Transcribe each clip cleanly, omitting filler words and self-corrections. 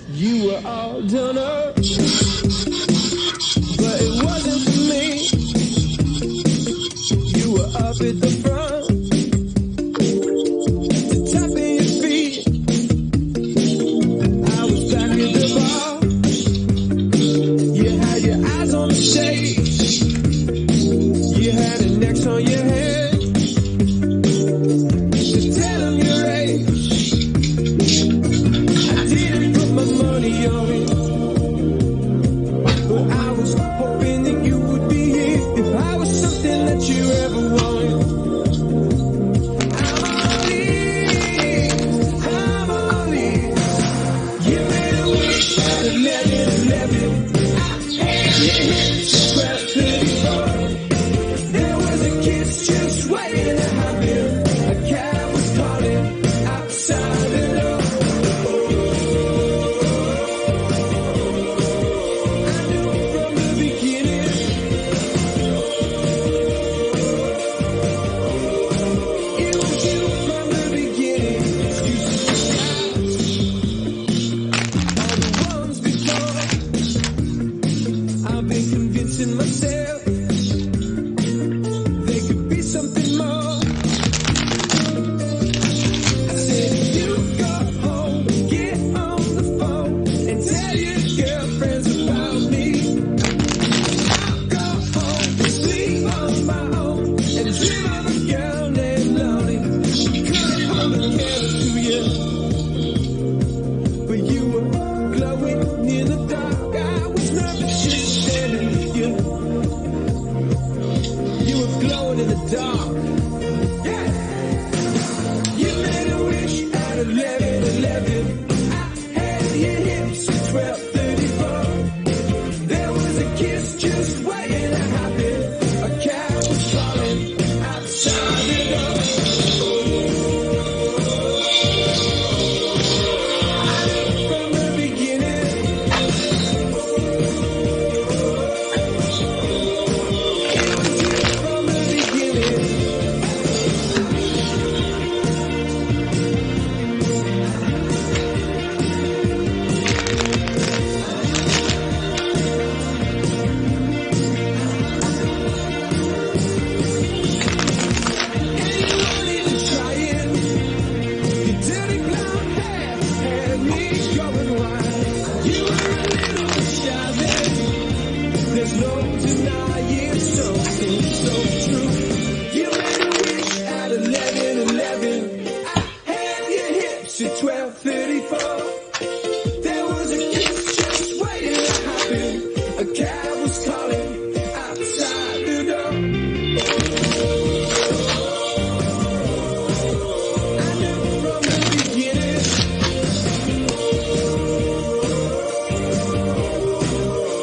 You were all done up, but it wasn't for me. You were up at the front, tapping your feet. I was back at the bar. You had your eyes on the shade. You had an X on your head. Just tell them your age. I didn't put my money on it, but I was hoping that you would be here if I was something that you ever wanted. I'm all in, I'm all in. You made a wish at 11:11. I had your hips at 12:34. There was a kiss just waiting to happen. A cab was calling outside the door. Myself, they could be something more. I said, you go home, get on the phone, and tell your girlfriends about me. I'll go home, sleep on my own, and dream of a girl named Lonnie. She couldn't hold a candle to you, but you were glowing in the dark. I was nervous just standing with you. You were glowing in the dark. Yeah. You made a wish at 11:11. I had your hips at 12:34. There was a kiss just waiting to happen. A cab was calling outside the door. I knew from the beginning. There's no denying something so true. You made a wish at 11:11. I had your hips at 12:34. There was a kiss just waiting to happen. A cab was calling outside the door. I knew from the beginning.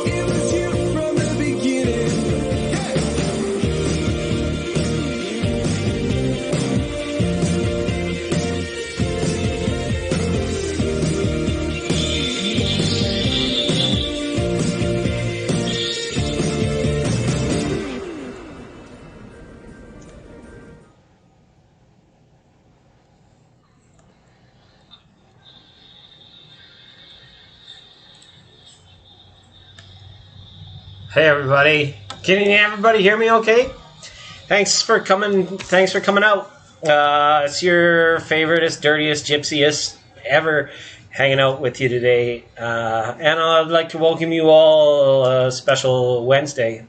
It was you from the beginning. Yeah. Hey everybody, can everybody hear me okay? Thanks for coming out. It's your favoriteest, dirtiest, gypsiest ever hanging out with you today. And I'd like to welcome you all a special Wednesday.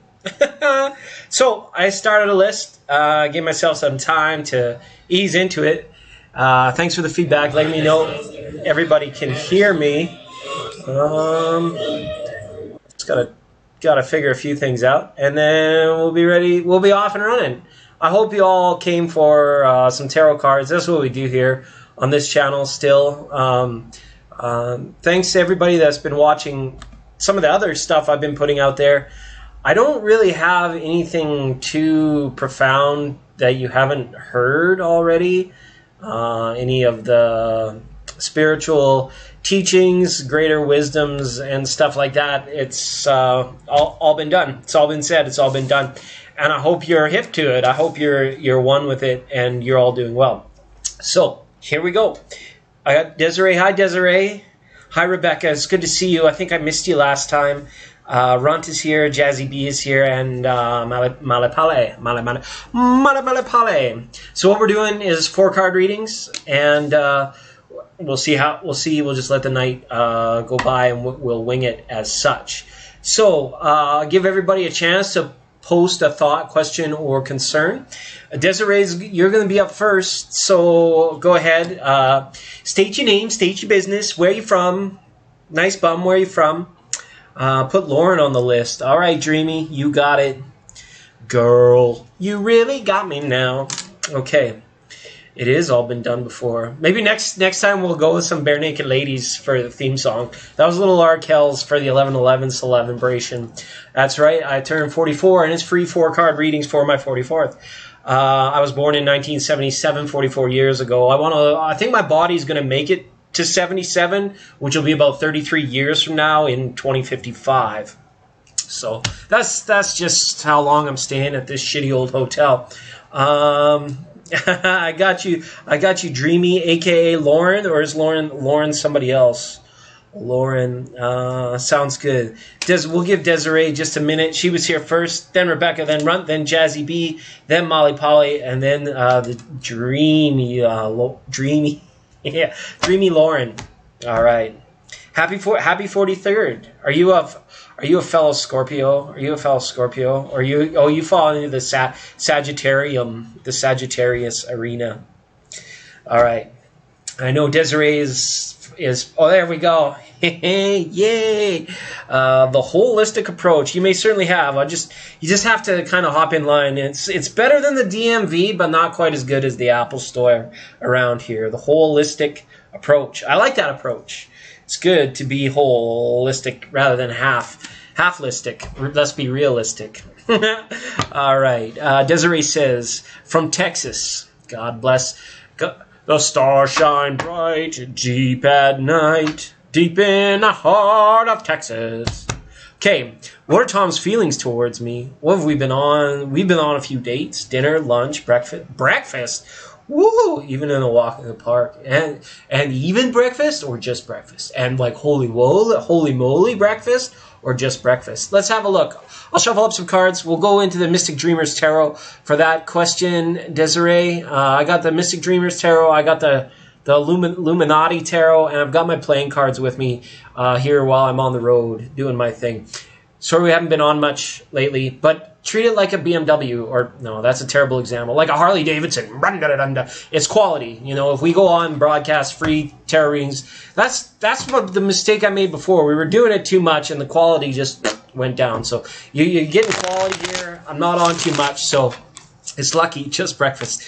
So I started a list, gave myself some time to ease into it. Thanks for the feedback, letting me know everybody can hear me. Just gotta figure a few things out, and then we'll be ready. We'll be off and running. I hope you all came for some tarot cards. That's what we do here on this channel still. Thanks to everybody that's been watching some of the other stuff I've been putting out there. I don't really have anything too profound that you haven't heard already. Any of the spiritual teachings, greater wisdoms, and stuff like that. It's all been done. It's all been said. It's all been done. And I hope you're hip to it. I hope you're one with it and you're all doing well. So here we go. I got Desiree. Hi, Desiree. Hi, Rebecca. It's good to see you. I think I missed you last time. Runt is here, Jazzy B is here, and Malepale. So what we're doing is 4-card readings, and we'll see. We'll just let the night go by, and we'll wing it as such. So give everybody a chance to post a thought, question, or concern. Desiree, you're going to be up first, so go ahead. State your name, state your business, where you from. Nice bum, where you from. Put Lauren on the list. All right, Dreamy, you got it. Girl, you really got me now. Okay. It is all been done before. Maybe next time we'll go with some Bare Naked Ladies for the theme song. That was Little R. Kells for the 11/11 celevenbration. That's right. I turned 44, and it's free 4-card readings for my 44th. I was born in 1977, 44 years ago. I think my body's going to make it to 77, which will be about 33 years from now in 2055. So that's just how long I'm staying at this shitty old hotel. I got you, Dreamy, aka Lauren, or is Lauren somebody else? Lauren, sounds good. We'll give Desiree just a minute. She was here first, then Rebecca, then Runt, then Jazzy B, then Molly Polly, and then the dreamy Lauren. All right. Happy 43rd. Are you a fellow Scorpio? You fall into the Sagittarium, the Sagittarius arena. All right. I know Desiree is oh, there we go. Yay. The holistic approach. You may certainly have. You just have to kind of hop in line. It's better than the DMV, but not quite as good as the Apple Store around here. The holistic approach. I like that approach. It's good to be holistic rather than half-listic. Let's be realistic. All right. Desiree says, from Texas. God bless. The stars shine bright, deep at night, deep in the heart of Texas. Okay, what are Tom's feelings towards me? What have we been on? We've been on a few dates, dinner, lunch, breakfast. Woo! Even in a walk in the park, and even breakfast or just breakfast, and like holy moly breakfast or just breakfast. Let's have a look. I'll shuffle up some cards. We'll go into the Mystic Dreamers Tarot for that question, Desiree. I got the Mystic Dreamers Tarot. I got the Illuminati Tarot, and I've got my playing cards with me here while I'm on the road doing my thing. Sorry we haven't been on much lately, but treat it like a BMW, or no, that's a terrible example, like a Harley Davidson. It's quality. You know, if we go on broadcast free tarot readings, that's what the mistake I made before. We were doing it too much, and the quality just went down. So you're getting quality here. I'm not on too much, so it's lucky, just breakfast.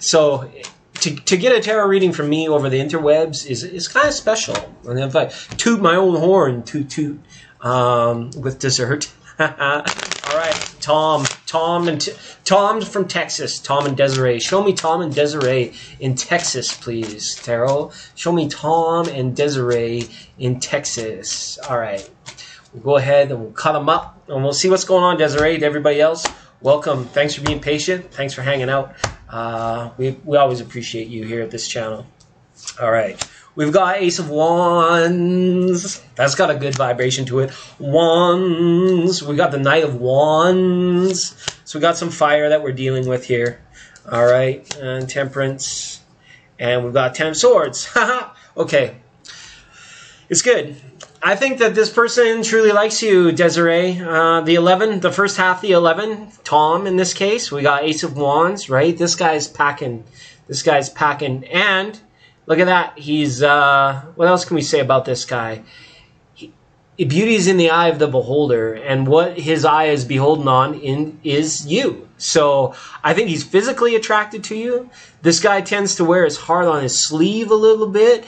So to get a tarot reading from me over the interwebs is kind of special. And if I toot my own horn, toot. With dessert. All right, Tom from Texas. Tom and Desiree. Show me Tom and Desiree in Texas, please, Tarot. Show me Tom and Desiree in Texas. All right, we'll go ahead and we'll cut them up, and we'll see what's going on, Desiree. To everybody else, welcome. Thanks for being patient. Thanks for hanging out. We always appreciate you here at this channel. All right. We've got Ace of Wands. That's got a good vibration to it. Wands. We got the Knight of Wands. So we got some fire that we're dealing with here. All right. And Temperance. And we've got Ten of Swords. Okay. It's good. I think that this person truly likes you, Desiree. The 11, the first half, the 11. Tom, in this case. We got Ace of Wands, right? This guy's packing. And look at that. He's, what else can we say about this guy? Beauty is in the eye of the beholder, and what his eye is beholden on is you. So I think he's physically attracted to you. This guy tends to wear his heart on his sleeve a little bit.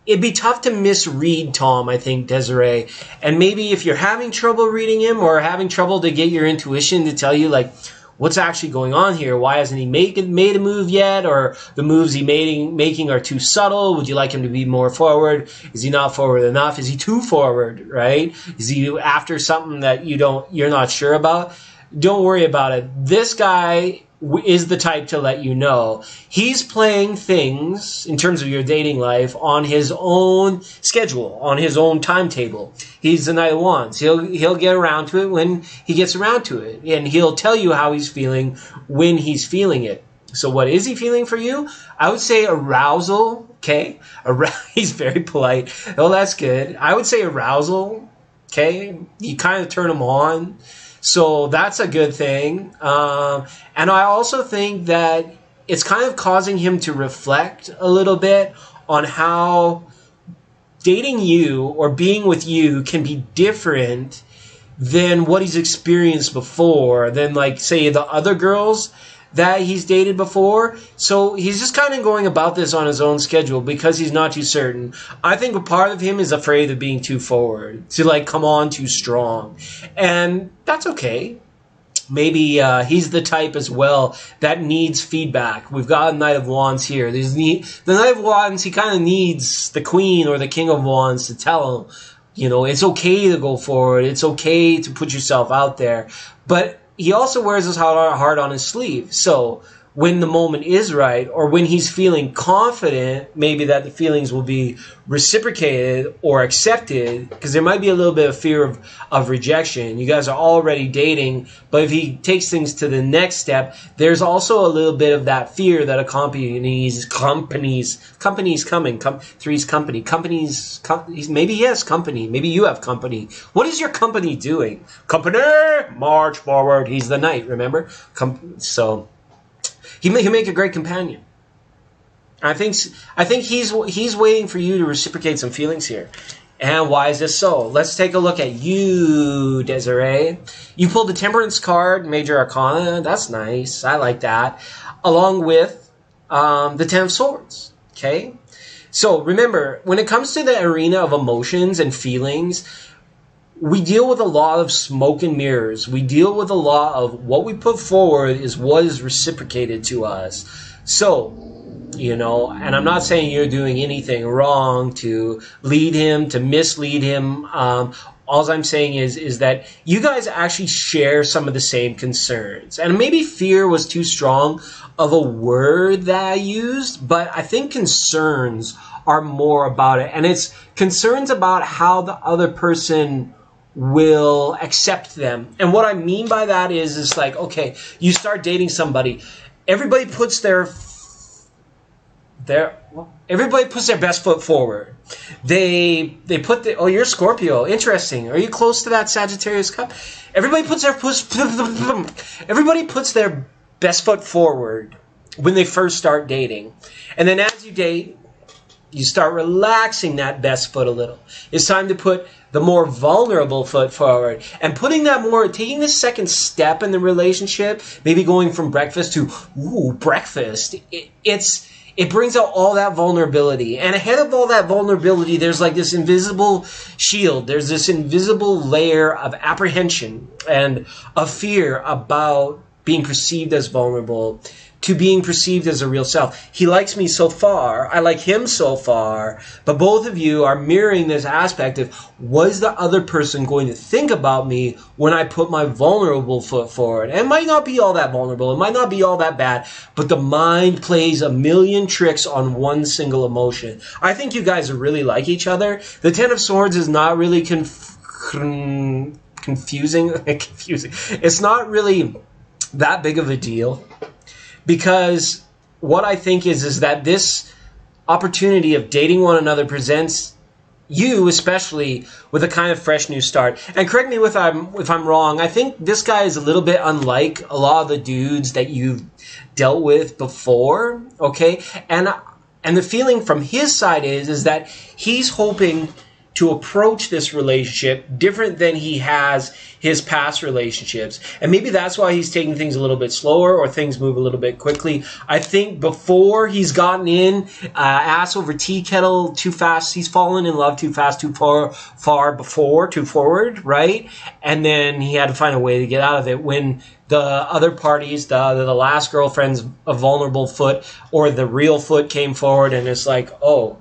It'd be tough to misread Tom, I think, Desiree. And maybe if you're having trouble reading him or having trouble to get your intuition to tell you, like, what's actually going on here? Why hasn't he made a move yet? Or the moves he making are too subtle? Would you like him to be more forward? Is he not forward enough? Is he too forward, right? Is he after something that you're not sure about? Don't worry about it. This guy is the type to let you know. He's playing things, in terms of your dating life, on his own schedule, on his own timetable. He's the Knight of Wands. He'll get around to it when he gets around to it. And he'll tell you how he's feeling when he's feeling it. So what is he feeling for you? I would say arousal, okay? He's very polite. Oh, that's good. I would say arousal, okay? You kind of turn him on. So that's a good thing. And I also think that it's kind of causing him to reflect a little bit on how dating you or being with you can be different than what he's experienced before, than, like, say, the other girls that he's dated before. So he's just kind of going about this on his own schedule because he's not too certain. I think a part of him is afraid of being too forward, to, like, come on too strong. And that's okay. Maybe he's the type as well that needs feedback. We've got a Knight of Wands here. The Knight of Wands, he kind of needs the Queen or the King of Wands to tell him, you know, it's okay to go forward. It's okay to put yourself out there. But he also wears his heart on his sleeve. So when the moment is right, or when he's feeling confident, maybe that the feelings will be reciprocated or accepted, because there might be a little bit of fear of rejection. You guys are already dating, but if he takes things to the next step, there's also a little bit of that fear that accompanies companies coming. Three's company. Maybe he has company. Maybe you have company. What is your company doing? Company, march forward. He's the knight, remember? So he can make a great companion. I think he's waiting for you to reciprocate some feelings here. And why is this so? Let's take a look at you, Desiree. You pulled the Temperance card, Major Arcana. That's nice. I like that. Along with the Ten of Swords. Okay? So remember, when it comes to the arena of emotions and feelings, we deal with a lot of smoke and mirrors. We deal with a lot of what we put forward is what is reciprocated to us. So, you know, and I'm not saying you're doing anything wrong to lead him, to mislead him. All I'm saying is that you guys actually share some of the same concerns. And maybe fear was too strong of a word that I used, but I think concerns are more about it. And it's concerns about how the other person will accept them. And what I mean by that is like, okay, you start dating somebody, everybody puts their best foot forward. They put oh, you're Scorpio, interesting. Are you close to that Sagittarius cup? Everybody puts their best foot forward when they first start dating. And then as you date, you start relaxing that best foot a little. It's time to put the more vulnerable foot forward. And taking the second step in the relationship, maybe going from breakfast to, breakfast, it brings out all that vulnerability. And ahead of all that vulnerability, there's like this invisible shield. There's this invisible layer of apprehension and of fear about being perceived as vulnerable, to being perceived as a real self. He likes me so far. I like him so far. But both of you are mirroring this aspect of, what is the other person going to think about me when I put my vulnerable foot forward? And it might not be all that vulnerable. It might not be all that bad. But the mind plays a million tricks on one single emotion. I think you guys really like each other. The Ten of Swords is not really confusing. It's not really that big of a deal. Because what I think is that this opportunity of dating one another presents you, especially, with a kind of fresh new start. And correct me if I'm wrong. I think this guy is a little bit unlike a lot of the dudes that you've dealt with before. Okay, and the feeling from his side is that he's hoping to approach this relationship different than he has his past relationships. And maybe that's why he's taking things a little bit slower, or things move a little bit quickly. I think before he's gotten in, ass over tea kettle too fast. He's fallen in love too fast, too far before, too forward, right? And then he had to find a way to get out of it when the other parties, the last girlfriend's a vulnerable foot, or the real foot came forward, and it's like, oh,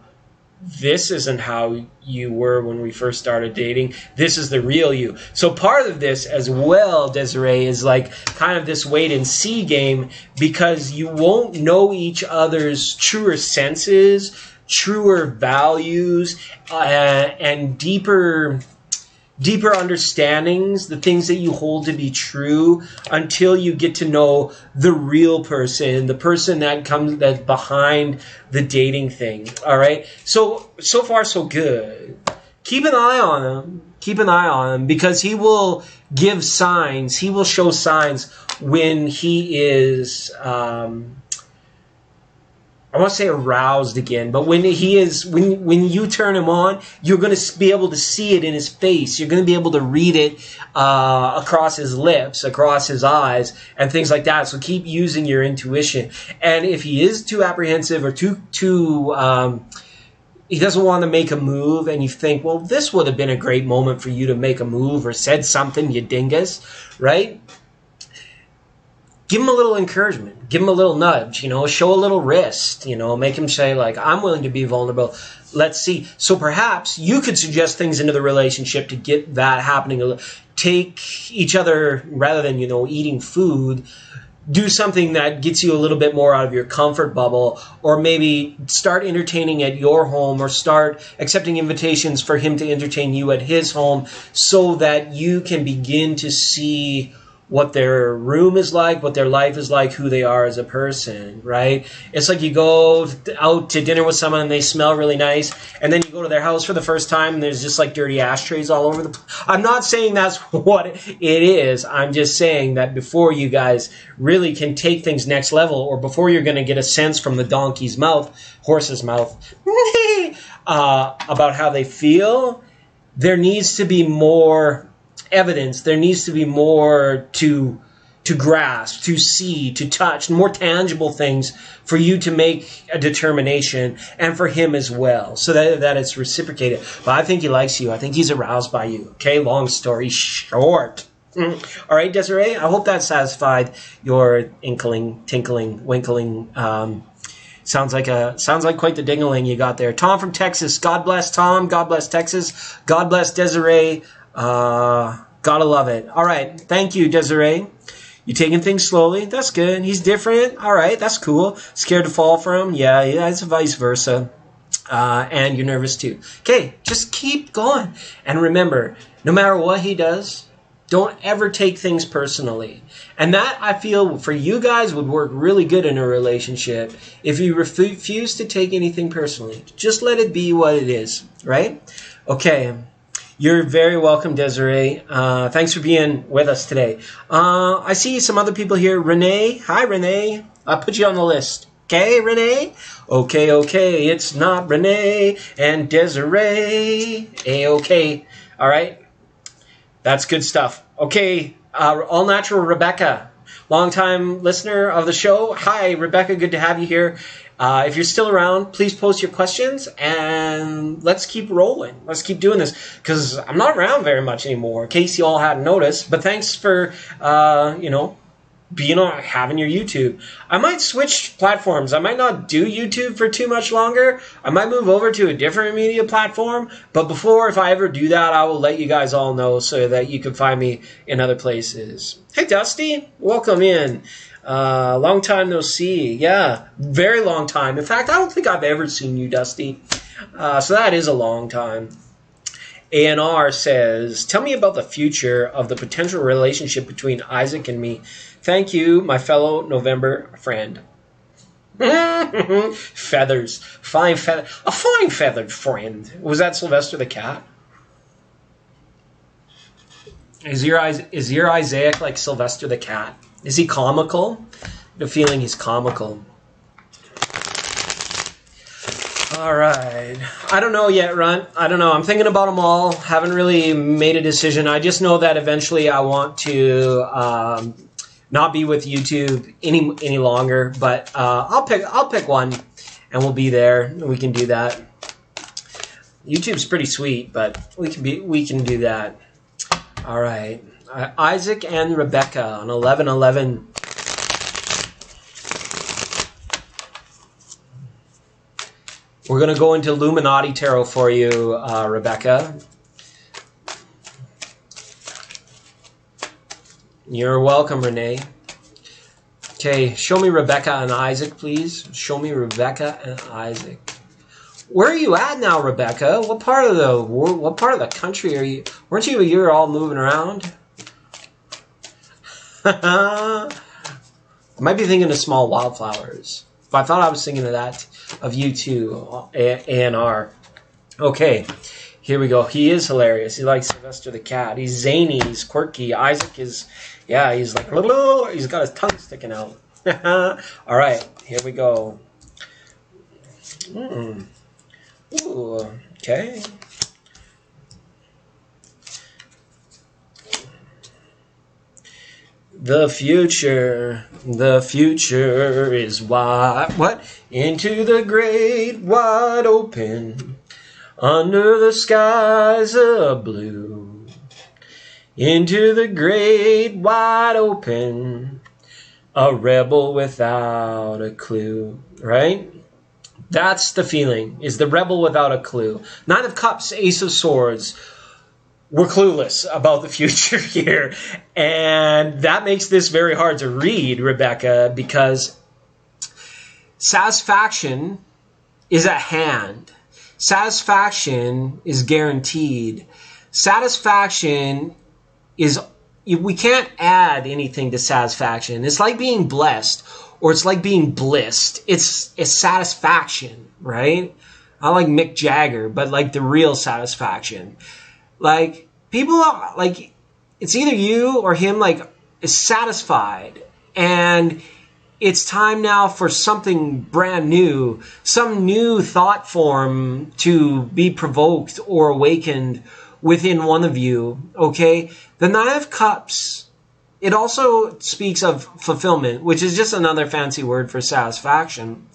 this isn't how you were when we first started dating. This is the real you. So part of this as well, Desiree, is like kind of this wait and see game, because you won't know each other's truer senses, truer values, and deeper understandings, the things that you hold to be true, until you get to know the real person, the person that's behind the dating thing. All right. So far so good. Keep an eye on him. Keep an eye on him, because he will give signs. He will show signs when he is, I want to say aroused again, but when he is, when you turn him on, you're going to be able to see it in his face. You're going to be able to read it across his lips, across his eyes, and things like that. So keep using your intuition. And if he is too apprehensive, or he doesn't want to make a move, and you think, well, this would have been a great moment for you to make a move or said something, you dingus, right? Give him a little encouragement. Give him a little nudge, show a little wrist, make him say, like, I'm willing to be vulnerable. Let's see. So perhaps you could suggest things into the relationship to get that happening. Take each other, rather than, eating food, do something that gets you a little bit more out of your comfort bubble, or maybe start entertaining at your home, or start accepting invitations for him to entertain you at his home, so that you can begin to see what their room is like, what their life is like, who they are as a person, right? It's like you go out to dinner with someone and they smell really nice, and then you go to their house for the first time and there's just like dirty ashtrays all over the place. I'm not saying that's what it is. I'm just saying that before you guys really can take things next level, or before you're going to get a sense from the donkey's mouth, horse's mouth, about how they feel, there needs to be more evidence. There needs to be more to grasp, to see, to touch, more tangible things for you to make a determination, and for him as well, so that it's reciprocated. But I think he likes you. I think he's aroused by you. Okay, long story short. All right, Desiree, I hope that satisfied your inkling, tinkling, winkling. Sounds like quite the dingling you got there. Tom from Texas. God bless Tom. God bless Texas. God bless Desiree. Gotta love it. All right. Thank you, Desiree. You taking things slowly. That's good. He's different. All right. That's cool. Scared to fall for him. Yeah, it's vice versa. And you're nervous too. Okay. Just keep going. And remember, no matter what he does, don't ever take things personally. And that, I feel, for you guys would work really good in a relationship if you refuse to take anything personally. Just let it be what it is. Right? Okay. You're very welcome, Desiree. Thanks for being with us today. I see some other people here. Renee. Hi, Renee. I'll put you on the list. Okay, Renee? Okay. It's not Renee and Desiree. A-okay. All right. That's good stuff. Okay. All Natural Rebecca. Longtime listener of the show. Hi, Rebecca. Good to have you here. If you're still around, please post your questions, and let's keep rolling. Let's keep doing this, because I'm not around very much anymore, in case you all hadn't noticed. But thanks for, having your YouTube. I might switch platforms. I might not do YouTube for too much longer. I might move over to a different media platform. But before, if I ever do that, I will let you guys all know so that you can find me in other places. Hey, Dusty. Welcome in. Long time no see. Yeah, very long time. In fact, I don't think I've ever seen you, Dusty. So that is a long time. ANR says, tell me about the future of the potential relationship between Isaac and me. Thank you, my fellow November friend. Feathers. A fine feathered friend. Was that Sylvester the cat? Is your Isaac like Sylvester the cat? Is he comical? I have a feeling he's comical. All right. I don't know yet, Runt. I don't know. I'm thinking about them all. Haven't really made a decision. I just know that eventually I want to not be with YouTube any longer. But I'll pick one, and we'll be there. We can do that. YouTube's pretty sweet, but we can do that. All right. Isaac and Rebecca on 11/11. We're going to go into Illuminati Tarot for you, Rebecca. You're welcome, Renee. Okay, show me Rebecca and Isaac, please. Show me Rebecca and Isaac. Where are you at now, Rebecca? What part of the country are you? Weren't you a year all moving around? I might be thinking of Small Wildflowers. But I thought I was thinking of that. Of you too, A&R. Okay, here we go. He is hilarious. He likes Sylvester the cat. He's zany. He's quirky. Isaac is, yeah, he's like, he's got his tongue sticking out. All right, here we go. Ooh, okay. The future is wide, what? Into the great wide open, under the skies of blue. Into the great wide open, a rebel without a clue, right? That's the feeling, is the rebel without a clue. Nine of Cups, Ace of Swords. We're clueless about the future here. And that makes this very hard to read, Rebecca, because satisfaction is at hand. Satisfaction is guaranteed. Satisfaction is, we can't add anything to satisfaction. It's like being blessed, or it's like being blissed. It's satisfaction, right? I like Mick Jagger, but like the real satisfaction. Like, people are, like, it's either you or him, like, is satisfied. And it's time now for something brand new, some new thought form to be provoked or awakened within one of you, okay? The Nine of Cups, it also speaks of fulfillment, which is just another fancy word for satisfaction.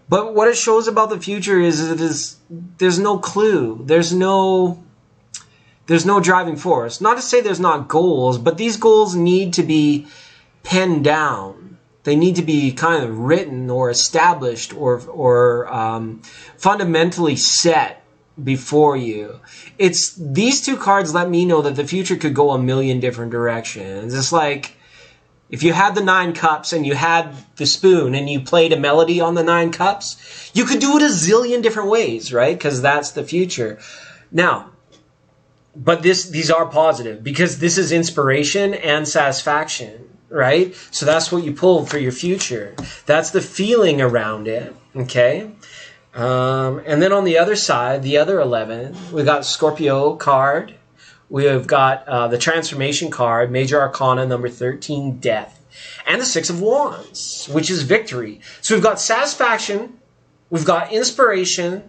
But what it shows about the future is there's no clue. There's no driving force. Not to say there's not goals, but these goals need to be penned down. They need to be kind of written or established or fundamentally set before you. It's these two cards let me know that the future could go a million different directions. It's like if you had the 9 cups and you had the spoon and you played a melody on the 9 cups, you could do it a zillion different ways, right? Because that's the future. Now, but these are positive because this is inspiration and satisfaction, right? So that's what you pull for your future. That's the feeling around it, okay? And then on the other side, the other 11, we've got Scorpio card. We've got the transformation card, Major Arcana number 13, Death. And the 6 of Wands, which is victory. So we've got satisfaction, we've got inspiration,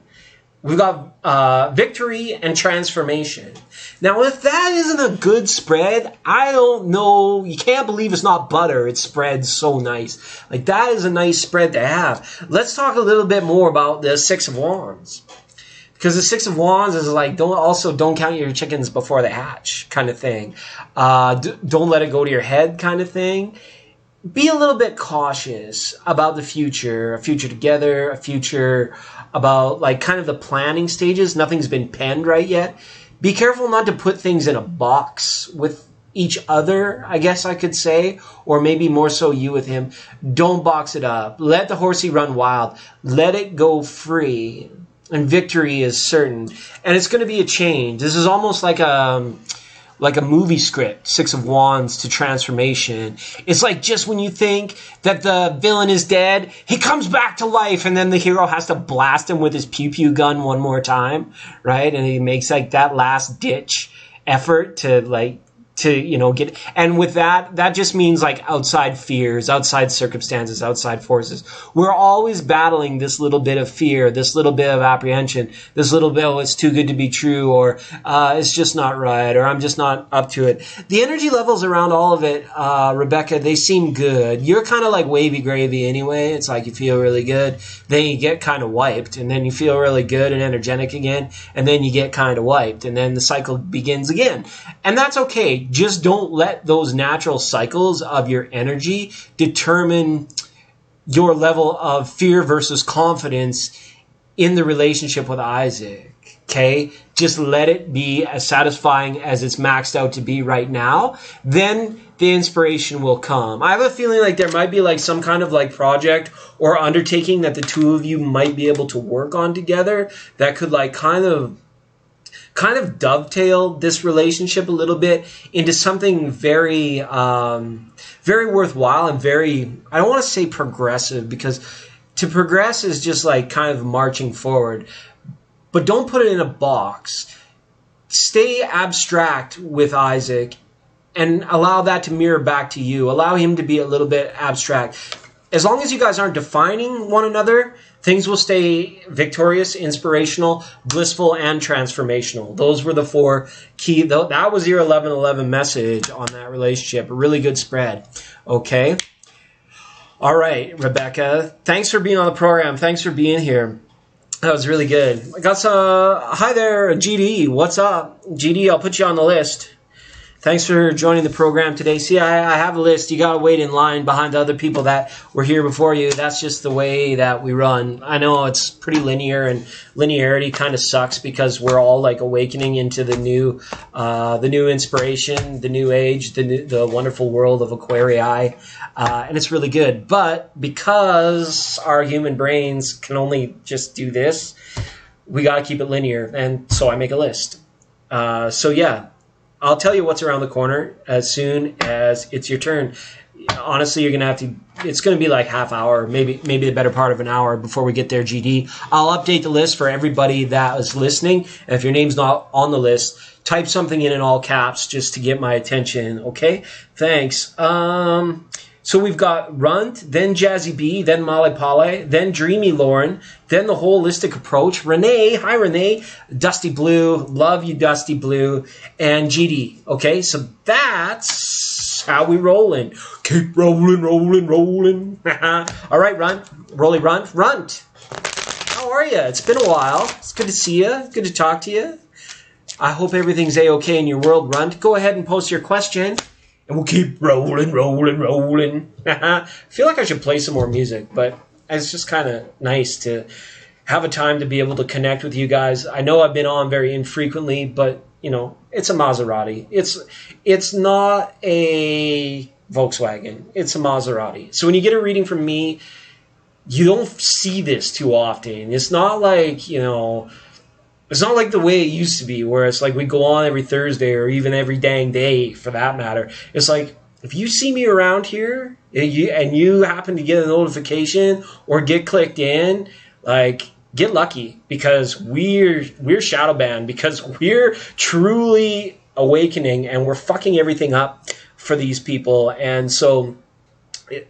we've got victory and transformation. Now, if that isn't a good spread, I don't know. You can't believe it's not butter. It spreads so nice. Like, that is a nice spread to have. Let's talk a little bit more about the 6 of Wands. Because the 6 of Wands is like, don't count your chickens before they hatch kind of thing. Don't let it go to your head kind of thing. Be a little bit cautious about the future, a future together, a future about like kind of the planning stages. Nothing's been penned right yet. Be careful not to put things in a box with each other, I guess I could say, or maybe more so you with him. Don't box it up. Let the horsey run wild. Let it go free. And victory is certain. And it's going to be a change. This is almost like a movie script, 6 of Wands to transformation. It's like just when you think that the villain is dead, he comes back to life, and then the hero has to blast him with his pew-pew gun one more time, right? And he makes like that last-ditch effort to to get, and with that just means like outside fears, outside circumstances, outside forces. We're always battling this little bit of fear, this little bit of apprehension, this little bit, oh, it's too good to be true, or it's just not right, or I'm just not up to it. The energy levels around all of it, Rebecca, they seem good. You're kind of like wavy gravy anyway. It's like you feel really good, then you get kind of wiped, and then you feel really good and energetic again, and then you get kind of wiped, and then the cycle begins again. And that's okay. Just don't let those natural cycles of your energy determine your level of fear versus confidence in the relationship with Isaac. Okay? Just let it be as satisfying as it's maxed out to be right now. Then the inspiration will come. I have a feeling like there might be like some kind of like project or undertaking that the two of you might be able to work on together that could like kind of dovetail this relationship a little bit into something very, very worthwhile and very, I don't want to say progressive, because to progress is just like kind of marching forward, but don't put it in a box. Stay abstract with Isaac and allow that to mirror back to you. Allow him to be a little bit abstract. As long as you guys aren't defining one another, things will stay victorious, inspirational, blissful, and transformational. Those were the four key. That was your 1111 message on that relationship. A really good spread. Okay. All right, Rebecca. Thanks for being on the program. Thanks for being here. That was really good. I got some. Hi there, GD. What's up? GD, I'll put you on the list. Thanks for joining the program today. See, I have a list. You got to wait in line behind the other people that were here before you. That's just the way that we run. I know it's pretty linear, and linearity kind of sucks because we're all like awakening into the new inspiration, the new age, the wonderful world of Aquarii, and it's really good. But because our human brains can only just do this, we got to keep it linear, and so I make a list. So yeah. I'll tell you what's around the corner as soon as it's your turn. Honestly, you're going to have to, it's going to be like half hour, maybe the better part of an hour before we get there, GD. I'll update the list for everybody that is listening. And if your name's not on the list, type something in all caps just to get my attention, okay? Thanks. So we've got Runt, then Jazzy B, then Molly Polly, then Dreamy Lauren, then the holistic approach. Renee, hi Renee, Dusty Blue, love you Dusty Blue, and GD. Okay, so that's how we rollin'. Keep rolling, rolling, rolling. All right, Runt, Runt. How are you? It's been a while. It's good to see you. Good to talk to you. I hope everything's A-okay in your world, Runt. Go ahead and post your question. And we'll keep rolling, rolling, rolling. I feel like I should play some more music, but it's just kind of nice to have a time to be able to connect with you guys. I know I've been on very infrequently, but, you know, it's a Maserati. It's not a Volkswagen. It's a Maserati. So when you get a reading from me, you don't see this too often. It's not like, you know... It's not like the way it used to be, where it's like we go on every Thursday or even every dang day, for that matter. It's like, if you see me around here and you happen to get a notification or get clicked in, like, get lucky, because we're shadow banned, because we're truly awakening and we're fucking everything up for these people. And so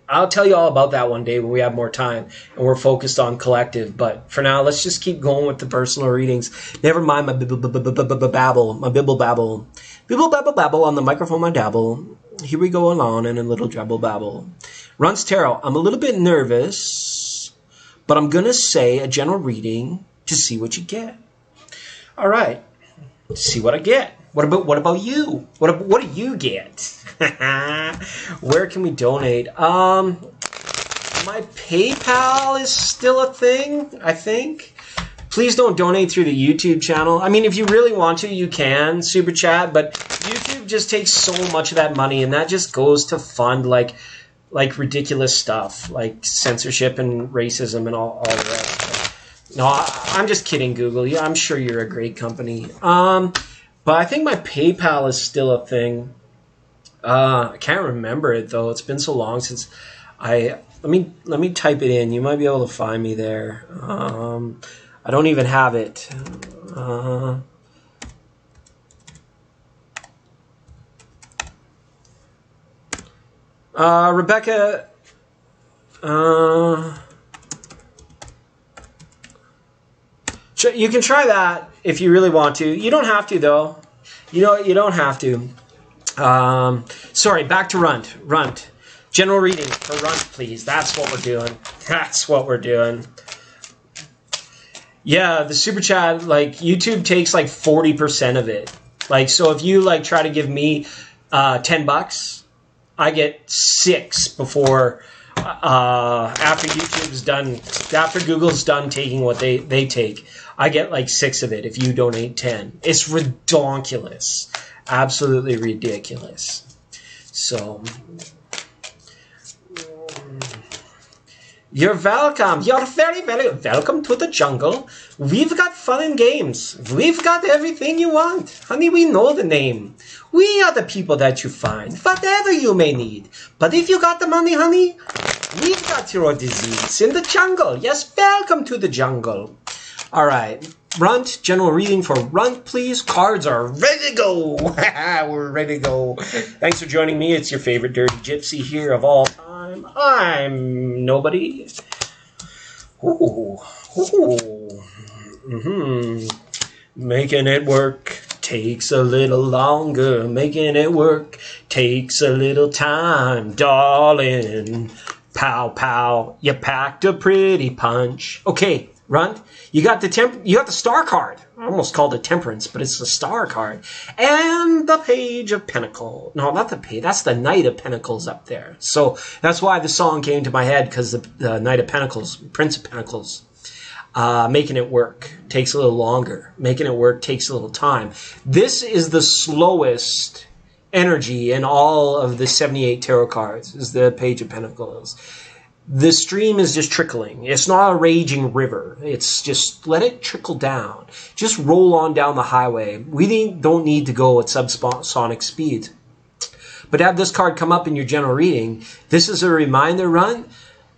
I'll tell you all about that one day when we have more time and we're focused on collective. But for now, let's just keep going with the personal readings. Never mind my bibble babble. Bibble babble on the microphone, my dabble. Here we go along in a little drabble babble. Runs Tarot. I'm a little bit nervous, but I'm going to say a general reading to see what you get. All right. See what I get. What about you? What do you get? Where can we donate? My PayPal is still a thing, I think. Please don't donate through the YouTube channel. I mean, if you really want to, you can super chat, but YouTube just takes so much of that money, and that just goes to fund like ridiculous stuff, like censorship and racism and all the rest. No, I'm just kidding, Google. Yeah, I'm sure you're a great company. But I think my PayPal is still a thing. I can't remember it though. It's been so long since let me type it in. You might be able to find me there. I don't even have it. Rebecca, you can try that if you really want to. You don't have to, though. You don't have to. Sorry, back to Runt. Runt. General reading for Runt, please. That's what we're doing. That's what we're doing. Yeah, the super chat, like, YouTube takes like 40% of it. Like, so if you like try to give me $10, I get 6 before after YouTube's done, after Google's done taking what they take. I get like 6 of it if you donate 10. It's ridiculous. Absolutely ridiculous. So you're welcome. You're very, very welcome to the jungle. We've got fun and games. We've got everything you want. Honey, we know the name. We are the people that you find, whatever you may need. But if you got the money, honey, we've got your disease in the jungle. Yes, welcome to the jungle. All right. Runt, general reading for Runt, please. Cards are ready to go. We're ready to go. Thanks for joining me. It's your favorite dirty gypsy here of all time. I'm nobody. Ooh. Making it work takes a little longer. Making it work takes a little time, darling. Pow, pow. You packed a pretty punch. Okay, Runt. You got the star card. I almost called it temperance, but it's the star card. And the page of pentacles. No, not the page. That's the knight of pentacles up there. So that's why the song came to my head, because the knight of pentacles, prince of pentacles. Making it work takes a little longer. Making it work takes a little time. This is the slowest energy in all of the 78 tarot cards, is the page of pentacles. The stream is just trickling. It's not a raging river. It's just let it trickle down. Just roll on down the highway. We don't need to go at subsonic speed. But to have this card come up in your general reading, this is a reminder, Run.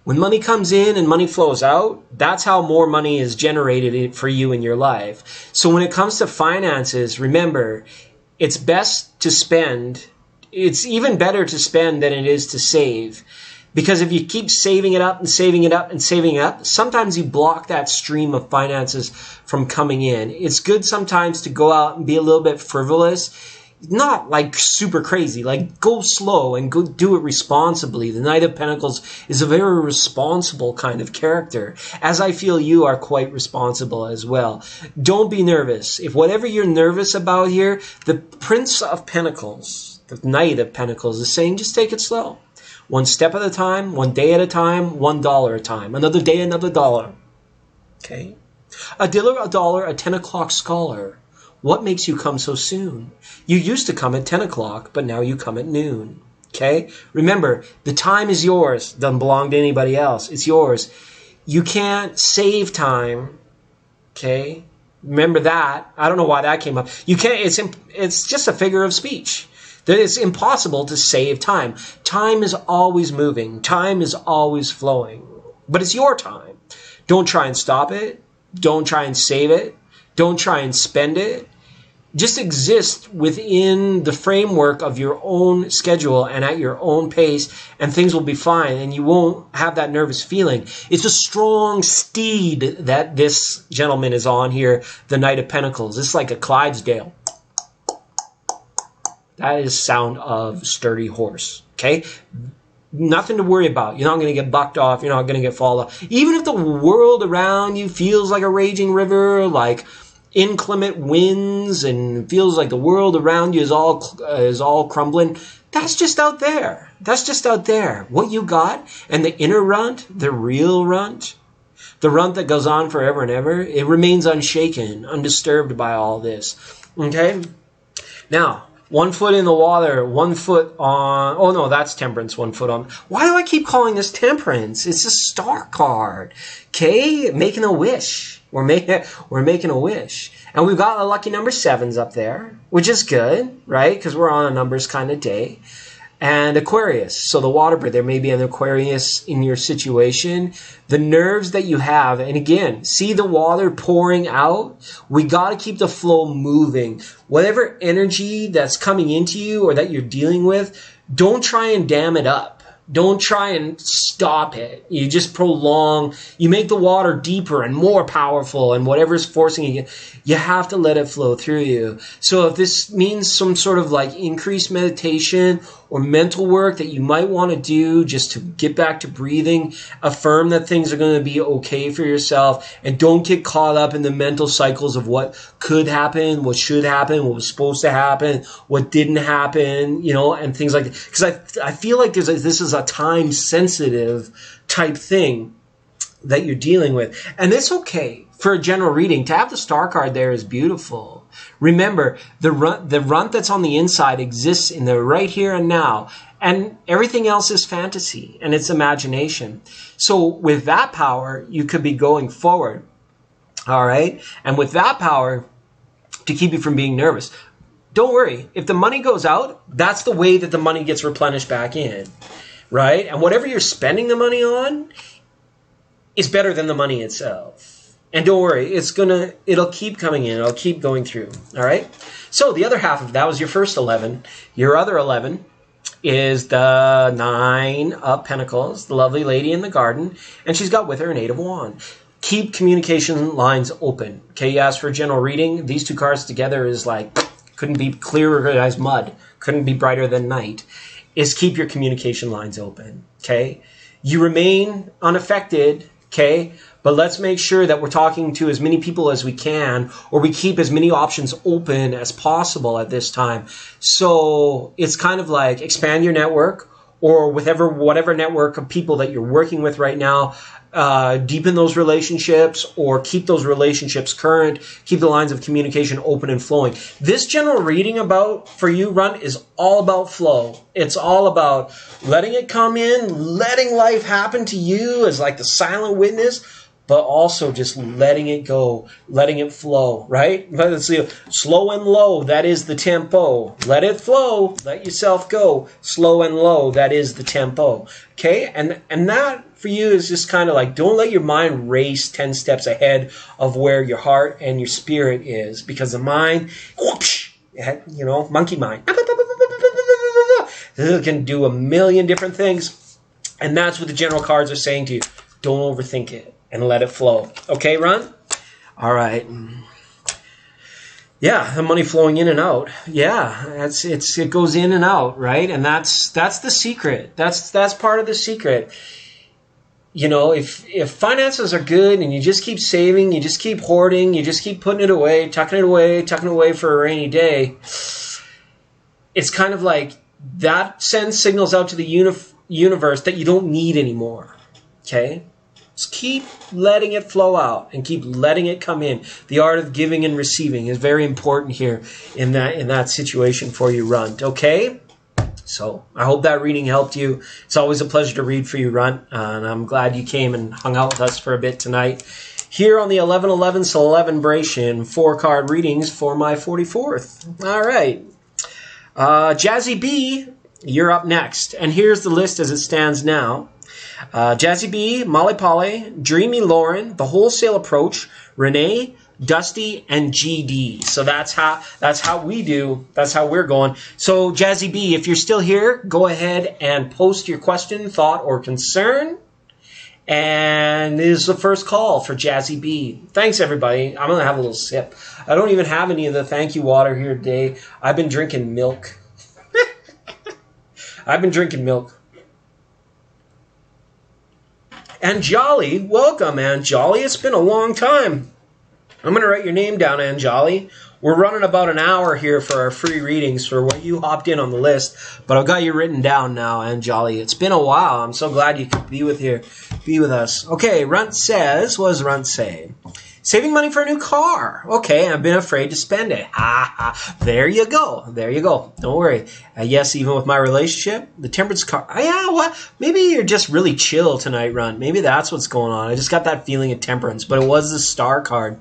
When money comes in and money flows out, that's how more money is generated for you in your life. So when it comes to finances, remember, it's best to spend. It's even better to spend than it is to save. Because if you keep saving it up and saving it up and saving it up, sometimes you block that stream of finances from coming in. It's good sometimes to go out and be a little bit frivolous. Not like super crazy, like go slow and go do it responsibly. The Knight of Pentacles is a very responsible kind of character, as I feel you are quite responsible as well. Don't be nervous. If whatever you're nervous about here, the Prince of Pentacles, the Knight of Pentacles is saying just take it slow. One step at a time, one day at a time, $1 at a time. Another day, another dollar. Okay? A dollar, a 10 o'clock scholar. What makes you come so soon? You used to come at 10 o'clock, but now you come at noon. Okay? Remember, the time is yours. Doesn't belong to anybody else. It's yours. You can't save time. Okay? Remember that. I don't know why that came up. You can't. It's just a figure of speech. That it's impossible to save time. Time is always moving. Time is always flowing. But it's your time. Don't try and stop it. Don't try and save it. Don't try and spend it. Just exist within the framework of your own schedule and at your own pace, and things will be fine, and you won't have that nervous feeling. It's a strong steed that this gentleman is on here, the Knight of Pentacles. It's like a Clydesdale. That is sound of sturdy horse. Okay? Nothing to worry about. You're not going to get bucked off. You're not going to get fall off. Even if the world around you feels like a raging river, like inclement winds, and feels like the world around you is all crumbling, that's just out there. That's just out there. What you got, and the inner runt, the real runt, the runt that goes on forever and ever, it remains unshaken, undisturbed by all this. Okay? Now, 1 foot in the water, 1 foot on... Oh, no, that's temperance, 1 foot on... Why do I keep calling this temperance? It's a star card. Okay? Making a wish. We're making a wish. And we've got the lucky number 7s up there, which is good, right? Because we're on a numbers kind of day. And Aquarius. So the water bird, there may be an Aquarius in your situation. The nerves that you have, and again, see the water pouring out? We got to keep the flow moving. Whatever energy that's coming into you or that you're dealing with, don't try and dam it up. Don't try and stop it. You just prolong. You make the water deeper and more powerful, and whatever's forcing you, you have to let it flow through you. So if this means some sort of like increased meditation or mental work that you might want to do just to get back to breathing, affirm that things are going to be okay for yourself, and don't get caught up in the mental cycles of what could happen, what should happen, what was supposed to happen, what didn't happen, and things like that. Because I feel like this is a time-sensitive type thing that you're dealing with. And it's okay for a general reading. To have the star card there is beautiful. Remember, the runt that's on the inside exists in the right here and now. And everything else is fantasy and it's imagination. So with that power, you could be going forward. All right? And with that power, to keep you from being nervous. Don't worry. If the money goes out, that's the way that the money gets replenished back in. Right? And whatever you're spending the money on is better than the money itself. And don't worry, it'll keep coming in. It'll keep going through. All right? So the other half of that was your first 11. Your other 11 is the 9 of Pentacles, the lovely lady in the garden. And she's got with her an 8 of Wands. Keep communication lines open. Okay, you asked for a general reading. These two cards together is like, couldn't be clearer as mud. Couldn't be brighter than night. Is keep your communication lines open. Okay? You remain unaffected. Okay? But let's make sure that we're talking to as many people as we can, or we keep as many options open as possible at this time. So it's kind of like expand your network, or whatever network of people that you're working with right now, deepen those relationships, or keep those relationships current, keep the lines of communication open and flowing. This general reading for you, Runt, is all about flow. It's all about letting it come in, letting life happen to you as like the silent witness, but also just letting it go, letting it flow, right? Let's see, slow and low, that is the tempo. Let it flow, let yourself go. Slow and low, that is the tempo. Okay? And that for you is just kind of like, don't let your mind race 10 steps ahead of where your heart and your spirit is. Because the mind, whoosh, monkey mind, it can do a million different things. And that's what the general cards are saying to you. Don't overthink it. And let it flow. Okay, Ron? All right. Yeah, the money flowing in and out. Yeah, it goes in and out, right? And that's the secret. That's part of the secret. If finances are good and you just keep saving, you just keep hoarding, you just keep putting it away, tucking it away for a rainy day, it's kind of like that sends signals out to the universe that you don't need anymore. Okay? Just keep letting it flow out and keep letting it come in. The art of giving and receiving is very important here in that situation for you, Runt. Okay? So I hope that reading helped you. It's always a pleasure to read for you, Runt. And I'm glad you came and hung out with us for a bit tonight. Here on the 1111 celevenbration, 4-card readings for my 44th. All right. Jazzy B, you're up next. And here's the list as it stands now. Jazzy B, Molly Polly, Dreamy Lauren, The Wholesale Approach, Renee, Dusty, and GD. So that's how we do. That's how we're going. So Jazzy B, if you're still here, go ahead and post your question, thought, or concern. And this is the first call for Jazzy B. Thanks, everybody. I'm going to have a little sip. I don't even have any of the thank you water here today. I've been drinking milk. I've been drinking milk. And Jolly, welcome, Ann Jolly. It's been a long time. I'm going to write your name down, Ann Jolly. We're running about an hour here for our free readings for what you hopped in on the list. But I've got you written down now, Ann Jolly. It's been a while. I'm so glad you could be with us. Okay, Runt says, what does Runt say? Saving money for a new car. Okay, I've been afraid to spend it. There you go. There you go. Don't worry. Yes, even with my relationship, the temperance card. Yeah, what? Maybe you're just really chill tonight, Runt. Maybe that's what's going on. I just got that feeling of temperance, but it was the star card.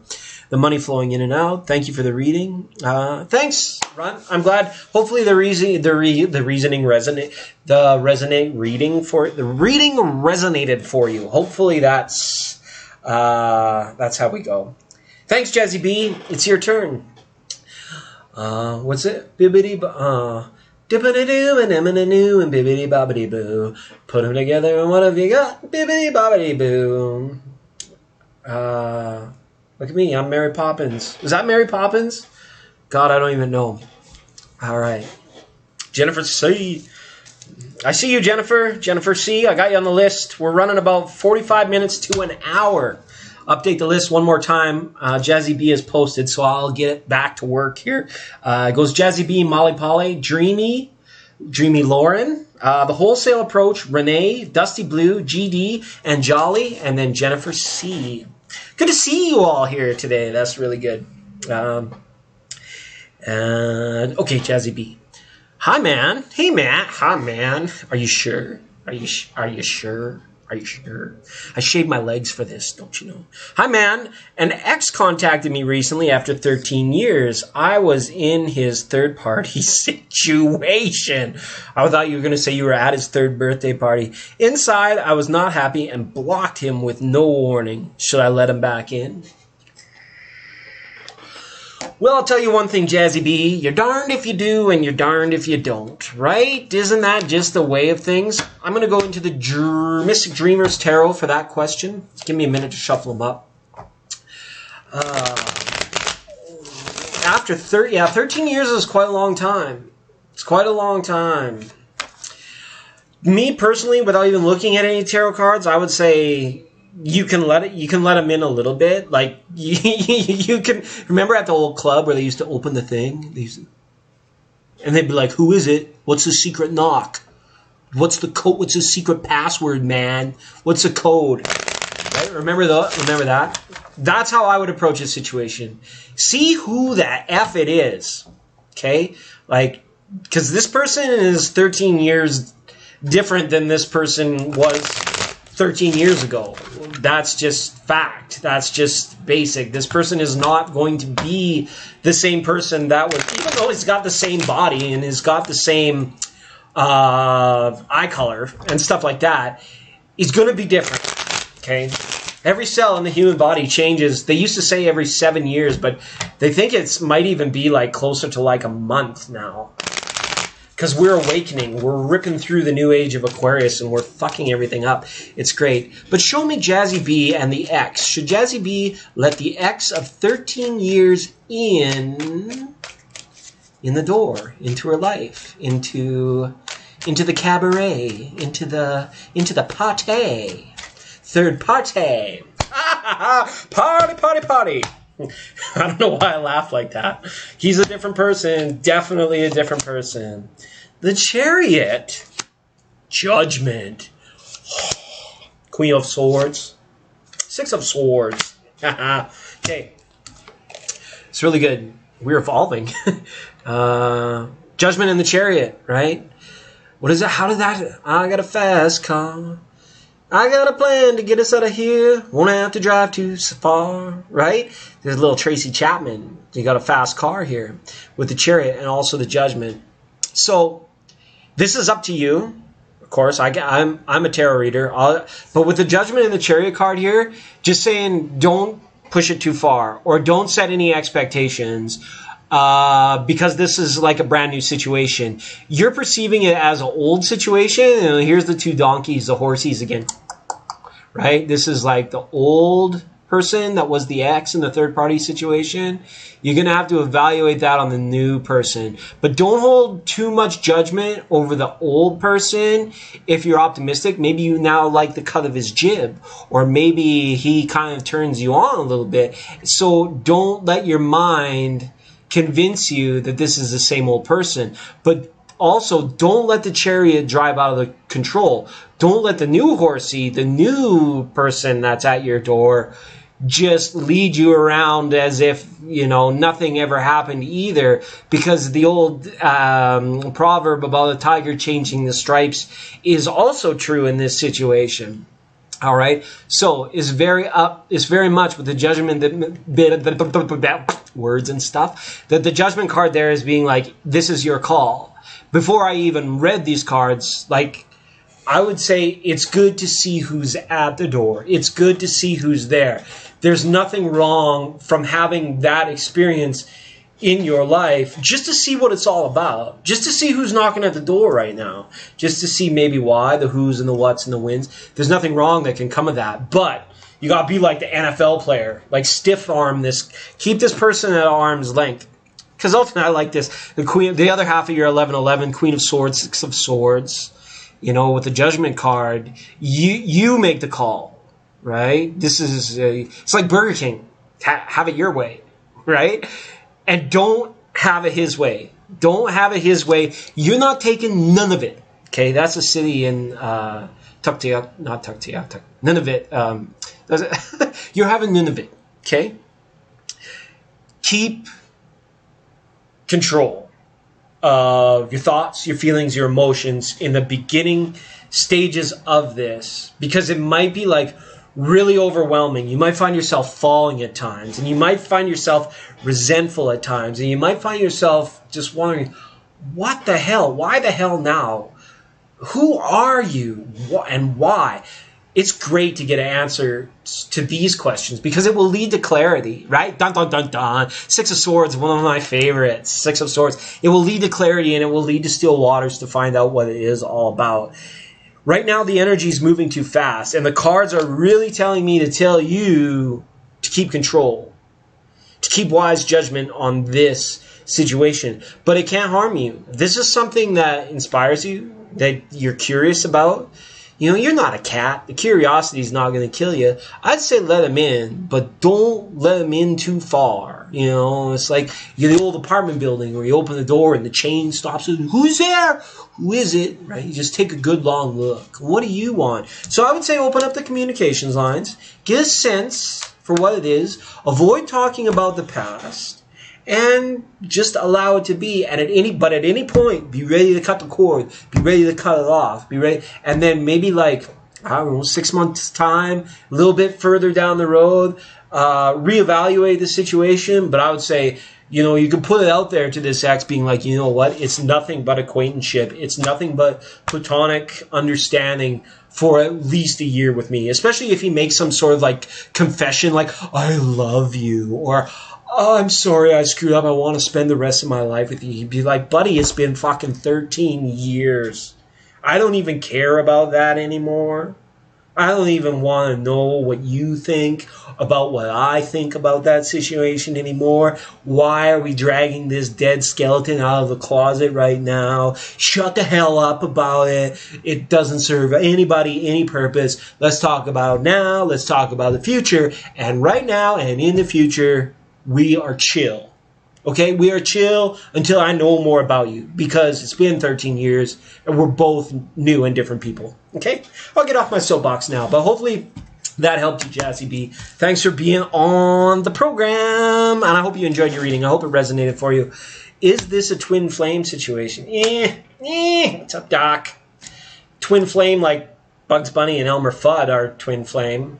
The money flowing in and out. Thank you for the reading. Thanks, Runt. I'm glad. Hopefully the reading resonated for you. Hopefully that's how we go. Thanks, Jazzy B. It's your turn. What's it? Bibbidi Dippity-doo and em-a-doo and bibbidi-bobbidi-boo. Put them together and what have you got? Bibbidi-bobbidi-boo. Look at me, I'm Mary Poppins. Is that Mary Poppins? God, I don't even know. All right. Jennifer C. I see you, Jennifer. Jennifer C. I got you on the list. We're running about 45 minutes to an hour. Update the list one more time. Jazzy B is posted, so I'll get back to work here. It goes Jazzy B, Molly Polly, Dreamy Lauren, The Wholesale Approach, Renee, Dusty Blue, GD, and Jolly, and then Jennifer C. Good to see you all here today. That's really good. And okay, Jazzy B. Hi, man. Hey, Matt. Hi, man. Are you sure? Are you sure? Are you sure? I shaved my legs for this, don't you know? Hi, man. An ex contacted me recently after 13 years. I was in his third-party situation. I thought you were going to say you were at his third birthday party. Inside, I was not happy and blocked him with no warning. Should I let him back in? Well, I'll tell you one thing, Jazzy B. You're darned if you do and you're darned if you don't, right? Isn't that just the way of things? I'm going to go into the Mystic Dreamers Tarot for that question. Give me a minute to shuffle them up. After 13 years is quite a long time. It's quite a long time. Me, personally, without even looking at any tarot cards, I would say you can let them in a little bit. Like you can remember at the old club where they used to open the thing, and they'd be like, "Who is it? What's the secret knock? What's the code? What's the secret password, man? What's the code?" Right? Remember that? That's how I would approach a situation. See who the F it is. Okay, like because this person is 13 years different than this person was 13 years ago. That's just fact. That's just basic. This person is not going to be the same person that was, even though he's got the same body and he's got the same eye color and stuff like that, he's going to be different. Okay? Every cell in the human body changes. They used to say every 7 years, but they think it might even be like closer to like a month now. Because we're awakening. We're ripping through the new age of Aquarius and we're fucking everything up. It's great. But show me Jazzy B and the ex. Should Jazzy B let the ex of 13 years in the door, into her life, into the cabaret, into the party. Third party. Party. I don't know why I laugh like that. He's a different person. Definitely a different person. The Chariot. Judgment. Queen of Swords. Six of Swords. Okay. It's really good. We're evolving. Judgment in the Chariot, right? What is it? How did that... I got a fast car. I got a plan to get us out of here. Won't have to drive too far, right? There's a little Tracy Chapman. You got a fast car here with the Chariot and also the Judgment. So this is up to you. Of course, I'm a tarot reader. But with the Judgment and the Chariot card here, just saying don't push it too far or don't set any expectations. Because this is like a brand new situation. You're perceiving it as an old situation. And here's the two donkeys, the horsies again. Right? This is like the old person that was the ex in the third party situation. You're going to have to evaluate that on the new person. But don't hold too much judgment over the old person. If you're optimistic, maybe you now like the cut of his jib. Or maybe he kind of turns you on a little bit. So don't let your mind convince you that this is the same old person. But also, don't let the Chariot drive out of the control. Don't let the new horsey, the new person that's at your door, just lead you around as if, nothing ever happened either. Because the old proverb about the tiger changing the stripes is also true in this situation. All right, so it's very much with the Judgment that words and stuff that the Judgment card there is being like, this is your call. Before I even read these cards, like I would say it's good to see who's at the door. It's good to see who's there. There's nothing wrong from having that experience in your life just to see what it's all about, just to see who's knocking at the door right now, just to see maybe why, the who's and the what's and the wins. There's nothing wrong that can come of that, but you got to be like the NFL player, like stiff arm this, keep this person at arm's length. Because ultimately, I like this. The other half of your 11-11, Queen of Swords, Six of Swords, you know, with the Judgment card, you make the call, right? This is it's like Burger King. Have it your way, right? And don't have it his way. Don't have it his way. You're not taking none of it. Okay, that's a city in Tuktoyaktuk, not Tuktoyaktuk. None of it. You're having none of it. Okay. Keep control of your thoughts, your feelings, your emotions in the beginning stages of this, because it might be like really overwhelming. You might find yourself falling at times, and you might find yourself resentful at times, and you might find yourself just wondering, what the hell? Why the hell now? Who are you and why? It's great to get an answer to these questions because it will lead to clarity, right? Dun, dun, dun, dun. Six of Swords, one of my favorites. Six of Swords. It will lead to clarity, and it will lead to still waters to find out what it is all about. Right now, the energy is moving too fast, and the cards are really telling me to tell you to keep control, to keep wise judgment on this situation. But it can't harm you. This is something that inspires you, that you're curious about. You know, you're not a cat. The curiosity is not going to kill you. I'd say let him in, but don't let him in too far. You know, it's like the old apartment building where you open the door and the chain stops. And who's there? Who is it? Right? You just take a good long look. What do you want? So I would say open up the communications lines. Get a sense for what it is. Avoid talking about the past. And just allow it to be. And at any point, be ready to cut the cord. Be ready to cut it off. Be ready. And then maybe like, I don't know, 6 months time, a little bit further down the road, reevaluate the situation. But I would say, you know, you can put it out there to this ex being like, you know what? It's nothing but acquaintanceship. It's nothing but platonic understanding for at least a year with me. Especially if he makes some sort of like confession like, I love you. Or, oh, I'm sorry I screwed up. I want to spend the rest of my life with you. He'd be like, buddy, it's been fucking 13 years. I don't even care about that anymore. I don't even want to know what you think about what I think about that situation anymore. Why are we dragging this dead skeleton out of the closet right now? Shut the hell up about it. It doesn't serve anybody any purpose. Let's talk about now. Let's talk about the future. And right now and in the future, we are chill. Okay? We are chill until I know more about you, because it's been 13 years and we're both new and different people. Okay? I'll get off my soapbox now, but hopefully that helped you, Jazzy B. Thanks for being on the program, and I hope you enjoyed your reading. I hope it resonated for you. Is this a twin flame situation? What's up, Doc? Twin flame like Bugs Bunny and Elmer Fudd are twin flame.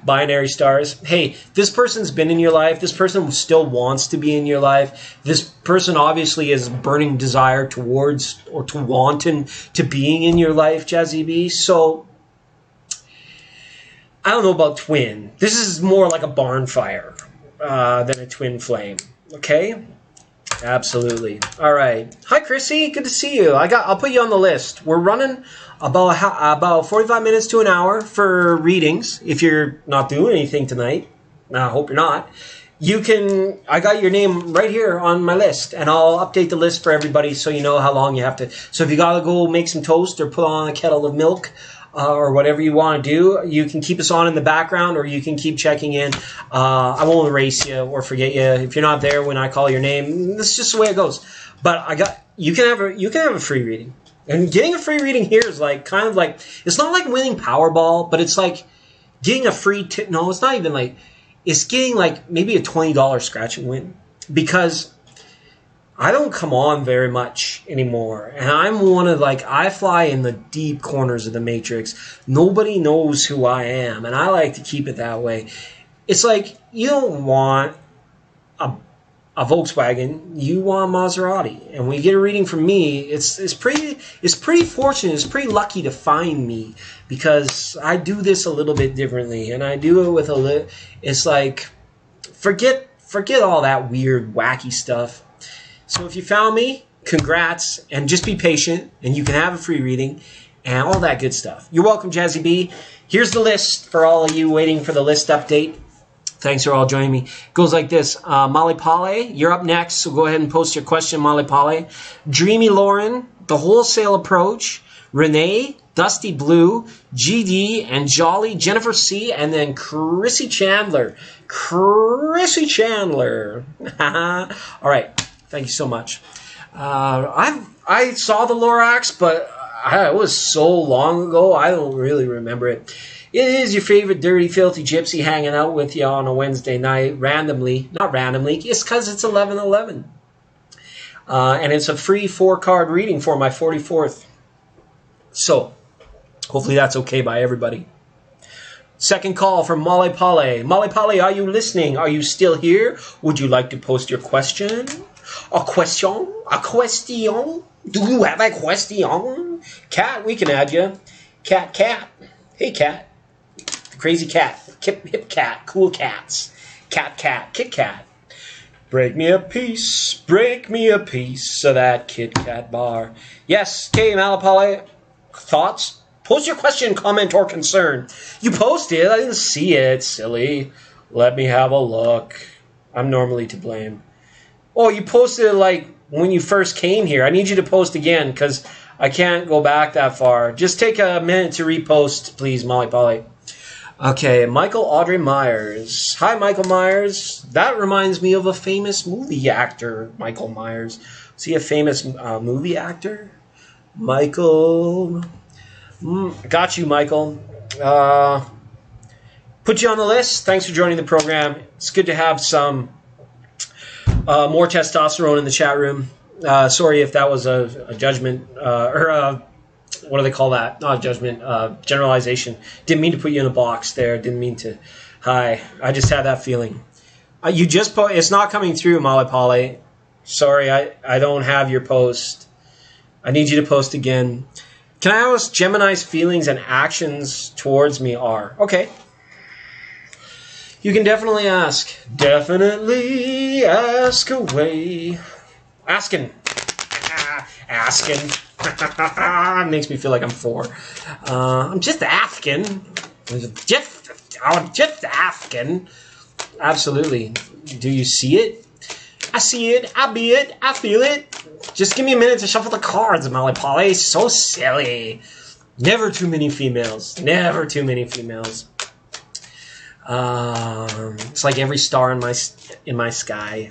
Binary stars. Hey, this person's been in your life. This person still wants to be in your life. This person obviously has burning desire towards or to wanting to being in your life, Jazzy B. So I don't know about twin. This is more like a barn fire than a twin flame. Okay? Absolutely. All right. Hi, Chrissy. Good to see you. I'll put you on the list. We're running about 45 minutes to an hour for readings. If you're not doing anything tonight, I hope you're not. I got your name right here on my list, and I'll update the list for everybody so you know how long you have to. So if you got to go make some toast or put on a kettle of milk, or whatever you want to do, you can keep us on in the background, or you can keep checking in. I won't erase you or forget you if you're not there when I call your name. That's just the way it goes. But you can have a free reading, and getting a free reading here is like kind of like, it's not like winning Powerball, but it's like getting a free no, it's not even like, it's getting like maybe a $20 scratch and win, because I don't come on very much anymore. And I'm one of I fly in the deep corners of the matrix. Nobody knows who I am. And I like to keep it that way. It's like, you don't want a Volkswagen. You want a Maserati. And when you get a reading from me, it's pretty fortunate. It's pretty lucky to find me, because I do this a little bit differently. And I do it with it's like, forget Forget all that weird, wacky stuff. So if you found me, congrats, and just be patient, and you can have a free reading, and all that good stuff. You're welcome, Jazzy B. Here's the list for all of you waiting for the list update. Thanks for all joining me. It goes like this. Molly Polly, you're up next, so go ahead and post your question, Molly Polly. Dreamy Lauren, The Wholesale Approach, Renee, Dusty Blue, GD, and Jolly, Jennifer C., and then Chrissy Chandler. Chrissy Chandler. All right. Thank you so much. I saw the Lorax, but it was so long ago, I don't really remember it. It is your favorite dirty, filthy gypsy hanging out with you on a Wednesday night, randomly. Not randomly, it's because it's 11/11. And it's a free 4-card reading for my 44th. So, hopefully that's okay by everybody. Second call from Molly Polly. Molly Polly, are you listening? Are you still here? Would you like to post your question? A question? A question? Do you have a question? Cat, we can add you. Cat. Hey, Cat. Crazy cat. Hip cat. Cool cats. Cat. Kit Kat. Break me a piece of that Kit Kat bar. Yes, okay, Malapale. Thoughts? Post your question, comment, or concern. You posted. I didn't see it. Silly. Let me have a look. I'm normally to blame. Oh, you posted it like when you first came here. I need you to post again because I can't go back that far. Just take a minute to repost, please, Molly Polly. Okay, Michael Audrey Myers. Hi, Michael Myers. That reminds me of a famous movie actor, Michael Myers. Is he a famous movie actor? Michael. Got you, Michael. Put you on the list. Thanks for joining the program. It's good to have some more testosterone in the chat room. Sorry if that was a judgment what do they call that? Not a judgment, generalization. Didn't mean to put you in a box there. Didn't mean to. Hi. I just had that feeling. You just it's not coming through, Molly Polly. Sorry, I don't have your post. I need you to post again. Can I ask Gemini's feelings and actions towards me are? Okay. You can definitely ask. Definitely ask away. Asking. Asking. Makes me feel like I'm 4. I'm just asking. Just asking. Absolutely. Do you see it? I see it. I be it. I feel it. Just give me a minute to shuffle the cards, Molly Polly. So silly. Never too many females. Never too many females. It's like every star in my sky.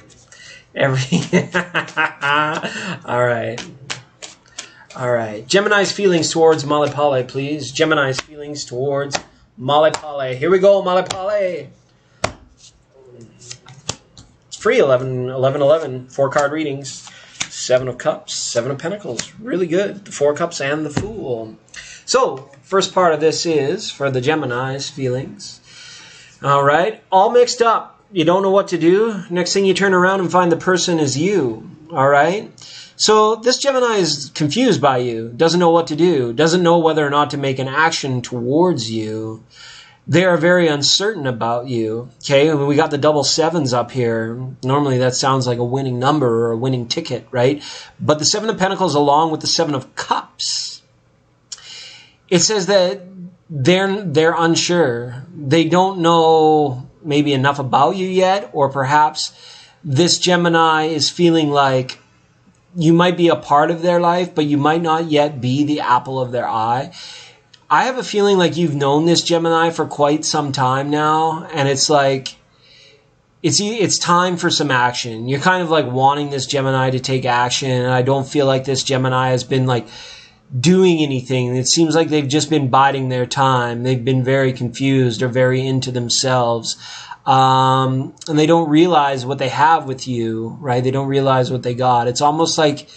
All right. Gemini's feelings towards Molly Polly, please. Gemini's feelings towards Molly Polly. Here we go, Molly Polly. It's free, 11/11. 4-card readings. 7 of Cups, 7 of Pentacles. Really good. The 4 Cups and the Fool. So, first part of this is for the Gemini's feelings. All right. All mixed up. You don't know what to do. Next thing you turn around and find the person is you. All right. So this Gemini is confused by you. Doesn't know what to do. Doesn't know whether or not to make an action towards you. They are very uncertain about you. Okay. We got the double 7s up here. Normally that sounds like a winning number or a winning ticket, right? But the 7 of Pentacles along with the 7 of Cups, it says that they're unsure. They don't know maybe enough about you yet, or perhaps this Gemini is feeling like you might be a part of their life, but you might not yet be the apple of their eye. I have a feeling like you've known this Gemini for quite some time now, and it's like it's time for some action. You're kind of like wanting this Gemini to take action, and I don't feel like this Gemini has been like doing anything. It seems like they've just been biding their time. They've been very confused or very into themselves. And they don't realize what they have with you, right? They don't realize what they got. It's almost like,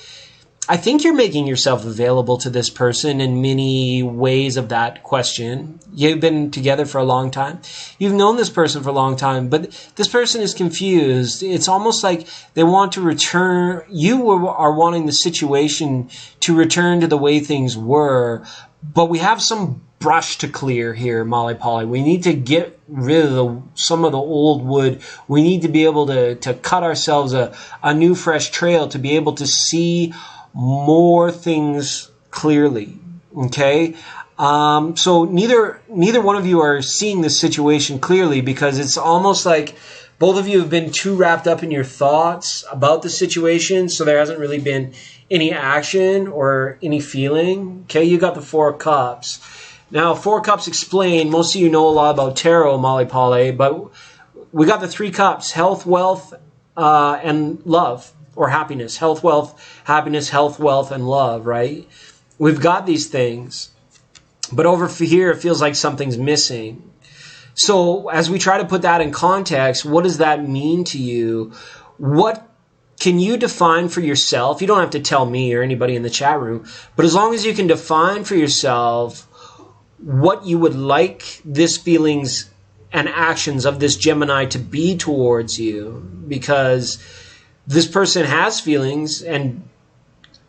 I think you're making yourself available to this person in many ways of that question. You've been together for a long time. You've known this person for a long time, but this person is confused. It's almost like they want to return. You are wanting the situation to return to the way things were, but we have some brush to clear here, Molly Polly. We need to get rid of some of the old wood. We need to be able to cut ourselves a new fresh trail to be able to see more things clearly. Okay? So neither one of you are seeing this situation clearly, because it's almost like both of you have been too wrapped up in your thoughts about the situation, so there hasn't really been any action or any feeling. Okay, you got the Four of Cups. Now, Four of Cups explain, most of you know a lot about tarot, Molly Polly, but we got the Three Cups, health, wealth, and love, or happiness. Health, wealth, happiness, health, wealth, and love, right? We've got these things, but over here it feels like something's missing. So as we try to put that in context, what does that mean to you? What can you define for yourself? You don't have to tell me or anybody in the chat room, but as long as you can define for yourself what you would like this feelings and actions of this Gemini to be towards you, because this person has feelings and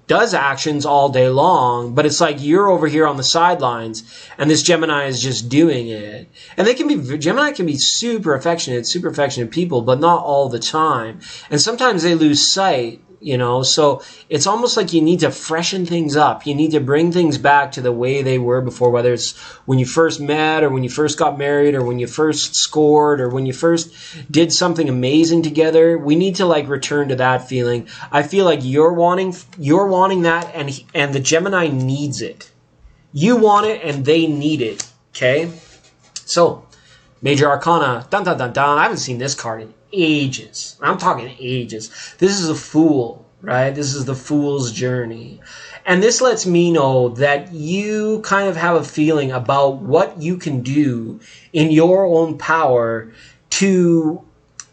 does actions all day long, but it's like you're over here on the sidelines and this Gemini is just doing it. And Gemini can be super affectionate people, but not all the time. And sometimes they lose sight, so it's almost like you need to freshen things up. You need to bring things back to the way they were before, whether it's when you first met or when you first got married or when you first scored or when you first did something amazing together. We need to return to that feeling. I feel like you're wanting that, and the Gemini needs it. You want it and they need it. Okay? So, Major Arcana, dun dun dun dun. I haven't seen this card in ages. I'm talking ages. This is a Fool, right? This is the Fool's journey. And this lets me know that you kind of have a feeling about what you can do in your own power to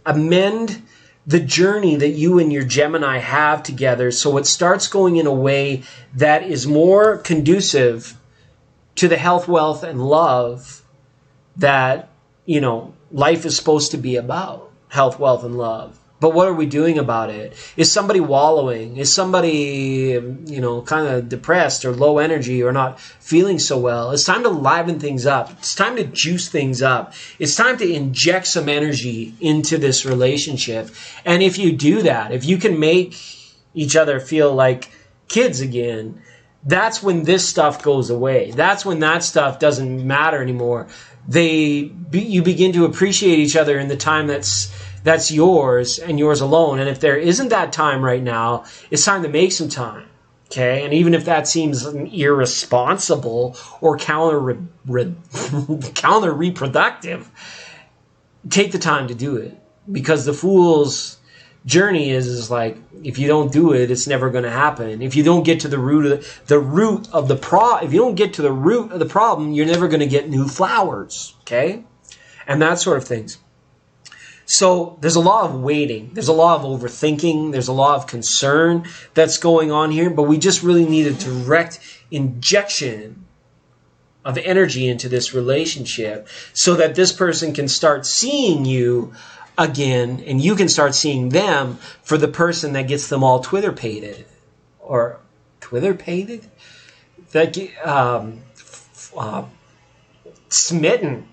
amend the journey that you and your Gemini have together, so it starts going in a way that is more conducive to the health, wealth, and love that, life is supposed to be about. Health, wealth, and love. But what are we doing about it? Is somebody wallowing? Is somebody, kind of depressed or low energy or not feeling so well? It's time to liven things up. It's time to juice things up. It's time to inject some energy into this relationship. And if you do that, if you can make each other feel like kids again, that's when this stuff goes away. That's when that stuff doesn't matter anymore. You begin to appreciate each other in the time that's yours and yours alone. And if there isn't that time right now, it's time to make some time. Okay? And even if that seems irresponsible or counter-reproductive, take the time to do it. Because the Fool's journey is like, if you don't do it, it's never going to happen. If you don't get to the root of the problem, you're never going to get new flowers. Okay? And that sort of things. So there's a lot of waiting. There's a lot of overthinking. There's a lot of concern that's going on here. But we just really need a direct injection of energy into this relationship so that this person can start seeing you again, and you can start seeing them for the person that gets them all Twitter-pated. Or Twitter-pated? Smitten.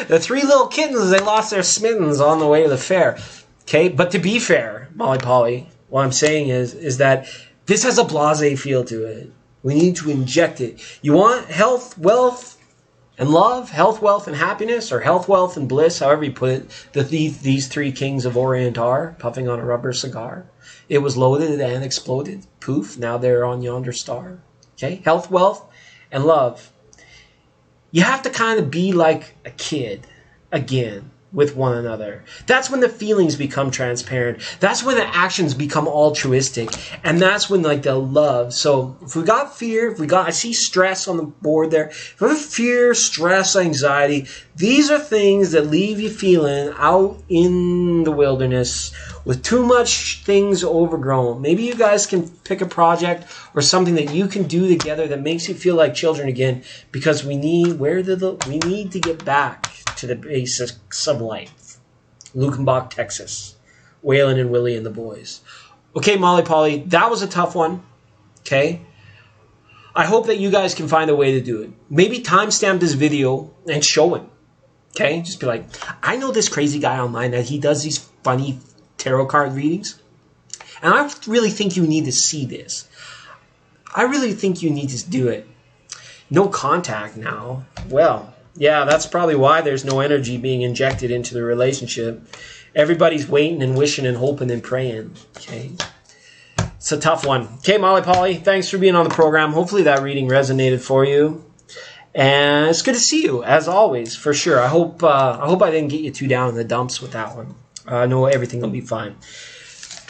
The three little kittens, they lost their smittens on the way to the fair. Okay, but to be fair, Molly Polly, what I'm saying is that this has a blasé feel to it. We need to inject it. You want health, wealth, and love, health, wealth, and happiness, or health, wealth, and bliss, however you put it. These three kings of Orient are puffing on a rubber cigar. It was loaded and exploded. Poof, now they're on yonder star. Okay, health, wealth, and love. You have to kind of be like a kid again with one another. That's when the feelings become transparent. That's when the actions become altruistic. And that's when the love. So if we got fear, I see stress on the board there. If we have fear, stress, anxiety, these are things that leave you feeling out in the wilderness with too much things overgrown. Maybe you guys can pick a project or something that you can do together that makes you feel like children again, because we need to get back to the basics of life. Lukenbach, Texas. Waylon and Willie and the boys. Okay, Molly Polly, that was a tough one. Okay? I hope that you guys can find a way to do it. Maybe timestamp this video and show him. Okay? Just be like, I know this crazy guy online that he does these funny tarot card readings. And I really think you need to see this. I really think you need to do it. No contact now. Well, yeah, that's probably why there's no energy being injected into the relationship. Everybody's waiting and wishing and hoping and praying. Okay? It's a tough one. Okay, Molly Polly, thanks for being on the program. Hopefully that reading resonated for you. And it's good to see you, as always, for sure. I hope I didn't get you too down in the dumps with that one. I know everything will be fine.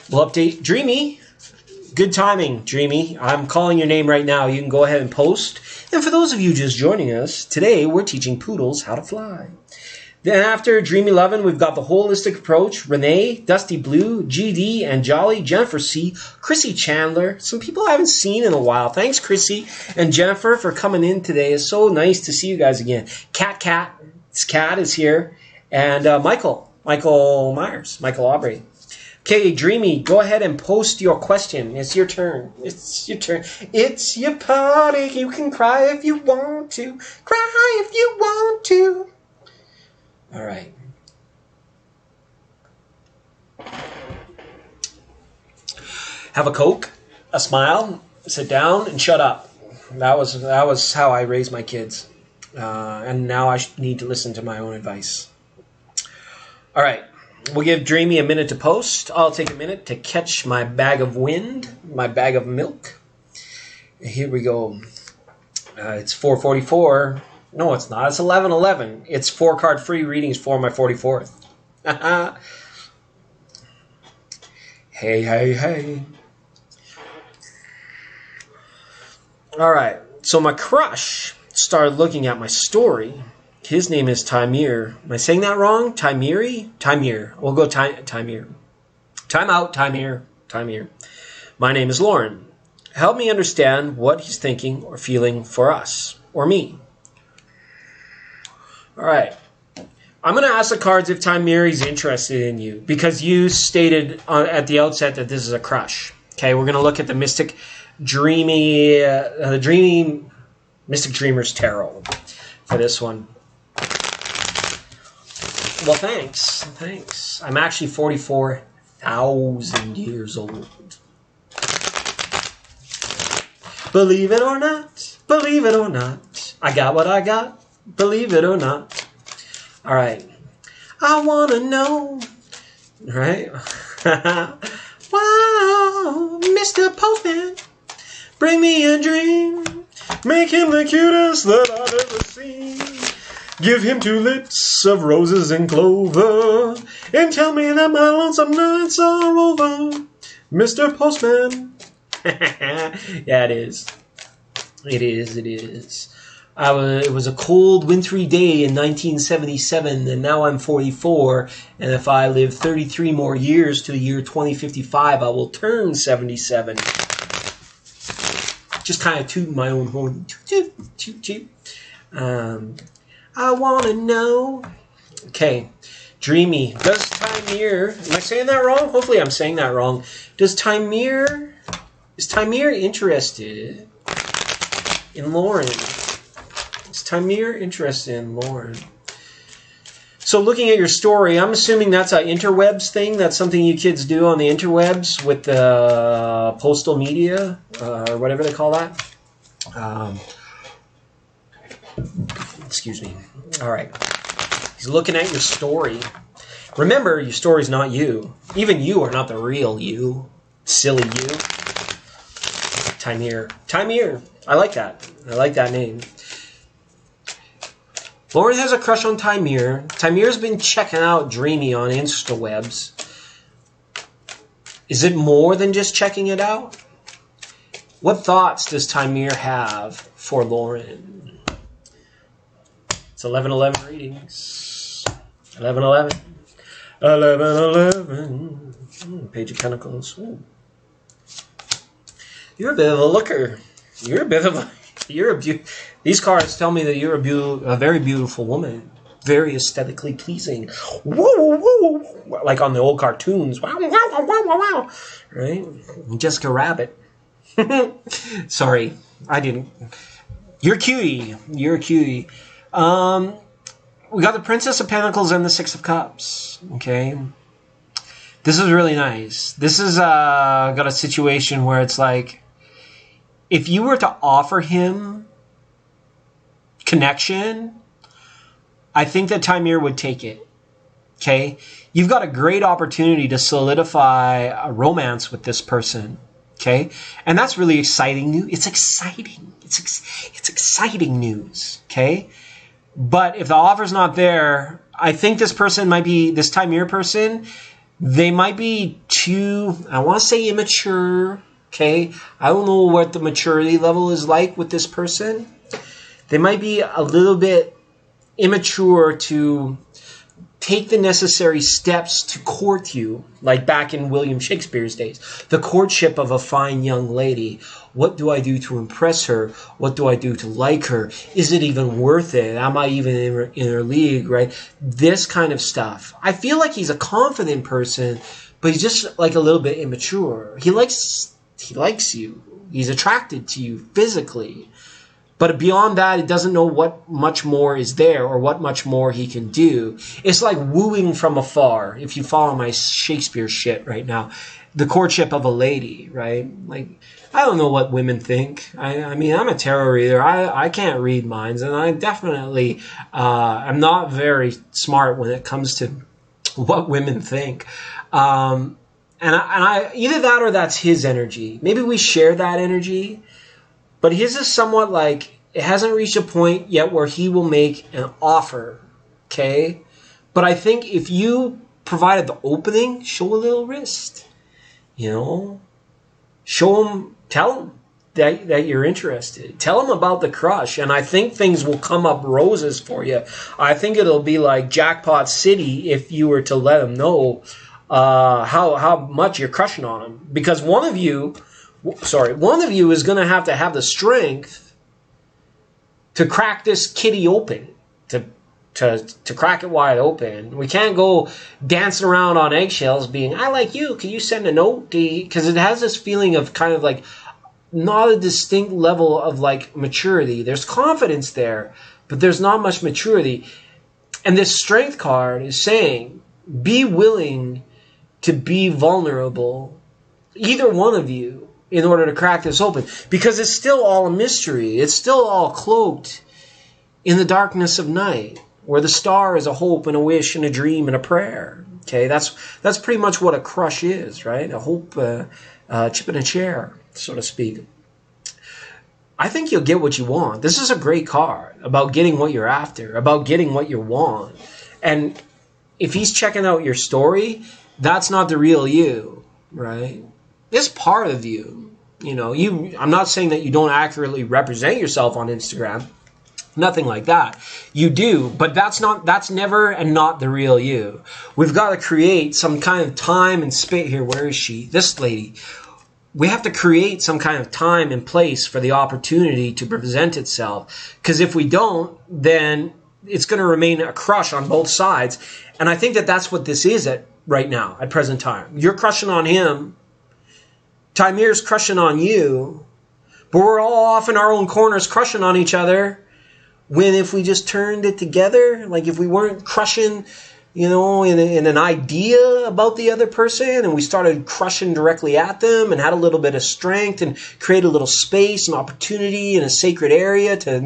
We'll update Dreamy. Good timing, Dreamy. I'm calling your name right now. You can go ahead and post. And for those of you just joining us, today we're teaching poodles how to fly. Then after Dreamy 11, we've got the holistic approach. Renee, Dusty Blue, GD, and Jolly, Jennifer C, Chrissy Chandler. Some people I haven't seen in a while. Thanks, Chrissy and Jennifer, for coming in today. It's so nice to see you guys again. Cat, this cat is here. And Michael Myers, Michael Aubrey. Okay, Dreamy, go ahead and post your question. It's your turn. It's your turn. It's your party. You can cry if you want to. Cry if you want to. All right. Have a Coke, a smile, sit down, and shut up. That was how I raised my kids. And now I need to listen to my own advice. All right. We'll give Dreamy a minute to post. I'll take a minute to catch my bag of wind, my bag of milk. Here we go. It's 4:44. No, it's not. It's 11:11. It's 4-card free readings for my 44th. Hey. All right. So my crush started looking at my story. His name is Timir. Am I saying that wrong? Timiri? Timir. We'll go Timir. Time out, Timir. Timir. My name is Lauren. Help me understand what he's thinking or feeling for us, or me. All right. I'm going to ask the cards if Timir is interested in you, because you stated at the outset that this is a crush. Okay, we're going to look at the Mystic Mystic Dreamers Tarot for this one. Well, thanks. I'm actually 44,000 years old. Believe it or not, I got what I got, believe it or not. All right. I want to know. All right. Wow, Mr. Postman, bring me a dream. Make him the cutest that I've ever seen. Give him 2 lips of roses and clover, and tell me that my lonesome nights are over, Mr. Postman. Yeah, it is. It is. It was a cold, wintry day in 1977, and now I'm 44, and if I live 33 more years to the year 2055, I will turn 77. Just kind of tooting my own horn. Toot. I want to know. Okay. Dreamy. Does Timir... Am I saying that wrong? Hopefully I'm saying that wrong. Is Timir interested in Lauren? Is Timir interested in Lauren? So looking at your story, I'm assuming that's an interwebs thing. That's something you kids do on the interwebs with the postal media, or whatever they call that. Excuse me. All right. He's looking at your story. Remember, your story's not you. Even you are not the real you. Silly you. Timir. I like that. I like that name. Lauren has a crush on Timir. Timir's been checking out Dreamy on InstaWebs. Is it more than just checking it out? What thoughts does Timir have for Lauren? It's 11:11 readings. 11:11. 11:11. Page of Pentacles. Ooh. You're a bit of a looker. These cards tell me that you're a very beautiful woman. Very aesthetically pleasing. Woo! Like on the old cartoons. Wow. Right? Jessica Rabbit. Sorry. I didn't. You're cutie. You're a cutie. We got the Princess of Pentacles and the Six of Cups. Okay. This is really nice. This is got a situation where it's like, if you were to offer him connection, I think that Tamir would take it. Okay? You've got a great opportunity to solidify a romance with this person. Okay? And that's really exciting news. It's exciting. It's exciting news. Okay? But if the offer's not there, I think this person might be, this Tamir person, they might be too, I want to say immature. Okay? I don't know what the maturity level is like with this person. They might be a little bit immature to take the necessary steps to court you, like back in William Shakespeare's days. The courtship of a fine young lady. What do I do to impress her? What do I do to like her? Is it even worth it? Am I even in her league, right? This kind of stuff. I feel like he's a confident person, but he's just like a little bit immature. He likes you. He's attracted to you physically. But beyond that, he doesn't know what much more is there or what much more he can do. It's like wooing from afar, if you follow my Shakespeare shit right now. The courtship of a lady, right? Like, I don't know what women think. I mean, I'm a tarot reader. I can't read minds, and I definitely am not very smart when it comes to what women think. And I either that or that's his energy. Maybe we share that energy. But his is somewhat like, it hasn't reached a point yet where he will make an offer, okay? But I think if you provided the opening, show a little wrist, you know? Show him, tell him that you're interested. Tell him about the crush, and I think things will come up roses for you. I think it'll be like Jackpot City if you were to let him know how much you're crushing on him. Because one of you is going to have the strength to crack this kitty open, to crack it wide open. We can't go dancing around on eggshells being, I like you, can you send a note? Because it has this feeling of kind of like not a distinct level of like maturity. There's confidence there, but there's not much maturity. And this strength card is saying, be willing to be vulnerable, either one of you, in order to crack this open. Because it's still all a mystery. It's still all cloaked in the darkness of night, where the star is a hope and a wish and a dream and a prayer. Okay, that's pretty much what a crush is, right? A hope, chip in a chair, so to speak. I think you'll get what you want. This is a great card about getting what you're after, about getting what you want. And if he's checking out your story, that's not the real you, right? It's part of you. You know, I'm not saying that you don't accurately represent yourself on Instagram. Nothing like that. You do, but that's never and not the real you. We've got to create some kind of time and space here. Where is she? This lady. We have to create some kind of time and place for the opportunity to present itself. Because if we don't, then it's going to remain a crush on both sides. And I think that that's what this is right now, at present time. You're crushing on him. Tamir's crushing on you. But we're all off in our own corners crushing on each other. When if we just turned it together, like if we weren't crushing, you know, in an idea about the other person, and we started crushing directly at them and had a little bit of strength and create a little space and opportunity in a sacred area to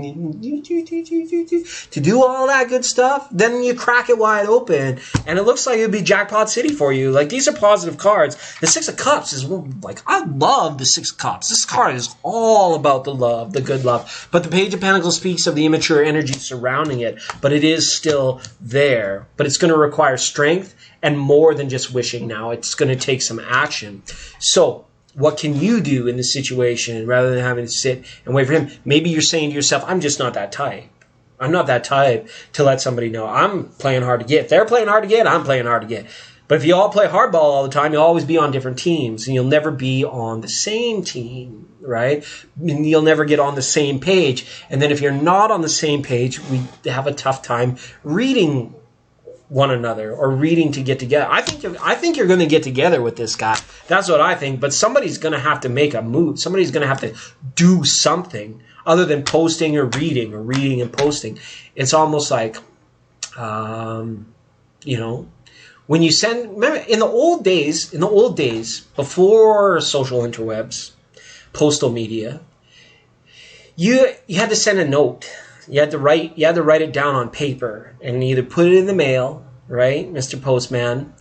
do all that good stuff, then you crack it wide open and it looks like it'd be Jackpot City for you. Like, these are positive cards. The Six of Cups is like, I love the Six of Cups. This card is all about the love, the good love. But the Page of Pentacles speaks of the immature energy surrounding it, but it is still there. But it's going to require strength and more than just wishing now. It's going to take some action. So what can you do in this situation rather than having to sit and wait for him? Maybe you're saying to yourself, I'm just not that type. I'm not that type to let somebody know. I'm playing hard to get. If they're playing hard to get, I'm playing hard to get. But if you all play hardball all the time, you'll always be on different teams, and you'll never be on the same team, right? And you'll never get on the same page. And then if you're not on the same page, we have a tough time reading one another or reading to get together. I think you're going to get together with this guy. That's what I think. But somebody's going to have to make a move. Somebody's going to have to do something other than posting or reading and posting. It's almost like, you know, when you send. Remember, in the old days, before social interwebs, postal media, you had to send a note. You had to write it down on paper and either put it in the mail, right, Mr. Postman,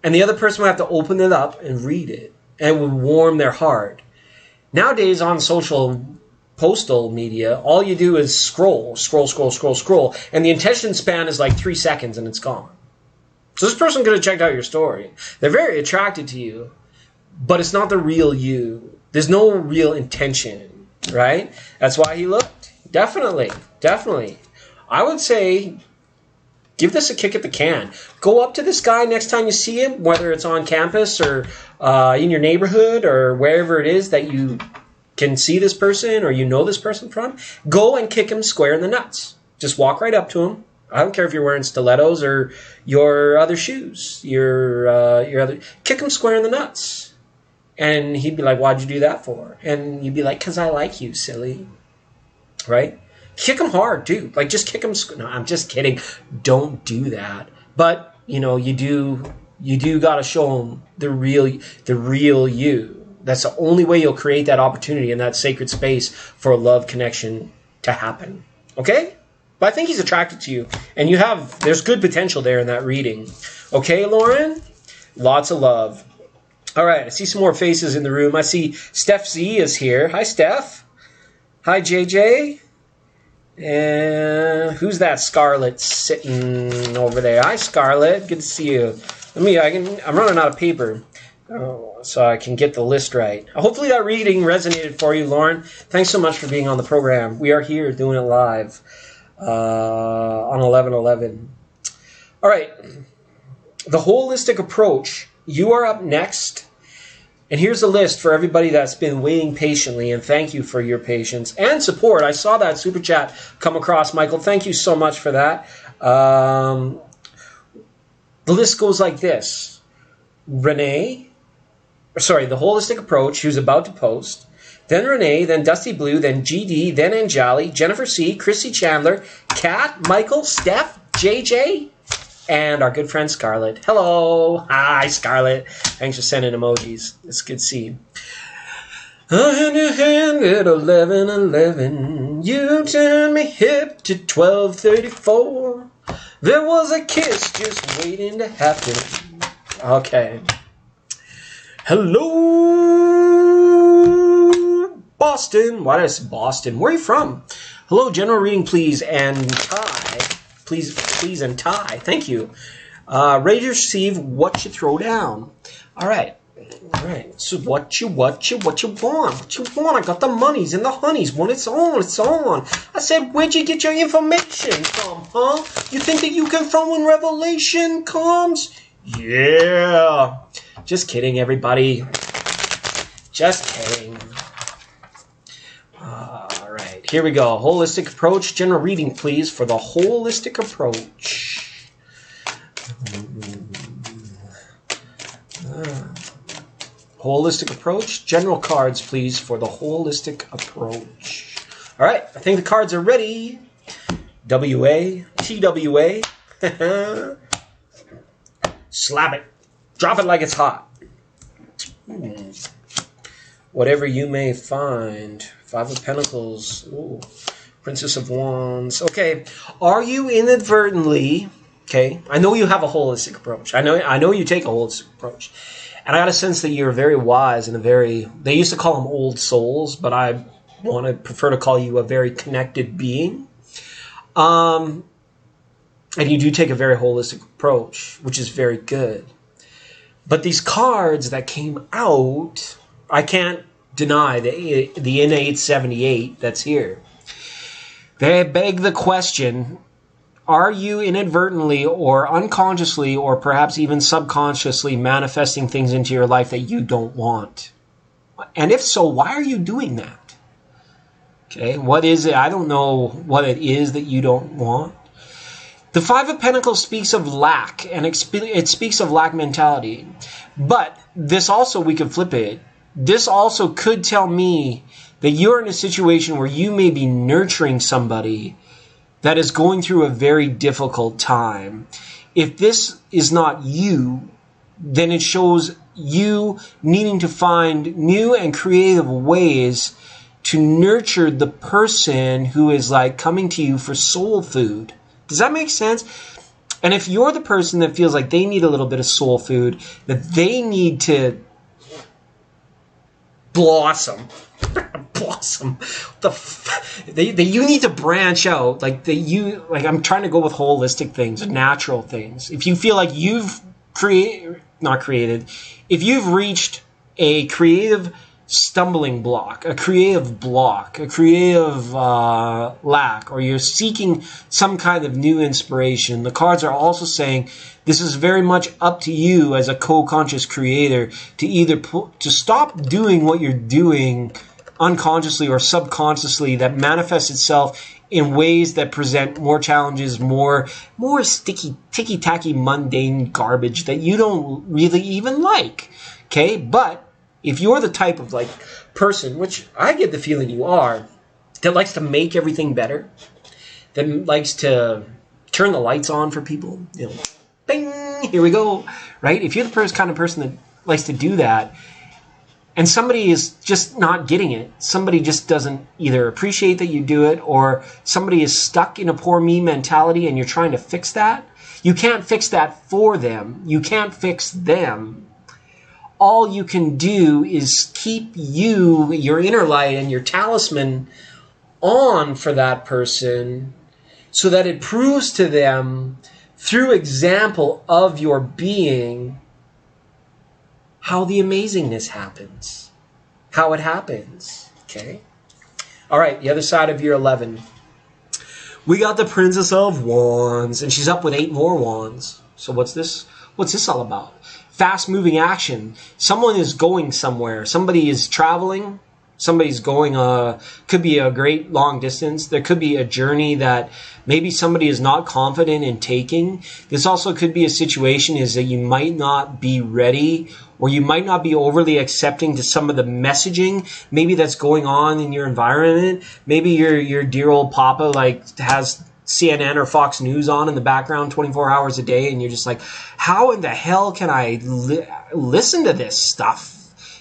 and the other person would have to open it up and read it, and it would warm their heart. Nowadays on social postal media, all you do is scroll, and the attention span is like 3 seconds and it's gone. So this person could have checked out your story. They're very attracted to you, but it's not the real you. There's no real intention, right? That's why he looked. Definitely. I would say give this a kick at the can. Go up to this guy next time you see him, whether it's on campus or in your neighborhood or wherever it is that you can see this person or you know this person from. Go and kick him square in the nuts. Just walk right up to him. I don't care if you're wearing stilettos or your other shoes. Your other. Kick him square in the nuts. And he'd be like, why'd you do that for? And you'd be like, because I like you, silly. Right? Kick him hard, dude. Like, just kick him. No, I'm just kidding. Don't do that. But, you know, you do got to show him the real you. That's the only way you'll create that opportunity and that sacred space for a love connection to happen. Okay? But I think he's attracted to you. And there's good potential there in that reading. Okay, Lauren? Lots of love. All right, I see some more faces in the room. I see Steph Z is here. Hi, Steph. Hi, JJ. And who's that Scarlett sitting over there? Hi, Scarlett. Good to see you. I'm running out of paper, so I can get the list right. Hopefully that reading resonated for you, Lauren. Thanks so much for being on the program. We are here doing it live on 11/11. All right. The holistic approach. You are up next. And here's a list for everybody that's been waiting patiently, and thank you for your patience and support. I saw that super chat come across, Michael. Thank you so much for that. The list goes like this. The holistic approach, who's about to post. Then Renee, then Dusty Blue, then GD, then Anjali, Jennifer C, Chrissy Chandler, Kat, Michael, Steph, JJ, and our good friend Scarlett. Hello. Hi, Scarlett. Thanks for sending emojis. It's good to see you. Hand in hand at 11:11. You turned me hip to 12:34. There was a kiss just waiting to happen. Okay. Hello, Boston. Why did I say Boston? Where are you from? Hello, general reading, please, and Ty. Please, and Ty. Thank you. Ready to receive what you throw down. All right. So what you want? What you want? I got the monies and the honeys. When it's on, it's on. I said, where'd you get your information from, huh? You think that you can from when revelation comes? Yeah. Just kidding, everybody. Just kidding. All right, here we go. Holistic approach. General reading, please, for the holistic approach. Holistic approach. General cards, please, for the holistic approach. All right, I think the cards are ready. WA, TWA. Slap it. Drop it like it's hot. Whatever you may find. Five of Pentacles. Ooh. Princess of Wands. Okay. Are you inadvertently... Okay. I know you have a holistic approach. I know you take a holistic approach. And I got a sense that you're very wise and a very... They used to call them old souls, but I prefer to call you a very connected being. And you do take a very holistic approach, which is very good. But these cards that came out, I can't deny the innate 78 that's here. They beg the question, are you inadvertently or unconsciously or perhaps even subconsciously manifesting things into your life that you don't want? And if so, why are you doing that? Okay, what is it? I don't know what it is that you don't want. The Five of Pentacles speaks of lack, and it speaks of lack mentality. But this also, we could flip it. This also could tell me that you're in a situation where you may be nurturing somebody that is going through a very difficult time. If this is not you, then it shows you needing to find new and creative ways to nurture the person who is like coming to you for soul food. Does that make sense? And if you're the person that feels like they need a little bit of soul food, that they need to blossom, you need to branch out. Like I'm trying to go with holistic things, natural things. If you feel like you've if you've reached a creative stumbling block, a creative lack, or you're seeking some kind of new inspiration, the cards are also saying this is very much up to you as a co-conscious creator to either to stop doing what you're doing unconsciously or subconsciously that manifests itself in ways that present more challenges, more sticky, ticky-tacky, mundane garbage that you don't really even like. Okay? But if you're the type of like person, which I get the feeling you are, that likes to make everything better, that likes to turn the lights on for people, bing, here we go, right? If you're the kind of person that likes to do that, and somebody is just not getting it, somebody just doesn't either appreciate that you do it, or somebody is stuck in a poor me mentality and you're trying to fix that, you can't fix that for them. You can't fix them. All you can do is keep your inner light and your talisman on for that person so that it proves to them through example of your being how the amazingness happens, how it happens, okay? All right, the other side of your 11. We got the Princess of Wands, and she's up with 8 more wands. So what's this? What's this all about? Fast-moving action. Someone is going somewhere. Somebody is traveling. Somebody's going, could be a great long distance. There could be a journey that maybe somebody is not confident in taking. This also could be a situation is that you might not be ready, or you might not be overly accepting to some of the messaging maybe that's going on in your environment. Maybe your dear old papa has CNN or Fox News on in the background 24 hours a day, and you're just like, how in the hell can I listen to this stuff?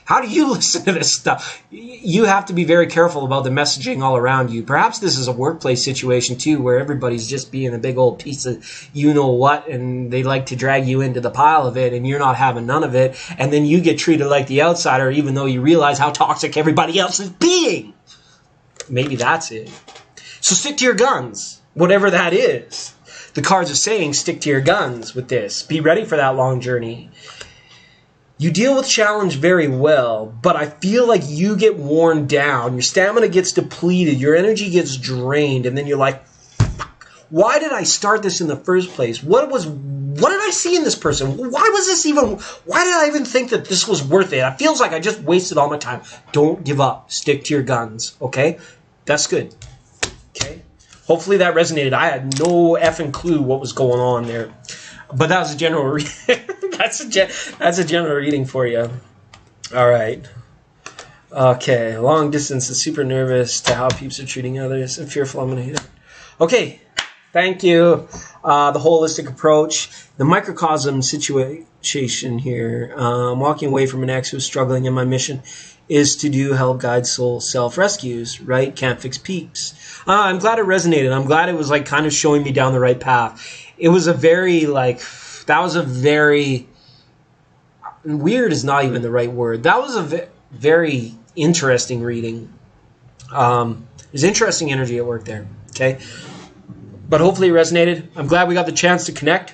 How do you listen to this stuff? You have to be very careful about the messaging all around you. Perhaps this is a workplace situation too, where everybody's just being a big old piece of you-know-what, and they like to drag you into the pile of it, and you're not having none of it, and then you get treated like the outsider even though you realize how toxic everybody else is being. Maybe that's it. So stick to your guns, whatever that is. The cards are saying stick to your guns with this. Be ready for that long journey. You deal with challenge very well, but I feel like you get worn down. Your stamina gets depleted. Your energy gets drained. And then you're like, why did I start this in the first place? What did I see in this person? Why did I even think that this was worth it? It feels like I just wasted all my time. Don't give up. Stick to your guns, okay? That's good, okay? Hopefully that resonated. I had no effing clue what was going on there. But that was a general reading. That's a general reading for you. All right. Okay. Long distance is super nervous to how peeps are treating others and fearful I'm going to hit it. Okay. Thank you. The holistic approach. The microcosm situation here. I'm walking away from an ex who's struggling, and my mission is to do help guide soul self-rescues, right? Can't fix peeps. I'm glad it resonated. I'm glad it was like kind of showing me down the right path. It was a very weird is not even the right word. That was a very interesting reading. There's interesting energy at work there, okay? But hopefully it resonated. I'm glad we got the chance to connect.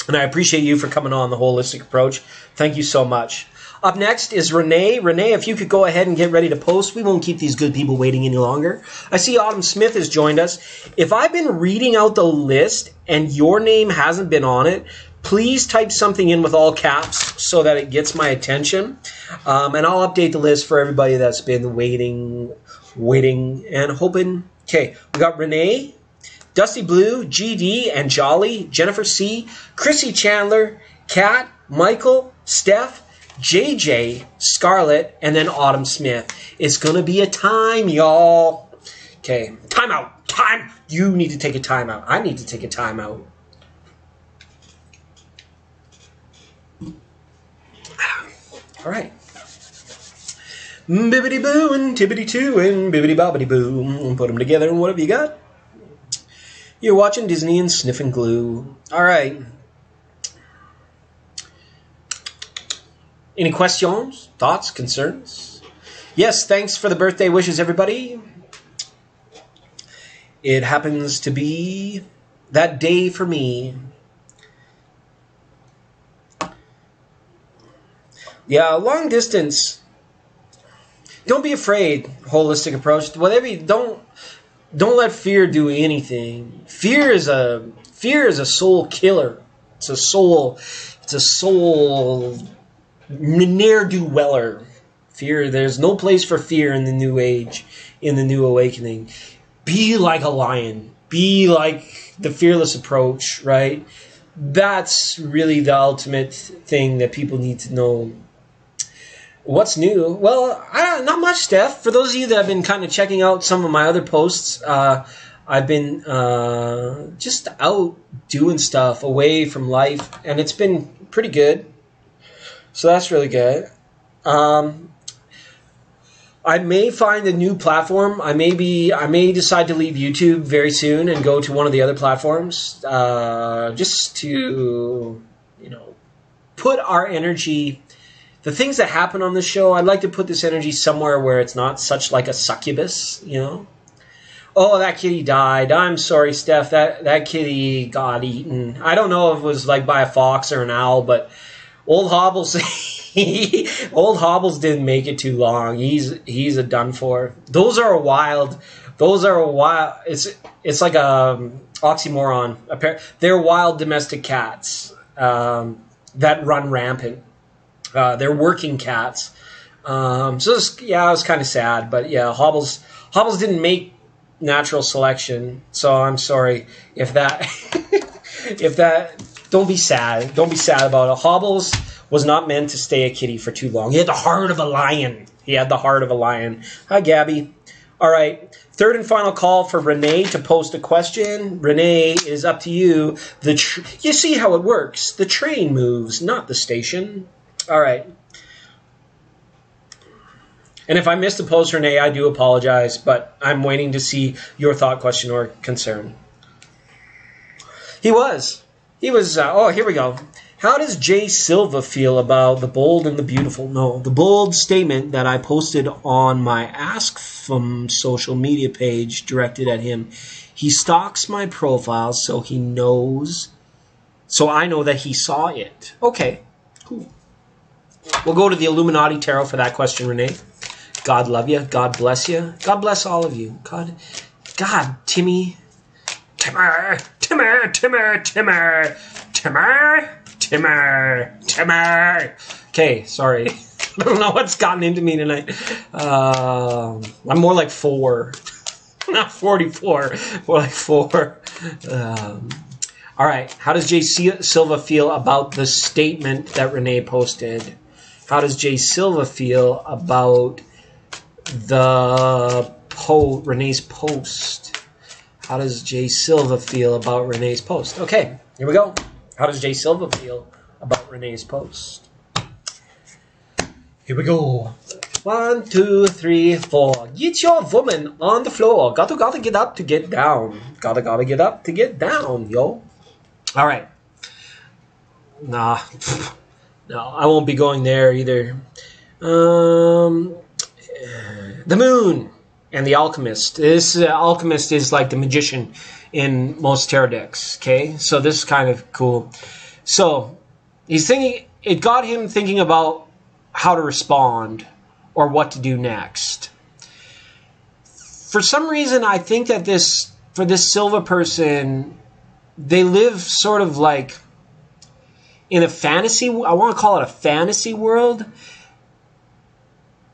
And I appreciate you for coming on the holistic approach. Thank you so much. Up next is Renee. Renee, if you could go ahead and get ready to post. We won't keep these good people waiting any longer. I see Autumn Smith has joined us. If I've been reading out the list and your name hasn't been on it, please type something in with all caps so that it gets my attention. And I'll update the list for everybody that's been waiting and hoping. Okay, we got Renee, Dusty Blue, GD and Jolly, Jennifer C, Chrissy Chandler, Kat, Michael, Steph, JJ, Scarlett, and then Autumn Smith. It's going to be a time, y'all. Okay, time out. Time. You need to take a time out. I need to take a time out. All right. Bibbidi boo and tibbity too and bibbidi bobbidi boo. Put them together and what have you got? You're watching Disney and sniffing glue. All right. Any questions, thoughts, concerns? Yes, thanks for the birthday wishes, everybody. It happens to be that day for me. Yeah, long distance. Don't be afraid. Holistic approach. Whatever you don't let fear do anything. Fear is a soul killer. It's a soul ne'er-do-weller. Fear, there's no place for fear in the new age, in the new awakening. Be like a lion. Be like the fearless approach, right? That's really the ultimate thing that people need to know. What's new? Well, not much, Steph. For those of you that have been kind of checking out some of my other posts, I've been just out doing stuff away from life, and it's been pretty good. So that's really good. I may find a new platform. I may decide to leave YouTube very soon and go to one of the other platforms, just to, put our energy. The things that happen on this show, I'd like to put this energy somewhere where it's not such like a succubus, Oh, that kitty died. I'm sorry, Steph. That kitty got eaten. I don't know if it was like by a fox or an owl, but old Hobbles, old Hobbles didn't make it too long. He's a done for. Those are wild. It's like a oxymoron. They're wild domestic cats that run rampant. They're working cats. So it was kind of sad, but yeah, Hobbles didn't make natural selection. So I'm sorry if that, don't be sad. Don't be sad about it. Hobbles was not meant to stay a kitty for too long. He had the heart of a lion. Hi, Gabby. All right. Third and final call for Renee to post a question. Renee, it is up to you. You see how it works. The train moves, not the station. All right. And if I missed a post, Renee, I do apologize, but I'm waiting to see your thought, question, or concern. He was, here we go. How does Jay Silva feel about the bold and the beautiful? No, the bold statement that I posted on my Ask from social media page directed at him. He stalks my profile so I know that he saw it. Okay, cool. We'll go to the Illuminati Tarot for that question, Renee. God love you. God bless you. God bless all of you. God, Timmy. Timmer. Okay, sorry. I don't know what's gotten into me tonight. I'm more like 4. Not 44. More like 4. All right. How does Jay Silva feel about the statement that Renee posted? How does Jay Silva feel about Renee's post? How does Jay Silva feel about Renee's post? Okay, here we go. How does Jay Silva feel about Renee's post? Here we go. 1, 2, 3, 4. Get your woman on the floor. Gotta get up to get down. Gotta get up to get down, yo. All right. No, I won't be going there either. The Moon and the Alchemist. This Alchemist is like the magician in most tarot decks. Okay, so this is kind of cool. So he's thinking. It got him thinking about how to respond or what to do next. For some reason, I think that for this Silva person, they live sort of like in a fantasy. I want to call it a fantasy world.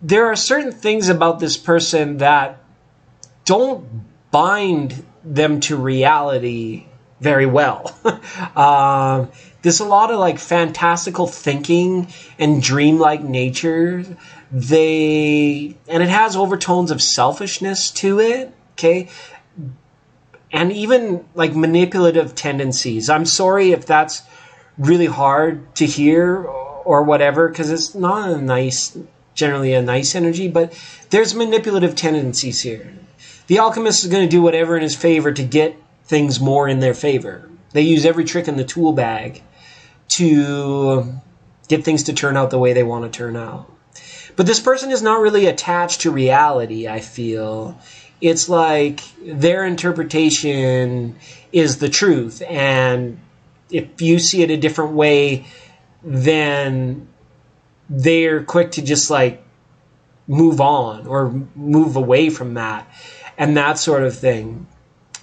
There are certain things about this person that don't bind them to reality very well. There's a lot of like fantastical thinking and dreamlike nature. And it has overtones of selfishness to it, okay? And even like manipulative tendencies. I'm sorry if that's really hard to hear or whatever, because it's not generally a nice energy, but there's manipulative tendencies here. The alchemist is going to do whatever in his favor to get things more in their favor. They use every trick in the tool bag to get things to turn out the way they want to turn out. But this person is not really attached to reality, I feel. It's like their interpretation is the truth. And if you see it a different way, then they're quick to just like move on or move away from that and that sort of thing.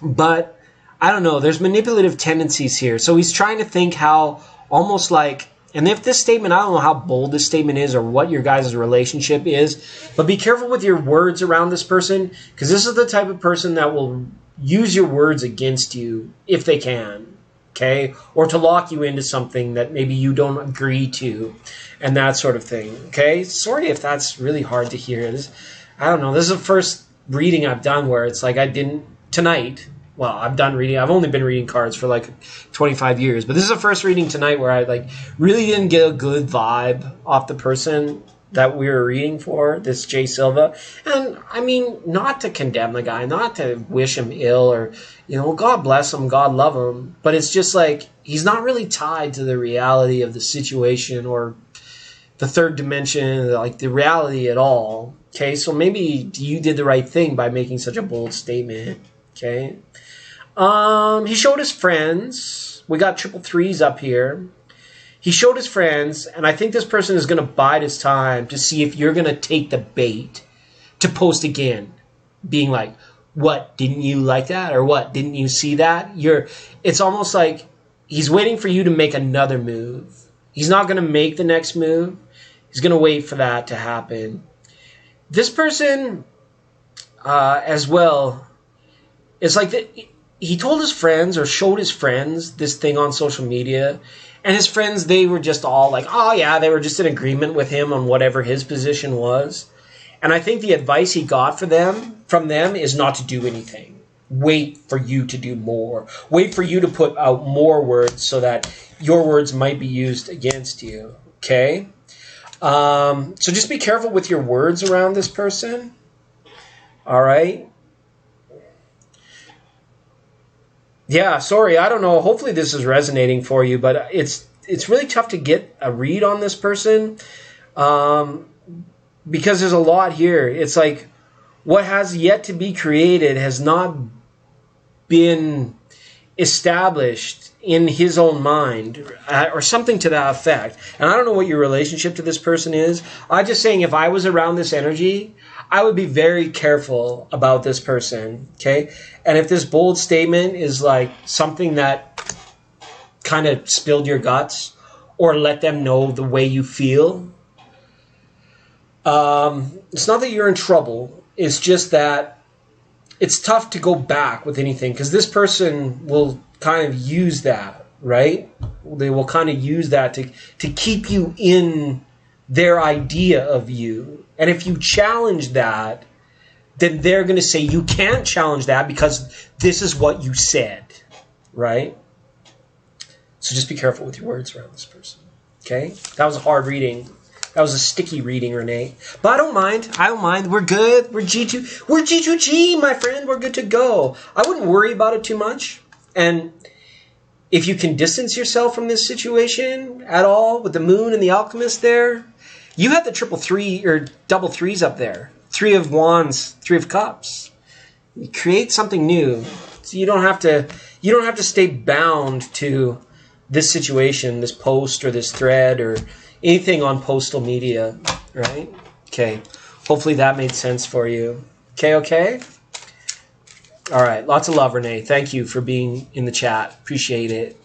But I don't know, there's manipulative tendencies here. So he's trying to think how almost like, and if this statement, I don't know how bold this statement is or what your guys' relationship is, but be careful with your words around this person, because this is the type of person that will use your words against you if they can, okay? Or to lock you into something that maybe you don't agree to and that sort of thing, okay? Sorry if that's really hard to hear. I don't know, this is the first reading I've done where it's like I didn't, tonight, well, I'm done reading. I've only been reading cards for like 25 years. But this is the first reading tonight where I like really didn't get a good vibe off the person that we were reading for, this Jay Silva. And I mean, not to condemn the guy, not to wish him ill or, God bless him, God love him. But it's just like he's not really tied to the reality of the situation or the third dimension, like the reality at all. Okay, so maybe you did the right thing by making such a bold statement. Okay. He showed his friends. We got 333s up here. He showed his friends, and I think this person is going to bide his time to see if you're going to take the bait to post again, being like, what, didn't you like that? Or what, didn't you see that? It's almost like he's waiting for you to make another move. He's not going to make the next move. He's going to wait for that to happen. This person, as well, it's like he told his friends or showed his friends this thing on social media, and his friends, they were just all like, oh yeah, they were just in agreement with him on whatever his position was. And I think the advice he got from them is not to do anything. Wait for you to do more. Wait for you to put out more words so that your words might be used against you. Okay? So just be careful with your words around this person. All right? Yeah, sorry, I don't know. Hopefully this is resonating for you, but it's really tough to get a read on this person because there's a lot here. It's like what has yet to be created has not been established in his own mind or something to that effect. And I don't know what your relationship to this person is. I'm just saying if I was around this energy, I would be very careful about this person, okay? And if this bold statement is like something that kind of spilled your guts or let them know the way you feel, it's not that you're in trouble. It's just that it's tough to go back with anything because this person will kind of use that, right? They will kind of use that to keep you in their idea of you. And if you challenge that, then they're going to say you can't challenge that because this is what you said, right? So just be careful with your words around this person, okay? That was a hard reading. That was a sticky reading, Renee. But I don't mind. I don't mind. We're good. We're G2. We're G2G, my friend. We're good to go. I wouldn't worry about it too much. And if you can distance yourself from this situation at all with the moon and the alchemist there, you have the 333 or double threes up there. 3 of wands, 3 of cups. You create something new. So you don't have to stay bound to this situation, this post or this thread or anything on postal media, right? Okay. Hopefully that made sense for you. Okay? All right. Lots of love, Renee. Thank you for being in the chat. Appreciate it.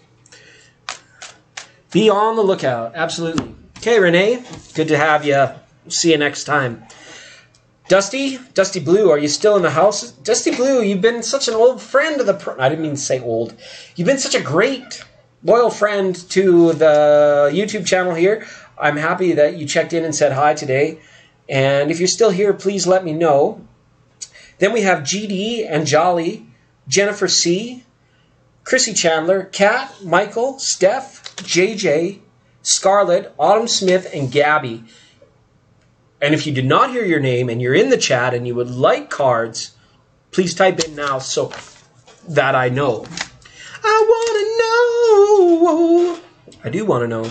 Be on the lookout. Absolutely. Okay, Renee. Good to have you. See you next time. Dusty Blue, are you still in the house? Dusty Blue, you've been such an old friend of the... I didn't mean to say old. You've been such a great, loyal friend to the YouTube channel here. I'm happy that you checked in and said hi today. And if you're still here, please let me know. Then we have GD and Jolly, Jennifer C., Chrissy Chandler, Kat, Michael, Steph, JJ, Scarlett, Autumn Smith, and Gabby. And if you did not hear your name and you're in the chat and you would like cards, please type in now so that I know. I want to know. I do want to know.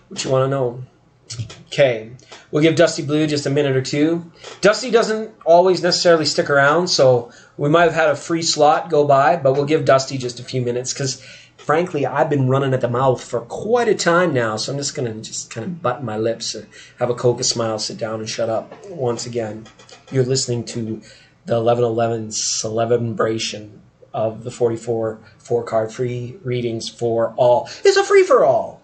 What you want to know? Okay. We'll give Dusty Blue just a minute or two. Dusty doesn't always necessarily stick around, so we might have had a free slot go by, but we'll give Dusty just a few minutes because, frankly, I've been running at the mouth for quite a time now, so I'm just going to kind of button my lips, have a Coca smile, sit down, and shut up. Once again, you're listening to the 11/11 celebration of the 44 4-card free readings for all. It's a free-for-all.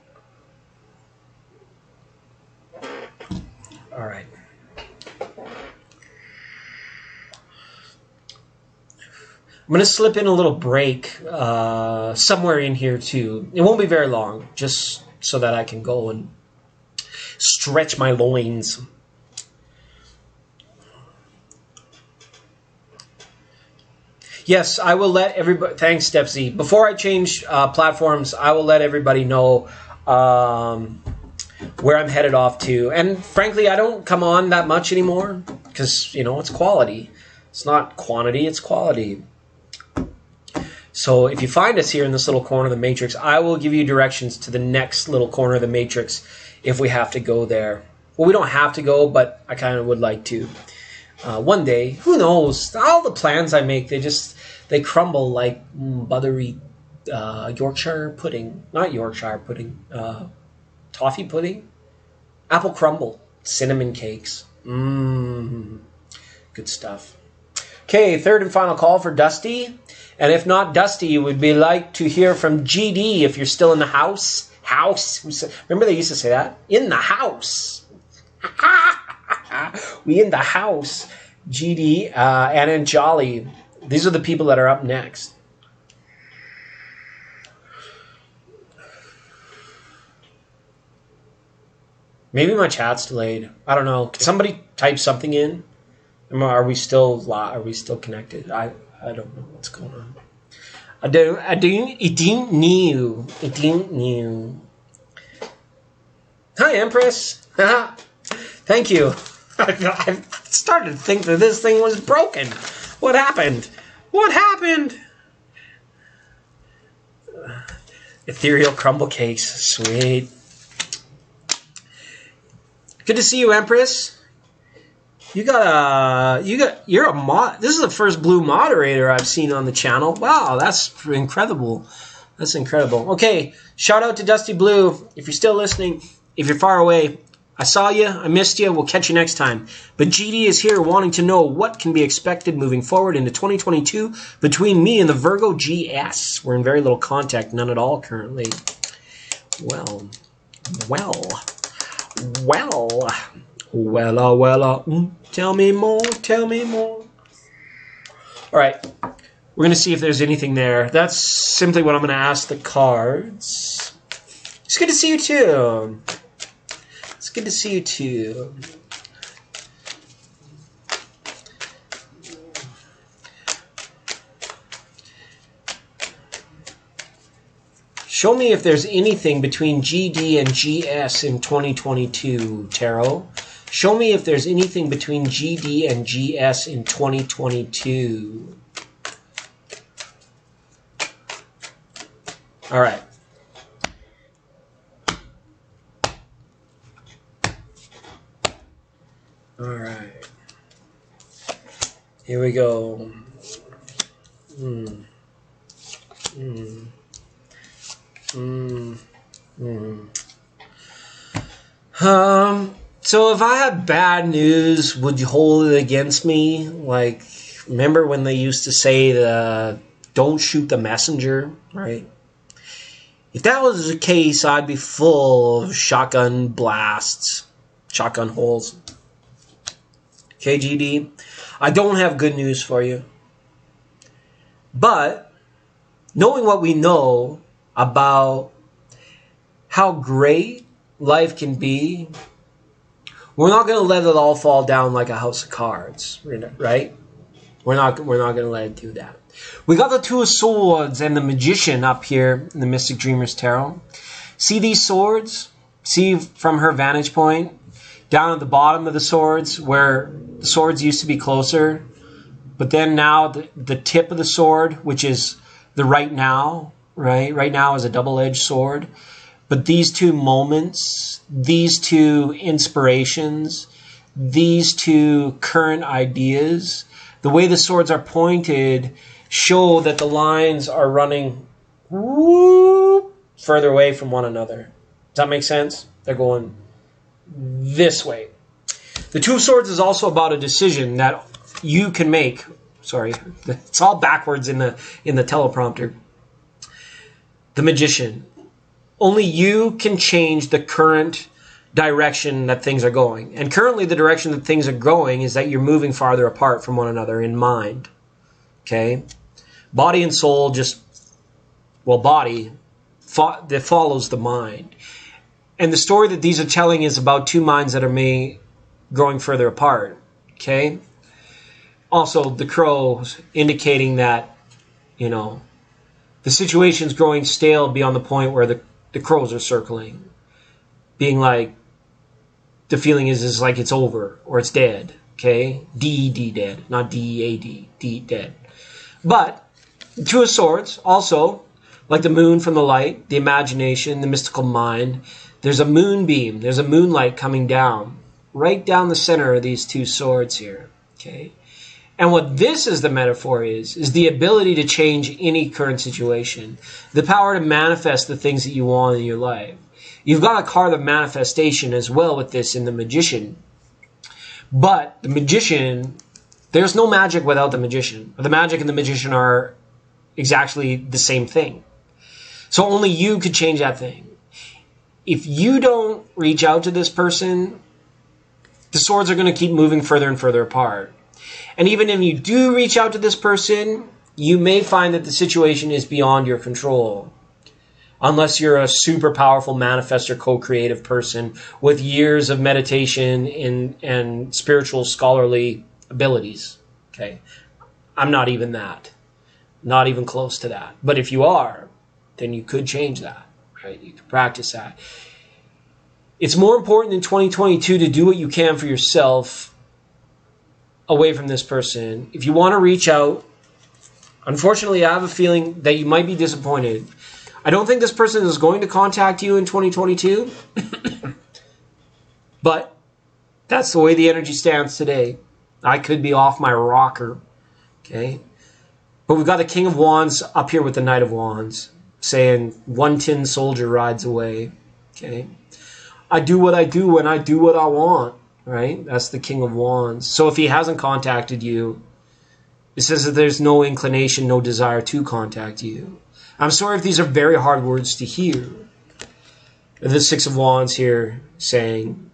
All right. I'm going to slip in a little break somewhere in here, too. It won't be very long, just so that I can go and stretch my loins. Yes, I will let everybody... Thanks, Stepsy. Before I change platforms, I will let everybody know where I'm headed off to. And frankly, I don't come on that much anymore because, you know, it's quality. It's not quantity, it's quality. So if you find us here in this little corner of the matrix, I will give you directions to the next little corner of the matrix if we have to go there. Well, we don't have to go, but I kind of would like to. One day, who knows? All the plans I make, they crumble like buttery Yorkshire pudding. Not Yorkshire pudding. Toffee pudding. Apple crumble. Cinnamon cakes. Good stuff. Okay, third and final call for Dusty. And if not Dusty, you would be like to hear from GD if you're still in the house. Remember they used to say that? In the house. We in the house. GD, Anna and Jolly. These are the people that are up next. Maybe my chat's delayed. I don't know. Can somebody type something in? Are we still connected? I don't know what's going on. I didn't know. Hi, Empress. Thank you. I started to think that this thing was broken. What happened? What happened? Ethereal crumble cakes. Sweet. Good to see you, Empress. You're a mod. This is the first blue moderator I've seen on the channel. Wow, that's incredible. That's incredible. Okay, shout out to Dusty Blue. If you're still listening, if you're far away, I saw you, I missed you, we'll catch you next time. But GD is here wanting to know what can be expected moving forward into 2022 between me and the Virgo GS. We're in very little contact, none at all currently. Well. Tell me more. All right. We're going to see if there's anything there. That's simply what I'm going to ask the cards. It's good to see you, too. It's good to see you, too. Show me if there's anything between GD and GS in 2022, Tarot. Show me if there's anything between GD and GS in 2022. All right. All right. Here we go. So if I have bad news, would you hold it against me? Like, remember when they used to say don't shoot the messenger, right? If that was the case, I'd be full of shotgun blasts, shotgun holes. Okay, GD? I don't have good news for you. But knowing what we know about how great life can be, we're not going to let it all fall down like a house of cards, right? We're not going to let it do that. We got the Two of Swords and the Magician up here in the Mystic Dreamers Tarot. See these swords? See from her vantage point? Down at the bottom of the swords, where the swords used to be closer, but then now the tip of the sword, which is the right now, right? Right now is a double-edged sword. But these two moments, these two inspirations, these two current ideas, the way the swords are pointed show that the lines are running further away from one another. Does that make sense? They're going this way. The Two of Swords is also about a decision that you can make. Sorry, it's all backwards in the teleprompter. The Magician. Only you can change the current direction that things are going. And currently the direction that things are going is that you're moving farther apart from one another in mind. Okay? Body and soul body that follows the mind. And the story that these are telling is about two minds that are growing further apart. Okay? Also, the crows indicating that, the situation's growing stale beyond the point where the crows are circling. Being like, the feeling is like it's over or it's dead. Okay? D-E-D, dead. Not D-E-A-D. D, dead. But, the Two of Swords, also, like the moon from the light, the imagination, the mystical mind, there's a moonbeam, there's a moonlight coming down, right down the center of these two swords here. Okay? And what this is the metaphor is the ability to change any current situation. The power to manifest the things that you want in your life. You've got a card of manifestation as well with this in the Magician. But the Magician, there's no magic without the Magician. The magic and the Magician are exactly the same thing. So only you could change that thing. If you don't reach out to this person, the swords are going to keep moving further and further apart. And even if you do reach out to this person, you may find that the situation is beyond your control. Unless you're a super powerful manifestor, co-creative person with years of meditation and spiritual scholarly abilities. Okay? I'm not even that. Not even close to that. But if you are, then you could change that. Right? You could practice that. It's more important in 2022 to do what you can for yourself away from this person. If you want to reach out, unfortunately, I have a feeling that you might be disappointed. I don't think this person is going to contact you in 2022. But that's the way the energy stands today. I could be off my rocker. Okay? But we've got the King of Wands up here with the Knight of Wands saying, one tin soldier rides away. Okay? I do what I do and I do what I want. Right? That's the King of Wands. So if he hasn't contacted you, it says that there's no inclination, no desire to contact you. I'm sorry if these are very hard words to hear. The Six of Wands here saying,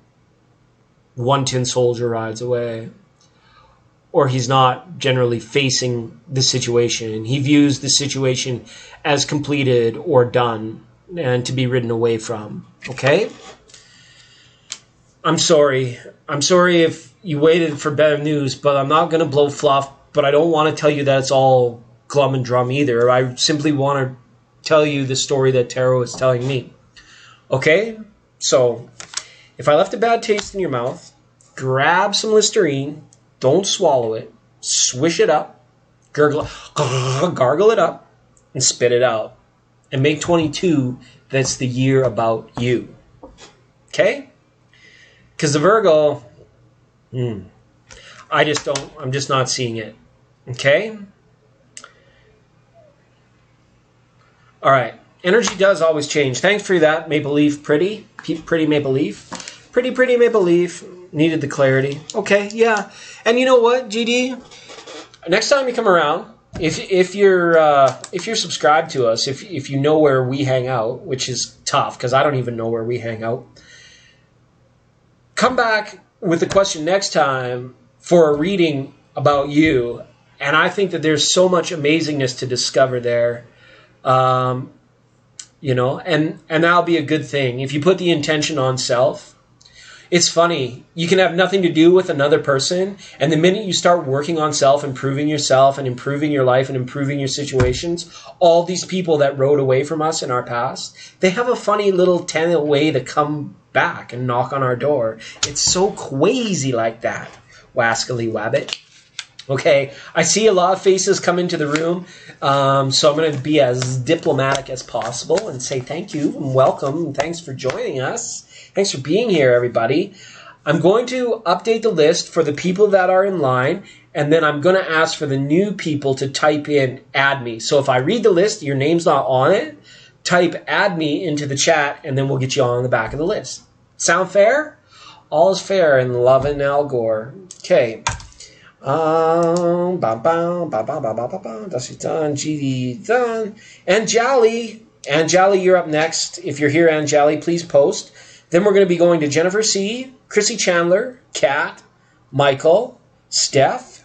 one tin soldier rides away. Or he's not generally facing the situation. He views the situation as completed or done and to be ridden away from. Okay? I'm sorry. I'm sorry if you waited for better news, but I'm not going to blow fluff. But I don't want to tell you that it's all glum and drum either. I simply want to tell you the story that Tarot is telling me. Okay? So, if I left a bad taste in your mouth, grab some Listerine, don't swallow it, swish it up, gargle it up, and spit it out. And make 22 that's the year about you. Okay? Because the Virgo, I'm just not seeing it. Okay? All right. Energy does always change. Thanks for that, Maple Leaf. Pretty Maple Leaf. Pretty Maple Leaf. Needed the clarity. Okay, yeah. And you know what, GD? Next time you come around, if you're subscribed to us, if you know where we hang out, which is tough because I don't even know where we hang out, come back with the question next time for a reading about you. And I think that there's so much amazingness to discover there. You know, and that'll be a good thing. If you put the intention on self, it's funny. You can have nothing to do with another person. And the minute you start working on self, improving yourself and improving your life and improving your situations, all these people that rode away from us in our past, they have a funny little tentative way to come back and knock on our door. It's so crazy like that. Wascally wabbit. Okay, I see a lot of faces come into the room, so I'm going to be as diplomatic as possible and say thank you and welcome and thanks for joining us. Thanks for being here, everybody. I'm going to update the list for the people that are in line, and then I'm going to ask for the new people to type in add me. So if I read the list, your name's not on it, type add me into the chat, and then we'll get you on the back of the list. Sound fair? All is fair in love and Al Gore. Okay. That's done. GD done. Anjali, you're up next. If you're here, Anjali, please post. Then we're going to be going to Jennifer C, Chrissy Chandler, Kat, Michael, Steph,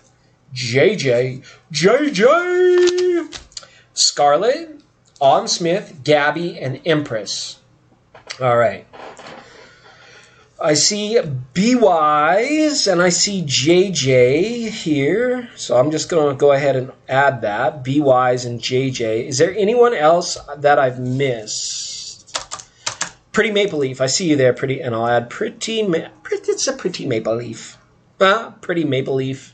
JJ, Scarlett, Autumn Smith, Gabby, and Empress. All right. I see B-Wise and I see JJ here. So I'm just going to go ahead and add that. B-Wise and JJ. Is there anyone else that I've missed? Pretty Maple Leaf. I see you there, Pretty. And I'll add it's a Pretty Maple Leaf. Pretty Maple Leaf.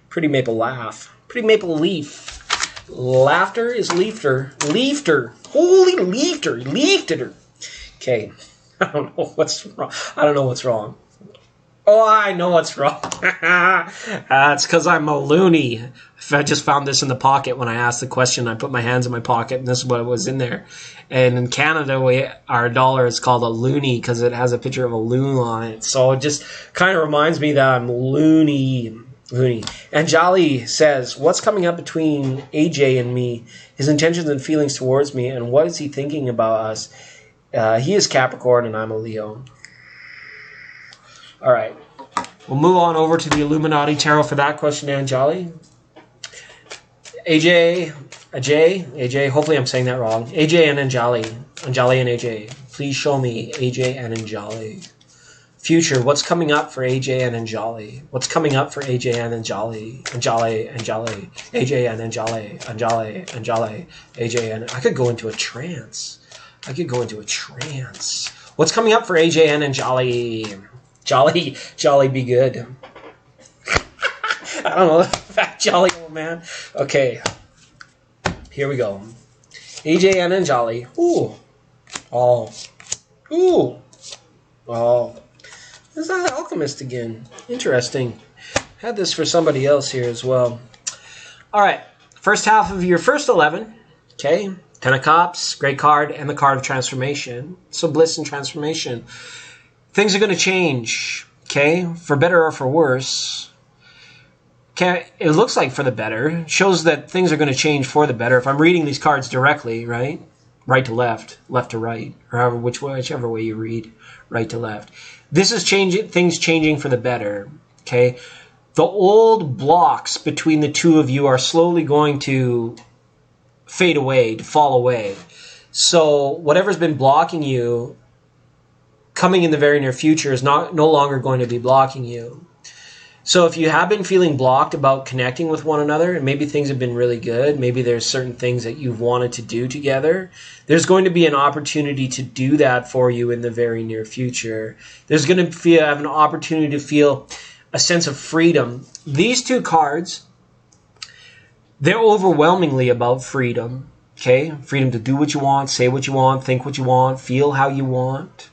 Pretty Maple Laugh. Pretty Maple Leaf. Laughter is leafter. Leafter. Holy leafter. Leafter. Okay. I don't know what's wrong. Oh, I know what's wrong. It's because I'm a loony. I just found this in the pocket when I asked the question. I put my hands in my pocket, and this is what was in there. And in Canada, our dollar is called a loonie because it has a picture of a loon on it. So it just kind of reminds me that I'm loony. And Jolly says, what's coming up between AJ and me? His intentions and feelings towards me, and what is he thinking about us? He is Capricorn and I'm a Leo. All right. We'll move on over to the Illuminati Tarot for that question, Anjali. AJ, hopefully I'm saying that wrong. AJ and Anjali and AJ. Please show me AJ and Anjali. Future, what's coming up for AJ and Anjali? What's coming up for AJ and Anjali? Anjali, AJ and Anjali, AJ and... I could go into a trance. What's coming up for AJ and Anjali? Jolly be good. I don't know. Fat jolly old man. Okay. Here we go. AJ and Anjali. Ooh. Oh. This is an alchemist again. Interesting. Had this for somebody else here as well. All right. First half of your first 11. Okay. 10 of Cups, great card, and the card of transformation. So bliss and transformation. Things are going to change, okay? For better or for worse. Okay, it looks like for the better. It shows that things are going to change for the better. If I'm reading these cards directly, right? Right to left, left to right, or whichever way you read, right to left. This is things changing for the better, okay? The old blocks between the two of you are slowly going to fade away, to fall away. So whatever's been blocking you coming in the very near future is no longer going to be blocking you. So if you have been feeling blocked about connecting with one another, and maybe things have been really good, maybe there's certain things that you've wanted to do together, there's going to be an opportunity to do that for you in the very near future. There's going to have an opportunity to feel a sense of freedom. These two cards, they're overwhelmingly about freedom, okay? Freedom to do what you want, say what you want, think what you want, feel how you want.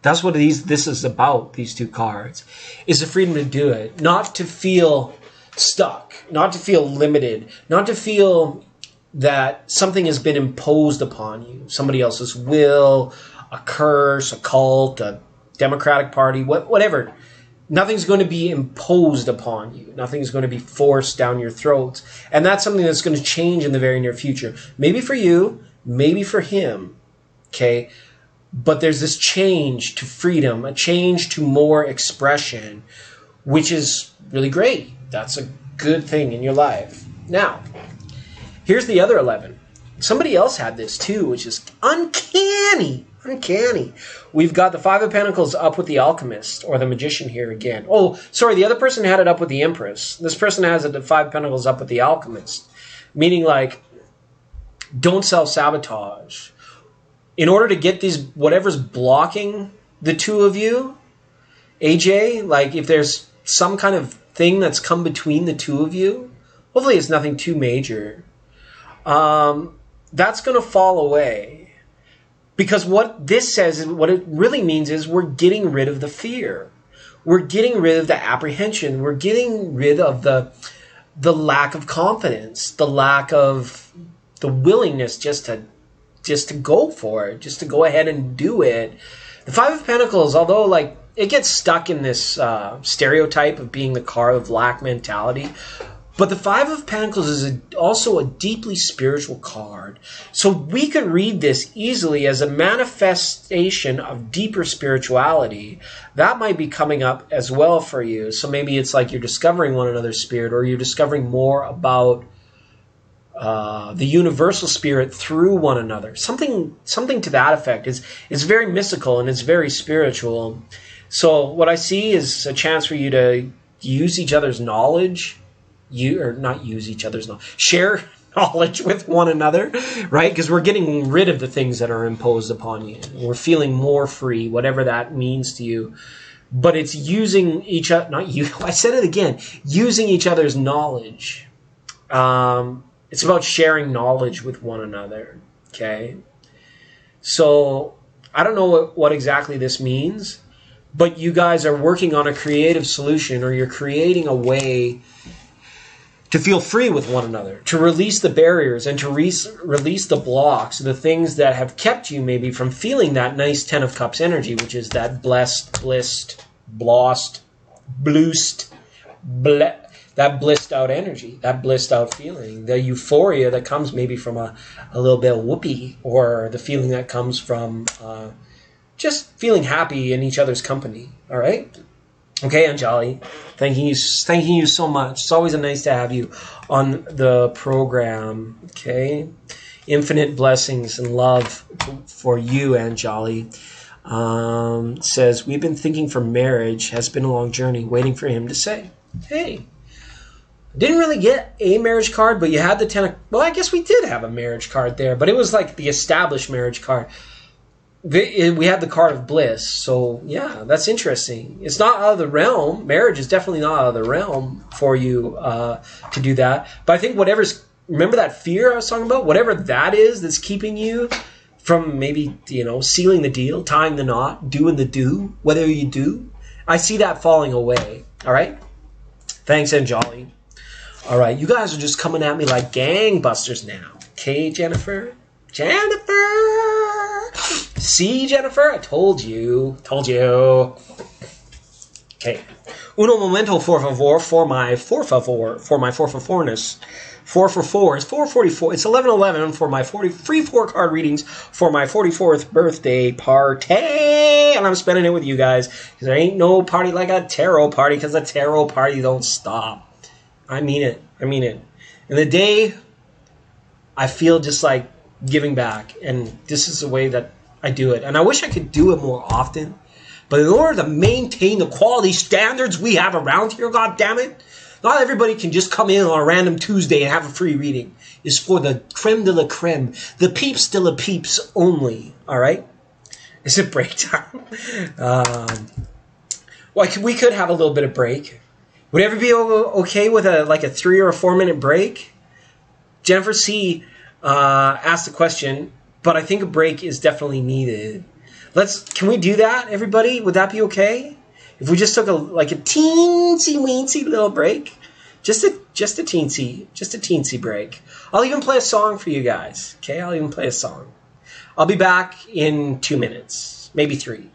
That's what this is about, these two cards, is the freedom to do it. Not to feel stuck, not to feel limited, not to feel that something has been imposed upon you. Somebody else's will, a curse, a cult, a Democratic Party, whatever. Nothing's going to be imposed upon you. Nothing's going to be forced down your throats. And that's something that's going to change in the very near future. Maybe for you, maybe for him. Okay? But there's this change to freedom, a change to more expression, which is really great. That's a good thing in your life. Now, here's the other 11. Somebody else had this too, which is uncanny. Uncanny. We've got the Five of Pentacles up with the Alchemist, or the Magician here again. Oh, sorry, the other person had it up with the Empress. This person has the Five of Pentacles up with the Alchemist. Meaning, like, don't self-sabotage. In order to get these, whatever's blocking the two of you, AJ, like, if there's some kind of thing that's come between the two of you, hopefully it's nothing too major, that's going to fall away. Because what this says, what it really means is we're getting rid of the fear. We're getting rid of the apprehension. We're getting rid of the lack of confidence, the lack of the willingness just to go for it, just to go ahead and do it. The Five of Pentacles, although like it gets stuck in this stereotype of being the card of lack mentality, but the Five of Pentacles is also a deeply spiritual card. So we could read this easily as a manifestation of deeper spirituality. That might be coming up as well for you. So maybe it's like you're discovering one another's spirit, or you're discovering more about the universal spirit through one another. Something to that effect. It's very mystical and it's very spiritual. So what I see is a chance for you to use each other's knowledge. Share knowledge with one another, right? Because we're getting rid of the things that are imposed upon you. We're feeling more free, whatever that means to you. But it's using each other, not you, I said it again, using each other's knowledge. It's about sharing knowledge with one another, okay? So I don't know what exactly this means, but you guys are working on a creative solution, or you're creating a way to feel free with one another, to release the barriers and to release the blocks, the things that have kept you maybe from feeling that nice Ten of Cups energy, which is that blessed, blissed, blossed, bluest, that blissed out energy, that blissed out feeling, the euphoria that comes maybe from a little bit of whoopee, or the feeling that comes from just feeling happy in each other's company, all right? Okay, Anjali, thanking you so much. It's always nice to have you on the program. Okay, infinite blessings and love for you, Anjali. Says, we've been thinking for marriage, has been a long journey, waiting for him to say. Hey, didn't really get a marriage card, but you had the 10 of... Well, I guess we did have a marriage card there, but it was like the established marriage card. We had the card of Bliss, so yeah, that's interesting. It's not out of the realm. Marriage is definitely not out of the realm for you to do that. But I think remember that fear I was talking about? Whatever that is that's keeping you from maybe, sealing the deal, tying the knot, doing the do, whether you do. I see that falling away, all right? Thanks, Anjali. All right, you guys are just coming at me like gangbusters now. Okay, Jennifer? See, Jennifer? I told you. Okay. Uno momento, por favor, for my four-for-fourness. 4 for 4 is 444. It's 11:11 for my free 4-card readings for my 44th birthday party. And I'm spending it with you guys, because there ain't no party like a tarot party, because a tarot party don't stop. I mean it. And the day I feel just like giving back, and this is the way that I do it. And I wish I could do it more often, but in order to maintain the quality standards we have around here, God damn it, not everybody can just come in on a random Tuesday and have a free reading. It's for the creme de la creme, the peeps de la peeps only, all right? Is it break time? We could have a little bit of break. Would everybody be okay with a 3 or a 4 minute break? Jennifer C. asked the question, but I think a break is definitely needed. Can we do that, everybody? Would that be okay? If we just took a teensy-weensy little break? Just a teensy break. I'll even play a song for you guys. Okay, I'll even play a song. I'll be back in 2 minutes, maybe 3.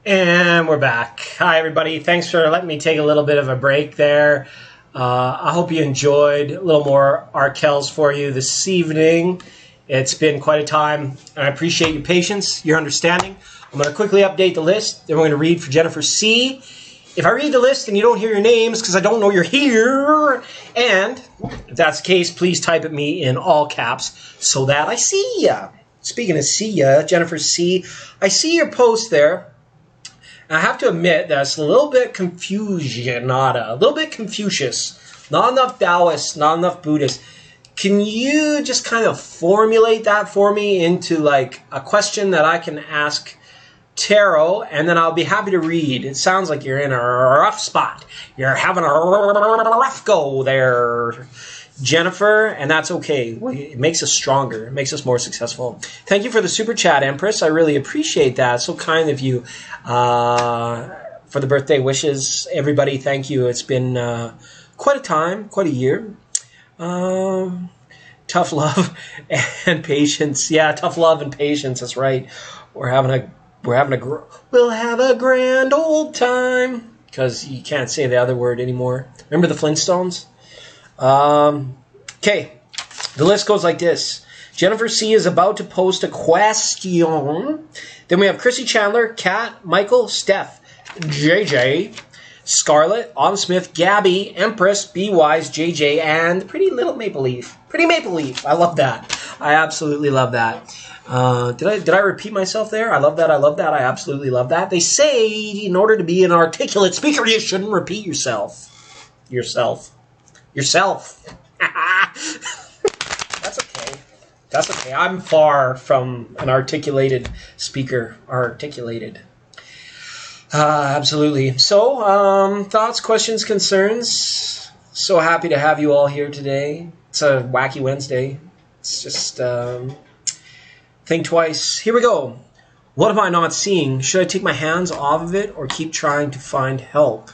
And we're back. Hi, everybody. Thanks for letting me take a little bit of a break there. I hope you enjoyed a little more Arkells for you this evening. It's been quite a time, and I appreciate your patience, your understanding. I'm going to quickly update the list. Then we're going to read for Jennifer C. If I read the list and you don't hear your names because I don't know you're here, and if that's the case, please type at me in all caps so that I see ya. Speaking of see ya, Jennifer C., I see your post there. I have to admit that's a little bit Confucianata, a little bit Confucius. Not enough Taoist, not enough Buddhist. Can you just kind of formulate that for me into like a question that I can ask Tarot, and then I'll be happy to read. It sounds like you're in a rough spot. You're having a rough go there, Jennifer, and that's okay. It makes us stronger. It makes us more successful. Thank you for the super chat, Empress. I really appreciate that. So kind of you for the birthday wishes. Everybody, thank you. It's been quite a time, quite a year. Tough love and patience. Yeah, tough love and patience. That's right. We'll have a grand old time. Because you can't say the other word anymore. Remember the Flintstones? Okay, the list goes like this. Jennifer C. is about to post a question. Then we have Chrissy Chandler, Kat, Michael, Steph, JJ, Scarlett, Autumn Smith, Gabby, Empress, Be Wise, JJ, and Pretty Little Maple Leaf. Pretty Maple Leaf. I love that. I absolutely love that. Did I repeat myself there? I love that. I love that. I absolutely love that. They say in order to be an articulate speaker, you shouldn't repeat yourself. Yourself. That's okay. That's okay. I'm far from an articulated speaker. Absolutely. So, thoughts, questions, concerns. So happy to have you all here today. It's a wacky Wednesday. It's just, think twice. Here we go. What am I not seeing? Should I take my hands off of it or keep trying to find help?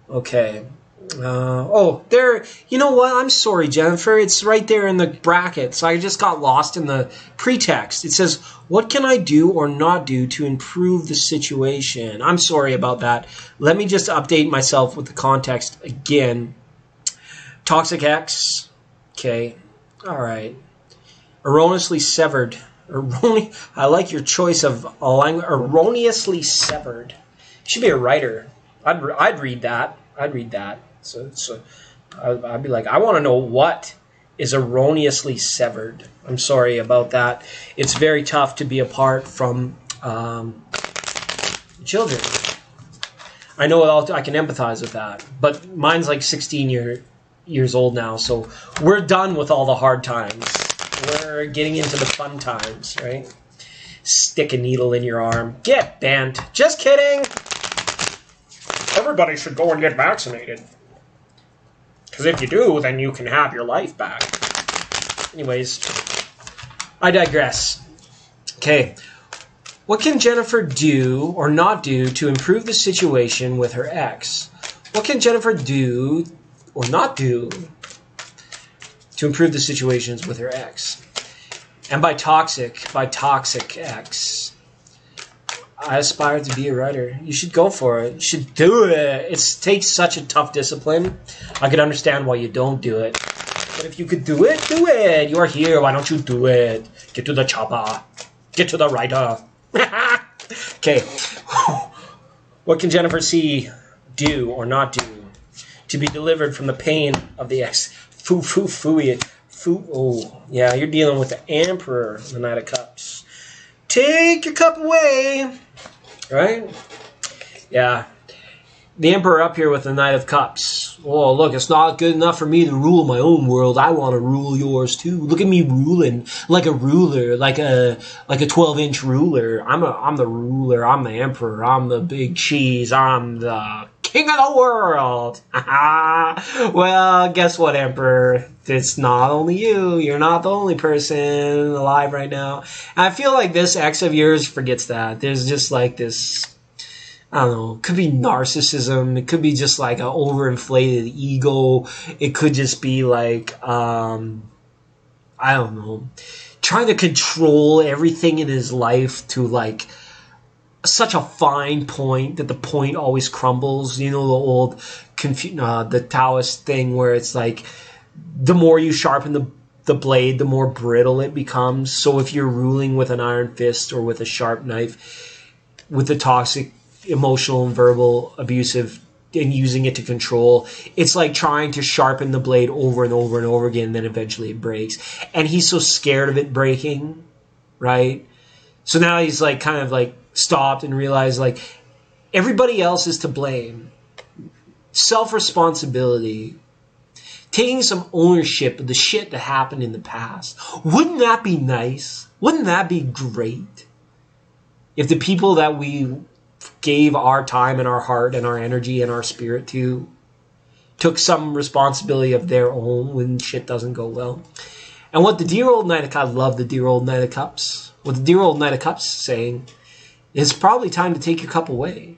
Okay. There. You know what? I'm sorry, Jennifer. It's right there in the brackets. I just got lost in the pretext. It says, what can I do or not do to improve the situation? I'm sorry about that. Let me just update myself with the context again. Toxic X. Okay. All right. Erroneously severed. I like your choice of erroneously severed. You should be a writer. I'd read that. So I'd be like, I want to know what is erroneously severed. I'm sorry about that. It's very tough to be apart from children. I know I can empathize with that, but mine's like 16 years old now, so we're done with all the hard times. We're getting into the fun times, right? Stick a needle in your arm. Get bent. Just kidding. Everybody should go and get vaccinated. Because if you do, then you can have your life back. Anyways, I digress. Okay. What can Jennifer do or not do to improve the situation with her ex? What can Jennifer do or not do to improve the situations with her ex? And by toxic ex, I aspire to be a writer. You should go for it. You should do it. It takes such a tough discipline. I could understand why you don't do it. But if you could do it, do it. You are here. Why don't you do it? Get to the chopper. Get to the writer. Okay. What can Jennifer C. do or not do to be delivered from the pain of the ex? Oh, yeah, you're dealing with the Emperor, the Knight of Cups. Take your cup away. Right? Yeah. The Emperor up here with the Knight of Cups. Oh, look, it's not good enough for me to rule my own world. I want to rule yours too. Look at me ruling like a ruler, like a 12-inch ruler. I'm the ruler. I'm the Emperor. I'm the big cheese. I'm the king of the world. Well, guess what, Emperor? It's not only you. You're not the only person alive right now. And I feel like this ex of yours forgets that. There's just like this, I don't know, it could be narcissism. It could be just like an overinflated ego. It could just be like, I don't know, trying to control everything in his life to like such a fine point that the point always crumbles. You know, the old the Taoist thing where it's like the more you sharpen the blade, the more brittle it becomes. So if you're ruling with an iron fist or with a sharp knife, with the toxic, emotional, and verbal, abusive, and using it to control, it's like trying to sharpen the blade over and over and over again, and then eventually it breaks. And he's so scared of it breaking, right? So now he's like kind of like stopped and realized like everybody else is to blame. Self-responsibility. Taking some ownership of the shit that happened in the past. Wouldn't that be nice? Wouldn't that be great? If the people that we gave our time and our heart and our energy and our spirit to took some responsibility of their own when shit doesn't go well. And what the dear old Knight of Cups, I love the dear old Knight of Cups. What the dear old Knight of Cups is saying is probably time to take your cup away.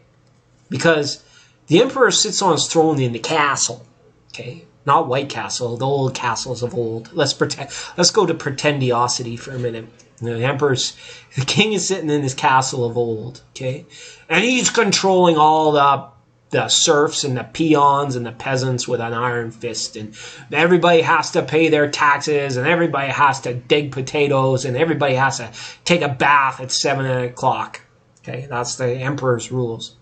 Because the Emperor sits on his throne in the castle. Okay? Not White Castle, the old castles of old. Let's go to pretendiosity for a minute. The king is sitting in his castle of old, okay? And he's controlling all the serfs and the peons and the peasants with an iron fist. And everybody has to pay their taxes, and everybody has to dig potatoes, and everybody has to take a bath at 7 o'clock. Okay, that's the emperor's rules.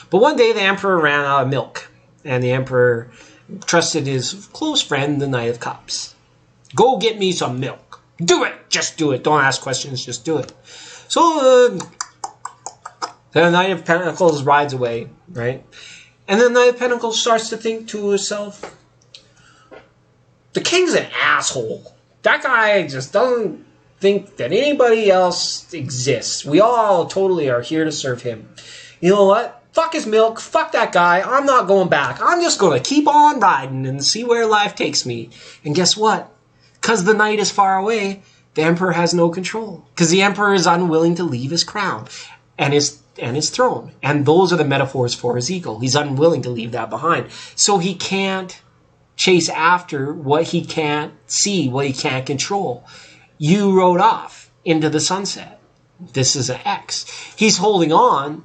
But one day the emperor ran out of milk, and the emperor trusted his close friend, the Knight of Cups. Go get me some milk. Do it. Just do it. Don't ask questions. Just do it. So the Knight of Pentacles rides away, right? And then the Knight of Pentacles starts to think to himself, the king's an asshole. That guy just doesn't think that anybody else exists. We all totally are here to serve him. You know what? Fuck his milk. Fuck that guy. I'm not going back. I'm just going to keep on riding and see where life takes me. And guess what? Because the knight is far away, the emperor has no control. Because the emperor is unwilling to leave his crown and his throne. And those are the metaphors for his ego. He's unwilling to leave that behind. So he can't chase after what he can't see, what he can't control. You rode off into the sunset. This is an X. He's holding on.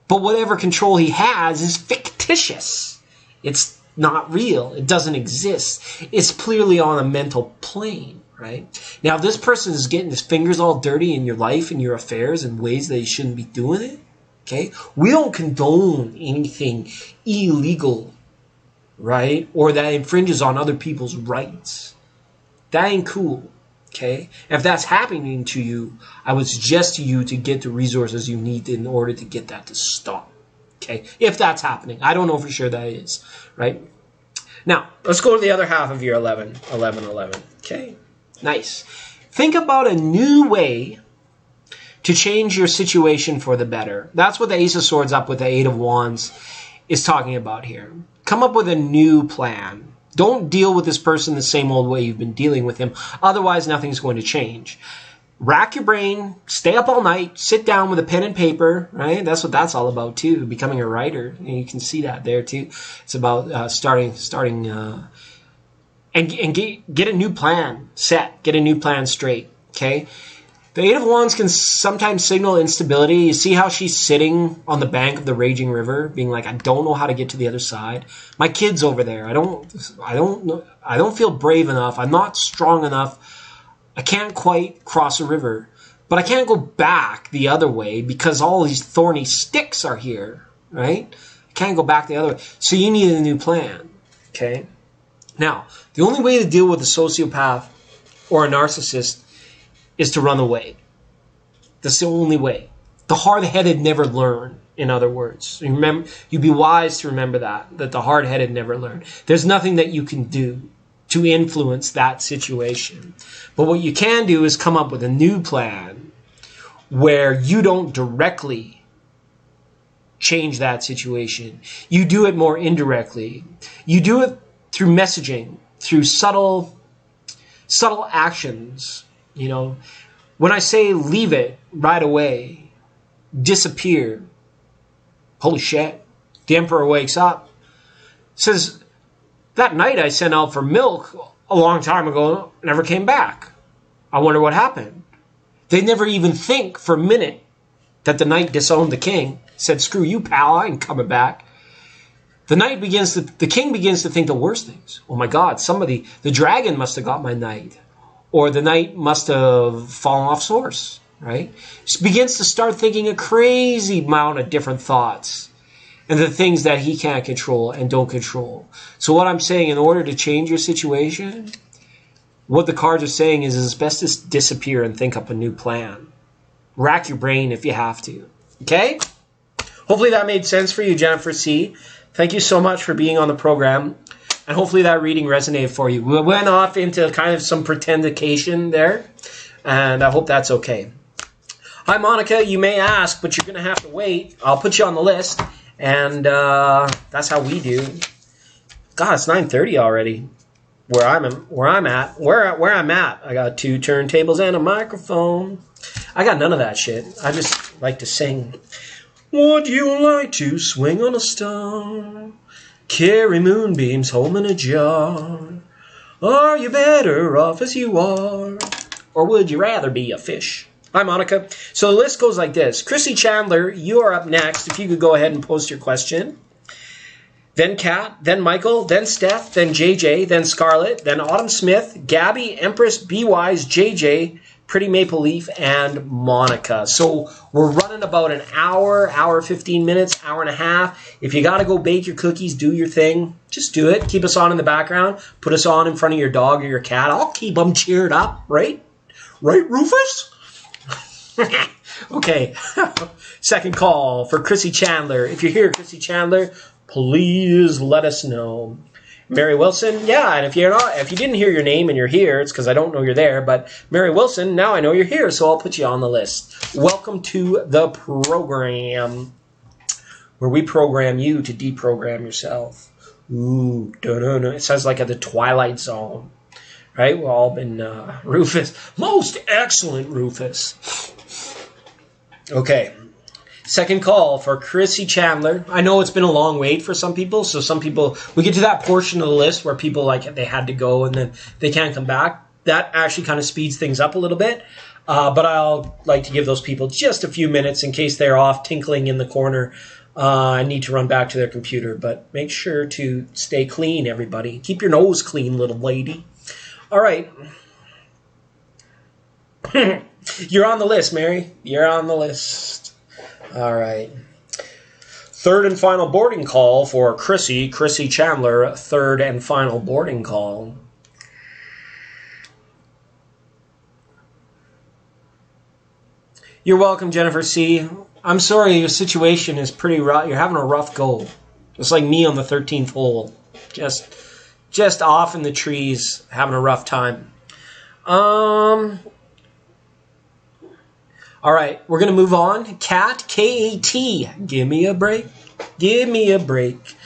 But whatever control he has is fictitious. It's not real. It doesn't exist. It's clearly on a mental plane, right? Now, this person is getting his fingers all dirty in your life and your affairs in ways that he shouldn't be doing it, okay? We don't condone anything illegal, right? Or that infringes on other people's rights. That ain't cool. Okay? If that's happening to you, I would suggest to you to get the resources you need in order to get that to stop. Okay? If that's happening. I don't know for sure that is. Right? Now, let's go to the other half of your 11. Okay? Nice. Think about a new way to change your situation for the better. That's what the Ace of Swords up with the Eight of Wands is talking about here. Come up with a new plan. Don't deal with this person the same old way you've been dealing with him. Otherwise, nothing's going to change. Rack your brain. Stay up all night. Sit down with a pen and paper. Right? That's what that's all about, too. Becoming a writer. And you can see that there, too. It's about starting and get a new plan set. Get a new plan straight. Okay? The Eight of Wands can sometimes signal instability. You see how she's sitting on the bank of the raging river, being like, I don't know how to get to the other side. My kid's over there. I don't feel brave enough. I'm not strong enough. I can't quite cross a river. But I can't go back the other way because all these thorny sticks are here, right? I can't go back the other way. So you need a new plan, okay? Now, the only way to deal with a sociopath or a narcissist is to run away. That's the only way. The hard-headed never learn, in other words. Remember, you'd be wise to remember that the hard-headed never learn. There's nothing that you can do to influence that situation. But what you can do is come up with a new plan where you don't directly change that situation. You do it more indirectly. You do it through messaging, through subtle actions. You know, when I say leave it right away, disappear, holy shit, the emperor wakes up, says, that night I sent out for milk a long time ago, never came back. I wonder what happened. They never even think for a minute that the knight disowned the king, said, screw you, pal, I ain't coming back. The king begins to think the worst things. Oh my God, the dragon must have got my knight. Or the knight must have fallen off source, right? He begins to start thinking a crazy amount of different thoughts and the things that he can't control and don't control. So what I'm saying, in order to change your situation, what the cards are saying is it's best to disappear and think up a new plan. Rack your brain if you have to. Okay? Hopefully that made sense for you, Jennifer C. Thank you so much for being on the program. And hopefully that reading resonated for you. We went off into kind of some pretendication there. And I hope that's okay. Hi, Monica. You may ask, but you're going to have to wait. I'll put you on the list. And that's how we do. God, it's 9:30 already. Where I'm at. I got 2 turntables and a microphone. I got none of that shit. I just like to sing. Would you like to swing on a star? Carry moonbeams home in a jar? Are you better off as you are? Or would you rather be a fish? Hi, Monica. So the list goes like this. Chrissy Chandler, you are up next. If you could go ahead and post your question. Then Kat, then Michael, then Steph, then JJ, then Scarlett, then Autumn Smith, Gabby, Empress, B-Wise, JJ, Pretty Maple Leaf, and Monica. So we're running about an hour 15 minutes, hour and a half. If you got to go bake your cookies, do your thing, just do it. Keep us on in the background. Put us on in front of your dog or your cat. I'll keep them cheered up, right? Right, Rufus? Okay. Second call for Chrissy Chandler. If you're here, Chrissy Chandler, please let us know. Mary Wilson, yeah, and if you didn't hear your name and you're here, it's because I don't know you're there, but Mary Wilson, now I know you're here, so I'll put you on the list. Welcome to the program, where we program you to deprogram yourself. Ooh, it sounds like at the Twilight Zone, right? We've all been Rufus. Most excellent Rufus. Okay. Second call for Chrissy Chandler. I know it's been a long wait for some people, so some people, we get to that portion of the list where people like they had to go and then they can't come back. That actually kind of speeds things up a little bit. But I'll like to give those people just a few minutes in case they're off tinkling in the corner and need to run back to their computer. But make sure to stay clean, everybody. Keep your nose clean, little lady. All right. You're on the list, Mary. You're on the list. All right. Third and final boarding call for Chrissy Chandler. Third and final boarding call. You're welcome, Jennifer C. I'm sorry, your situation is pretty rough. You're having a rough go. It's like me on the 13th hole. Just off in the trees, having a rough time. All right, we're going to move on. Kat, K-A-T. Give me a break. Give me a break.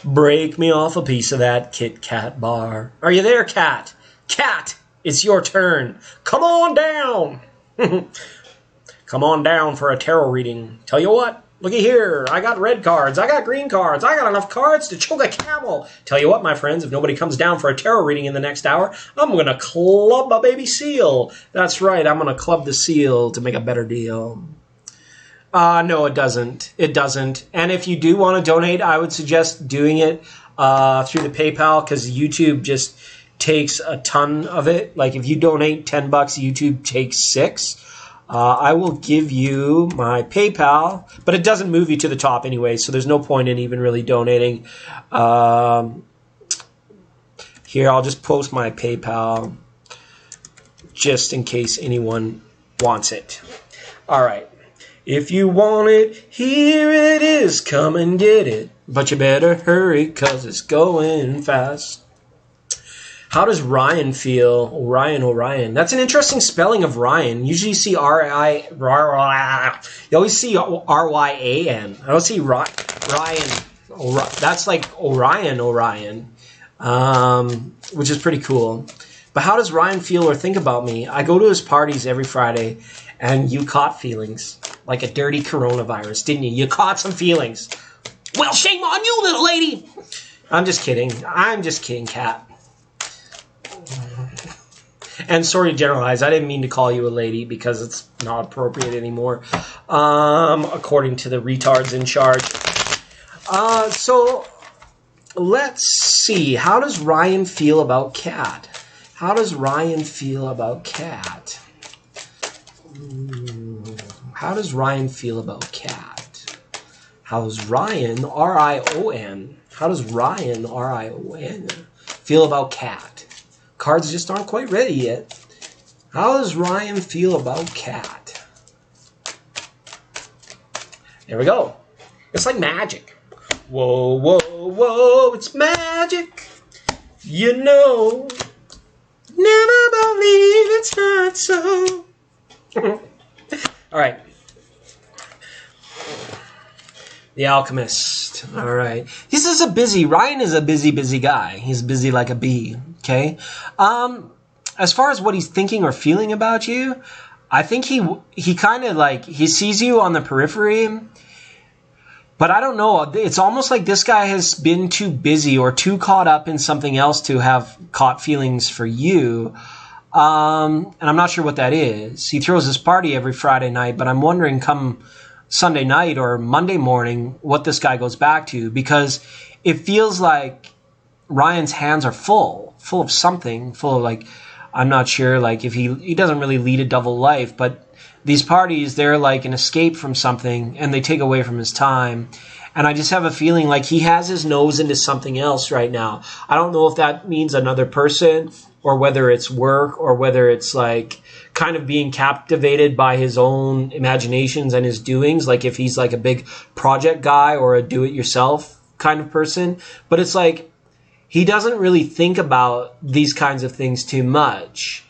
Break me off a piece of that Kit Kat bar. Are you there, Kat? Kat, it's your turn. Come on down. Come on down for a tarot reading. Tell you what, looky here. I got red cards. I got green cards. I got enough cards to choke a camel. Tell you what, my friends, if nobody comes down for a tarot reading in the next hour, I'm going to club a baby seal. That's right. I'm going to club the seal to make a better deal. No, it doesn't. It doesn't. And if you do want to donate, I would suggest doing it through the PayPal because YouTube just takes a ton of it. Like if you donate $10, YouTube takes $6. I will give you my PayPal, but it doesn't move you to the top anyway, so there's no point in even really donating. Here, I'll just post my PayPal just in case anyone wants it. All right. If you want it, here it is. Come and get it. But you better hurry because it's going fast. How does Ryan feel? Orion. That's an interesting spelling of Ryan. Usually you see R-I... You always see R-Y-A-N. I don't see Ryan. That's like Orion. Which is pretty cool. But how does Ryan feel or think about me? I go to his parties every Friday, and you caught feelings. Like a dirty coronavirus, didn't you? You caught some feelings. Well, shame on you, little lady! I'm just kidding, Kat. And sorry to generalize. I didn't mean to call you a lady because it's not appropriate anymore, according to the retards in charge. So let's see. How does Ryan feel about Kat? How does Ryan feel about Kat? How does Ryan feel about Kat? How does Ryan, R-I-O-N, how does Ryan, R-I-O-N, feel about Kat? Cards just aren't quite ready yet. How does Ryan feel about Kat? There we go. It's like magic. Whoa, whoa, whoa, it's magic. You know, never believe it's not so. All right. The Alchemist. All right. Ryan is a busy guy. He's busy like a bee. Okay. As far as what he's thinking or feeling about you, I think he kind of like, he sees you on the periphery, but I don't know. It's almost like this guy has been too busy or too caught up in something else to have caught feelings for you. And I'm not sure what that is. He throws this party every Friday night, but I'm wondering come Sunday night or Monday morning what this guy goes back to, because it feels like Ryan's hands are full of something, full of like, I'm not sure, like if he doesn't really lead a double life, but these parties, they're like an escape from something and they take away from his time. And I just have a feeling like he has his nose into something else right now. I don't know if that means another person or whether it's work or whether it's like kind of being captivated by his own imaginations and his doings. Like if he's like a big project guy or a do-it-yourself kind of person. But it's like he doesn't really think about these kinds of things too much.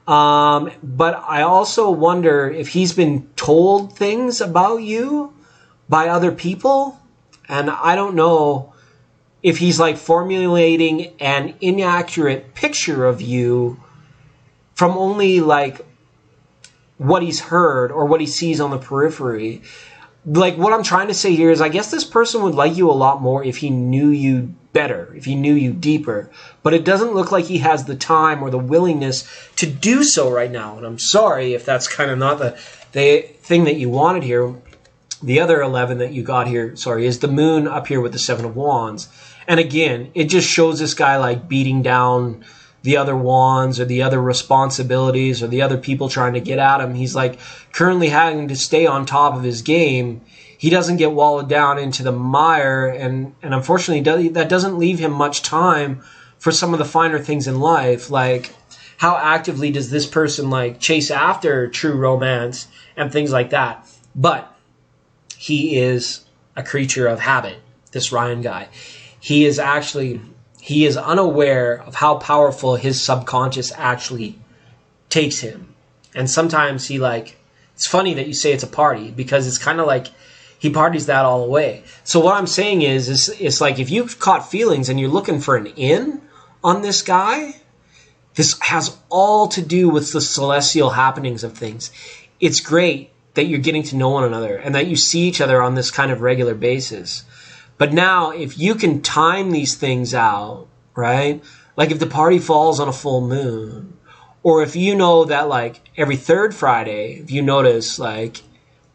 But I also wonder if he's been told things about you by other people. And I don't know if he's like formulating an inaccurate picture of you from only like what he's heard or what he sees on the periphery. Like what I'm trying to say here is I guess this person would like you a lot more if he knew you better, if he knew you deeper. But it doesn't look like he has the time or the willingness to do so right now. And I'm sorry if that's kind of not the thing that you wanted here. The other 11 that you got here, is the moon up here with the 7 of Wands. And again, it just shows this guy like beating down the other wands or the other responsibilities or the other people trying to get at him. He's like currently having to stay on top of his game. He doesn't get wallowed down into the mire. And unfortunately, that doesn't leave him much time for some of the finer things in life. Like how actively does this person like chase after true romance and things like that. But he is a creature of habit, this Ryan guy. He is unaware of how powerful his subconscious actually takes him. And sometimes it's funny that you say it's a party because it's kind of like he parties that all away. So what I'm saying is it's like if you've caught feelings and you're looking for an in on this guy, this has all to do with the celestial happenings of things. It's great that you're getting to know one another and that you see each other on this kind of regular basis. But now, if you can time these things out, right? Like if the party falls on a full moon, or if you know that like every third Friday, if you notice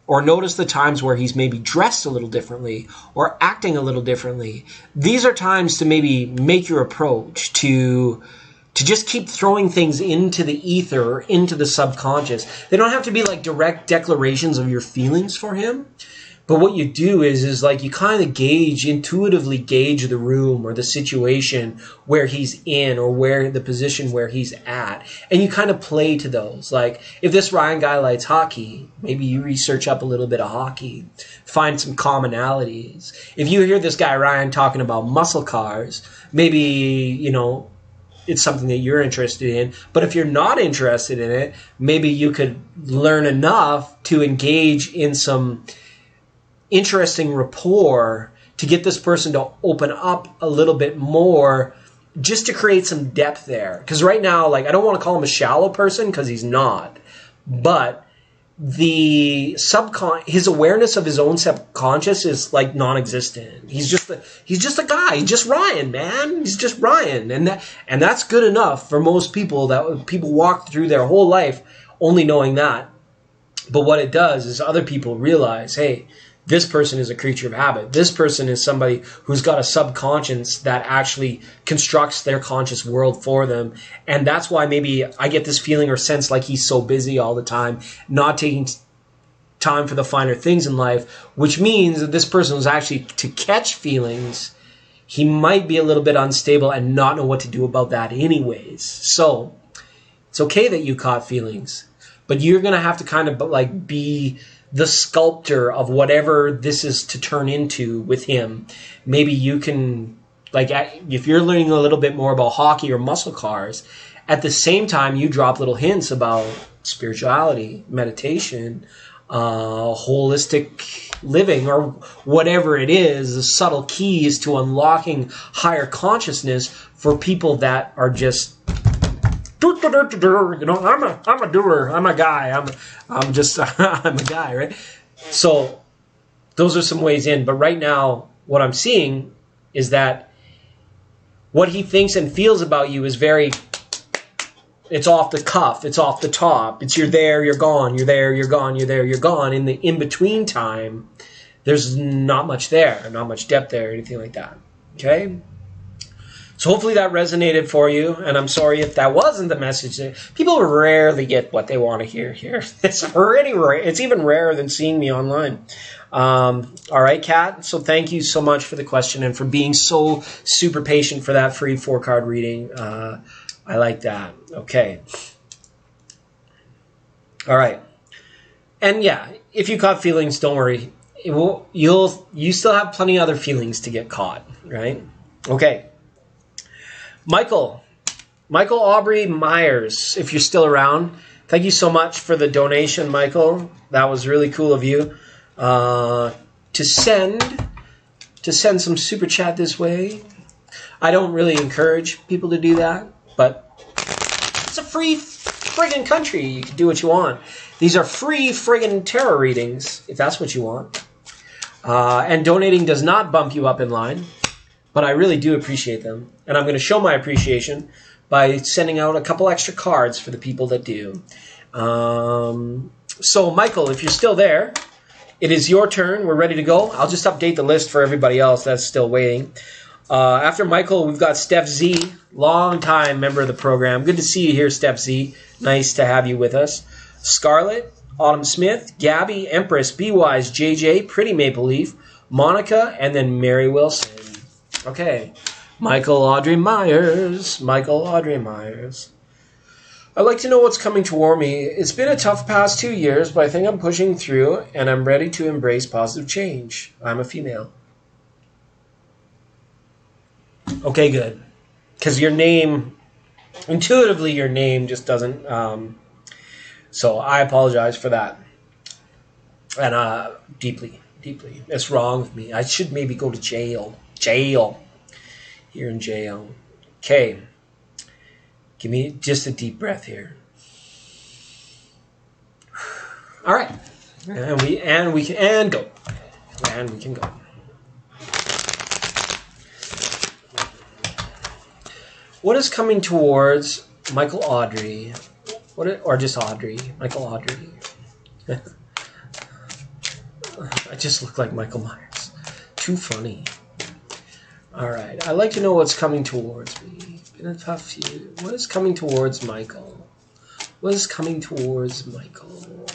or notice the times where he's maybe dressed a little differently or acting a little differently, these are times to maybe make your approach to just keep throwing things into the ether or into the subconscious. They don't have to be like direct declarations of your feelings for him. But what you do is like you kind of intuitively gauge the room or the situation where he's in or where the position where he's at. And you kind of play to those. Like if this Ryan guy likes hockey, maybe you research up a little bit of hockey, find some commonalities. If you hear this guy Ryan talking about muscle cars, maybe, it's something that you're interested in. But if you're not interested in it, maybe you could learn enough to engage in some interesting rapport to get this person to open up a little bit more just to create some depth there. Because right now, I don't want to call him a shallow person because he's not. But his awareness of his own subconscious is like non-existent. He's just a guy. He's just Ryan, man. He's just Ryan, and that's good enough for most people. That people walk through their whole life only knowing that. But what it does is other people realize, hey, this person is a creature of habit. This person is somebody who's got a subconscious that actually constructs their conscious world for them. And that's why maybe I get this feeling or sense like he's so busy all the time, not taking time for the finer things in life, which means that this person was actually to catch feelings. He might be a little bit unstable and not know what to do about that anyways. So it's okay that you caught feelings, but you're going to have to kind of like be the sculptor of whatever this is to turn into with him. Maybe you can, like, if you're learning a little bit more about hockey or muscle cars, at the same time you drop little hints about spirituality, meditation, holistic living, or whatever it is, the subtle keys to unlocking higher consciousness for people that are just, you know, I'm a doer. I'm a guy. I'm just I'm a guy, right? So those are some ways in. But right now, what I'm seeing is that what he thinks and feels about you is very. It's off the cuff. It's off the top. It's you're there, you're gone. You're there, you're gone. You're there, you're gone. In the in between time, there's not much there, not much depth there, anything like that. Okay. So hopefully that resonated for you, and I'm sorry if that wasn't the message. People rarely get what they want to hear here. It's already rare. It's even rarer than seeing me online. All right, Kat. So thank you so much for the question and for being so super patient for that free 4-card reading. I like that. Okay. All right. And yeah, if you caught feelings, don't worry. You still have plenty of other feelings to get caught, right? Okay. Michael Aubrey Myers, if you're still around, thank you so much for the donation, Michael. That was really cool of you to send some super chat this way. I don't really encourage people to do that, but it's a free friggin' country. You can do what you want. These are free friggin' tarot readings, if that's what you want. And donating does not bump you up in line. But I really do appreciate them. And I'm going to show my appreciation by sending out a couple extra cards for the people that do. So, Michael, if you're still there, it is your turn. We're ready to go. I'll just update the list for everybody else that's still waiting. After Michael, we've got Steph Z, long-time member of the program. Good to see you here, Steph Z. Nice to have you with us. Scarlett, Autumn Smith, Gabby, Empress, B-Wise, JJ, Pretty Maple Leaf, Monica, and then Mary Wilson. Okay, Michael Audrey Myers. I'd like to know what's coming toward me. It's been a tough past 2 years, but I think I'm pushing through, and I'm ready to embrace positive change. I'm a female. Okay, good. Because your name, intuitively your name just doesn't, so I apologize for that. And deeply. It's wrong with me. I should maybe go to jail. Here in jail. Okay. Give me just a deep breath here. All right. And we can go. And we can go. What is coming towards Michael Audrey? Or just Audrey? Michael Audrey. I just look like Michael Myers. Too funny. All right. I'd like to know what's coming towards me. It's been a tough few. What is coming towards Michael? What is coming towards Michael?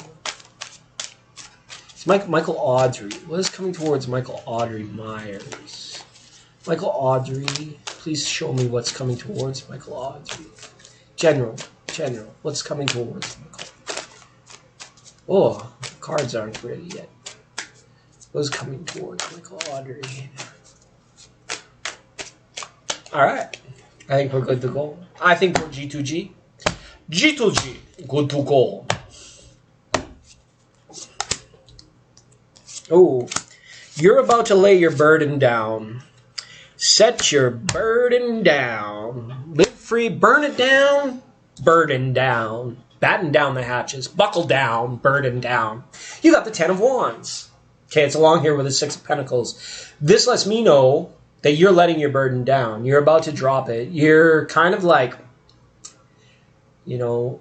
It's Michael Audrey. What is coming towards Michael Audrey Myers? Michael Audrey, please show me what's coming towards Michael Audrey. General. What's coming towards Michael? Oh, the cards aren't ready yet. What's coming towards Michael Audrey? All right. I think we're good to go. I think we're G2G. G2G. Good to go. Oh, you're about to lay your burden down. Set your burden down. Live free. Burn it down. Burden down. batten down the hatches, buckle down, burden down. You got the Ten of Wands. Okay, it's along here with the Six of Pentacles. This lets me know that you're letting your burden down. You're about to drop it. You're kind of like, you know,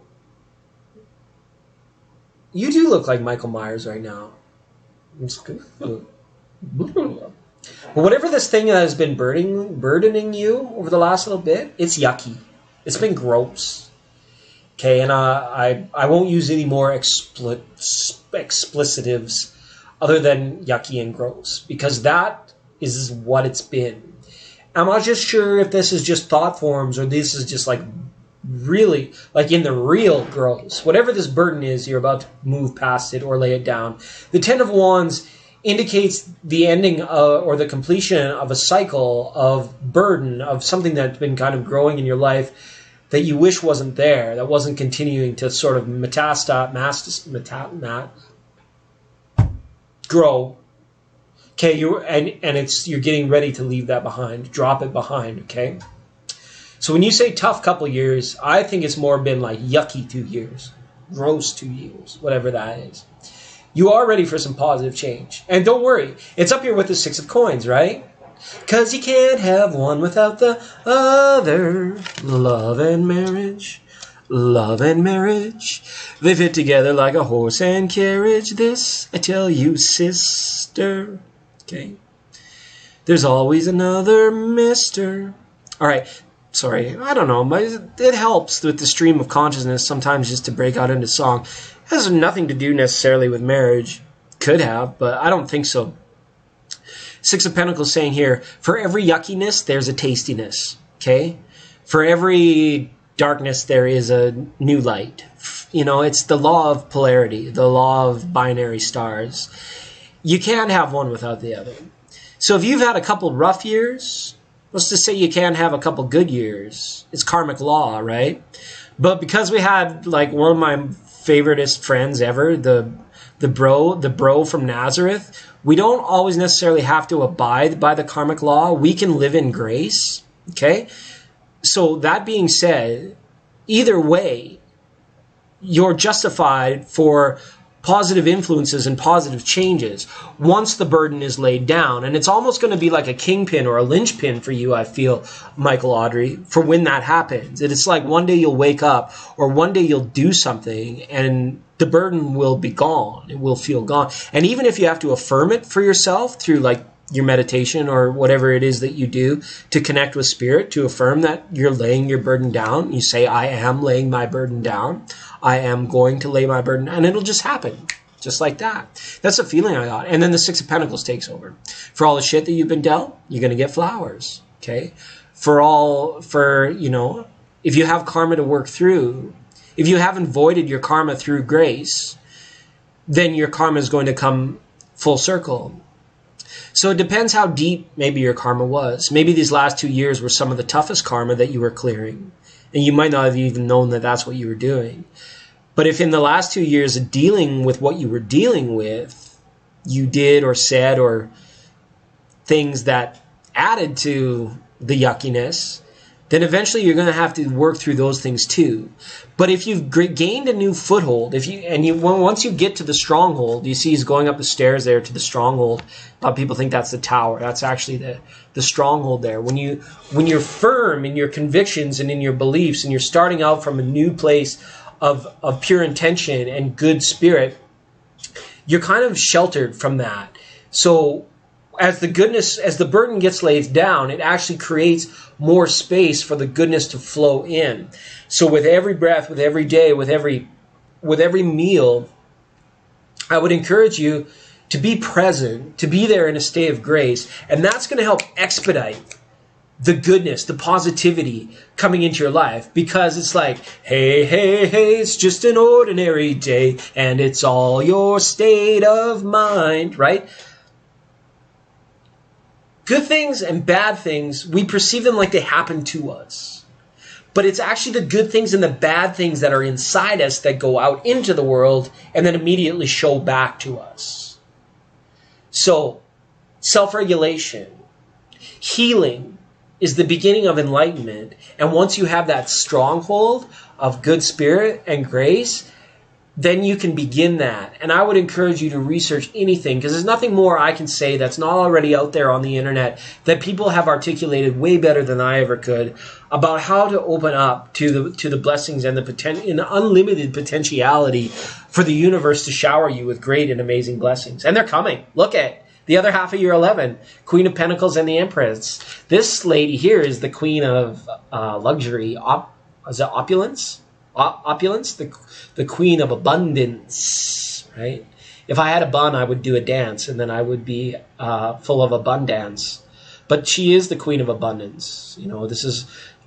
you do look like Michael Myers right now. But whatever this thing that has been burdening you over the last little bit, it's yucky. It's been gross. Okay, and I won't use any more explicitives other than yucky and gross, because that is what it's been. I'm not just sure if this is just thought forms or this is just like really, like in the real gross. Whatever this burden is, you're about to move past it or lay it down. The Ten of Wands indicates the ending or the completion of a cycle of burden, of something that's been kind of growing in your life that you wish wasn't there, that wasn't continuing to sort of grow. Okay, you're getting ready to leave that behind, drop it behind, okay? So when you say tough couple years, I think it's more been like yucky 2 years, gross 2 years, whatever that is. You are ready for some positive change. And don't worry, it's up here with the Six of Coins, right? Because you can't have one without the other. Love and marriage, they fit together like a horse and carriage. This, I tell you, sister. Okay. There's always another mister. All right. Sorry, I don't know. It helps with the stream of consciousness sometimes just to break out into song. It has nothing to do necessarily with marriage. Could have, but I don't think so. Six of Pentacles saying here, for every yuckiness, there's a tastiness. Okay? For every darkness, there is a new light. You know, it's the law of polarity, the law of binary stars. You can't have one without the other. So if you've had a couple rough years, let's just say you can't have a couple good years. It's karmic law, right? But because we had like one of my favoriteest friends ever, the bro from Nazareth, we don't always necessarily have to abide by the karmic law. We can live in grace, okay? So that being said, either way, you're justified for positive influences and positive changes once the burden is laid down. And it's almost going to be like a kingpin or a linchpin for you, I feel, Michael Audrey, for when that happens. And it's like one day you'll wake up or one day you'll do something and the burden will be gone. It will feel gone. And even if you have to affirm it for yourself through like your meditation or whatever it is that you do to connect with spirit, to affirm that you're laying your burden down. You say, I am laying my burden down. I am going to lay my burden, and it'll just happen. Just like that. That's a feeling I got. And then the Six of Pentacles takes over. For all the shit that you've been dealt, you're going to get flowers. Okay? If you have karma to work through, if you haven't voided your karma through grace, then your karma is going to come full circle. So it depends how deep maybe your karma was. Maybe these last 2 years were some of the toughest karma that you were clearing. And you might not have even known that that's what you were doing. But if in the last 2 years of dealing with what you were dealing with, you did or said or things that added to the yuckiness, then eventually you're going to have to work through those things too. But if you've gained a new foothold, once you get to the stronghold, you see he's going up the stairs there to the stronghold. A lot of people think that's the tower. That's actually the stronghold there. When you're firm in your convictions and in your beliefs, and you're starting out from a new place of pure intention and good spirit, you're kind of sheltered from that. So as the burden gets laid down, it actually creates more space for the goodness to flow in. So with every breath, with every day, with every meal, I would encourage you to be present, to be there in a state of grace, and that's going to help expedite the goodness, the positivity coming into your life, because it's like, hey, it's just an ordinary day, and it's all your state of mind, right? Good things and bad things, we perceive them like they happen to us. But it's actually the good things and the bad things that are inside us that go out into the world and then immediately show back to us. So, self-regulation, healing, is the beginning of enlightenment. And once you have that stronghold of good spirit and grace, then you can begin that. And I would encourage you to research anything, because there's nothing more I can say that's not already out there on the internet that people have articulated way better than I ever could about how to open up to the blessings and the unlimited potentiality for the universe to shower you with great and amazing blessings. And they're coming. Look at the other half of year 11, Queen of Pentacles and the Empress. This lady here is the Queen of luxury. Is it opulence? Opulence, the queen of abundance, right? If I had a bun, I would do a dance, and then I would be full of abundance. But she is the queen of abundance. You know,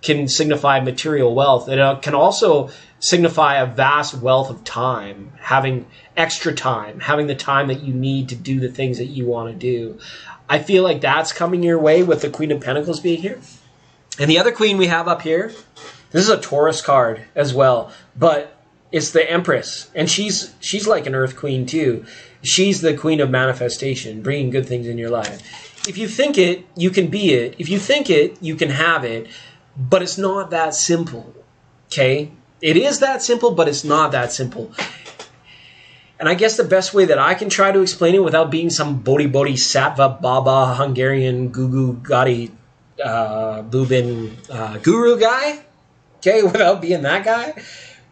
can signify material wealth. It can also signify a vast wealth of time, having extra time, having the time that you need to do the things that you want to do. I feel like that's coming your way with the Queen of Pentacles being here. And the other queen we have up here, this is a Taurus card as well, but it's the Empress, and she's like an Earth Queen too. She's the queen of manifestation, bringing good things in your life. If you think it, you can be it. If you think it, you can have it, but it's not that simple, okay? It is that simple, but it's not that simple. And I guess the best way that I can try to explain it without being some Bodhisattva Baba Hungarian Gugu Gadi Bubin guru guy, okay, without being that guy,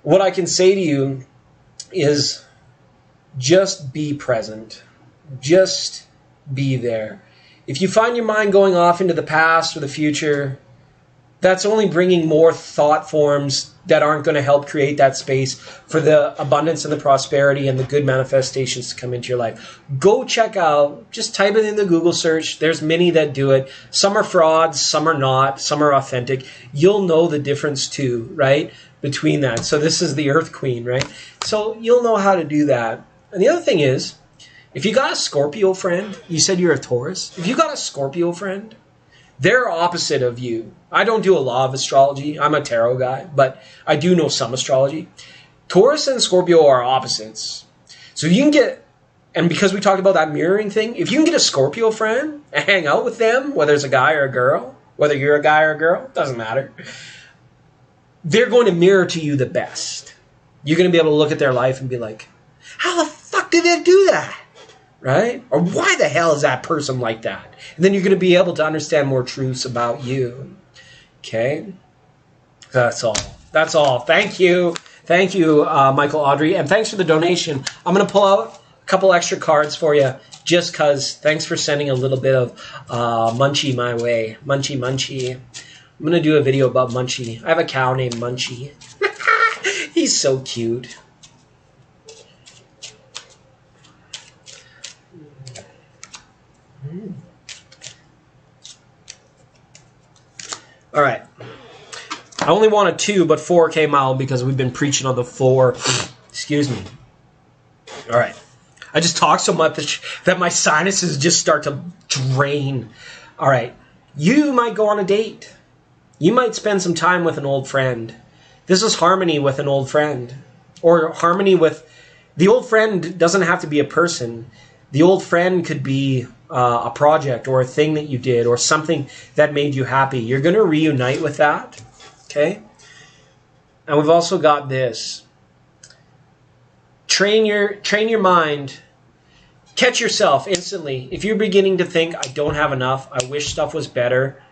what I can say to you is just be present. Just be there. If you find your mind going off into the past or the future, that's only bringing more thought forms that aren't going to help create that space for the abundance and the prosperity and the good manifestations to come into your life. Go check out, just type it in the Google search. There's many that do it. Some are frauds, some are not, some are authentic. You'll know the difference too, right, between that. So this is the Earth Queen, right? So you'll know how to do that. And the other thing is, if you got a Scorpio friend, you said you're a Taurus. If you got a Scorpio friend, they're opposite of you. I don't do a lot of astrology. I'm a tarot guy, but I do know some astrology. Taurus and Scorpio are opposites. So you can get, and because we talked about that mirroring thing, if you can get a Scorpio friend and hang out with them, whether it's a guy or a girl, whether you're a guy or a girl, doesn't matter, they're going to mirror to you the best. You're going to be able to look at their life and be like, how the fuck did they do that? Right? Or why the hell is that person like that? And then you're going to be able to understand more truths about you. Okay? That's all. That's all. Thank you. Thank you, Michael Audrey. And thanks for the donation. I'm going to pull out a couple extra cards for you just because. Thanks for sending a little bit of Munchie my way. Munchie, Munchie. I'm going to do a video about Munchie. I have a cow named Munchie. He's so cute. All right. I only wanted 2, but 4 came out because we've been preaching on the 4. Excuse me. All right. I just talk so much that my sinuses just start to drain. All right. You might go on a date. You might spend some time with an old friend. This is harmony with an old friend. Or harmony with... The old friend doesn't have to be a person. The old friend could be a project or a thing that you did or something that made you happy. You're going to reunite with that. Okay? And we've also got this. Train your mind. Catch yourself instantly. If you're beginning to think, I don't have enough, I wish stuff was better,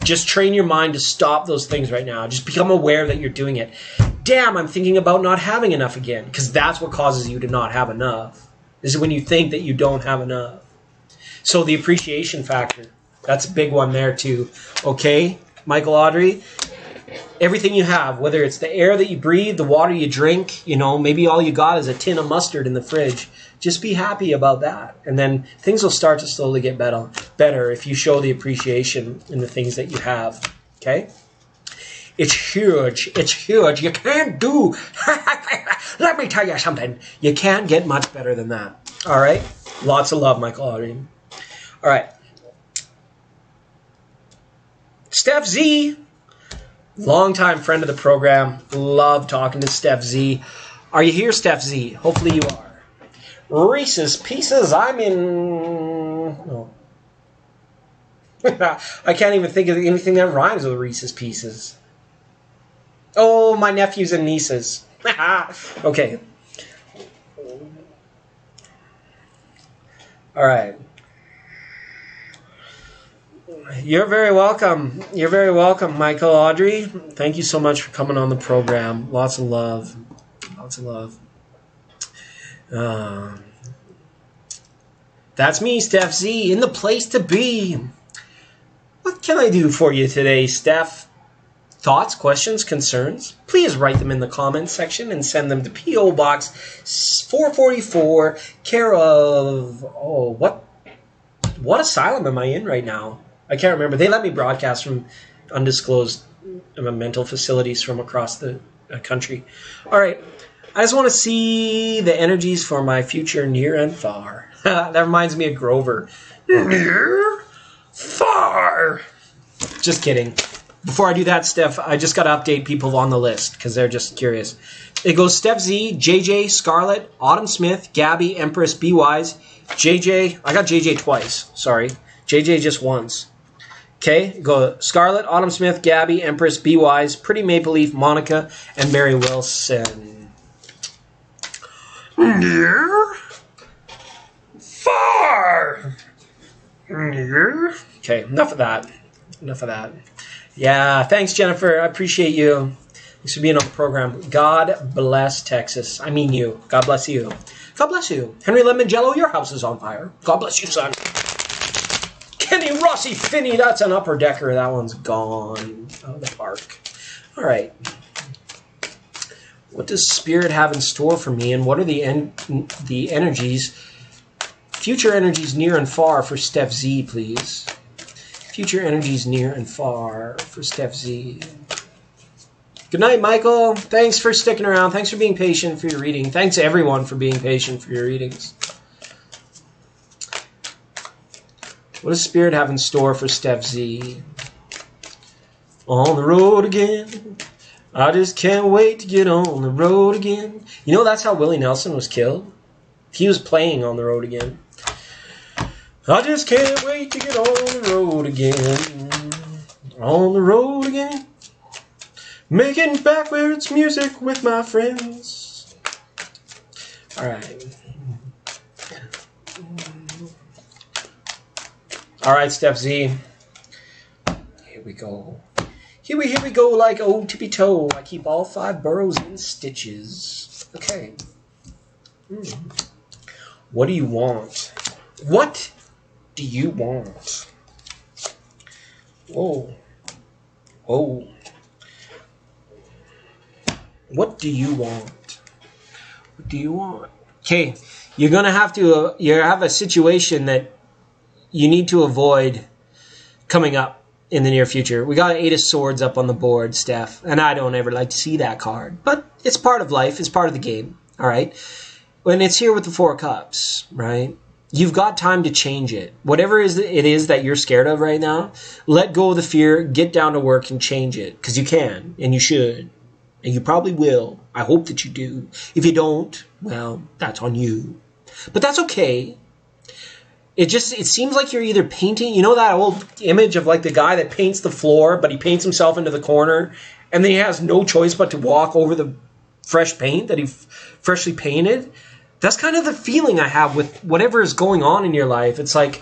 just train your mind to stop those things right now. Just become aware that you're doing it. Damn, I'm thinking about not having enough again. Because that's what causes you to not have enough. Is when you think that you don't have enough. So the appreciation factor, that's a big one there too. Okay, Michael Audrey? Everything you have, whether it's the air that you breathe, the water you drink, you know, maybe all you got is a tin of mustard in the fridge. Just be happy about that. And then things will start to slowly get better if you show the appreciation in the things that you have. Okay? It's huge. It's huge. You can't do... Let me tell you something. You can't get much better than that. All right? Lots of love, Michael Audrey. All right. Steph Z. Longtime friend of the program. Love talking to Steph Z. Are you here, Steph Z? Hopefully you are. Reese's Pieces. I'm in... Oh. I can't even think of anything that rhymes with Reese's Pieces. Oh, my nephews and nieces. Okay. All right. You're very welcome. You're very welcome, Michael, Audrey. Thank you so much for coming on the program. Lots of love. Lots of love. That's me, Steph Z, in the place to be. What can I do for you today, Steph? Thoughts, questions, concerns? Please write them in the comments section and send them to P.O. Box 444, care of... Oh, what asylum am I in right now? I can't remember. They let me broadcast from undisclosed mental facilities from across the country. All right. I just want to see the energies for my future near and far. That reminds me of Grover. Near, far. Just kidding. Before I do that, Steph, I just got to update people on the list because they're just curious. It goes Steph Z, JJ, Scarlett, Autumn Smith, Gabby, Empress, Be Wise, JJ. I got JJ twice. Sorry. JJ just once. Okay, go Scarlett, Autumn Smith, Gabby, Empress, Be Wise, Pretty Maple Leaf, Monica, and Mary Wilson. Near, far. Near. Okay, enough of that. Enough of that. Yeah, thanks, Jennifer. I appreciate you. Thanks for being on the program. God bless Texas. I mean you. God bless you. God bless you. Henry Lemongello, your house is on fire. God bless you, son. Kenny Rossi Finney, that's an upper decker. That one's gone out of the park. All right. What does Spirit have in store for me, and what are the energies, future energies near and far for Steph Z, please? Future energies near and far for Steph Z. Good night, Michael. Thanks for sticking around. Thanks for being patient for your reading. Thanks, everyone, for being patient for your readings. What does Spirit have in store for Steph Z? On the road again. I just can't wait to get on the road again. You know that's how Willie Nelson was killed? He was playing on the road again. I just can't wait to get on the road again. On the road again. Making backwards music with my friends. Alright. Alright, Steph Z. Here we go. Here we go like old tippy toe. I keep all 5 burrows in stitches. Okay. What do you want? What do you want? Whoa. Whoa. What do you want? What do you want? Okay, you're gonna have to. You have a situation that you need to avoid coming up in the near future. We got 8 of Swords up on the board, Steph, and I don't ever like to see that card, but it's part of life. It's part of the game. All right, when it's here with the 4 of Cups, right? You've got time to change it. Whatever it is that you're scared of right now, let go of the fear. Get down to work and change it, because you can and you should. And you probably will. I hope that you do. If you don't, well, that's on you. But that's okay. It seems like you're either painting, you know that old image of like the guy that paints the floor, but he paints himself into the corner, and then he has no choice but to walk over the fresh paint that he freshly painted? That's kind of the feeling I have with whatever is going on in your life. It's like,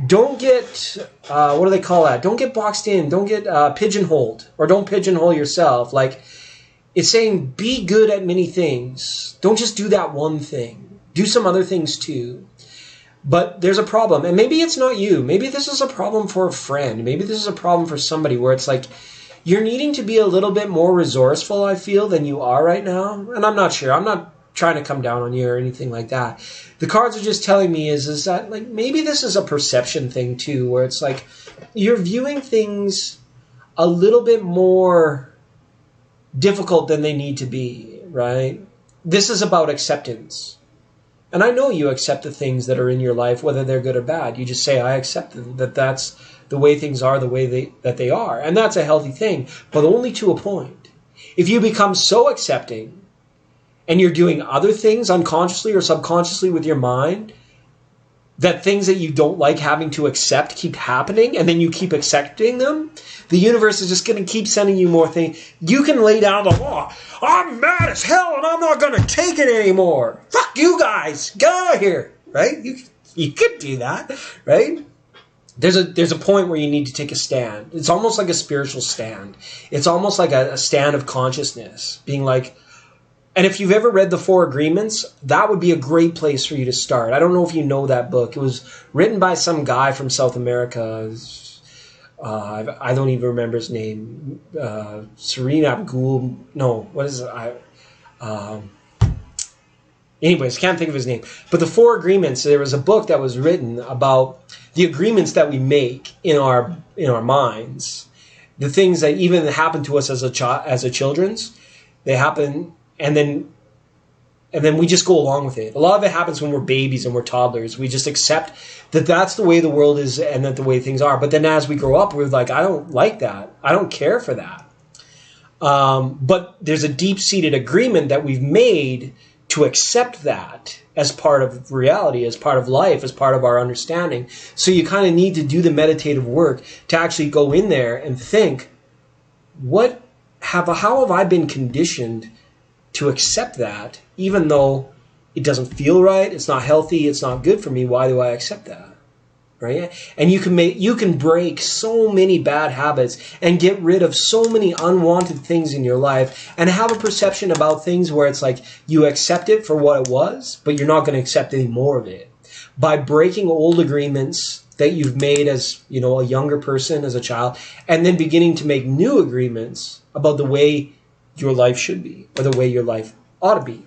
don't get, what do they call that? Don't get boxed in. Don't get pigeonholed, or don't pigeonhole yourself. Like, it's saying be good at many things. Don't just do that one thing. Do some other things too. But there's a problem. And maybe it's not you. Maybe this is a problem for a friend. Maybe this is a problem for somebody where it's like you're needing to be a little bit more resourceful, I feel, than you are right now. And I'm not sure. I'm not trying to come down on you or anything like that. The cards are just telling me is that like maybe this is a perception thing too, where it's like you're viewing things a little bit more difficult than they need to be, right? This is about acceptance. And I know you accept the things that are in your life, whether they're good or bad. You just say, I accept that that's the way things are, the way that they are. And that's a healthy thing, but only to a point. If you become so accepting and you're doing other things unconsciously or subconsciously with your mind that things that you don't like having to accept keep happening, and then you keep accepting them, the universe is just going to keep sending you more things. You can lay down the law. I'm mad as hell and I'm not going to take it anymore. Fuck you guys. Get out of here. Right? You could do that. Right? There's a point where you need to take a stand. It's almost like a spiritual stand. It's almost like a stand of consciousness. Being like, and if you've ever read The Four Agreements, that would be a great place for you to start. I don't know if you know that book. It was written by some guy from South America. I don't even remember his name. Serene Abgul. No, what is it? Anyways, can't think of his name. But The Four Agreements, there was a book that was written about the agreements that we make in our minds. The things that even happen to us as a children's, they happen, and then we just go along with it. A lot of it happens when we're babies and we're toddlers. We just accept that that's the way the world is and that the way things are. But then as we grow up, we're like, I don't like that. I don't care for that. But there's a deep-seated agreement that we've made to accept that as part of reality, as part of life, as part of our understanding. So you kind of need to do the meditative work to actually go in there and think, how have I been conditioned to accept that, even though it doesn't feel right, it's not healthy, it's not good for me? Why do I accept that? Right? And you can break so many bad habits and get rid of so many unwanted things in your life and have a perception about things where it's like you accept it for what it was, but you're not going to accept any more of it. By breaking old agreements that you've made as, a younger person, as a child, and then beginning to make new agreements about the way your life should be or the way your life ought to be.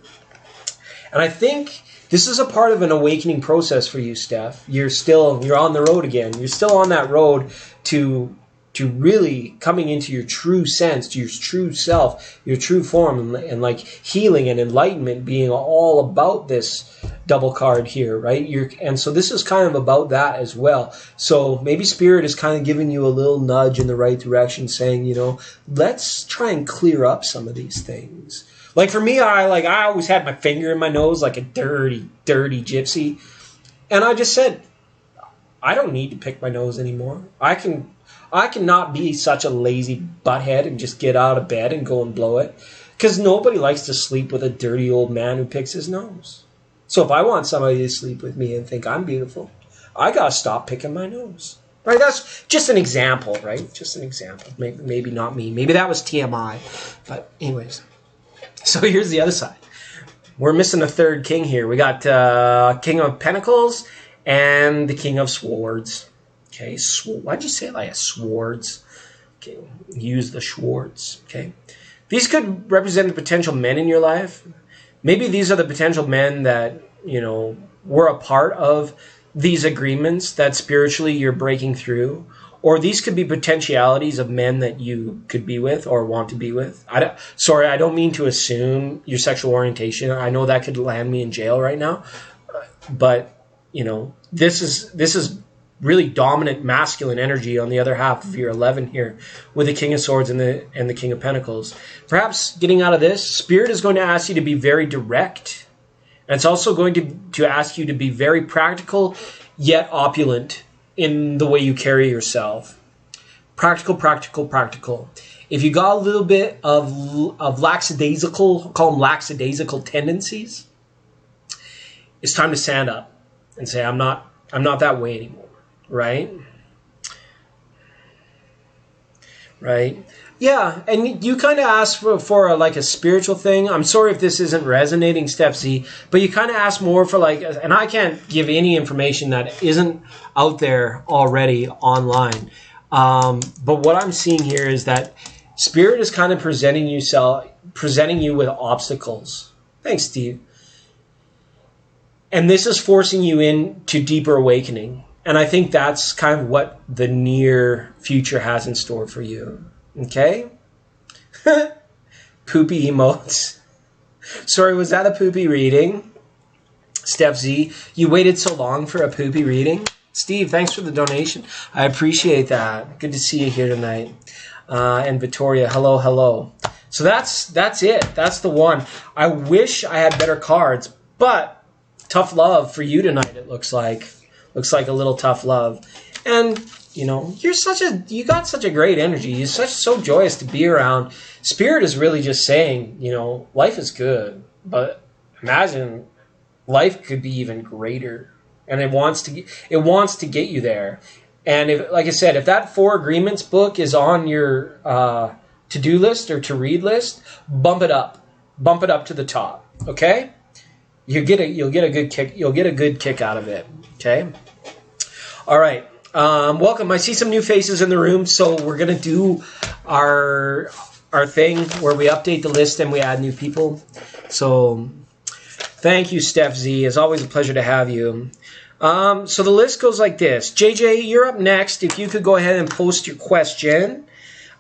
And I think this is a part of an awakening process for you, Steph. You're on the road again. You're still on that road to really coming into your true sense, to your true self, your true form, and like healing and enlightenment being all about this double card here, right? And so this is kind of about that as well. So maybe Spirit is kind of giving you a little nudge in the right direction, saying, let's try and clear up some of these things. Like for me, I always had my finger in my nose like a dirty, dirty gypsy. And I just said, I don't need to pick my nose anymore. I cannot be such a lazy butthead and just get out of bed and go and blow it. Because nobody likes to sleep with a dirty old man who picks his nose. So if I want somebody to sleep with me and think I'm beautiful, I got to stop picking my nose. Right? That's just an example, right? Just an example. Maybe not me. Maybe that was TMI. But anyways. So here's the other side. We're missing a third king here. We got King of Pentacles and the King of Swords. Okay, why'd you say it like a swords? Okay, use the Schwartz. Okay, these could represent the potential men in your life. Maybe these are the potential men that, were a part of these agreements that spiritually you're breaking through. Or these could be potentialities of men that you could be with or want to be with. I don't mean to assume your sexual orientation. I know that could land me in jail right now. But, this is really dominant masculine energy on the other half of your 11 here with the King of Swords and the King of Pentacles. Perhaps getting out of this, Spirit is going to ask you to be very direct. And it's also going to ask you to be very practical yet opulent in the way you carry yourself. Practical, practical, practical. If you got a little bit of lackadaisical, call them lackadaisical tendencies, it's time to stand up and say, I'm not that way anymore. Right? Right? Yeah, and you kind of ask for a spiritual thing. I'm sorry if this isn't resonating, Steph Z, but you kind of ask more for and I can't give any information that isn't out there already online. But what I'm seeing here is that Spirit is kind of presenting you with obstacles. Thanks, Steve. And this is forcing you into deeper awakening. And I think that's kind of what the near future has in store for you. Okay? Poopy emotes. Sorry, was that a poopy reading? Steph Z, you waited so long for a poopy reading? Steve, thanks for the donation. I appreciate that. Good to see you here tonight. And Victoria, hello, hello. So that's it. That's the one. I wish I had better cards, but tough love for you tonight, it looks like. Looks like a little tough love. And, you know, you got such a great energy. You're so joyous to be around. Spirit is really just saying, you know, life is good, but imagine life could be even greater. And it wants to get you there. And if, like I said, if that 4 Agreements book is on your to-do list or to-read list, bump it up to the top. Okay, you'll get a good kick out of it. Okay, all right. Welcome. I see some new faces in the room, so we're gonna do our thing where we update the list and we add new people. So thank you, Steph Z. It's always a pleasure to have you. So the list goes like this. JJ, you're up next. If you could go ahead and post your question.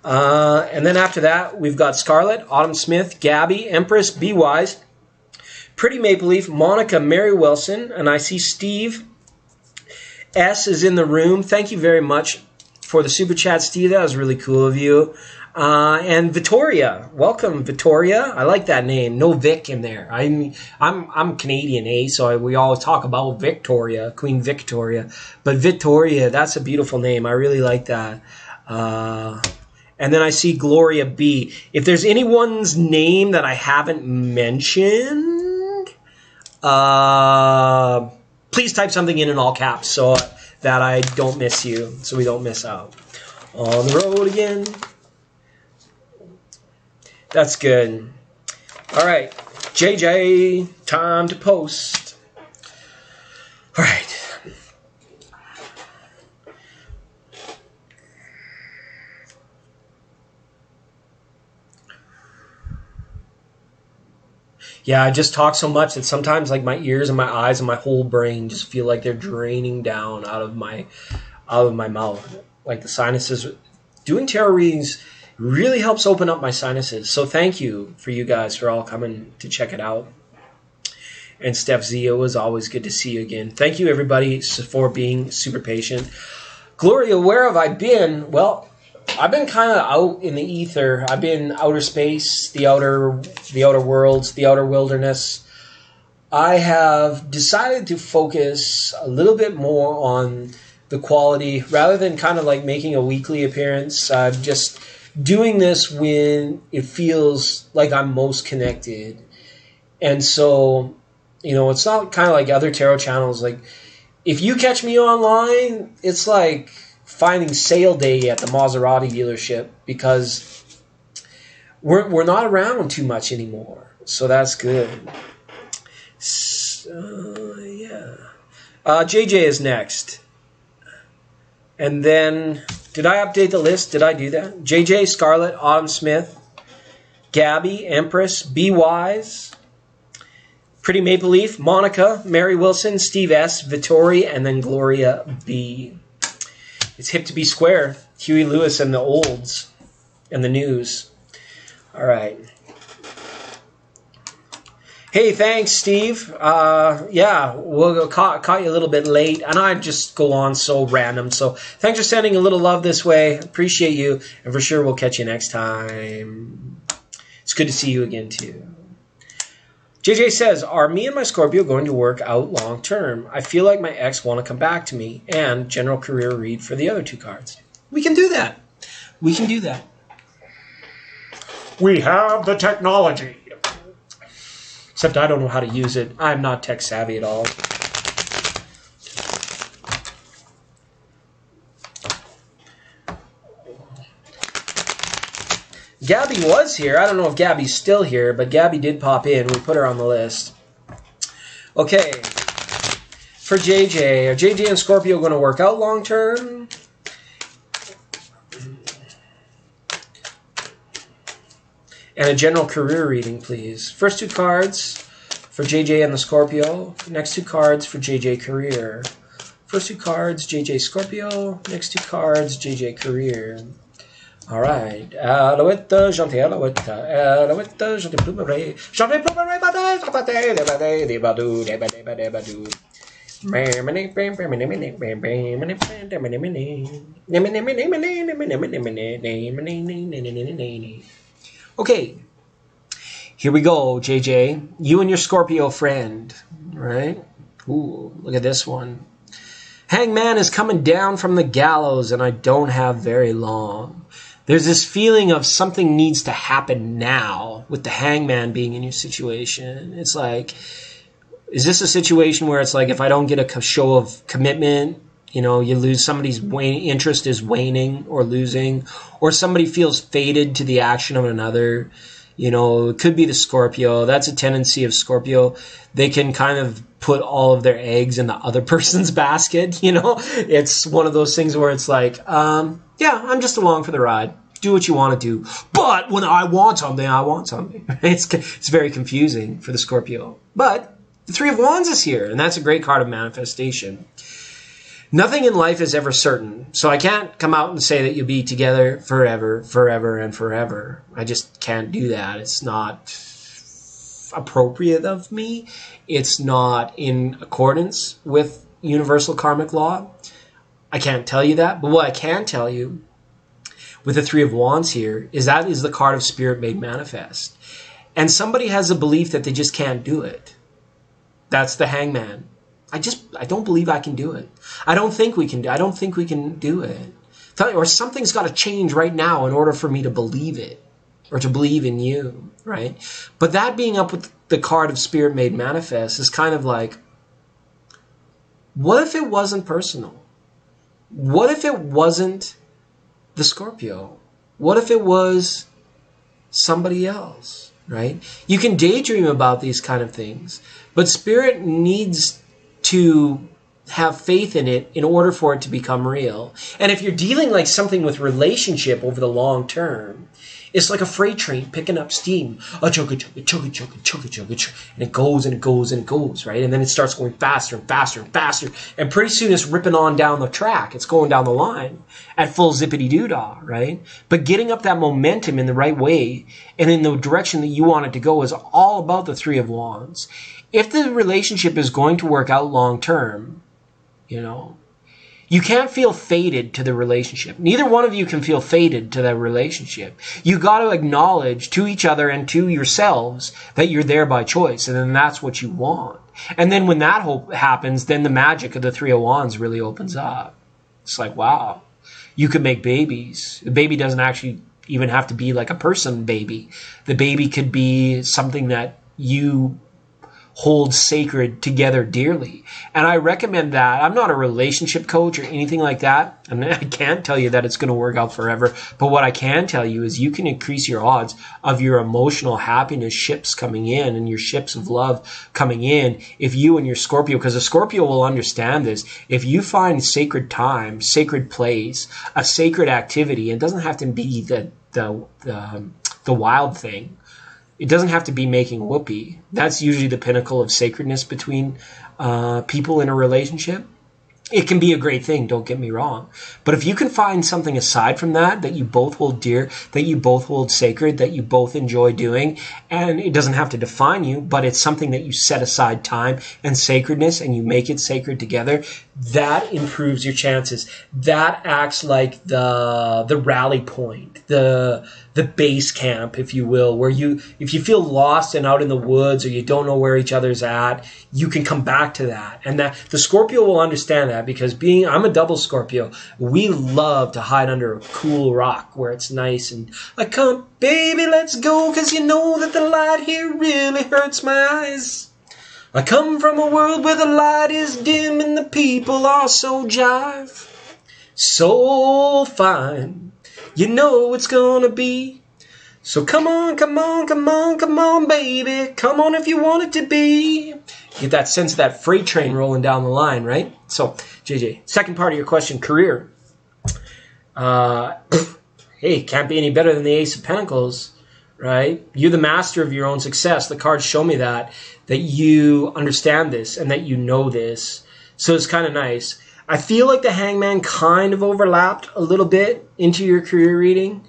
And then after that, we've got Scarlett, Autumn Smith, Gabby, Empress, Be Wise, Pretty Maple Leaf, Monica, Mary Wilson, and I see Steve S is in the room. Thank you very much for the super chat, Steve. That was really cool of you. And Victoria, welcome, Victoria. I like that name. No Vic in there. I'm Canadian, so we always talk about Victoria, Queen Victoria. But Victoria, that's a beautiful name. I really like that. And then I see Gloria B. If there's anyone's name that I haven't mentioned, please type something in all caps so that I don't miss you, so we don't miss out. On the road again. That's good. All right, JJ, time to post. All right. Yeah, I just talk so much that sometimes like my ears and my eyes and my whole brain just feel like they're draining down out of my mouth. Like the sinuses. Doing tarot readings really helps open up my sinuses. So thank you for you guys for all coming to check it out. And Steph Z, it was always good to see you again. Thank you everybody for being super patient. Gloria, where have I been? Well, I've been kind of out in the ether. I've been outer space, the outer worlds, the outer wilderness. I have decided to focus a little bit more on the quality rather than kind of like making a weekly appearance. I'm just doing this when it feels like I'm most connected. And so, you know, it's not kind of like other tarot channels. Like if you catch me online, it's like finding sale day at the Maserati dealership because we're not around too much anymore. So that's good. So, yeah. JJ is next. And then, did I update the list? Did I do that? JJ, Scarlett, Autumn Smith, Gabby, Empress, Be Wise, Pretty Maple Leaf, Monica, Mary Wilson, Steve S, Vittori, and then Gloria B. It's hip to be square. Huey Lewis and the olds and the news. All right. Hey, thanks, Steve. Yeah, we'll caught you a little bit late, and I just go on so random. So thanks for sending a little love this way. Appreciate you, and for sure we'll catch you next time. It's good to see you again, too. JJ says, are me and my Scorpio going to work out long term? I feel like my ex want to come back to me. And general career read for the other 2 cards. We can do that. We can do that. We have the technology. Except I don't know how to use it. I'm not tech savvy at all. Gabby was here. I don't know if Gabby's still here, but Gabby did pop in. We put her on the list. Okay. For JJ. Are JJ and Scorpio going to work out long term? And a general career reading, please. First 2 cards for JJ and the Scorpio. Next 2 cards for JJ career. First 2 cards, JJ Scorpio. Next 2 cards, JJ career. All right. Alouette, gentil, alouette, alouette, gentil plumeray, gentil plumeray, okay. Here we go, JJ. You and your Scorpio friend, right? Ooh, look at this one. Hangman is coming down from the gallows and I don't have very long. There's this feeling of something needs to happen now with the hangman being in your situation. It's like, is this a situation where it's like, if I don't get a show of commitment, you know, you lose, somebody's interest is waning or losing, or somebody feels fated to the action of another. You know, it could be the Scorpio. That's a tendency of Scorpio. They can kind of put all of their eggs in the other person's basket, you know? It's one of those things where it's like, yeah, I'm just along for the ride. Do what you want to do. But when I want something, I want something. It's very confusing for the Scorpio. But the Three of Wands is here, and that's a great card of manifestation. Nothing in life is ever certain, so I can't come out and say that you'll be together forever, forever, and forever. I just can't do that. It's not appropriate of me. It's not in accordance with universal karmic law. I can't tell you that, but what I can tell you with the Three of Wands here is that is the card of spirit made manifest. And somebody has a belief that they just can't do it. That's the hangman. I don't believe I can do it. I don't think we can do it. Or something's got to change right now in order for me to believe it, or to believe in you, right? But that being up with the card of spirit made manifest is kind of like, what if it wasn't personal? What if it wasn't the Scorpio? What if it was somebody else, right? You can daydream about these kind of things, but spirit needs to have faith in it in order for it to become real. And if you're dealing like something with relationship over the long term, it's like a freight train picking up steam. And it goes and it goes and it goes, right? And then it starts going faster and faster and faster. And pretty soon it's ripping on down the track. It's going down the line at full zippity-doo-dah, right? But getting up that momentum in the right way and in the direction that you want it to go is all about the Three of Wands. If the relationship is going to work out long term, you know, you can't feel fated to the relationship. Neither one of you can feel fated to that relationship. You got to acknowledge to each other and to yourselves that you're there by choice, and then that's what you want. And then when that happens, then the magic of the Three of Wands really opens up. It's like, wow, you could make babies. The baby doesn't actually even have to be like a person baby. The baby could be something that you hold sacred together dearly. And I recommend that. I'm not a relationship coach or anything like that. And I can't tell you that it's going to work out forever. But what I can tell you is you can increase your odds of your emotional happiness ships coming in and your ships of love coming in if you and your Scorpio, because a Scorpio will understand this, if you find sacred time, sacred place, a sacred activity, it doesn't have to be the wild thing. It doesn't have to be making whoopee. That's usually the pinnacle of sacredness between people in a relationship. It can be a great thing, don't get me wrong. But if you can find something aside from that, that you both hold dear, that you both hold sacred, that you both enjoy doing, and it doesn't have to define you, but it's something that you set aside time and sacredness and you make it sacred together, that improves your chances. That acts like the rally point, the base camp, if you will, where if you feel lost and out in the woods or you don't know where each other's at, you can come back to that. And that the Scorpio will understand that, because I'm a double Scorpio. We love to hide under a cool rock where it's nice and baby, let's go, 'cause you know that the light here really hurts my eyes. I come from a world where the light is dim and the people are so jive, so fine. You know it's gonna be. So come on, come on, come on, come on, baby. Come on if you want it to be. Get that sense of that freight train rolling down the line, right? So, JJ, second part of your question, career. Hey, can't be any better than the Ace of Pentacles, right? You're the master of your own success. The cards show me that you understand this and that you know this. So it's kind of nice. I feel like the Hangman kind of overlapped a little bit into your career reading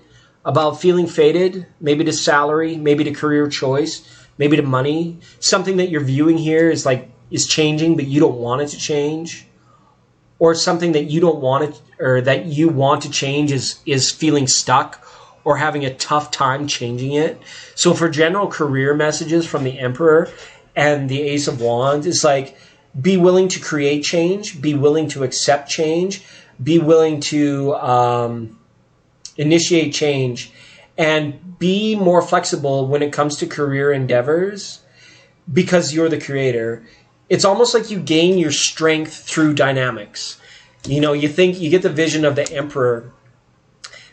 about feeling fated, maybe to salary, maybe to career choice, maybe to money. Something that you're viewing here is changing, but you don't want it to change. Or something that you don't want it, or that you want to change is feeling stuck or having a tough time changing it. So for general career messages from the Emperor and the Ace of Wands, it's like, be willing to create change, be willing to accept change, be willing to initiate change, and be more flexible when it comes to career endeavors because you're the creator. It's almost like you gain your strength through dynamics. You know, you get the vision of the emperor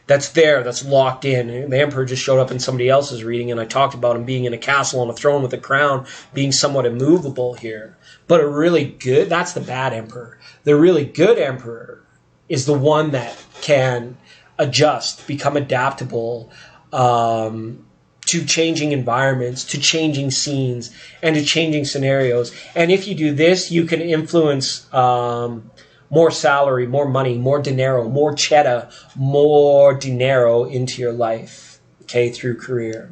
that's there, that's locked in. The emperor just showed up in somebody else's reading, and I talked about him being in a castle on a throne with a crown, being somewhat immovable here. But a really good, that's the bad emperor. The really good emperor is the one that can adjust, become adaptable to changing environments, to changing scenes, and to changing scenarios. And if you do this, you can influence more salary, more money, more dinero, more cheddar, more dinero into your life, okay, through career.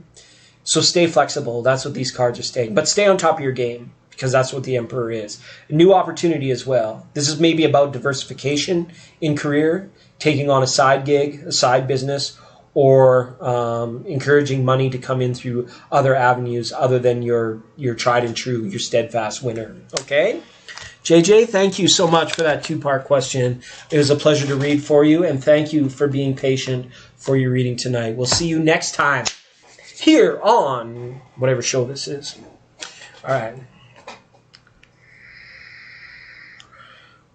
So stay flexible. That's what these cards are saying. But stay on top of your game, because that's what the Emperor is. A new opportunity as well. This is maybe about diversification in career, taking on a side gig, a side business, or encouraging money to come in through other avenues other than your tried and true, your steadfast winner. Okay? JJ, thank you so much for that two-part question. It was a pleasure to read for you, and thank you for being patient for your reading tonight. We'll see you next time here on whatever show this is. All right.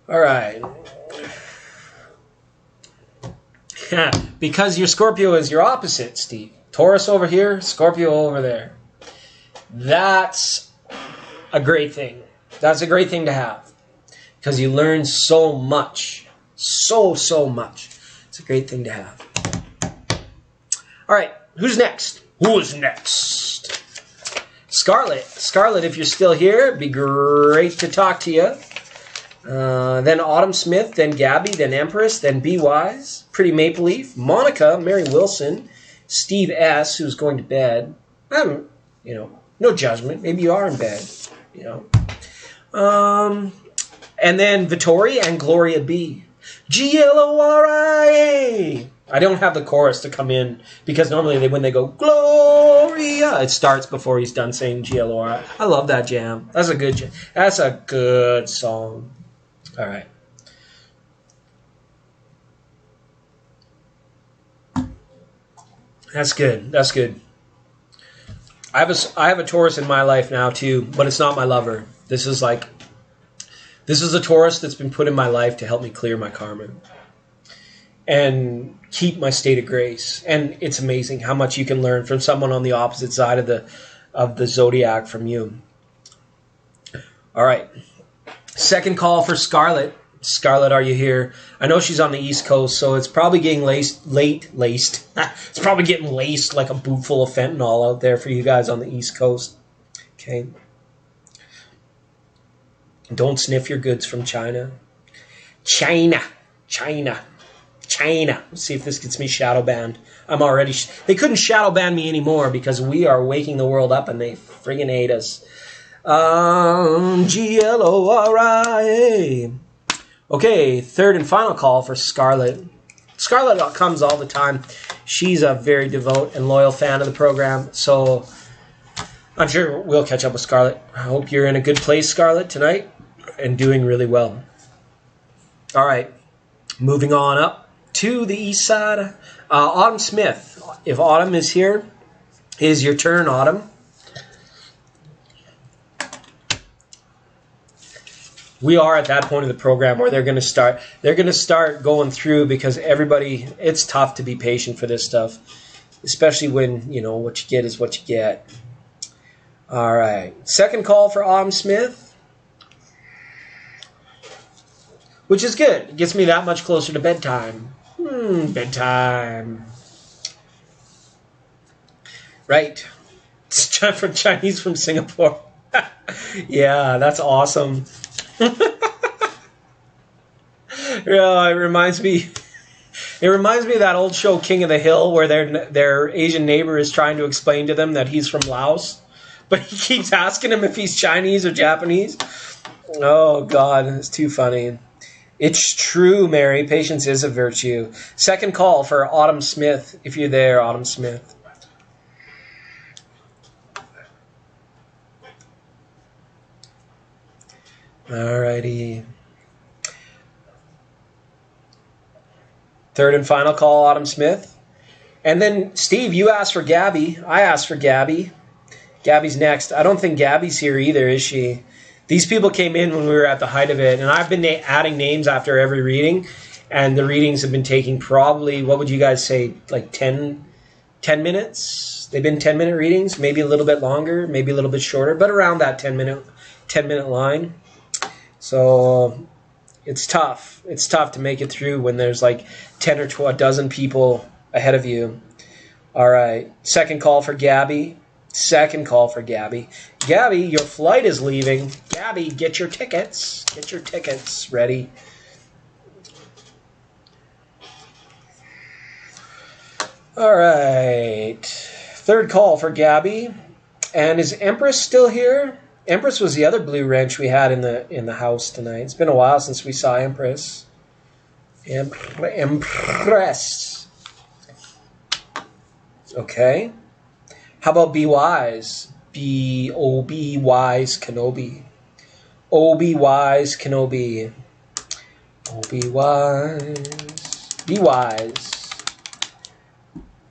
All right. Because your Scorpio is your opposite, Steve. Taurus over here, Scorpio over there. That's a great thing. That's a great thing to have. Because you learn so much. So much. It's a great thing to have. All right. Who's next? Who's next? Scarlett. Scarlett, if you're still here, it'd be great to talk to you. Then Autumn Smith, then Gabby, then Empress, then Be Wise, Pretty Maple Leaf, Monica, Mary Wilson, Steve S., who's going to bed. No judgment. Maybe you are in bed, and then Vittori and Gloria B. Gloria. I don't have the chorus to come in because normally when they go Gloria, it starts before he's done saying Gloria. I love that jam. That's a good jam. That's a good song. All right. That's good. That's good. I have a Taurus in my life now too, but it's not my lover. This is a Taurus that's been put in my life to help me clear my karma and keep my state of grace. And it's amazing how much you can learn from someone on the opposite side of the zodiac from you. All right. Second call for Scarlett. Scarlett, are you here? I know she's on the East Coast, so it's probably getting laced. It's probably getting laced like a boot full of fentanyl out there for you guys on the East Coast. Okay. Don't sniff your goods from China. China. Let's see if this gets me shadow banned. I'm already... They couldn't shadow ban me anymore because we are waking the world up and they friggin' hate us. Gloria. Okay, third and final call for Scarlett. Scarlett comes all the time. She's a very devout and loyal fan of the program, so I'm sure we'll catch up with Scarlett. I hope you're in a good place, Scarlett, tonight and doing really well. All right, moving on up to the east side. Autumn Smith. If Autumn is here, it is your turn, Autumn. We are at that point of the program where they're going to start going through because everybody, it's tough to be patient for this stuff, especially when, what you get is what you get. All right. Second call for Autumn Smith, which is good. It gets me that much closer to bedtime. Bedtime. Right. It's from Chinese from Singapore. Yeah, that's awesome. It reminds me of that old show King of the Hill where their Asian neighbor is trying to explain to them that he's from Laos, but he keeps asking him if he's Chinese or Japanese. Oh God, it's too funny. It's true, Mary. Patience is a virtue. Second call for Autumn Smith, if you're there, Autumn Smith. Alrighty. Third and final call, Autumn Smith. And then, Steve, you asked for Gabby. I asked for Gabby. Gabby's next. I don't think Gabby's here either, is she? These people came in when we were at the height of it, and I've been adding names after every reading, and the readings have been taking probably, what would you guys say, like 10 minutes? They've been 10-minute readings, maybe a little bit longer, maybe a little bit shorter, but around that 10-minute line. So it's tough. It's tough to make it through when there's like 10 or 12 dozen people ahead of you. All right. Second call for Gabby. Second call for Gabby. Gabby, your flight is leaving. Gabby, get your tickets. Get your tickets ready. All right. Third call for Gabby. And is Empress still here? Empress was the other blue wrench we had in the house tonight. It's been a while since we saw Empress. Empress. Okay. How about Be Wise? B-O-B Wise Kenobi. O-B Wise Kenobi. O-B Wise. Be Wise.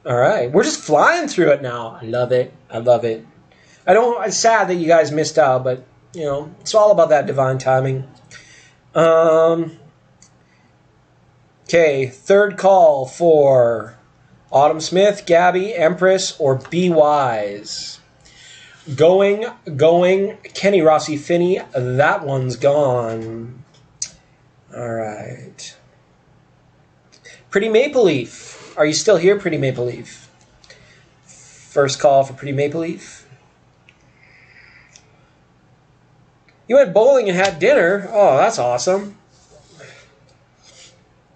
All right. We're just flying through it now. I love it. I love it. It's sad that you guys missed out, but, you know, it's all about that divine timing. Okay, third call for Autumn Smith, Gabby, Empress, or Be Wise. Going, Kenny Rossi Finney, that one's gone. All right. Pretty Maple Leaf. Are you still here, Pretty Maple Leaf? First call for Pretty Maple Leaf. You went bowling and had dinner. Oh, that's awesome.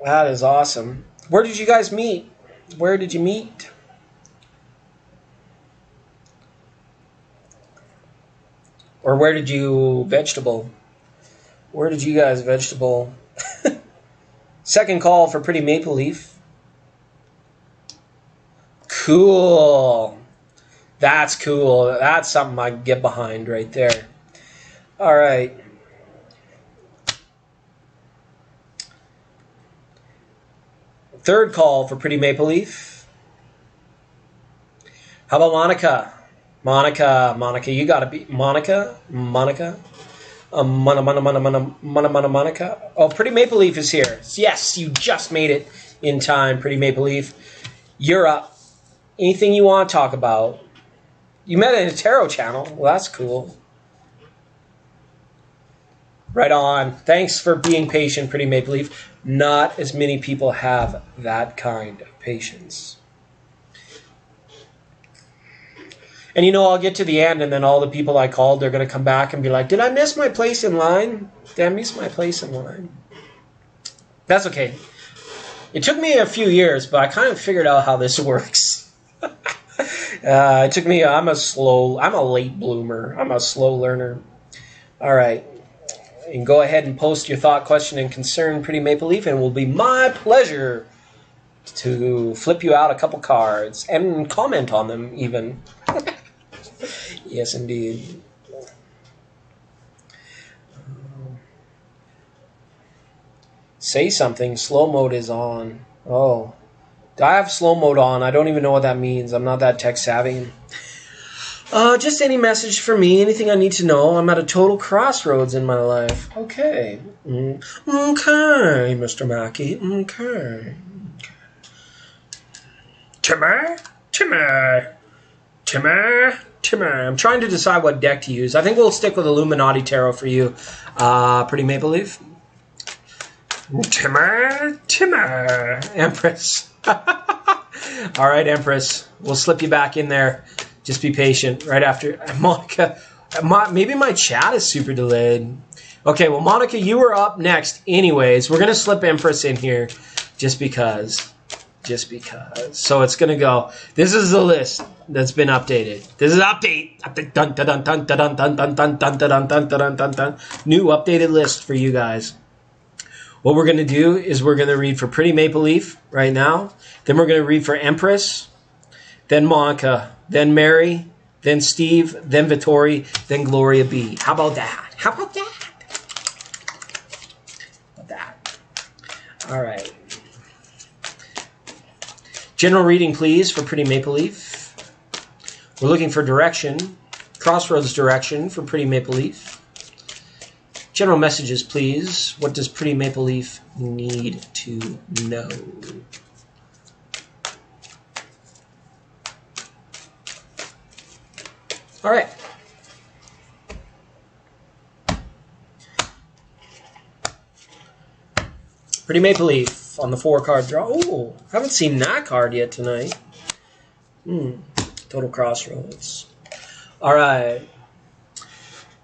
That is awesome. Where did you guys meet? Where did you meet? Or where did you vegetable? Where did you guys vegetable? Second call for Pretty Maple Leaf. Cool. That's cool. That's something I can get behind right there. All right. Third call for Pretty Maple Leaf. How about Monica? Monica, you gotta be Monica. Monica. Oh, Pretty Maple Leaf is here. Yes, you just made it in time, Pretty Maple Leaf. You're up. Anything you want to talk about? You met in a tarot channel. Well, that's cool. Right on. Thanks for being patient, Pretty Maple Leaf. Not as many people have that kind of patience. And you know, I'll get to the end, and then all the people I called, they're going to come back and be like, did I miss my place in line? Did I miss my place in line? That's okay. It took me a few years, but I kind of figured out how this works. It took me, I'm a late bloomer. I'm a slow learner. All right. And go ahead and post your thought, question, and concern, Pretty Maple Leaf, and it will be my pleasure to flip you out a couple cards and comment on them even. Yes, indeed. Say something. Slow mode is on. Oh. Do I have slow mode on? I don't even know what that means. I'm not that tech savvy. Just any message for me, anything I need to know. I'm at a total crossroads in my life. Okay. Okay, Mr. Mackey. Okay. Timmer. I'm trying to decide what deck to use. I think we'll stick with Illuminati Tarot for you, Pretty Maple Leaf. Timmer. Empress. All right, Empress. We'll slip you back in there. Just be patient. Right after Monica. Maybe my chat is super delayed. Okay, well, Monica, you were up next anyways. We're going to slip Empress in here just because. So it's going to go. This is the list that's been updated. This is update. Dun, dun, dun, dun, dun, dun, dun, dun, dun, dun, dun, dun, dun, dun. New updated list for you guys. What we're going to do is we're going to read for Pretty Maple Leaf right now. Then we're going to read for Empress. Then Monica. Then Mary. Then Steve. Then Vittori. Then Gloria B. How about that? All right. General reading, please, for Pretty Maple Leaf. We're looking for direction. Crossroads direction for Pretty Maple Leaf. General messages, please. What does Pretty Maple Leaf need to know? All right. Pretty Maple Leaf on the 4-card draw. Oh, haven't seen that card yet tonight. Total Crossroads. All right.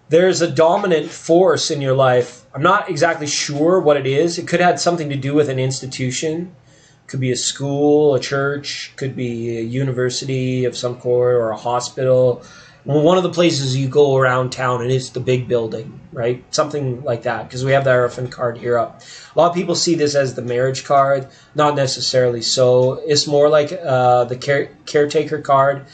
There's a dominant force in your life. I'm not exactly sure what it is. It could have something to do with an institution. Could be a school, a church, could be a university of some sort, or a hospital. One of the places you go around town, and it's the big building, right? Something like that, because we have the Hierophant card here up. A lot of people see this as the marriage card. Not necessarily so. It's more like the caretaker card.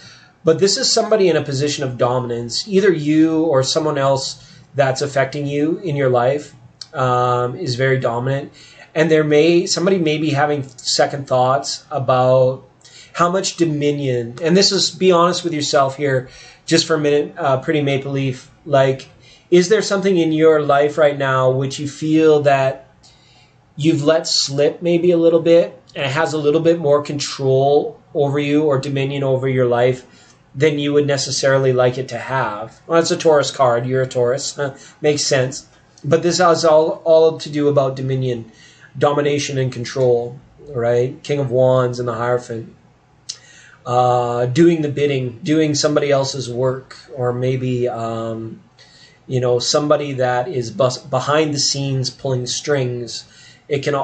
But this is somebody in a position of dominance. Either you or someone else that's affecting you in your life is very dominant. And somebody may be having second thoughts about how much dominion, and this is, be honest with yourself here just for a minute, Pretty Maple Leaf, like, is there something in your life right now which you feel that you've let slip maybe a little bit, and it has a little bit more control over you or dominion over your life than you would necessarily like it to have? Well, it's a Taurus card. You're a Taurus. Makes sense. But this has all to do about dominion, domination and control, right? King of Wands and the Hierophant. Doing the bidding, doing somebody else's work, or maybe, somebody that is behind the scenes pulling strings. It can,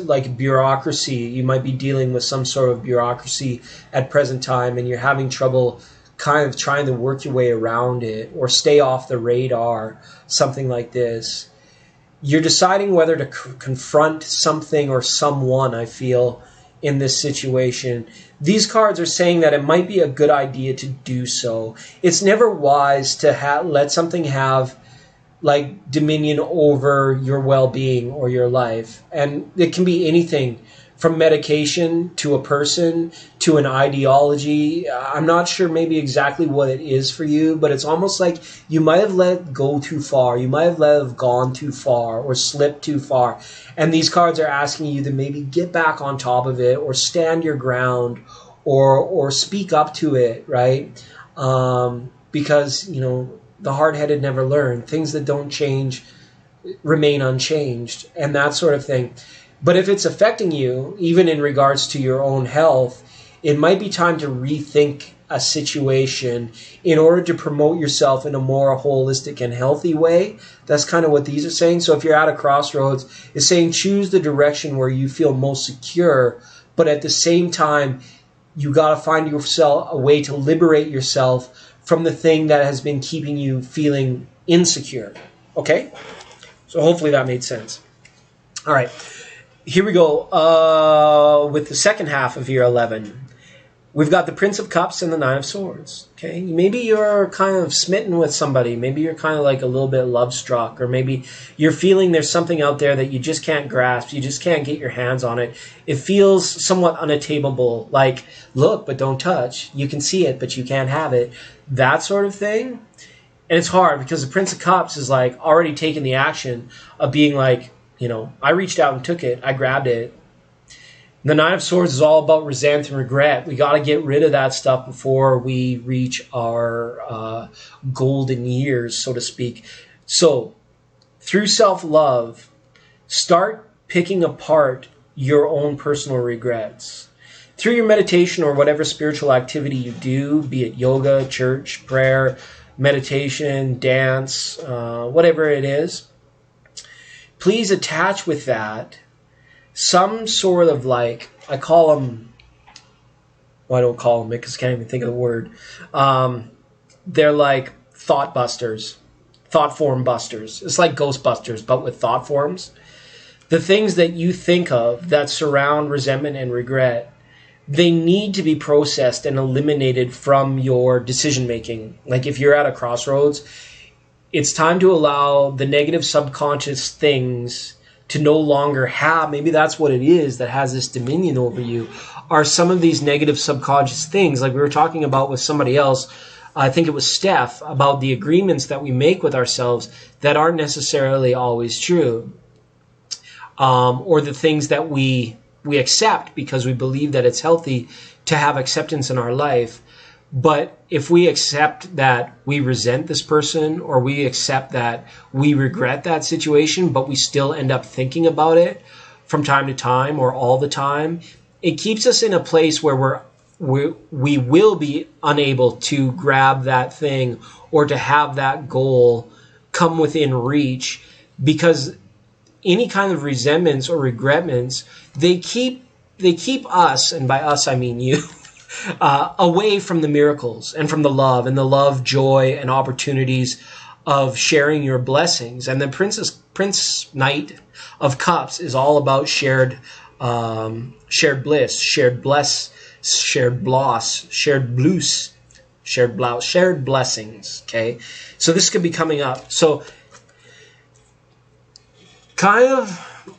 like bureaucracy. You might be dealing with some sort of bureaucracy at present time, and you're having trouble kind of trying to work your way around it or stay off the radar, something like this. You're deciding whether to confront something or someone, I feel, in this situation. These cards are saying that it might be a good idea to do so. It's never wise to let something have like dominion over your well-being or your life. And it can be anything from medication to a person to an ideology. I'm not sure maybe exactly what it is for you, but it's almost like you might have let go too far. You might have gone too far or slipped too far. And these cards are asking you to maybe get back on top of it or stand your ground or speak up to it, right? Because, the hard-headed never learn. Things that don't change remain unchanged, and that sort of thing. But if it's affecting you, even in regards to your own health, it might be time to rethink a situation in order to promote yourself in a more holistic and healthy way. That's kind of what these are saying. So if you're at a crossroads, it's saying choose the direction where you feel most secure, but at the same time, you got to find yourself a way to liberate yourself from the thing that has been keeping you feeling insecure. Okay? So hopefully that made sense. All right. Here we go with the second half of year 11. We've got the Prince of Cups and the Nine of Swords. Okay? Maybe you're kind of smitten with somebody. Maybe you're kind of like a little bit love struck, or maybe you're feeling there's something out there that you just can't grasp. You just can't get your hands on it. It feels somewhat unattainable, like look but don't touch. You can see it but you can't have it. That sort of thing. And it's hard because the Prince of Cups is like already taking the action of being like, I reached out and took it. I grabbed it. The Nine of Swords is all about resent and regret. We got to get rid of that stuff before we reach our golden years, so to speak. So, through self-love, start picking apart your own personal regrets. Through your meditation or whatever spiritual activity you do, be it yoga, church, prayer, meditation, dance, whatever it is, please attach with that some sort of like, I call them, well, I don't call them because I can't even think of the word. They're like thought busters, thought form busters. It's like Ghostbusters, but with thought forms. The things that you think of that surround resentment and regret, they need to be processed and eliminated from your decision making. Like if you're at a crossroads, it's time to allow the negative subconscious things to no longer have, maybe that's what it is that has this dominion over you, are some of these negative subconscious things, like we were talking about with somebody else. I think it was Steph, about the agreements that we make with ourselves that aren't necessarily always true. Or the things that we accept because we believe that it's healthy to have acceptance in our life. But if we accept that we resent this person, or we accept that we regret that situation, but we still end up thinking about it from time to time or all the time, it keeps us in a place where we will be unable to grab that thing or to have that goal come within reach, because any kind of resentments or regretments, they keep us, and by us I mean you, away from the miracles and from the love, joy, and opportunities of sharing your blessings. And the Prince Knight of Cups is all about shared bliss, shared bless, shared bloss, shared blues, shared blouse, shared blessings. Okay, so this could be coming up. So kind of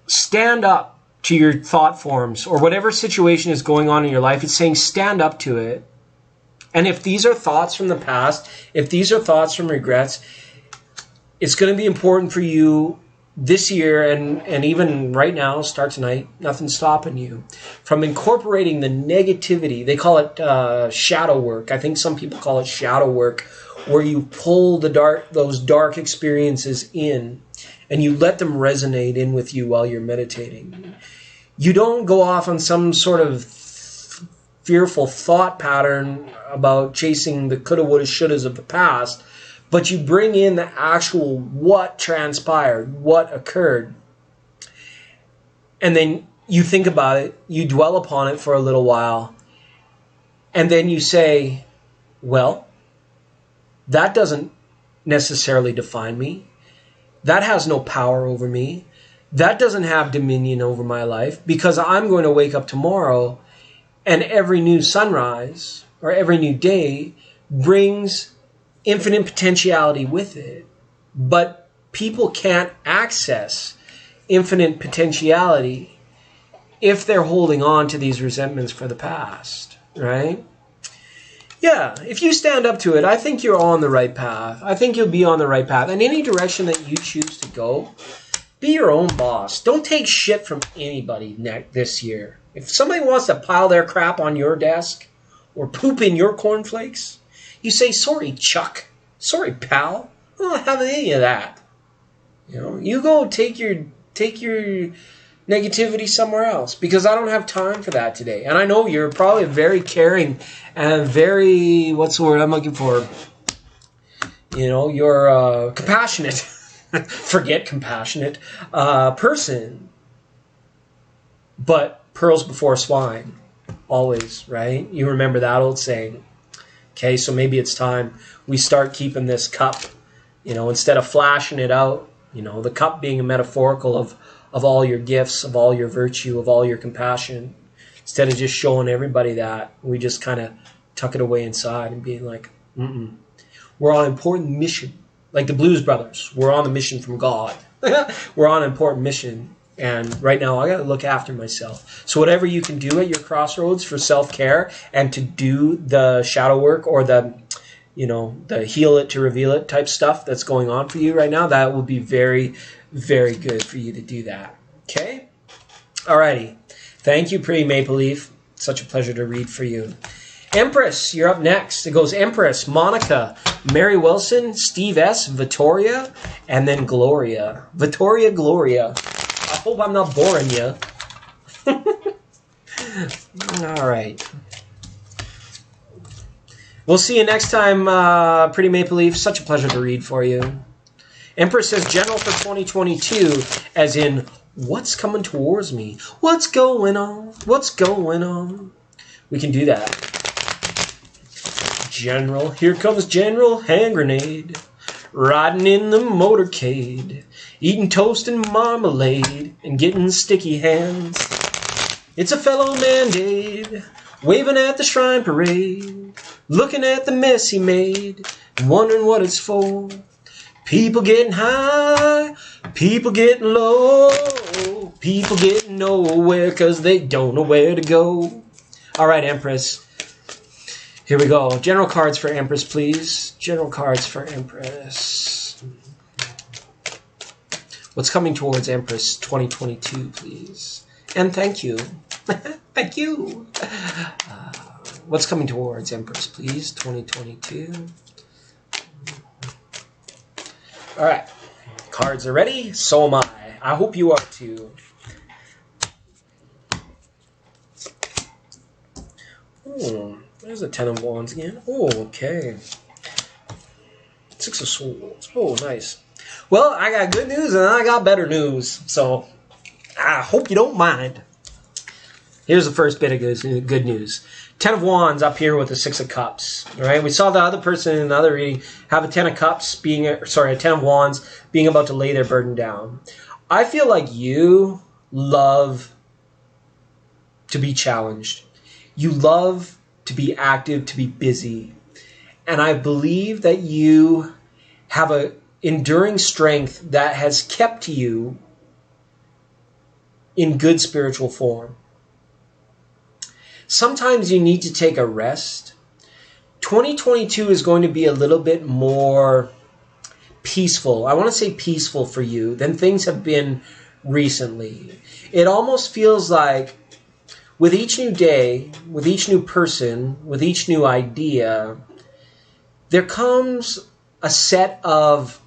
stand up to your thought forms, or whatever situation is going on in your life. It's saying stand up to it. And if these are thoughts from the past, if these are thoughts from regrets, it's going to be important for you this year, and even right now, start tonight, nothing's stopping you from incorporating the negativity. They call it shadow work. I think some people call it shadow work, where you pull those dark experiences in, and you let them resonate in with you while you're meditating. You don't go off on some sort of fearful thought pattern about chasing the coulda, woulda, shouldas of the past, but you bring in the actual what transpired, what occurred. And then you think about it, you dwell upon it for a little while, and then you say, well, that doesn't necessarily define me. That has no power over me. That doesn't have dominion over my life, because I'm going to wake up tomorrow, and every new sunrise or every new day brings infinite potentiality with it. But people can't access infinite potentiality if they're holding on to these resentments for the past, right? Yeah, if you stand up to it, I think you're on the right path. I think you'll be on the right path. And any direction that you choose to go, be your own boss. Don't take shit from anybody this year. If somebody wants to pile their crap on your desk or poop in your cornflakes, you say, sorry, Chuck. Sorry, pal. I don't have any of that. You go take your negativity somewhere else, because I don't have time for that today. And I know you're probably very caring and very, what's the word I'm looking for? You're compassionate. Forget compassionate person. But pearls before swine, always, right? You remember that old saying. Okay, so maybe it's time we start keeping this cup, instead of flashing it out, the cup being a metaphorical of all your gifts, of all your virtue, of all your compassion. Instead of just showing everybody that, we just kind of tuck it away inside and being like, we're on an important mission. Like the Blues Brothers, we're on the mission from God. We're on an important mission. And right now, I got to look after myself. So whatever you can do at your crossroads for self-care and to do the shadow work or the heal it to reveal it type stuff that's going on for you right now, that will be very, very good for you to do that. Okay? Alrighty. Thank you, Pretty Maple Leaf. Such a pleasure to read for you. Empress, you're up next. It goes Empress, Monica, Mary Wilson, Steve S., Vittoria, and then Gloria. Vittoria, Gloria. I hope I'm not boring you. All right. We'll see you next time, Pretty Maple Leaf. Such a pleasure to read for you. Empress says general for 2022, as in, what's coming towards me? What's going on? What's going on? We can do that. General, here comes General Hand Grenade, riding in the motorcade, eating toast and marmalade, and getting sticky hands. It's a fellow mandate, waving at the shrine parade, looking at the mess he made, and wondering what it's for. People getting high, People getting low, people getting nowhere because they don't know where to go. All right, Empress. Here we go. General cards for Empress, please. General cards for Empress. What's coming towards Empress 2022, please? And thank you. Thank you. What's coming towards Empress, please? 2022. All right. Cards are ready. So am I. I hope you are too. Oh, there's a 10 of Wands again. Oh, okay. 6 of Swords. Oh, nice. Well, I got good news and I got better news. So, I hope you don't mind. Here's the first bit of good news. 10 of Wands up here with the 6 of Cups. All right, we saw the other person in the other reading have a 10 of Cups being, a 10 of Wands being about to lay their burden down. I feel like you love to be challenged. You love to be active, to be busy. And I believe that you have an enduring strength that has kept you in good spiritual form. Sometimes you need to take a rest. 2022 is going to be a little bit more peaceful. I want to say peaceful for you than things have been recently. It almost feels like with each new day, with each new person, with each new idea, there comes a set of,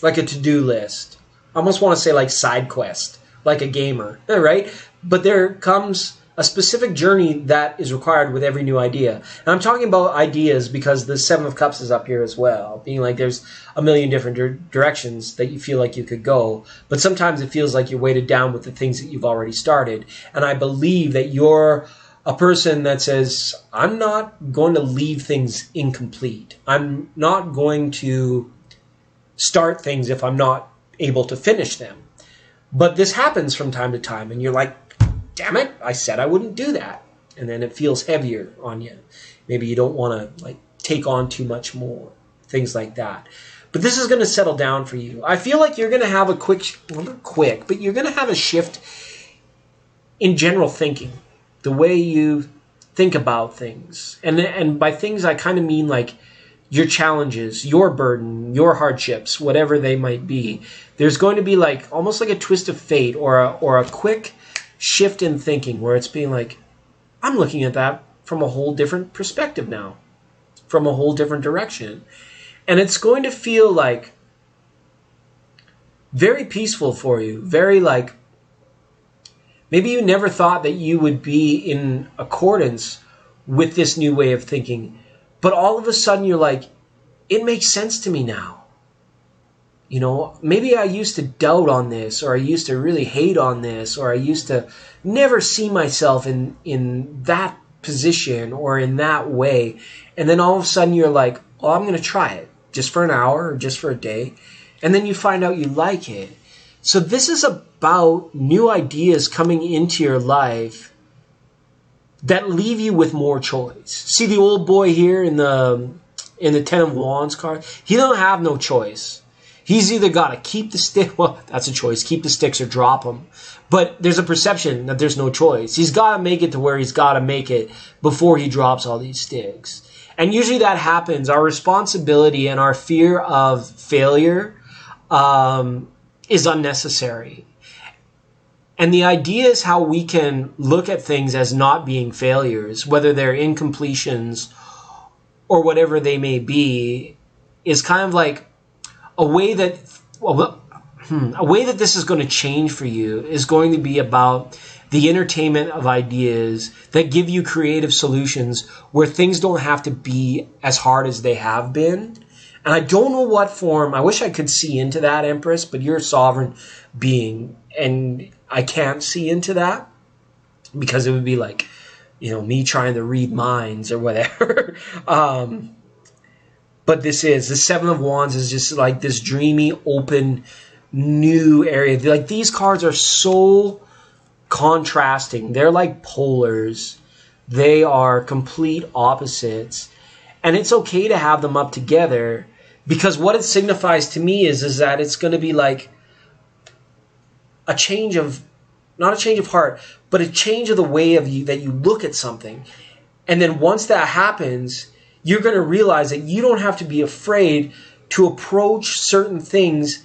like a to-do list. I almost want to say like side quest, like a gamer, right? But there comes a specific journey that is required with every new idea. And I'm talking about ideas because the 7 of Cups is up here as well, being like there's a million different directions that you feel like you could go, but sometimes it feels like you're weighted down with the things that you've already started. And I believe that you're a person that says, I'm not going to leave things incomplete. I'm not going to start things if I'm not able to finish them. But this happens from time to time, and you're like, damn it, I said I wouldn't do that. And then it feels heavier on you. Maybe you don't want to like take on too much more. Things like that. But this is going to settle down for you. I feel like you're going to have a but you're going to have a shift in general thinking. The way you think about things. And by things I kind of mean like your challenges, your burden, your hardships, whatever they might be. There's going to be like almost like a twist of fate or a quick shift in thinking where it's being like, I'm looking at that from a whole different perspective now, from a whole different direction. And it's going to feel like very peaceful for you, very like, maybe you never thought that you would be in accordance with this new way of thinking, but all of a sudden you're like, it makes sense to me now. You know, maybe I used to doubt on this, or I used to really hate on this, or I used to never see myself in that position or in that way. And then all of a sudden you're like, oh, I'm going to try it just for an hour or just for a day. And then you find out you like it. So this is about new ideas coming into your life that leave you with more choice. See the old boy here in the 10 of Wands card? He don't have no choice. He's either got to keep the stick. Well, that's a choice. Keep the sticks or drop them. But there's a perception that there's no choice. He's got to make it to where he's got to make it before he drops all these sticks. And usually that happens. Our responsibility and our fear of failure is unnecessary. And the idea is how we can look at things as not being failures, whether they're incompletions or whatever they may be, is kind of like a way that this is going to change for you is going to be about the entertainment of ideas that give you creative solutions where things don't have to be as hard as they have been. And I don't know what form. I wish I could see into that, Empress, but you're a sovereign being, and I can't see into that because it would be like, you know, me trying to read minds or whatever. But this is, the 7 of Wands is just like this dreamy, open, new area. Like these cards are so contrasting. They're like polars. They are complete opposites. And it's okay to have them up together Because what it signifies to me is that it's going to be like a change of, not a change of heart, but a change of the way of you that you look at something. And then once that happens, you're going to realize that you don't have to be afraid to approach certain things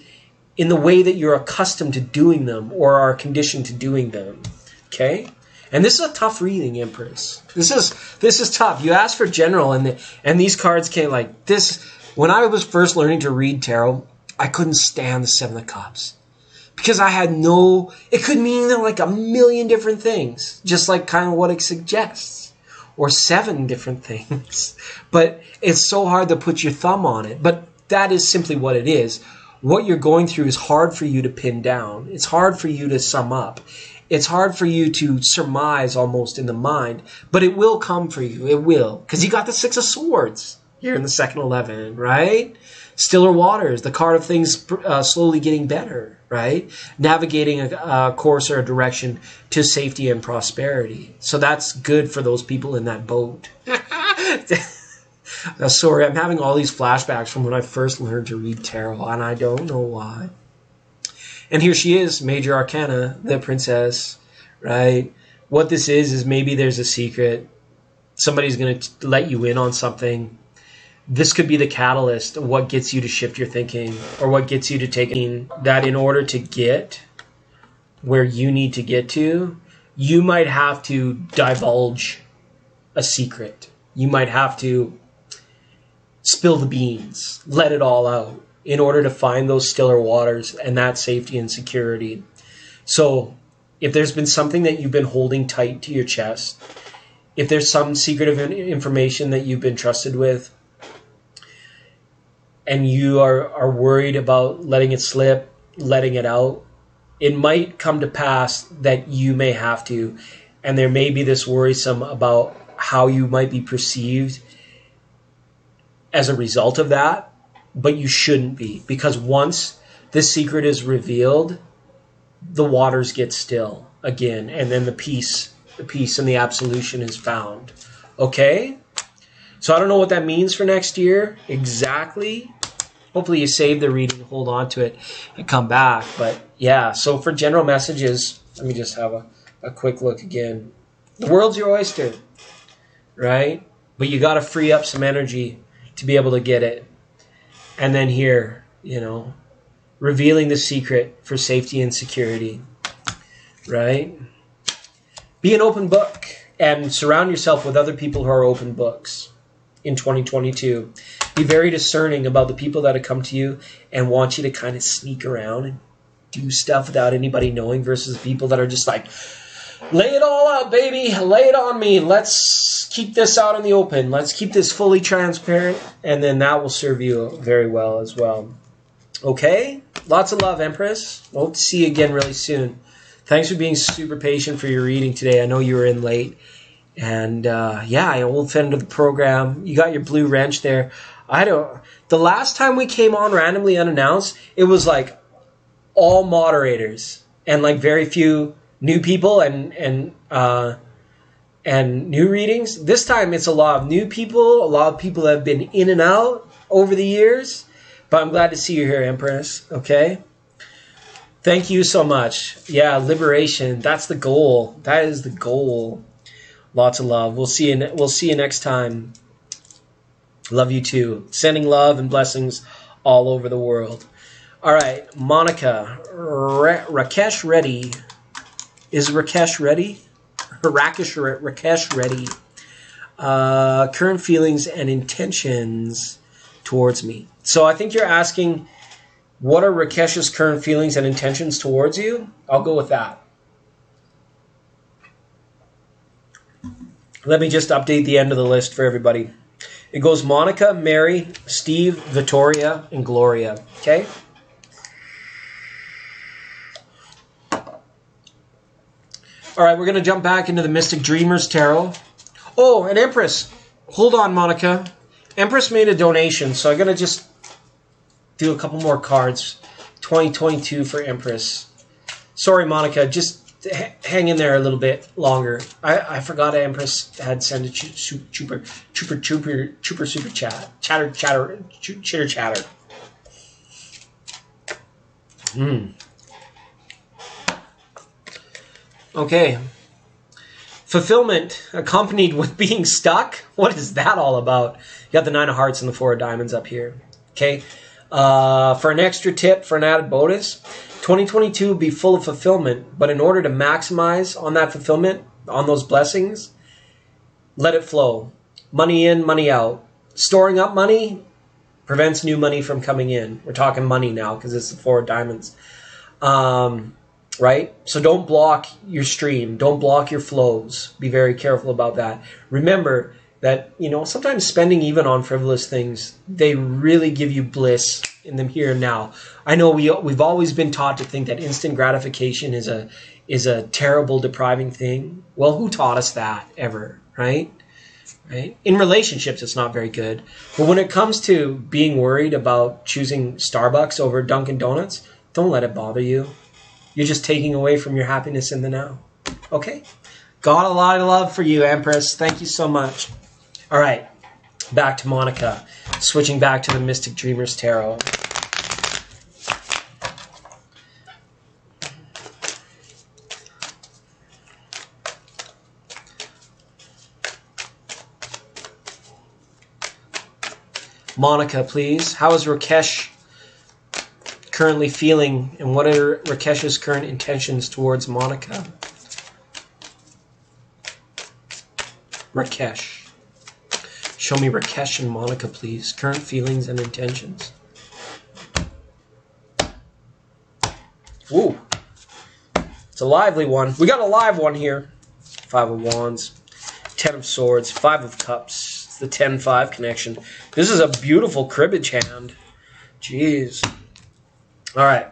in the way that you're accustomed to doing them or are conditioned to doing them. Okay? And this is a tough reading, Empress. This is tough. You asked for general, and these cards came like this. When I was first learning to read tarot, I couldn't stand the Seven of Cups. Because I had it could mean like a million different things, just like kind of what it suggests, or 7 different things. But it's so hard to put your thumb on it. But that is simply what it is. What you're going through is hard for you to pin down. It's hard for you to sum up. It's hard for you to surmise almost in the mind, but it will come for you. It will. Because you got the 6 of Swords here in the second 11, right? Stiller waters, the card of things slowly getting better, right? Navigating a course or a direction to safety and prosperity. So that's good for those people in that boat. Sorry, I'm having all these flashbacks from when I first learned to read tarot, and I don't know why. And here she is, Major Arcana, the princess, right? What this is maybe there's a secret. Somebody's going to let you in on something. This could be the catalyst of what gets you to shift your thinking, or what gets you to take that in order to get where you need to get to, you might have to divulge a secret. You might have to spill the beans, let it all out in order to find those stiller waters and that safety and security. So if there's been something that you've been holding tight to your chest, if there's some secret of information that you've been trusted with, and you are worried about letting it slip, letting it out, it might come to pass that you may have to, and there may be this worrisome about how you might be perceived as a result of that, but you shouldn't be, because once this secret is revealed, the waters get still again, and then the peace and the absolution is found. Okay? So I don't know what that means for next year exactly. Hopefully you save the reading, hold on to it, and come back. But yeah, so for general messages, let me just have a quick look again. The world's your oyster, right? But you got to free up some energy to be able to get it. And then here, revealing the secret for safety and security, right? Be an open book and surround yourself with other people who are open books in 2022. Be very discerning about the people that have come to you and want you to kind of sneak around and do stuff without anybody knowing, versus people that are just like, lay it all out, baby. Lay it on me. Let's keep this out in the open. Let's keep this fully transparent, and then that will serve you very well as well. Okay? Lots of love, Empress. Hope to see you again really soon. Thanks for being super patient for your reading today. I know you were in late. And, an old friend of the program. You got your blue wrench there. The last time we came on randomly unannounced, it was like all moderators and like very few new people and new readings. This time it's a lot of new people, a lot of people that have been in and out over the years. But I'm glad to see you here, Empress. Okay? Thank you so much. Yeah, liberation. That's the goal. That is the goal. Lots of love. We'll see you next time. Love you too. Sending love and blessings all over the world. All right, Monica. Rakesh Reddy. Is Rakesh ready? Rakesh ready. Current feelings and intentions towards me. So I think you're asking, what are Rakesh's current feelings and intentions towards you? I'll go with that. Let me just update the end of the list for everybody. It goes Monica, Mary, Steve, Victoria, and Gloria. Okay? All right, we're going to jump back into the Mystic Dreamers Tarot. Oh, and Empress. Hold on, Monica. Empress made a donation, so I'm going to just do a couple more cards. 2022 for Empress. Sorry, Monica. Just hang in there a little bit longer. I forgot Empress had sent a super chat. Chitter chatter. Okay. Fulfillment accompanied with being stuck. What is that all about? You got the 9 of hearts and the 4 of diamonds up here. Okay. For an extra tip, for an added bonus, 2022 will be full of fulfillment, but in order to maximize on that fulfillment, on those blessings, let it flow. Money in, money out. Storing up money prevents new money from coming in. We're talking money now because it's the 4 of diamonds. Right? So don't block your stream. Don't block your flows. Be very careful about that. Remember that, sometimes spending even on frivolous things, they really give you bliss in the here and now. I know we've always been taught to think that instant gratification is a terrible, depriving thing. Well, who taught us that ever, right? Right? In relationships, it's not very good. But when it comes to being worried about choosing Starbucks over Dunkin' Donuts, don't let it bother you. You're just taking away from your happiness in the now. Okay? Got a lot of love for you, Empress. Thank you so much. All right. Back to Monica. Switching back to the Mystic Dreamers Tarot. Monica, please. How is Rakesh currently feeling, and what are Rakesh's current intentions towards Monica? Rakesh. Show me Rakesh and Monica, please. Current feelings and intentions. Ooh. It's a lively one. We got a live one here. 5 of Wands. 10 of Swords. 5 of Cups. It's the 10-5 connection. This is a beautiful cribbage hand. Jeez. All right.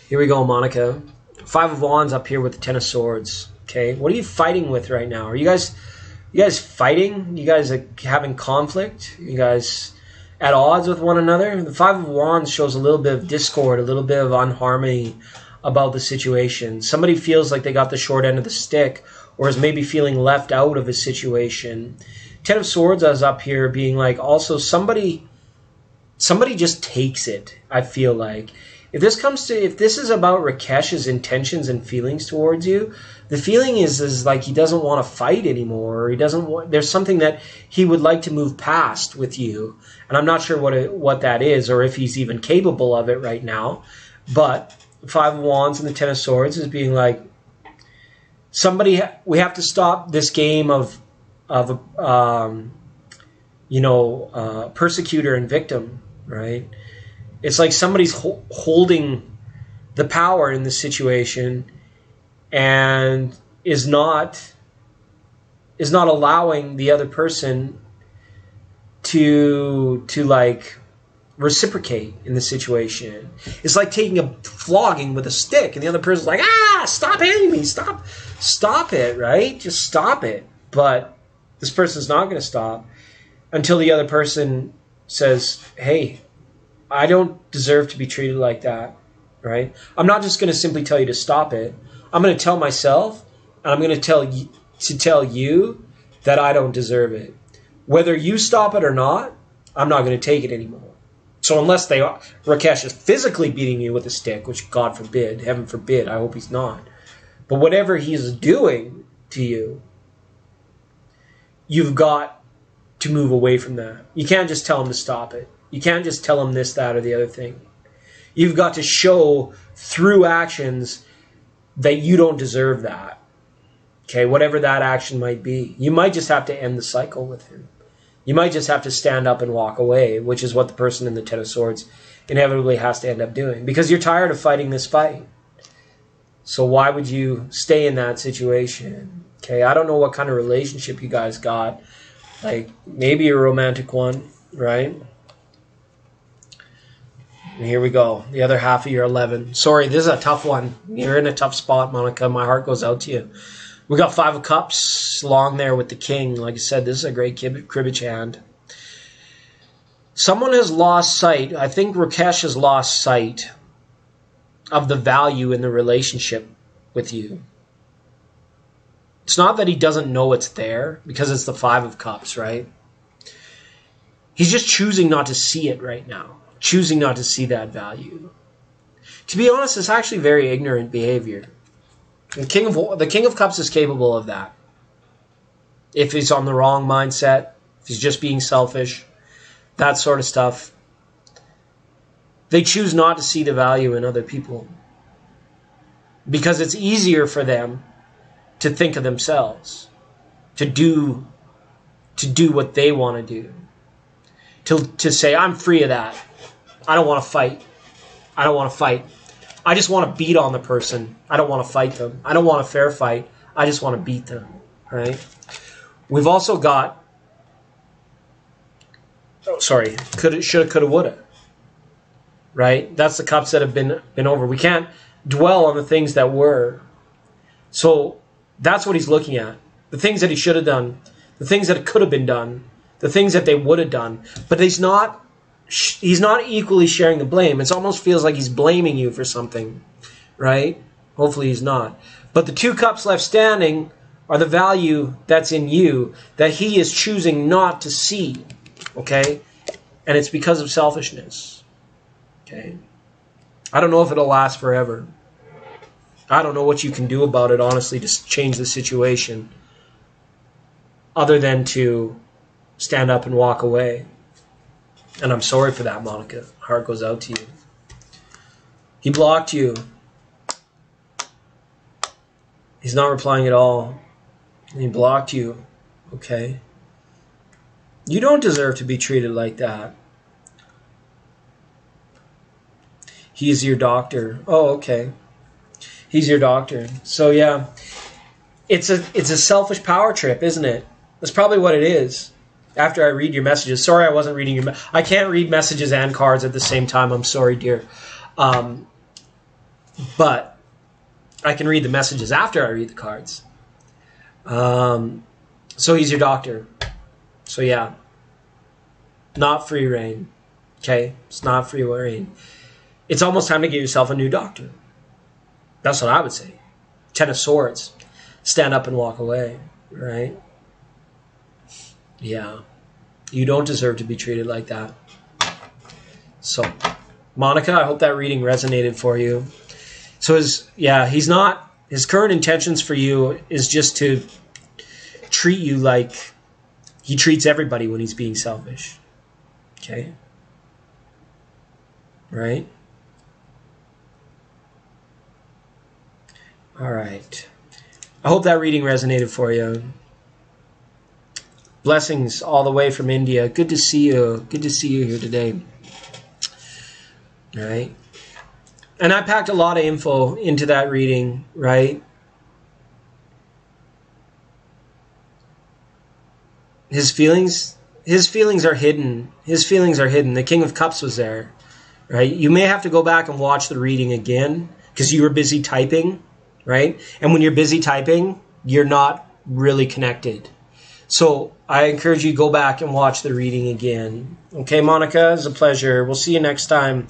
Here we go, Monica. 5 of Wands up here with the 10 of Swords. Okay. What are you fighting with right now? Are you guys fighting? You guys are having conflict? You guys at odds with one another? The 5 of Wands shows a little bit of discord, a little bit of unharmony about the situation. Somebody feels like they got the short end of the stick, or is maybe feeling left out of a situation. 10 of Swords is up here being like also somebody just takes it, I feel like. If this is about Rakesh's intentions and feelings towards you, the feeling is like he doesn't want to fight anymore, or there's something that he would like to move past with you. And I'm not sure what that is, or if he's even capable of it right now. But 5 of Wands and the 10 of Swords is being like, we have to stop this game of persecutor and victim, right? It's like somebody's holding the power in the situation and is not allowing the other person to like reciprocate in the situation. It's like taking a flogging with a stick, and the other person's like, stop hitting me, stop it, right? Just stop it. But this person's not going to stop until the other person says, hey, I don't deserve to be treated like that, right? I'm not just going to simply tell you to stop it. I'm going to tell myself, and I'm going to tell you that I don't deserve it. Whether you stop it or not, I'm not going to take it anymore. So unless Rakesh is physically beating you with a stick, which God forbid, heaven forbid, I hope he's not. But whatever he's doing to you, you've got to move away from that. You can't just tell him to stop it. You can't just tell him this, that, or the other thing. You've got to show through actions that you don't deserve that. Okay, whatever that action might be. You might just have to end the cycle with him. You might just have to stand up and walk away, which is what the person in the 10 of Swords inevitably has to end up doing. Because you're tired of fighting this fight. So why would you stay in that situation? Okay, I don't know what kind of relationship you guys got. Like, maybe a romantic one, right? And here we go. The other half of your 11. Sorry, this is a tough one. You're in a tough spot, Monica. My heart goes out to you. We got 5 of Cups along there with the King. Like I said, this is a great cribbage hand. Someone has lost sight. I think Rakesh has lost sight of the value in the relationship with you. It's not that he doesn't know it's there, because it's the Five of Cups, right? He's just choosing not to see it right now. Choosing not to see that value. To be honest, it's actually very ignorant behavior. The King of Cups is capable of that. If he's on the wrong mindset, if he's just being selfish, that sort of stuff. They choose not to see the value in other people. Because it's easier for them to think of themselves. To do what they want to do. To say, I'm free of that. I don't want to fight. I don't want to fight. I just want to beat on the person. I don't want to fight them. I don't want a fair fight. I just want to beat them. Right? We've also got, coulda, shoulda, coulda, woulda. Right? That's the cups that have been over. We can't dwell on the things that were. So that's what he's looking at. The things that he should have done. The things that could have been done. The things that they would have done. But he's not equally sharing the blame. It almost feels like he's blaming you for something. Right? Hopefully he's not. But the two cups left standing are the value that's in you that he is choosing not to see. Okay? And it's because of selfishness. Okay? I don't know if it'll last forever. I don't know what you can do about it, honestly, to change the situation. Other than to stand up and walk away. And I'm sorry for that, Monica. Heart goes out to you. He blocked you. He's not replying at all. He blocked you. Okay? You don't deserve to be treated like that. He's your doctor. Oh, okay. He's your doctor. So yeah, it's a selfish power trip, isn't it? That's probably what it is. After I read your messages. Sorry I wasn't reading your I can't read messages and cards at the same time. I'm sorry, dear. But I can read the messages after I read the cards. So he's your doctor. So yeah. Not free reign. Okay? It's not free reign. It's almost time to get yourself a new doctor. That's what I would say. 10 of Swords. Stand up and walk away. Right? Yeah. You don't deserve to be treated like that. So, Monica, I hope that reading resonated for you. So his current intentions for you is just to treat you like he treats everybody when he's being selfish. Okay? Right? All right. I hope that reading resonated for you. Blessings all the way from India. Good to see you. Good to see you here today. All right. And I packed a lot of info into that reading, right? His feelings are hidden. His feelings are hidden. The King of Cups was there, right? You may have to go back and watch the reading again because you were busy typing, right? And when you're busy typing, you're not really connected. So I encourage you to go back and watch the reading again. Okay, Monica, it's a pleasure. We'll see you next time.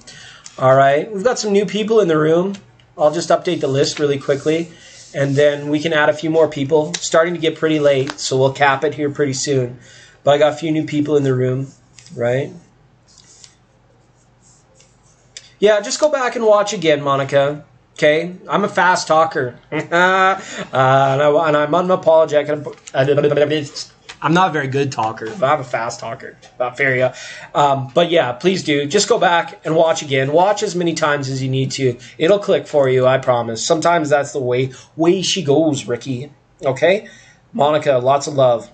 All right. We've got some new people in the room. I'll just update the list really quickly, and then we can add a few more people. It's starting to get pretty late, so we'll cap it here pretty soon. But I got a few new people in the room, right? Yeah, just go back and watch again, Monica. Okay? I'm a fast talker. And I'm unapologetic. I'm not a very good talker, but I'm a fast talker. Not fair, but yeah, please do. Just go back and watch again. Watch as many times as you need to. It'll click for you, I promise. Sometimes that's the way she goes, Ricky. Okay? Monica, lots of love.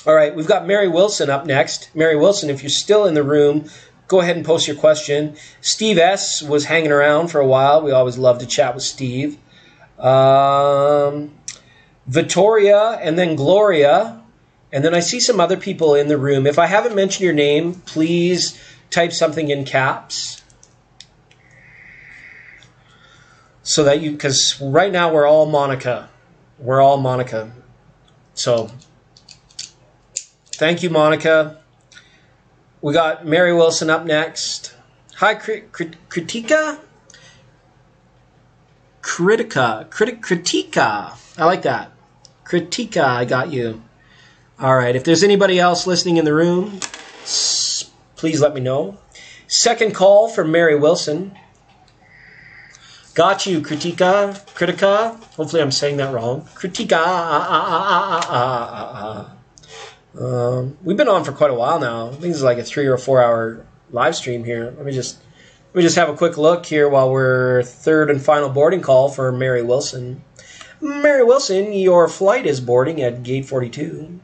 All right, we've got Mary Wilson up next. Mary Wilson, if you're still in the room, go ahead and post your question. Steve S. was hanging around for a while. We always love to chat with Steve. Vittoria, and then Gloria. And then I see some other people in the room. If I haven't mentioned your name, please type something in caps. So that you, because right now we're all Monica. We're all Monica. So, thank you, Monica. We got Mary Wilson up next. Hi, Kritika? Critica. I like that. Kritika, I got you. All right. If there's anybody else listening in the room, please let me know. Second call from Mary Wilson. Got you, Kritika. Hopefully I'm saying that wrong. Kritika. We've been on for quite a while now. I think it's like a 3 or 4 hour live stream here. Let me just have a quick look here while we're third and final boarding call for Mary Wilson. Mary Wilson, your flight is boarding at gate 42.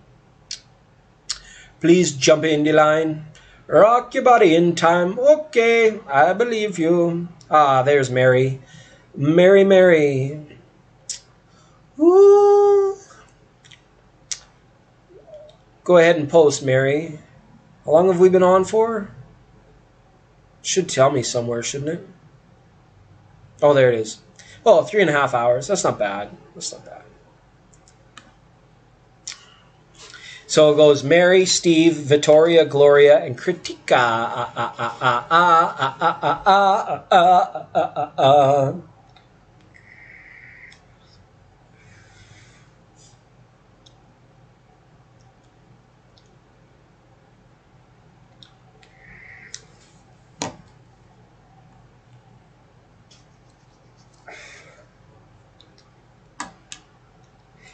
Please jump in the line. Rock your body in time. Okay, I believe you. Ah, there's Mary. Mary. Ooh. Go ahead and post, Mary. How long have we been on for? Should tell me somewhere, shouldn't it? Oh, there it is. Oh, 3.5 hours. That's not bad. So it goes Mary, Steve, Vittoria, Gloria, and Kritika.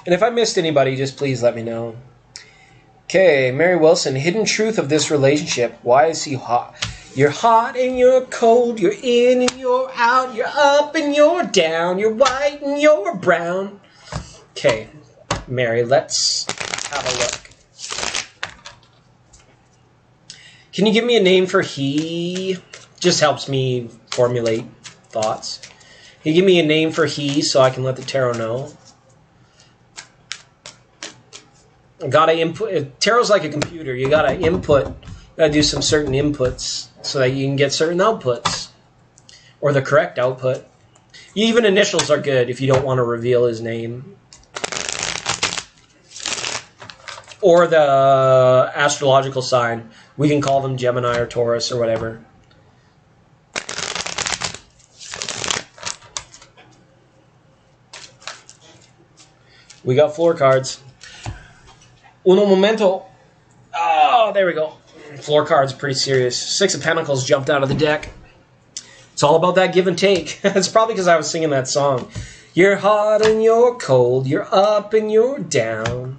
And if I missed anybody, just please let me know. Okay, Mary Wilson, hidden truth of this relationship. Why is he hot? You're hot and you're cold. You're in and you're out. You're up and you're down. You're white and you're brown. Okay, Mary, let's have a look. Can you give me a name for he? Just helps me formulate thoughts. Can you give me a name for he so I can let the tarot know? Gotta input. Tarot's like a computer. You gotta input. Gotta do some certain inputs so that you can get certain outputs, or the correct output. Even initials are good if you don't want to reveal his name, or the astrological sign. We can call them Gemini or Taurus or whatever. We got floor cards. Uno momento. Oh, there we go. Floor card's pretty serious. 6 of Pentacles jumped out of the deck. It's all about that give and take. It's probably because I was singing that song. You're hot and you're cold. You're up and you're down.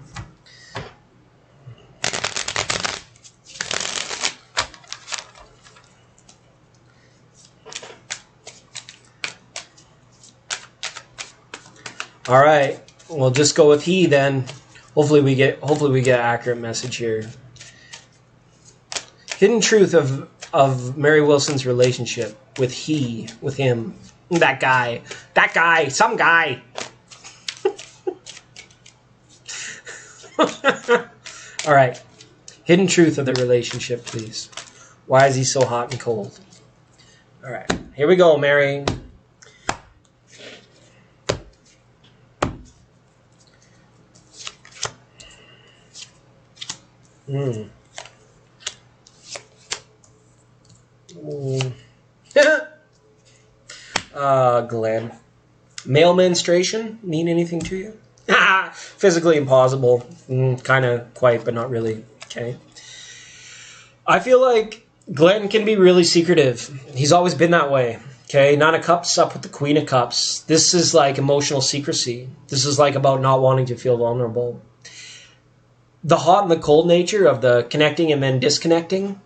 All right. We'll just go with he then. Hopefully we get an accurate message here. Hidden truth of Mary Wilson's relationship with him, that guy, some guy. All right. Hidden truth of the relationship, please. Why is he so hot and cold? All right. Here we go, Mary. Glenn. Male menstruation mean anything to you? Physically impossible. Kind of quite, but not really. Okay. I feel like Glenn can be really secretive. He's always been that way. Okay. 9 of Cups up with the Queen of Cups. This is like emotional secrecy. This is like about not wanting to feel vulnerable. The hot and the cold nature of the connecting and then disconnecting,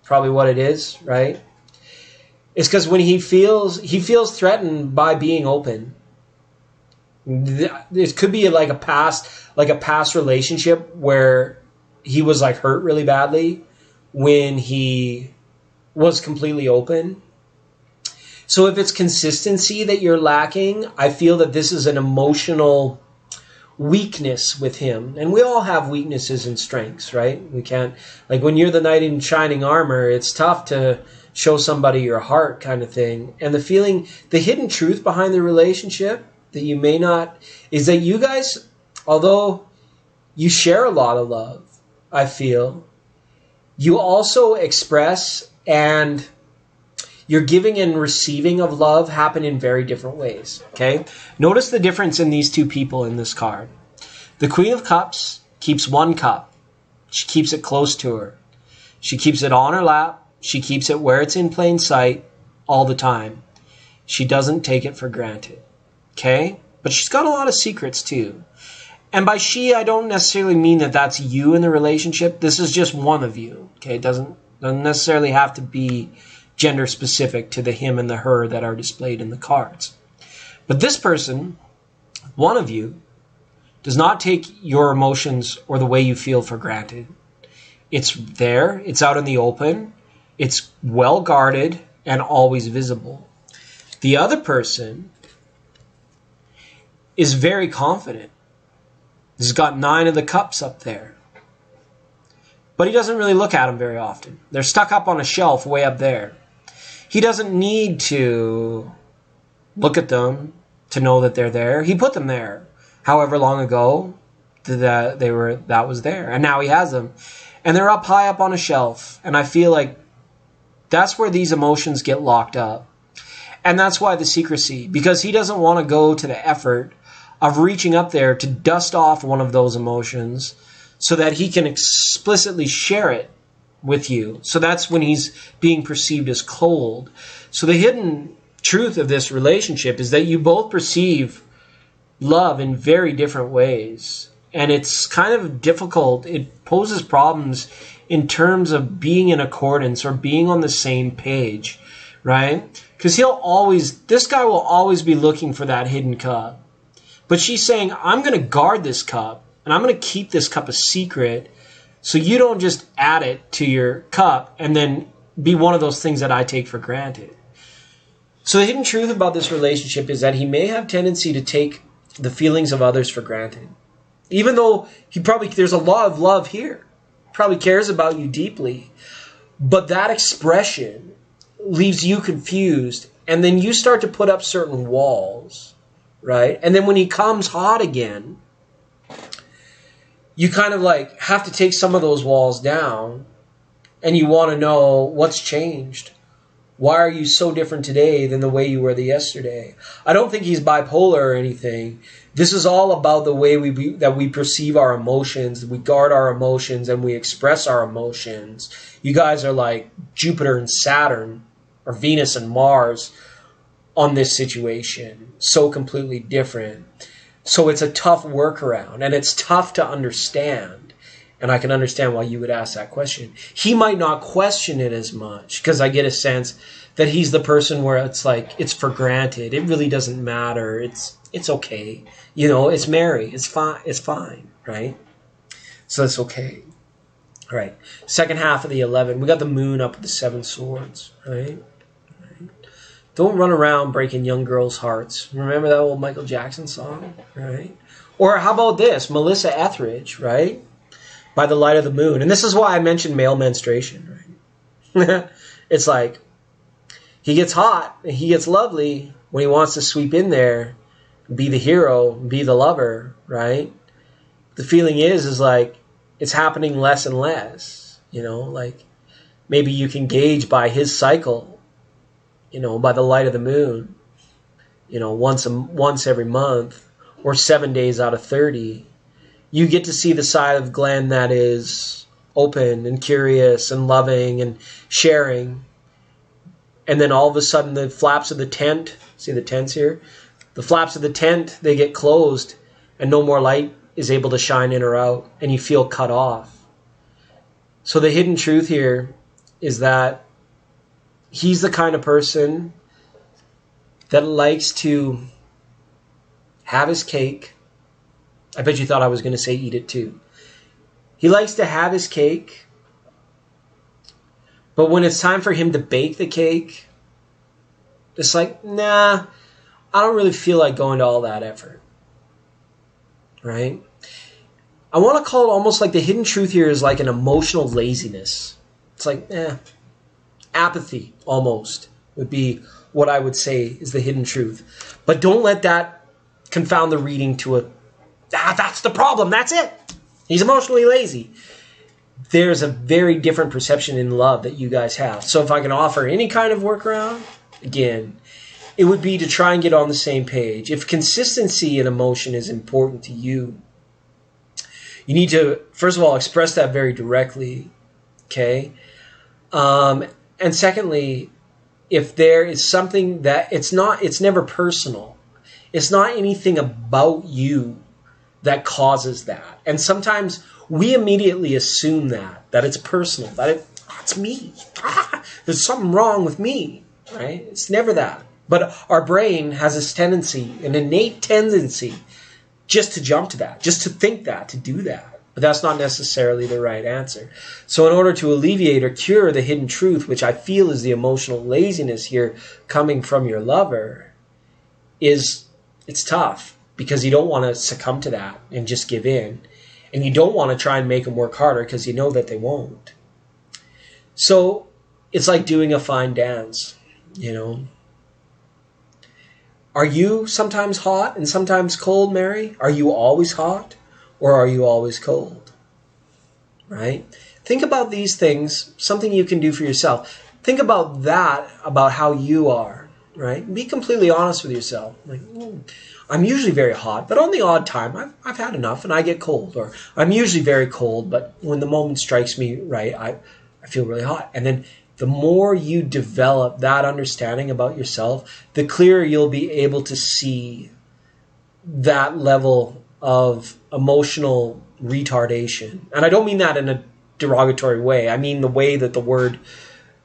probably what it is, right? It's because when he feels threatened by being open. It could be like a past relationship where he was like hurt really badly when he was completely open. So if it's consistency that you're lacking, I feel that this is an emotional weakness with him. And we all have weaknesses and strengths, right? We can't, like when you're the knight in shining armor, it's tough to show somebody your heart kind of thing. And the hidden truth behind the relationship that you may not, is that you guys, although you share a lot of love, I feel, you also express, and your giving and receiving of love happen in very different ways, okay? Notice the difference in these two people in this card. The Queen of Cups keeps one cup. She keeps it close to her. She keeps it on her lap. She keeps it where it's in plain sight all the time. She doesn't take it for granted. Okay? But she's got a lot of secrets too. And by she, I don't necessarily mean that that's you in the relationship. This is just one of you. Okay? It doesn't necessarily have to be gender specific to the him and the her that are displayed in the cards. But this person, one of you, does not take your emotions or the way you feel for granted. It's there. It's out in the open. It's well guarded and always visible. The other person is very confident. He's got 9 of the cups up there. But he doesn't really look at them very often. They're stuck up on a shelf way up there. He doesn't need to look at them to know that they're there. He put them there however long ago that was there. And now he has them. And they're up high up on a shelf. And I feel like that's where these emotions get locked up. And that's why the secrecy. Because he doesn't want to go to the effort of reaching up there to dust off one of those emotions so that he can explicitly share it with you. So that's when he's being perceived as cold. So the hidden truth of this relationship is that you both perceive love in very different ways. And it's kind of difficult. It poses problems in terms of being in accordance or being on the same page, right? Because this guy will always be looking for that hidden cup. But she's saying, I'm going to guard this cup, and I'm going to keep this cup a secret so you don't just add it to your cup and then be one of those things that I take for granted. So the hidden truth about this relationship is that he may have tendency to take the feelings of others for granted. Even though there's a lot of love here. Probably cares about you deeply. But that expression leaves you confused. And then you start to put up certain walls, right? And then when he comes hot again, you kind of like have to take some of those walls down. And you want to know what's changed. Why are you so different today than the way you were yesterday? I don't think he's bipolar or anything. This is all about the way that we perceive our emotions, we guard our emotions, and we express our emotions. You guys are like Jupiter and Saturn, or Venus and Mars on this situation. So completely different. So it's a tough workaround, and it's tough to understand. And I can understand why you would ask that question. He might not question it as much, because I get a sense that he's the person where it's like, it's for granted. It really doesn't matter. It's okay. You know, it's Mary. It's fine, right? So it's okay. All right. Second half of the 11. We got the moon up with the 7 swords, right? Don't run around breaking young girls' hearts. Remember that old Michael Jackson song, right? Or how about this? Melissa Etheridge, right? By the light of the moon. And this is why I mentioned male menstruation, right? It's like, he gets hot, he gets lovely when he wants to sweep in there, be the hero, be the lover, right? The feeling is like, it's happening less and less, you know, like maybe you can gauge by his cycle, you know, by the light of the moon, you know, once every month or 7 days out of 30, you get to see the side of Glenn that is open and curious and loving and sharing. And then all of a sudden the flaps of the tent, see the tents here? The flaps of the tent, they get closed and no more light is able to shine in or out and you feel cut off. So the hidden truth here is that he's the kind of person that likes to have his cake. I bet you thought I was going to say eat it too. He likes to have his cake, but when it's time for him to bake the cake, it's like, nah, I don't really feel like going to all that effort. Right? I want to call it almost like the hidden truth here is like an emotional laziness. It's like, apathy almost would be what I would say is the hidden truth. But don't let that confound the reading to that's the problem. That's it. He's emotionally lazy. There's a very different perception in love that you guys have. So if I can offer any kind of workaround, again, it would be to try and get on the same page. If consistency in emotion is important to you, You need to, first of all, express that very directly, okay? And secondly, if there is something that it's never personal. It's not anything about you that causes that. And sometimes we immediately assume that it's personal, that it's me. There's something wrong with me, right? It's never that. But our brain has this tendency, an innate tendency, just to jump to that, just to think that, to do that. But that's not necessarily the right answer. So in order to alleviate or cure the hidden truth, which I feel is the emotional laziness here coming from your lover, it's tough because you don't want to succumb to that and just give in. And you don't want to try and make them work harder because you know that they won't. So it's like doing a fine dance, you know. Are you sometimes hot and sometimes cold, Mary? Are you always hot or are you always cold? Right? Think about these things, something you can do for yourself. Think about that, about how you are, right? Be completely honest with yourself. Like, I'm usually very hot, but on the odd time, I've had enough and I get cold. Or I'm usually very cold, but when the moment strikes me right, I feel really hot. And then the more you develop that understanding about yourself, the clearer you'll be able to see that level of emotional retardation. And I don't mean that in a derogatory way. I mean the way that the word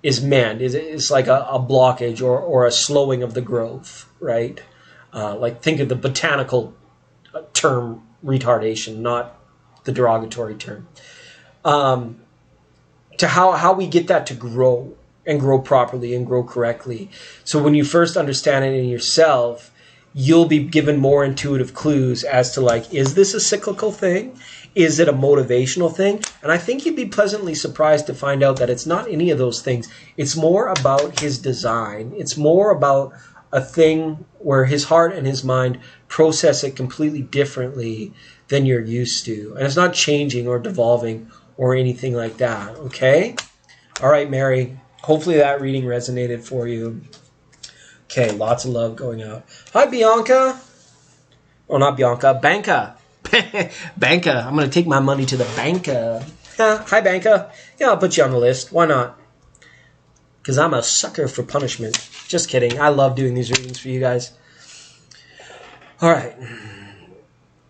is meant. It's like a blockage or a slowing of the growth, right? Like think of the botanical term retardation, not the derogatory term. To how we get that to grow and grow properly and grow correctly. So when you first understand it in yourself, you'll be given more intuitive clues as to like, is this a cyclical thing? Is it a motivational thing? And I think you'd be pleasantly surprised to find out that it's not any of those things. It's more about his design. It's more about a thing where his heart and his mind process it completely differently than you're used to. And it's not changing or devolving or anything like that, okay? All right, Mary. Hopefully that reading resonated for you. Okay, lots of love going out. Hi, Bianca. Oh, not Bianca. Banca. Banca. I'm going to take my money to the banca. Hi, Banca. Yeah, I'll put you on the list. Why not? Because I'm a sucker for punishment. Just kidding. I love doing these readings for you guys. All right.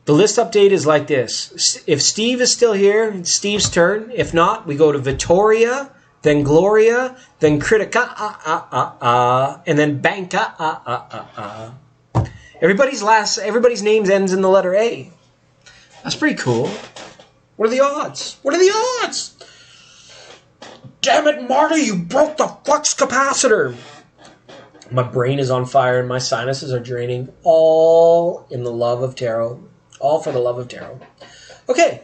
The list update is like this. If Steve is still here, it's Steve's turn. If not, we go to Vittoria, then Gloria, then Critica, and then Banca, Everybody's names ends in the letter A. That's pretty cool. What are the odds? What are the odds? Damn it, Marty, you broke the flux capacitor. My brain is on fire and my sinuses are draining, all in the love of tarot. All for the love of tarot. Okay.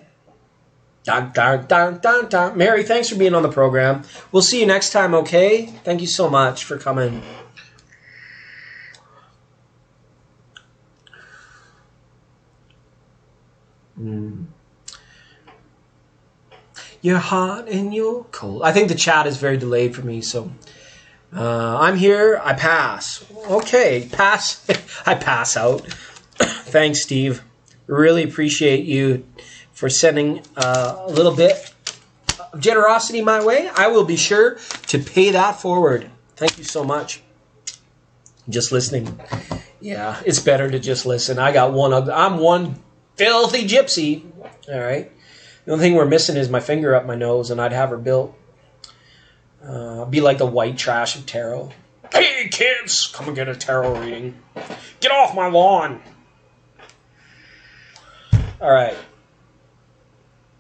Dun, dun, dun, dun, dun. Mary, thanks for being on the program. We'll see you next time, okay? Thank you so much for coming. You're hot and you're cold. I think the chat is very delayed for me, so... I'm here. I pass. Okay, pass. I pass out. Thanks, Steve. Really appreciate you for sending a little bit of generosity my way. I will be sure to pay that forward. Thank you so much. Just listening. Yeah, it's better to just listen. I'm one filthy gypsy. All right. The only thing we're missing is my finger up my nose, and I'd have her built. Be like the white trash of tarot. Hey, kids, come and get a tarot reading. Get off my lawn. All right.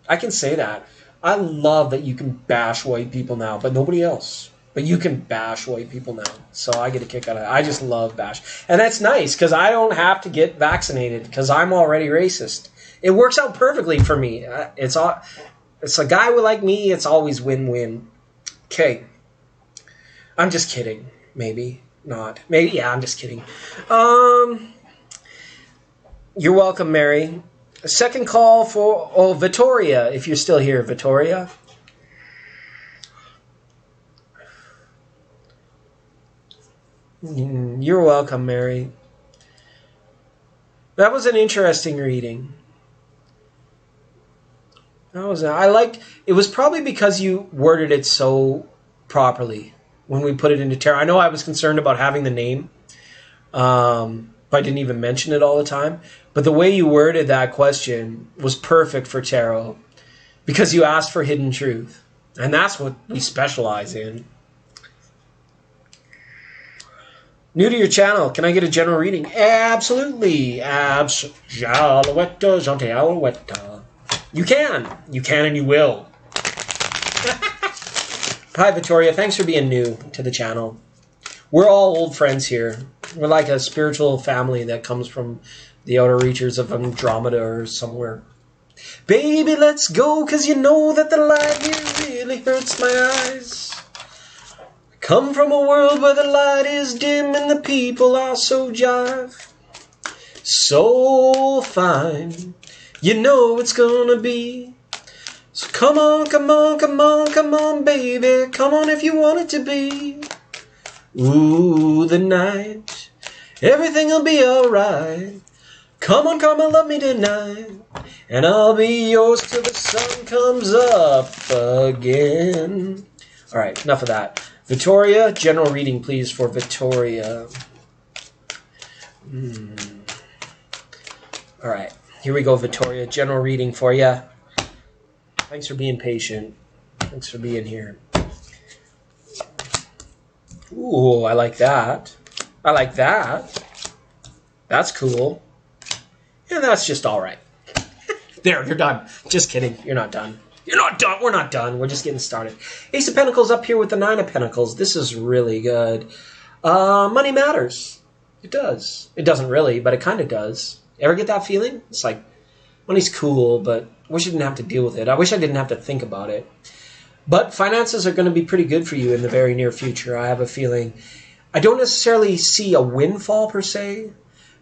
I can say that. I love that you can bash white people now, but nobody else. But you can bash white people now. So I get a kick out of it. I just love bash. And that's nice because I don't have to get vaccinated because I'm already racist. It works out perfectly for me. It's a guy like me, it's always win-win. Okay. I'm just kidding. Maybe not. Maybe, yeah, I'm just kidding. You're welcome, Mary. A second call for Vittoria, if you're still here, Vittoria. You're welcome, Mary. That was an interesting reading. It was probably because you worded it so properly when we put it into tarot. I know I was concerned about having the name, but I didn't even mention it all the time. But the way you worded that question was perfect for tarot because you asked for hidden truth. And that's what we specialize in. New to your channel, can I get a general reading? Absolutely. You can. You can and you will. Hi, Victoria. Thanks for being new to the channel. We're all old friends here. We're like a spiritual family that comes from the outer reaches of Andromeda or somewhere. Baby, let's go, 'cause you know that the light here really hurts my eyes. I come from a world where the light is dim and the people are so jive. So fine, you know it's gonna be. So come on, come on, come on, come on, baby. Come on if you want it to be. Ooh, the night, everything'll be alright. Come on, come on, love me tonight. And I'll be yours till the sun comes up again. All right, enough of that. Victoria, general reading, please, for Victoria. All right, here we go, Victoria. General reading for you. Thanks for being patient. Thanks for being here. Ooh, I like that. I like that. That's cool. And that's just all right. There, you're done. Just kidding. You're not done. You're not done. We're not done. We're just getting started. Ace of Pentacles up here with the Nine of Pentacles. This is really good. Money matters. It does. It doesn't really, but it kind of does. Ever get that feeling? It's like, money's cool, but I wish I didn't have to deal with it. I wish I didn't have to think about it. But finances are going to be pretty good for you in the very near future. I have a feeling. I don't necessarily see a windfall per se,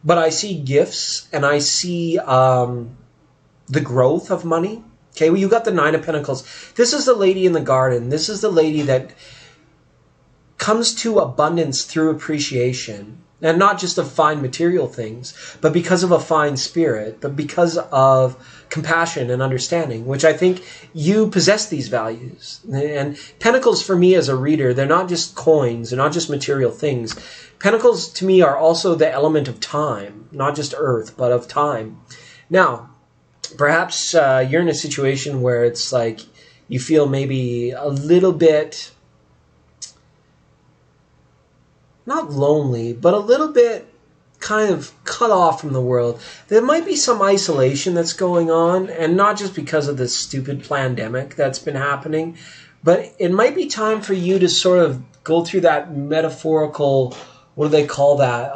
but I see gifts and I see the growth of money. Okay, well, you got the Nine of Pentacles. This is the lady in the garden. This is the lady that comes to abundance through appreciation. And not just of fine material things, but because of a fine spirit, but because of compassion and understanding, which I think you possess these values. And Pentacles for me as a reader, they're not just coins, they're not just material things. Pentacles to me are also the element of time, not just earth, but of time. Now, perhaps you're in a situation where it's like you feel maybe a little bit, not lonely, but a little bit kind of cut off from the world. There might be some isolation that's going on, and not just because of this stupid pandemic that's been happening, but it might be time for you to sort of go through that metaphorical, what do they call that?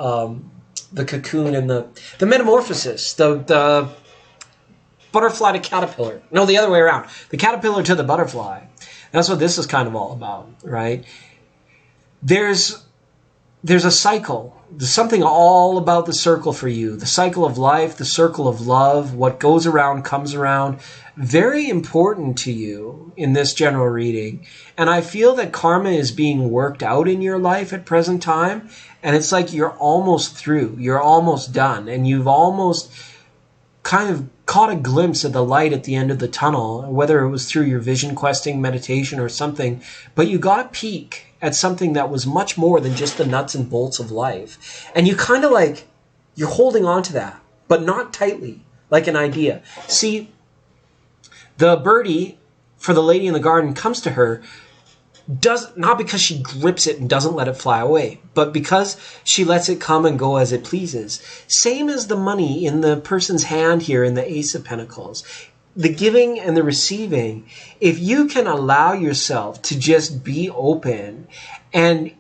The cocoon and the metamorphosis, the butterfly to caterpillar. No, the other way around. The caterpillar to the butterfly. That's what this is kind of all about, right? There's a cycle. There's something all about the circle for you. The cycle of life, the circle of love, what goes around comes around. Very important to you in this general reading. And I feel that karma is being worked out in your life at present time. And it's like you're almost through. You're almost done. And you've almost kind of caught a glimpse of the light at the end of the tunnel, whether it was through your vision questing, meditation, or something. But you got a peek at something that was much more than just the nuts and bolts of life. And you kind of like, you're holding on to that, but not tightly, like an idea. See, the birdie for the lady in the garden comes to her, not because she grips it and doesn't let it fly away, but because she lets it come and go as it pleases. Same as the money in the person's hand here in the Ace of Pentacles. The giving and the receiving, if you can allow yourself to just be open, and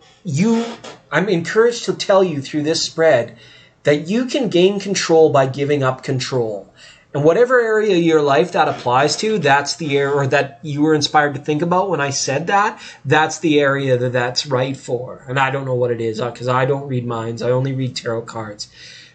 I'm encouraged to tell you through this spread that you can gain control by giving up control. And whatever area of your life that applies to, that's the area that you were inspired to think about when I said that. That's the area that's right for. And I don't know what it is because I don't read minds. I only read tarot cards.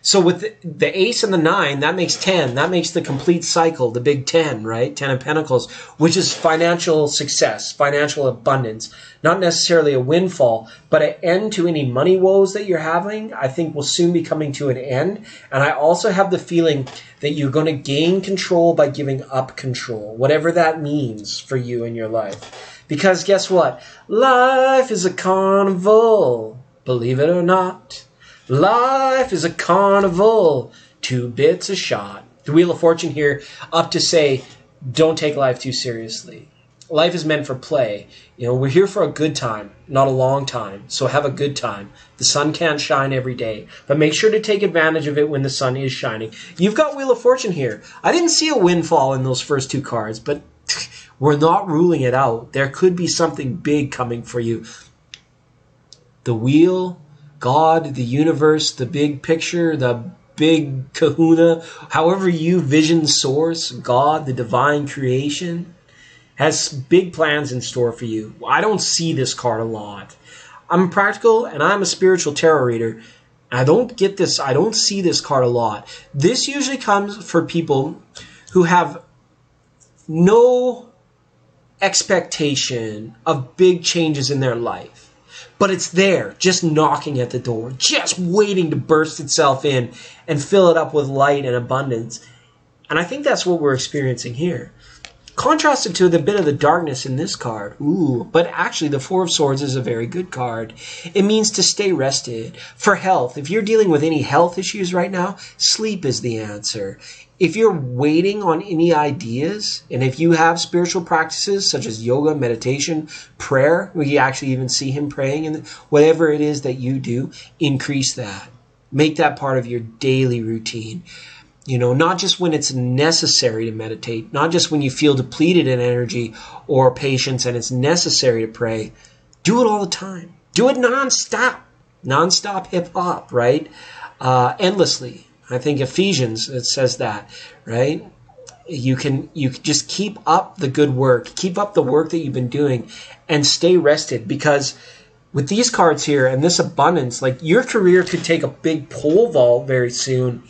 So with the ace and the 9, that makes 10. That makes the complete cycle, the big 10, right? 10 of Pentacles, which is financial success, financial abundance. Not necessarily a windfall, but an end to any money woes that you're having, I think will soon be coming to an end. And I also have the feeling that you're going to gain control by giving up control, whatever that means for you in your life. Because guess what? Life is a carnival, believe it or not. Life is a carnival, 2 bits a shot. The Wheel of Fortune here up to say, don't take life too seriously. Life is meant for play. You know, we're here for a good time, not a long time. So have a good time. The sun can't shine every day, but make sure to take advantage of it when the sun is shining. You've got Wheel of Fortune here. I didn't see a windfall in those first 2 cards, but we're not ruling it out. There could be something big coming for you. The wheel, God, the universe, the big picture, the big kahuna, however you vision source, God, the divine creation, has big plans in store for you. I don't see this card a lot. I'm practical and I'm a spiritual tarot reader. I don't get this. I don't see this card a lot. This usually comes for people who have no expectation of big changes in their life. But it's there, just knocking at the door, just waiting to burst itself in and fill it up with light and abundance. And I think that's what we're experiencing here. Contrasted to the bit of the darkness in this card. Ooh, but actually the 4 of Swords is a very good card. It means to stay rested. For health, if you're dealing with any health issues right now, sleep is the answer. If you're waiting on any ideas, and if you have spiritual practices such as yoga, meditation, prayer, we actually even see him praying, and whatever it is that you do, increase that. Make that part of your daily routine. You know, not just when it's necessary to meditate, not just when you feel depleted in energy or patience and it's necessary to pray. Do it all the time. Do it nonstop. Nonstop hip-hop, right? Endlessly. I think Ephesians, it says that, right? You can just keep up the good work. Keep up the work that you've been doing and stay rested, because with these cards here and this abundance, like your career could take a big pole vault very soon,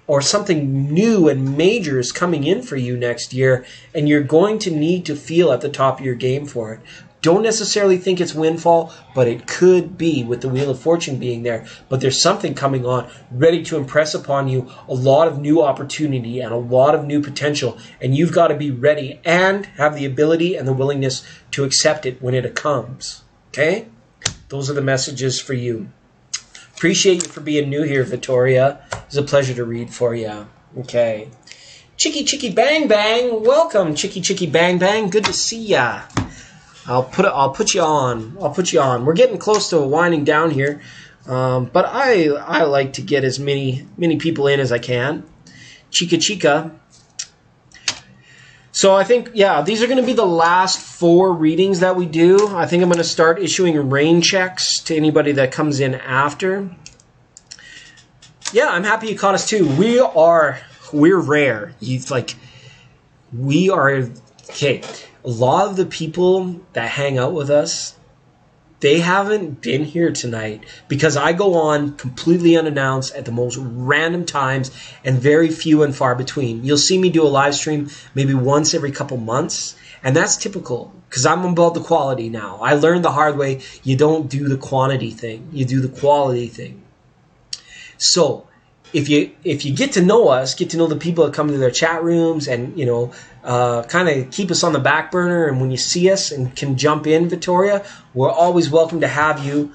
or something new and major is coming in for you next year, and you're going to need to feel at the top of your game for it. Don't necessarily think it's windfall, but it could be with the Wheel of Fortune being there. But there's something coming on, ready to impress upon you a lot of new opportunity and a lot of new potential. And you've got to be ready and have the ability and the willingness to accept it when it comes. Okay? Those are the messages for you. Appreciate you for being new here, Victoria. It's a pleasure to read for you. Okay. Chicky Chicky Bang Bang. Welcome, Chicky Chicky Bang Bang. Good to see ya. I'll put you on. We're getting close to winding down here, but I like to get as many people in as I can. Chica Chica. So I think, yeah, these are going to be the last 4 readings that we do. I think I'm going to start issuing rain checks to anybody that comes in after. Yeah, I'm happy you caught us too. We're rare. We are okay. A lot of the people that hang out with us, they haven't been here tonight because I go on completely unannounced at the most random times and very few and far between. You'll see me do a live stream maybe once every couple months, and that's typical because I'm about the quality now. I learned the hard way, you don't do the quantity thing, you do the quality thing. So if you get to know us, get to know the people that come to their chat rooms and, kind of keep us on the back burner, and when you see us and can jump in, Victoria, we're always welcome to have you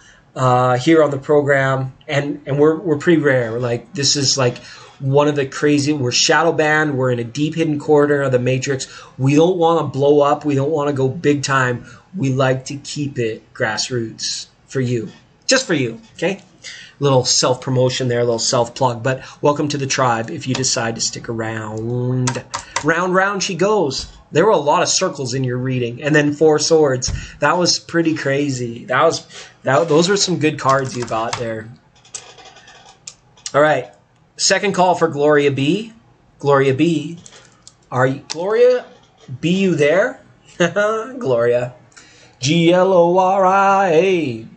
here on the program. And we're pretty rare. Like, this is like one of the crazy, we're shadow banned, we're in a deep hidden corner of the matrix. We don't want to blow up, we don't want to go big time. We like to keep it grassroots for you, just for you, okay? Little self-promotion there, a little self-plug, but welcome to the tribe if you decide to stick around. Round she goes. There were a lot of circles in your reading, and then 4 swords. That was pretty crazy. Those were some good cards you got there. All right, second call for Gloria B. Gloria B. Gloria, be you there? Gloria. Gloria. 。 .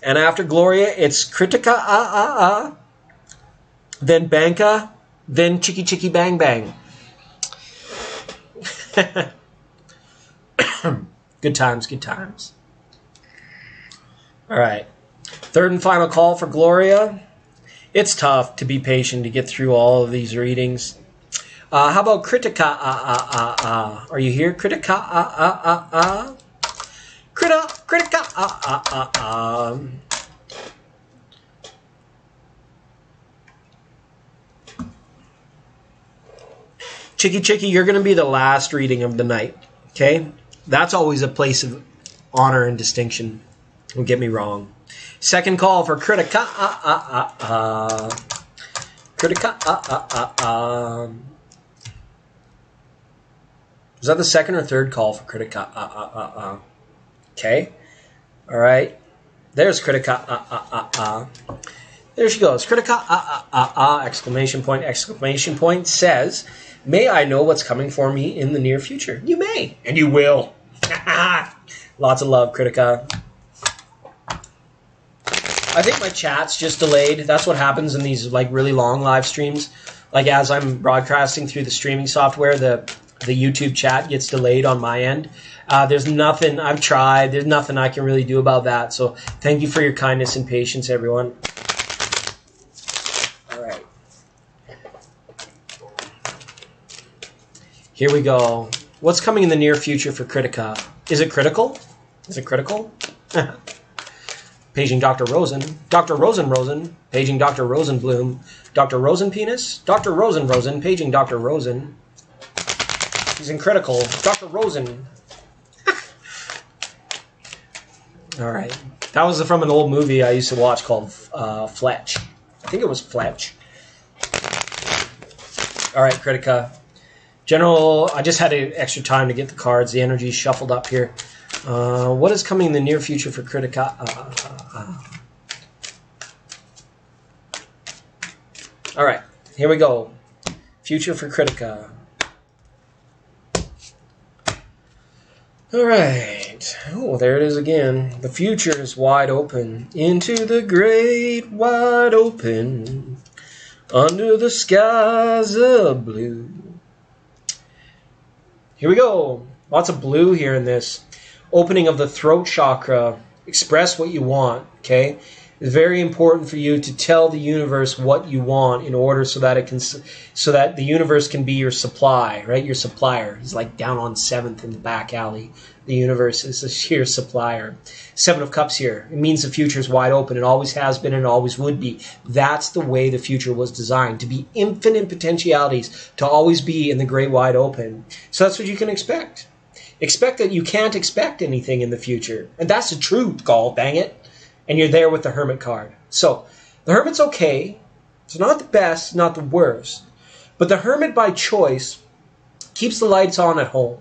And after Gloria, it's Kritika, then Banka, then Chicky Chicky Bang Bang. Good times, good times. All right. Third and final call for Gloria. It's tough to be patient to get through all of these readings. How about Kritika? Are you here? Kritika? Kritika? Chicky Chicky, you're going to be the last reading of the night. Okay? That's always a place of honor and distinction. Don't get me wrong. Second call for Kritika. Kritika. Was that the second or third call for Kritika? Okay. All right. There's Kritika. There she goes. Kritika. Exclamation point. Exclamation point says, may I know what's coming for me in the near future? You may. And you will. Lots of love, Kritika. I think my chat's just delayed. That's what happens in these like really long live streams. Like as I'm broadcasting through the streaming software, the YouTube chat gets delayed on my end. There's nothing, I've tried, there's nothing I can really do about that. So thank you for your kindness and patience, everyone. All right. Here we go. What's coming in the near future for Kritika? Is it critical? Is it critical? Paging Dr. Rosen. Dr. Rosen. Paging Dr. Rosenblum. Dr. Rosenpenis. Dr. Rosen. Paging Dr. Rosen. He's in critical. Dr. Rosen. All right. That was from an old movie I used to watch called Fletch. I think it was Fletch. All right, Kritika. General, I just had extra time to get the cards. The energy shuffled up here. What is coming in the near future for Kritika? All right, here we go. Future for Kritika. All right. Oh, there it is again. The future is wide open. Into the great wide open. Under the skies of blue. Here we go. Lots of blue here in this. Opening of the throat chakra. Express what you want, okay? It's very important for you to tell the universe what you want in order so that the universe can be your supply, right? Your supplier. He's like down on 7th in the back alley. The universe is a sheer supplier. 7 of Cups here. It means the future is wide open. It always has been and always would be. That's the way the future was designed. To be infinite potentialities. To always be in the great wide open. So that's what you can expect. Expect that you can't expect anything in the future. And that's the truth, gall, dang it. And you're there with the Hermit card. So, the Hermit's okay. It's not the best, not the worst. But the Hermit, by choice, keeps the lights on at home.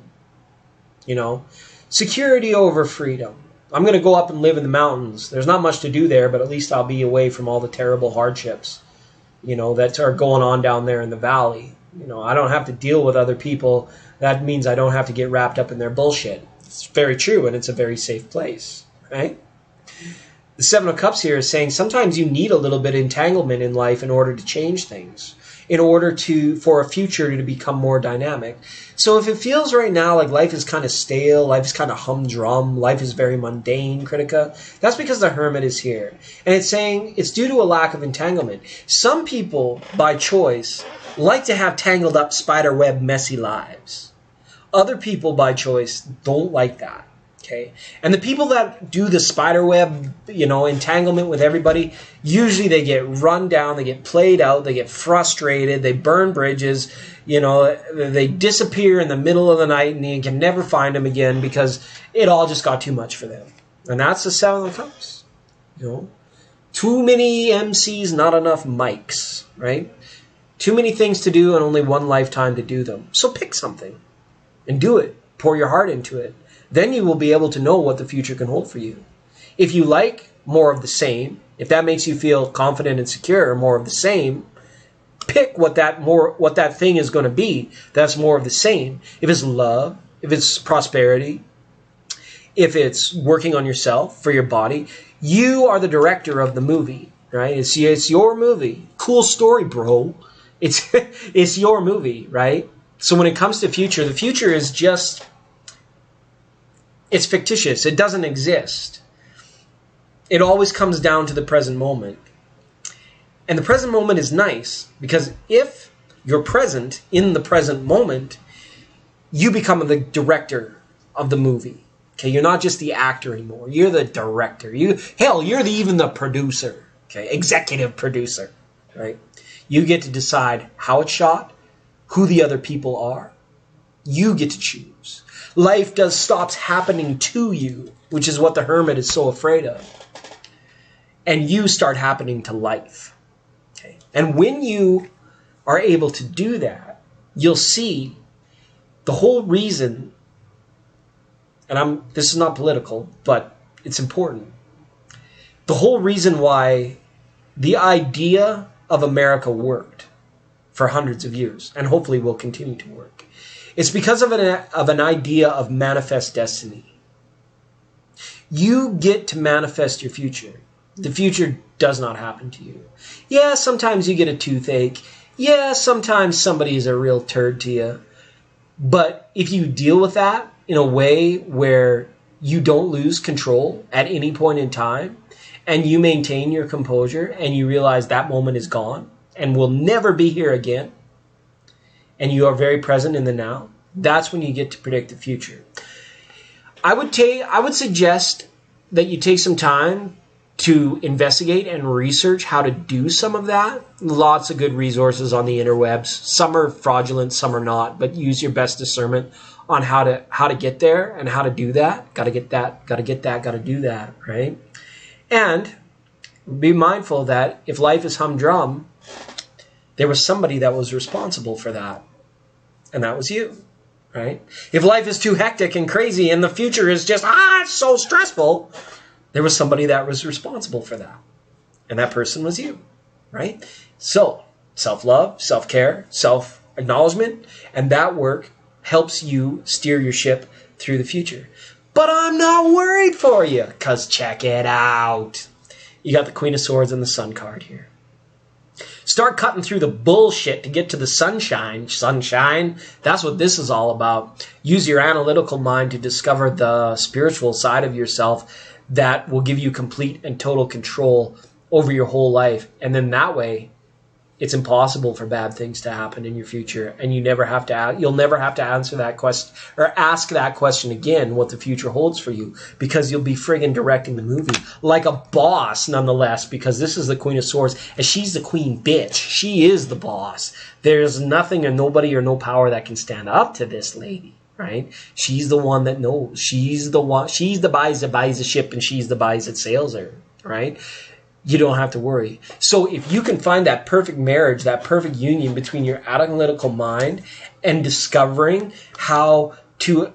You know? Security over freedom. I'm going to go up and live in the mountains. There's not much to do there, but at least I'll be away from all the terrible hardships, you know, that are going on down there in the valley. You know, I don't have to deal with other people. That means I don't have to get wrapped up in their bullshit. It's very true, and it's a very safe place, right? The 7 of Cups here is saying sometimes you need a little bit of entanglement in life in order to change things, in order for a future to become more dynamic. So if it feels right now like life is kind of stale, life is kind of humdrum, life is very mundane, Kritika, that's because the Hermit is here. And it's saying it's due to a lack of entanglement. Some people, by choice, like to have tangled up spiderweb messy lives. Other people, by choice, don't like that. Okay, and the people that do the spiderweb, you know, entanglement with everybody, usually they get run down, they get played out, they get frustrated, they burn bridges, you know, they disappear in the middle of the night and you can never find them again because it all just got too much for them. And that's the 7 of Cups, you know. Too many MCs, not enough mics, right? Too many things to do and only one lifetime to do them. So pick something and do it. Pour your heart into it. Then you will be able to know what the future can hold for you. If you like more of the same, if that makes you feel confident and secure, more of the same, pick what that thing is going to be. That's more of the same. If it's love, if it's prosperity, if it's working on yourself for your body, You are the director of the movie, right? It's your movie. Cool story, bro. It's your movie, right? So when it comes to future, the future is just, it's fictitious. It doesn't exist. It always comes down to the present moment. And the present moment is nice because if you're present in the present moment, you become the director of the movie. Okay, you're not just the actor anymore. You're the director. You're even the producer. Okay, executive producer, right? You get to decide how it's shot, who the other people are. You get to choose. Life stops happening to you, which is what the hermit is so afraid of. And you start happening to life. Okay? And when you are able to do that, you'll see the whole reason, and this is not political, but it's important. The whole reason why the idea of America worked for hundreds of years, and hopefully will continue to work, it's because of an idea of manifest destiny. You get to manifest your future. The future does not happen to you. Yeah, sometimes you get a toothache. Yeah, sometimes somebody is a real turd to you. But if you deal with that in a way where you don't lose control at any point in time, and you maintain your composure, and you realize that moment is gone and will never be here again, and you are very present in the now, that's when you get to predict the future. I would suggest that you take some time to investigate and research how to do some of that. Lots of good resources on the interwebs. Some are fraudulent, some are not, but use your best discernment on how to get there and how to do that. Got to get that, got to do that, right? And be mindful that if life is humdrum, there was somebody that was responsible for that. And that was you, right? If life is too hectic and crazy and the future is just, it's so stressful, there was somebody that was responsible for that. And that person was you, right? So, self-love, self-care, self-acknowledgement, and that work helps you steer your ship through the future. But I'm not worried for you, because check it out. You got the Queen of Swords and the Sun card here. Start cutting through the bullshit to get to the sunshine. Sunshine, that's what this is all about. Use your analytical mind to discover the spiritual side of yourself that will give you complete and total control over your whole life. And then that way, it's impossible for bad things to happen in your future. And you'll never have to answer that question or ask that question again, what the future holds for you, because you'll be friggin' directing the movie like a boss nonetheless, because this is the Queen of Swords and she's the queen bitch. She is the boss. There's nothing or nobody or no power that can stand up to this lady. Right? She's the one that knows. She's the buys that buys the ship, and she's the buys that sails her. Right? You don't have to worry. So if you can find that perfect marriage, that perfect union between your analytical mind and discovering how to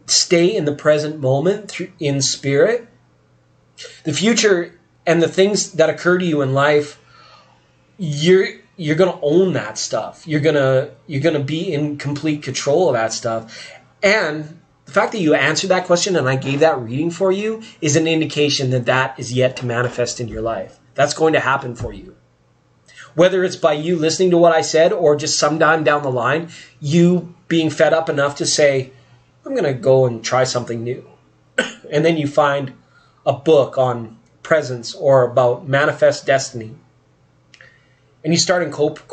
stay in the present moment in spirit, the future and the things that occur to you in life, you're going to own that stuff. You're going to be in complete control of that stuff. And the fact that you answered that question and I gave that reading for you is an indication that that is yet to manifest in your life. That's going to happen for you. Whether it's by you listening to what I said or just sometime down the line, you being fed up enough to say, I'm going to go and try something new. And then you find a book on presence or about manifest destiny. And you start coping.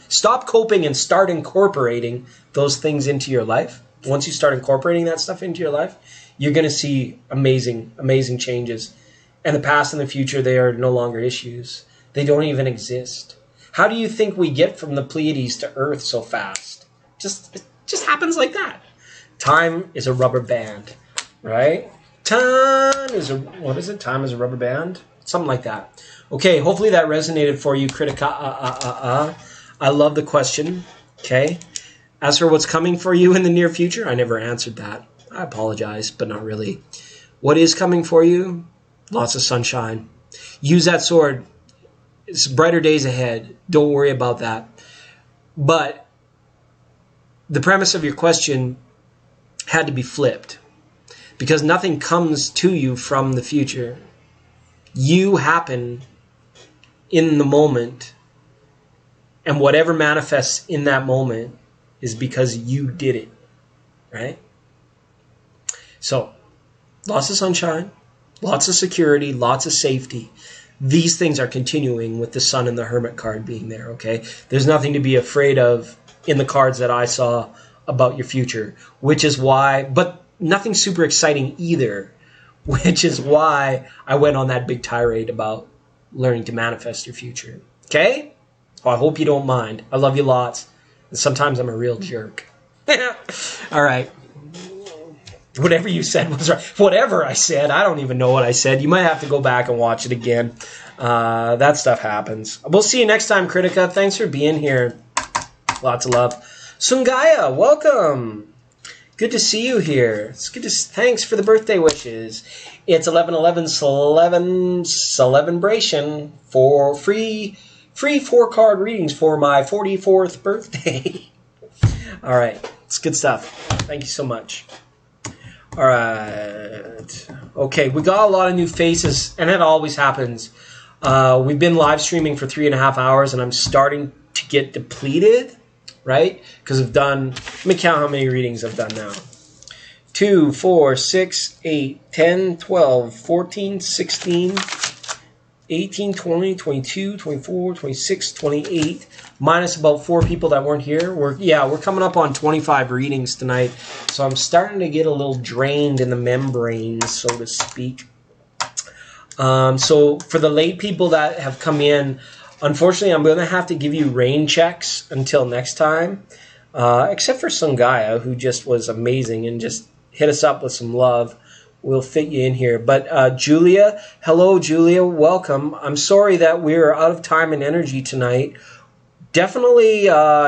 Stop coping and start incorporating those things into your life. Once you start incorporating that stuff into your life, you're going to see amazing, amazing changes. And the past and the future, they are no longer issues. They don't even exist. How do you think we get from the Pleiades to Earth so fast? It just happens like that. Time is a rubber band, right? Time is a rubber band? Something like that. Okay, hopefully that resonated for you, Kritika. I love the question. Okay. As for what's coming for you in the near future, I never answered that. I apologize, but not really. What is coming for you? Lots of sunshine. Use that sword. It's brighter days ahead. Don't worry about that. But the premise of your question had to be flipped. because nothing comes to you from the future. You happen in the moment, and whatever manifests in that moment is because you did it, right? So, lots of sunshine, lots of security, lots of safety. These things are continuing with the Sun and the Hermit card being there, okay? There's nothing to be afraid of in the cards that I saw about your future, which is why, but nothing super exciting either, which is why I went on that big tirade about learning to manifest your future, okay? Well, I hope you don't mind. I love you lots. And sometimes I'm a real jerk. All right. Whatever you said was right. Whatever I said, I don't even know what I said. You might have to go back and watch it again. That stuff happens. We'll see you next time, Kritika. Thanks for being here. Lots of love. Sungaya, welcome. Good to see you here. It's good to. Thanks for the birthday wishes. It's 11/11 celevenbration for free 4-card readings for my 44th birthday. All right, it's good stuff. Thank you so much. All right. Okay, we got a lot of new faces, and it always happens. We've been live streaming for 3.5 hours, and I'm starting to get depleted, right? Because I've done, let me count how many readings I've done now. 2, 4, 6, 8, 10, 12, 14, 16, 18, 20, 22, 24, 26, 28, minus about 4 people that weren't here. We're coming up on 25 readings tonight, so I'm starting to get a little drained in the membrane, so to speak. So for the late people that have come in, unfortunately, I'm going to have to give you rain checks until next time, except for Sungaya, who just was amazing and just hit us up with some love. We'll fit you in here. But Julia, hello, Julia, welcome. I'm sorry that we're out of time and energy tonight. Definitely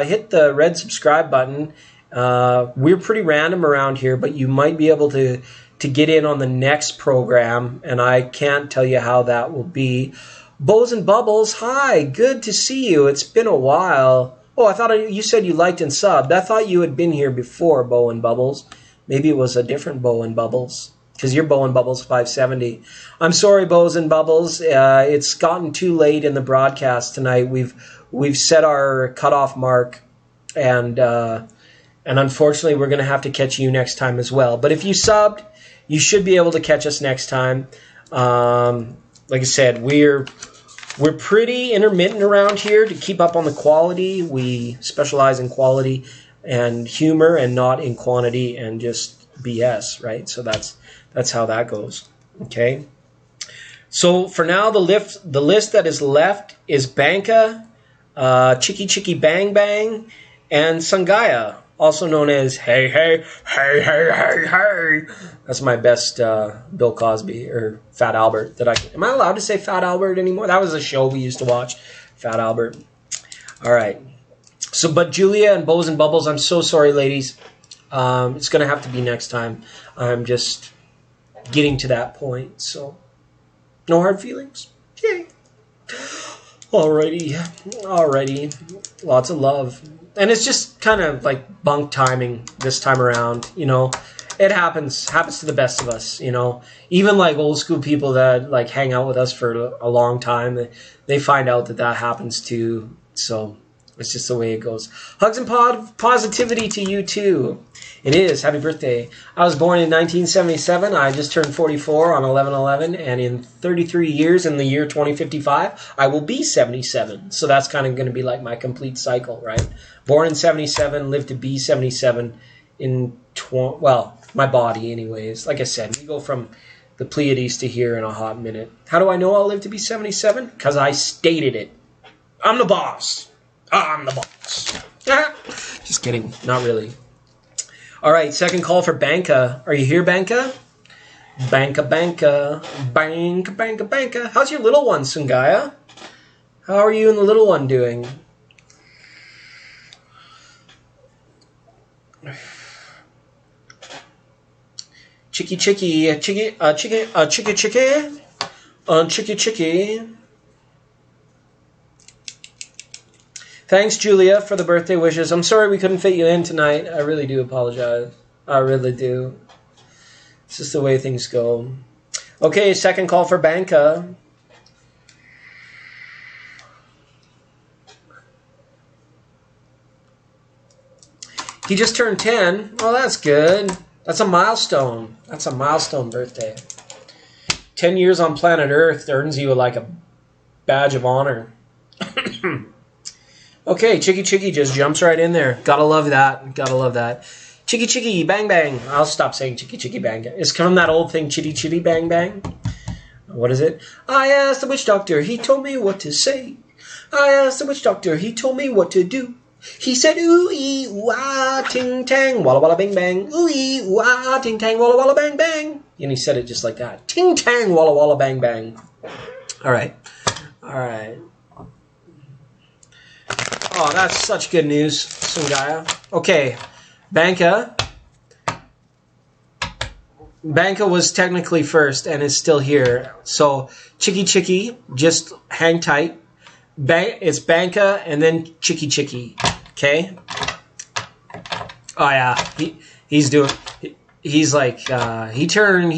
hit the red subscribe button. We're pretty random around here, but you might be able to get in on the next program, and I can't tell you how that will be. Bows and Bubbles, hi, good to see you. It's been a while. Oh, I thought you said you liked and subbed. I thought you had been here before, Bow and Bubbles. Maybe it was a different Bow and Bubbles, because you're Bow and Bubbles 570. I'm sorry, Bows and Bubbles. It's gotten too late in the broadcast tonight. We've set our cutoff mark, and unfortunately, we're going to have to catch you next time as well. But if you subbed, you should be able to catch us next time. Like I said, we're pretty intermittent around here to keep up on the quality. We specialize in quality and humor, and not in quantity and just BS, right? So that's how that goes. Okay. So for now, the list that is left is Banka, Chicky Chicky Bang Bang, and Sangaya, also known as Hey Hey Hey Hey Hey Hey. That's my best Bill Cosby or Fat Albert. Am I allowed to say Fat Albert anymore? That was a show we used to watch, Fat Albert. All right. So, but Julia and Bows and Bubbles, I'm so sorry, ladies. It's going to have to be next time. I'm just getting to that point, so no hard feelings. Yay. Alrighty. Lots of love. And it's just kind of like bunk timing this time around, you know. It happens to the best of us, you know. Even like old school people that like hang out with us for a long time, they find out that happens too. So it's just the way it goes. Hugs and positivity to you too. It is. Happy birthday. I was born in 1977. I just turned 44 on 11/11, and in 33 years, in the year 2055, I will be 77. So that's kind of going to be like my complete cycle, right? Born in 77, live to be 77 in my body anyways. Like I said, we go from the Pleiades to here in a hot minute. How do I know I'll live to be 77? Because I stated it. I'm the boss. I'm the boss. Just kidding. Not really. All right, second call for Banka. Are you here, Banka? Banka. How's your little one, Sungaya? How are you and the little one doing? Chicky. Thanks, Julia, for the birthday wishes. I'm sorry we couldn't fit you in tonight. I really do apologize. I really do. It's just the way things go. Okay, second call for Banka. He just turned 10. Oh, that's good. That's a milestone. That's a milestone birthday. 10 years on planet Earth earns you like a badge of honor. Okay, Chicky just jumps right in there. Gotta love that. Gotta love that. Chicky, bang, bang. I'll stop saying chicky, bang. It's from that old thing, chitty, bang, bang. What is it? I asked the witch doctor, he told me what to say. I asked the witch doctor, he told me what to do. He said, ooh-ee, ooh-ah, ting-tang, walla-walla, bang-bang. Ooh-ee, ooh-ah, ting-tang, walla-walla, bang-bang. And he said it just like that. Ting-tang, walla-walla, bang-bang. All right. Oh, that's such good news, Sungaya. Okay, Banka. Banka was technically first and is still here. So, Chicky, just hang tight. It's Banka and then Chicky. Okay? Oh yeah, he's like he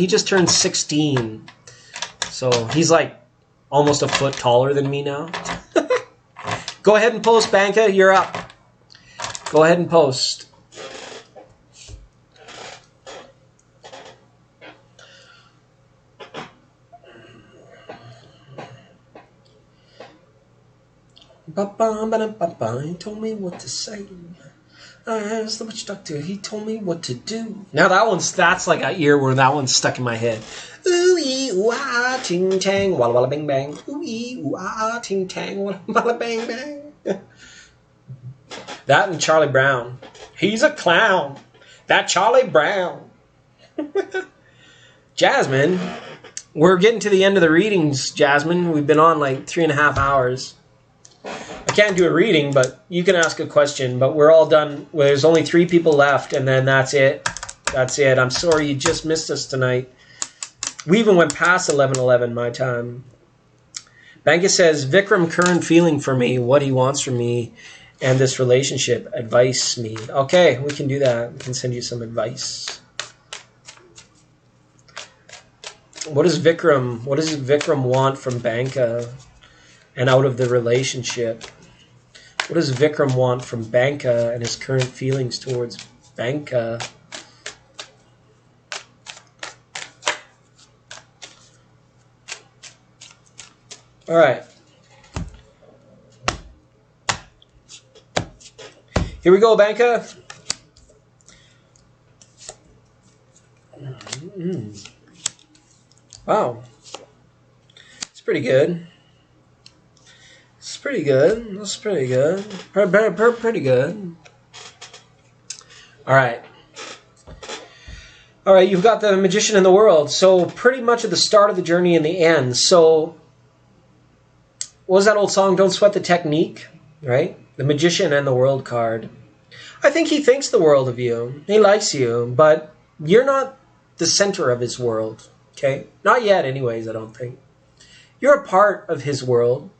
just turned 16. So he's like almost a foot taller than me now. Go ahead and post, Banka, you're up. Go ahead and post. He told me what to say. I asked the witch doctor, he told me what to do. Now that's like an ear where that one's stuck in my head. Ooh-ee, ooh-ah, ting-tang, walla-walla, bang-bang. Ooh-ee, ooh-ah, ting-tang, walla-walla, bang-bang. That and Charlie Brown. He's a clown. That Charlie Brown. Jasmine, we're getting to the end of the readings, Jasmine. We've been on like 3.5 hours. I can't do a reading, but you can ask a question. But we're all done. Well, there's only 3 people left, and then that's it. That's it. I'm sorry you just missed us tonight. We even went past 11:11 my time. Banka says, Vikram current feeling for me, what he wants from me, and this relationship. Advice me. Okay, we can do that. We can send you some advice. What does Vikram want from Banka and out of the relationship? What does Vikram want from Banka and his current feelings towards Banka? All right. Here we go, Banka. Wow. It's pretty good. It's pretty good. That's pretty good. Pretty good. All right. All right, you've got the Magician in the World. So pretty much at the start of the journey and the end. So what was that old song, Don't Sweat the Technique? Right? The Magician and the World card. I think he thinks the world of you. He likes you, but you're not the center of his world. Okay? Not yet anyways, I don't think. You're a part of his world.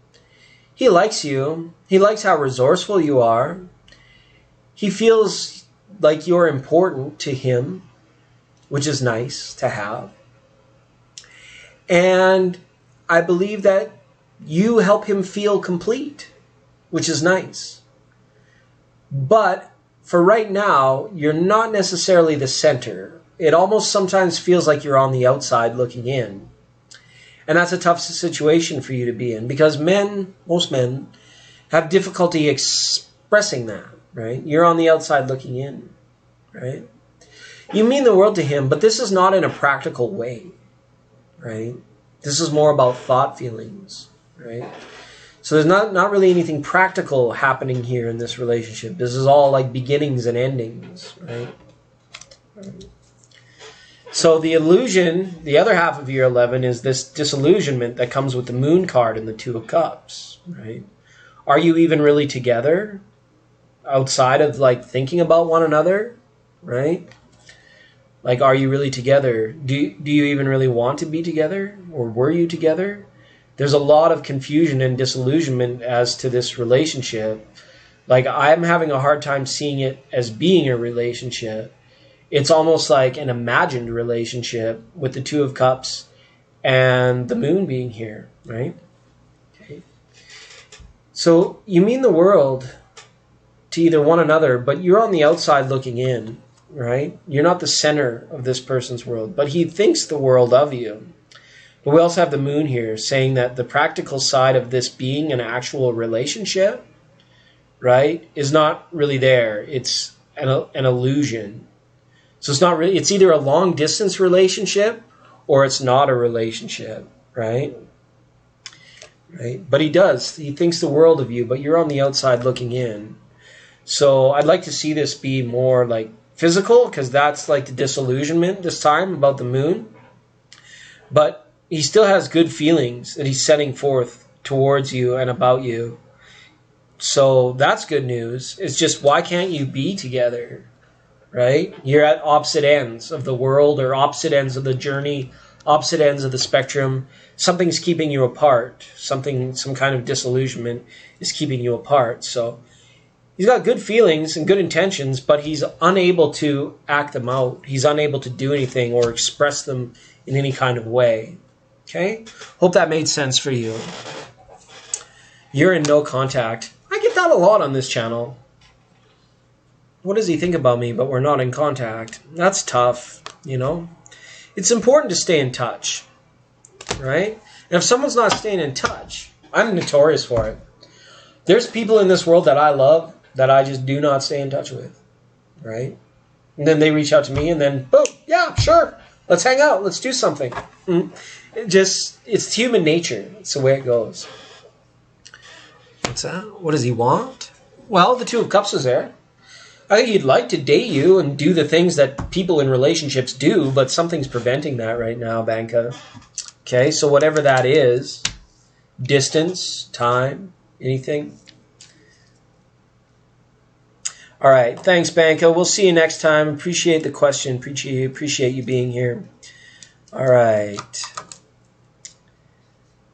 He likes you. He likes how resourceful you are. He feels like you're important to him, which is nice to have. And I believe that you help him feel complete, which is nice. But for right now, you're not necessarily the center. It almost sometimes feels like you're on the outside looking in. And that's a tough situation for you to be in because most men, have difficulty expressing that, right? You're on the outside looking in, right? You mean the world to him, but this is not in a practical way, right? This is more about thought feelings, right? So there's not really anything practical happening here in this relationship. This is all like beginnings and endings, right? So the illusion, the other half of year 11 is this disillusionment that comes with the Moon card and the Two of Cups, right? Are you even really together outside of like thinking about one another, right? Like, are you really together? Do you even really want to be together? Or were you together? There's a lot of confusion and disillusionment as to this relationship. Like, I'm having a hard time seeing it as being a relationship. It's almost like an imagined relationship with the Two of Cups and the moon being here, right? Okay. So you mean the world to either one another, but you're on the outside looking in, right? You're not the center of this person's world, but he thinks the world of you. But we also have the moon here saying that the practical side of this being an actual relationship, right, is not really there. It's an illusion. So it's not really, it's either a long distance relationship or it's not a relationship, right? Right? But he thinks the world of you, but you're on the outside looking in. So I'd like to see this be more like physical, because that's like the disillusionment this time about the moon. But he still has good feelings that he's setting forth towards you and about you. So that's good news. It's just, why can't you be together? Right? You're at opposite ends of the world, or opposite ends of the journey, opposite ends of the spectrum. Something's keeping you apart. Some kind of disillusionment is keeping you apart. So he's got good feelings and good intentions, but he's unable to act them out. He's unable to do anything or express them in any kind of way. Okay? Hope that made sense for you. You're in no contact. I get that a lot on this channel. What does he think about me, but we're not in contact? That's tough, you know? It's important to stay in touch, right? And if someone's not staying in touch, I'm notorious for it. There's people in this world that I love that I just do not stay in touch with, right? And then they reach out to me, and then, boom, yeah, sure, let's hang out, let's do something. It's human nature. It's the way it goes. What's that? What does he want? Well, the Two of Cups is there. I think he'd like to date you and do the things that people in relationships do, but something's preventing that right now, Banka. Okay, so whatever that is, distance, time, anything. All right, thanks, Banka. We'll see you next time. Appreciate the question. Appreciate you being here. All right.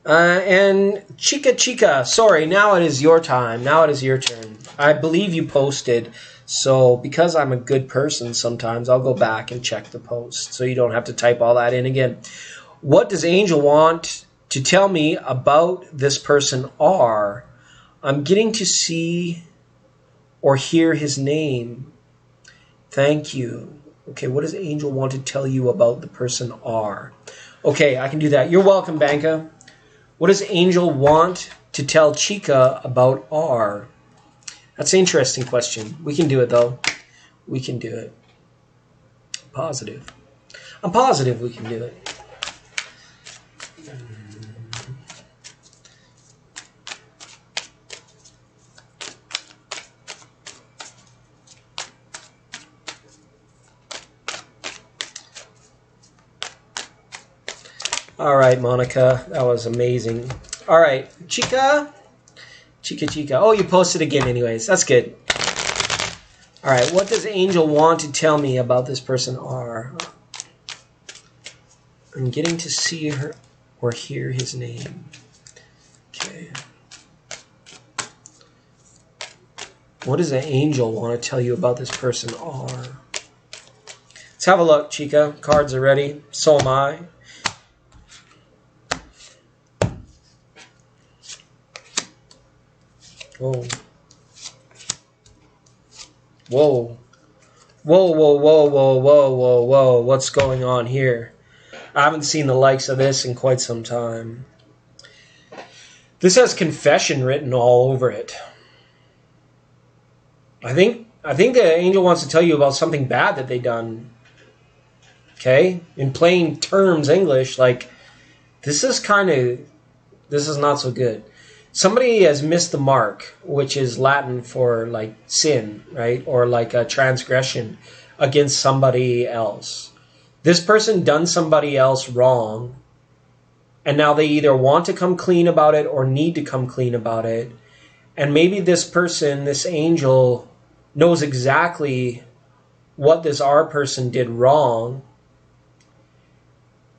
And Chica, sorry, now it is your time. Now it is your turn. I believe you posted. So because I'm a good person, sometimes I'll go back and check the post, so you don't have to type all that in again. What does Angel want to tell me about this person R? I'm getting to see or hear his name. Thank you. Okay, what does Angel want to tell you about the person R? Okay, I can do that. You're welcome, Banka. What does Angel want to tell Chica about R? That's an interesting question. We can do it, though. We can do it. Positive. I'm positive we can do it. All right, Monica. That was amazing. All right, Chica. Chica. Oh, you posted again anyways. That's good. All right, what does Angel want to tell me about this person R? I'm getting to see her or hear his name. Okay. What does an angel want to tell you about this person R? Let's have a look, Chica. Cards are ready. So am I. Whoa. Whoa. Whoa. What's going on here? I haven't seen the likes of this in quite some time. This has confession written all over it. I think the angel wants to tell you about something bad that they done. Okay? In plain terms English, like, this is not so good. Somebody has missed the mark, which is Latin for like sin, right? Or like a transgression against somebody else. This person done somebody else wrong, and now they either want to come clean about it or need to come clean about it. And maybe this person, this angel, knows exactly what this R person did wrong.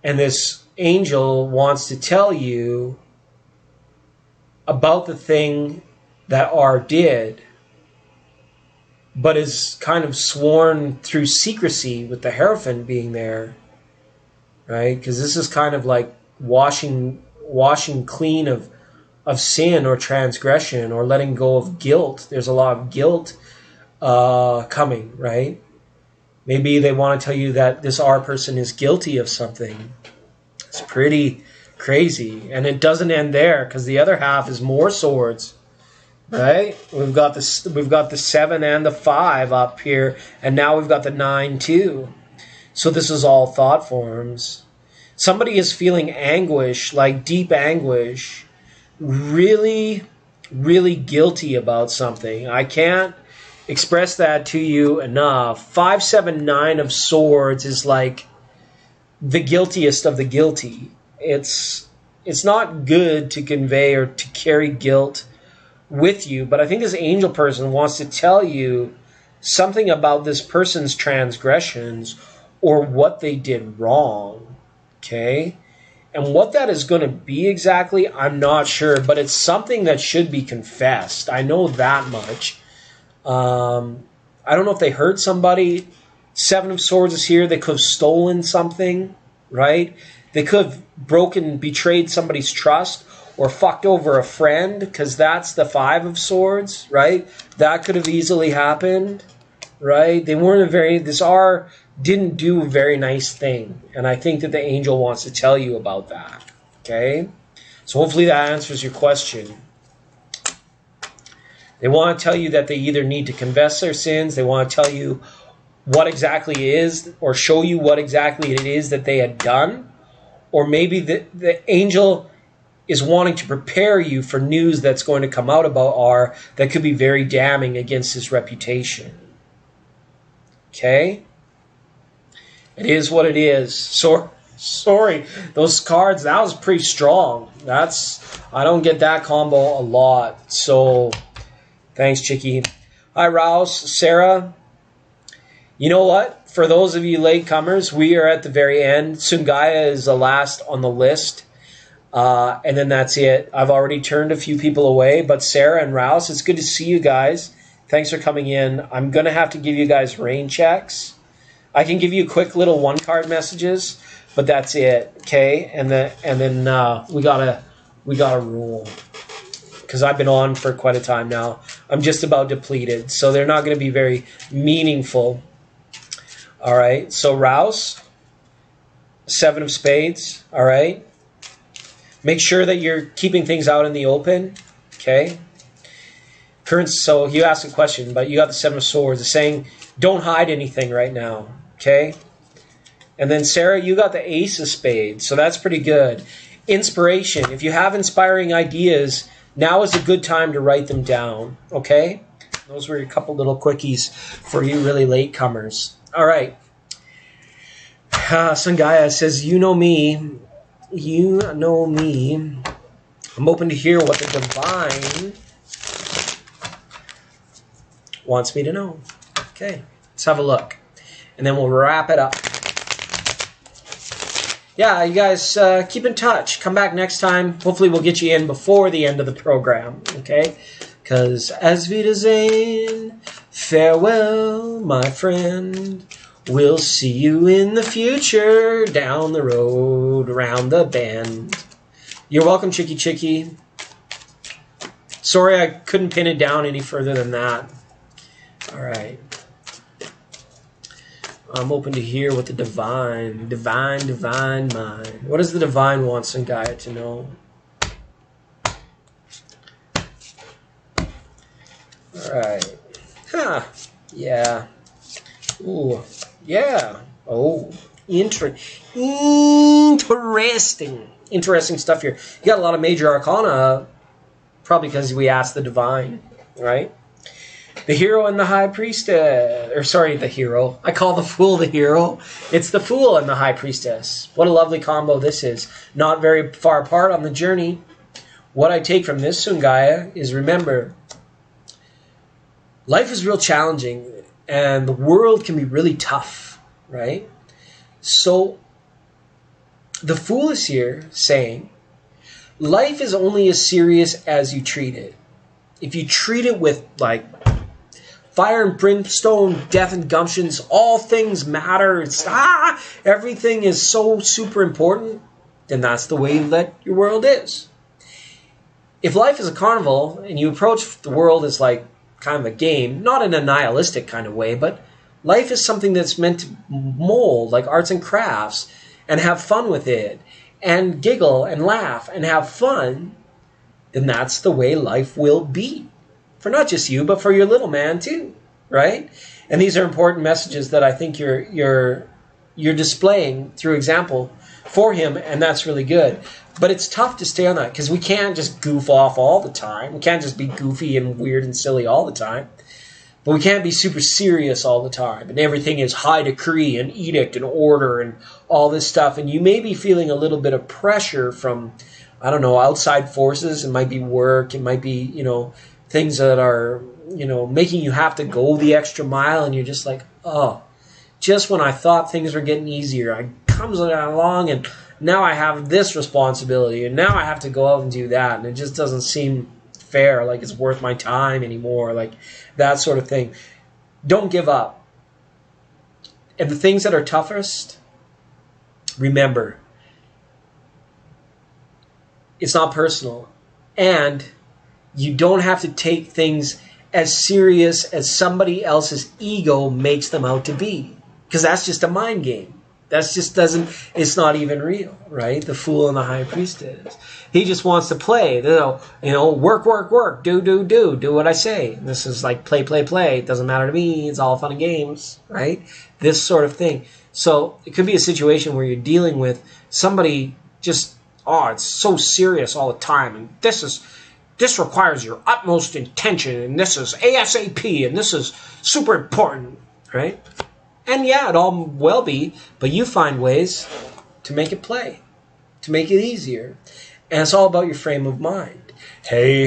And this angel wants to tell you about the thing that R did but is kind of sworn through secrecy with the Hierophant being there, right? Because this is kind of like washing clean of sin or transgression or letting go of guilt. There's a lot of guilt coming, right? Maybe they want to tell you that this R person is guilty of something. It's pretty crazy. And it doesn't end there, because the other half is more swords, right? We've got the 7 and the 5 up here, and now we've got the 9 too. So this is all thought forms. Somebody is feeling anguish, like deep anguish, really, really guilty about something. I can't express that to you enough. 5, 7, 9 of swords is like the guiltiest of the guilty. It's not good to convey or to carry guilt with you, but I think this angel person wants to tell you something about this person's transgressions or what they did wrong, okay? And what that is going to be exactly, I'm not sure, but it's something that should be confessed. I know that much. I don't know if they hurt somebody. 7 of Swords is here. They could have stolen something, right? They could have betrayed somebody's trust or fucked over a friend, because that's the 5 of Swords, right? That could have easily happened, right? This R didn't do a very nice thing. And I think that the angel wants to tell you about that, okay? So hopefully that answers your question. They want to tell you that they either need to confess their sins, they want to tell you what exactly it is, or show you what exactly it is that they had done, or maybe the angel is wanting to prepare you for news that's going to come out about R that could be very damning against his reputation. Okay? It is what it is. Sorry, those cards, that was pretty strong. I don't get that combo a lot, so thanks, Chicky. Hi, Rouse, Sarah. You know what? For those of you latecomers, we are at the very end. Sungaya is the last on the list. And then that's it. I've already turned a few people away, but Sarah and Rouse, it's good to see you guys. Thanks for coming in. I'm going to have to give you guys rain checks. I can give you quick little one-card messages, but that's it, okay? And then we gotta rule, because I've been on for quite a time now. I'm just about depleted, so they're not going to be very meaningful. All right, so Rouse, 7 of Spades, all right? Make sure that you're keeping things out in the open, okay? So you asked a question, but you got the 7 of Swords. It's saying don't hide anything right now, okay? And then Sarah, you got the Ace of Spades, so that's pretty good. Inspiration. If you have inspiring ideas, now is a good time to write them down, okay? Those were a couple little quickies for you really latecomers. All right. Sangaya says, you know me. You know me. I'm open to hear what the divine wants me to know. Okay, let's have a look. And then we'll wrap it up. Yeah, you guys keep in touch. Come back next time. Hopefully we'll get you in before the end of the program. Okay? Because as Wiedersehen, farewell, my friend. We'll see you in the future, down the road, around the bend. You're welcome, Chicky Chicky. Sorry I couldn't pin it down any further than that. All right. I'm open to hear what the divine mind. What does the divine want Sangaya to know? All right. Huh. Yeah. Ooh. Yeah. Oh. Interesting stuff here. You got a lot of major arcana, probably because we asked the divine, right? The hero and the high priestess. Or sorry, the hero. I call the fool the hero. It's the fool and the high priestess. What a lovely combo this is. Not very far apart on the journey. What I take from this, Sungaya, is remember, life is real challenging and the world can be really tough, right? So the fool is here saying, life is only as serious as you treat it. If you treat it with like fire and brimstone, death and gumptions, all things matter. Everything is so super important, then that's the way that your world is. If life is a carnival and you approach the world as like kind of a game, not in a nihilistic kind of way, but life is something that's meant to mold, like arts and crafts, and have fun with it, and giggle and laugh and have fun, then that's the way life will be. For not just you, but for your little man too, right? And these are important messages that I think you're displaying through example for him, and that's really good. But it's tough to stay on that because we can't just goof off all the time. We can't just be goofy and weird and silly all the time. But we can't be super serious all the time. And everything is high decree and edict and order and all this stuff. And you may be feeling a little bit of pressure from, I don't know, outside forces. It might be work. It might be, things that are, making you have to go the extra mile. And you're just like, oh, just when I thought things were getting easier, I comes along and now I have this responsibility and now I have to go out and do that. And it just doesn't seem fair, like it's worth my time anymore, like that sort of thing. Don't give up. And the things that are toughest, remember, it's not personal. And you don't have to take things as serious as somebody else's ego makes them out to be. Because that's just a mind game. That's just it's not even real, right? The fool and the high priest is. He just wants to play, work, work, work, do what I say. And this is like play. It doesn't matter to me. It's all fun and games, right? This sort of thing. So it could be a situation where you're dealing with somebody just, it's so serious all the time. And this requires your utmost intention. And this is ASAP. And this is super important, right? And yeah, it all will be, but you find ways to make it play, to make it easier. And it's all about your frame of mind. Hey,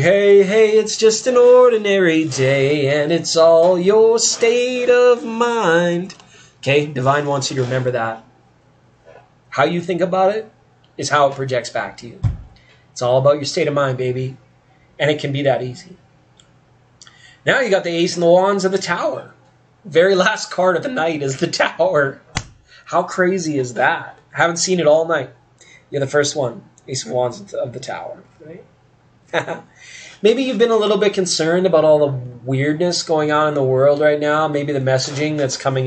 it's just an ordinary day, and it's all your state of mind. Okay, Divine wants you to remember that. How you think about it is how it projects back to you. It's all about your state of mind, baby. And it can be that easy. Now you got the Ace and the Wands of the Tower. Very last card of the night is the Tower. How crazy is that? I haven't seen it all night. You're the first one. Ace of Wands of the Tower. Right? Maybe you've been a little bit concerned about all the weirdness going on in the world right now. Maybe the messaging that's coming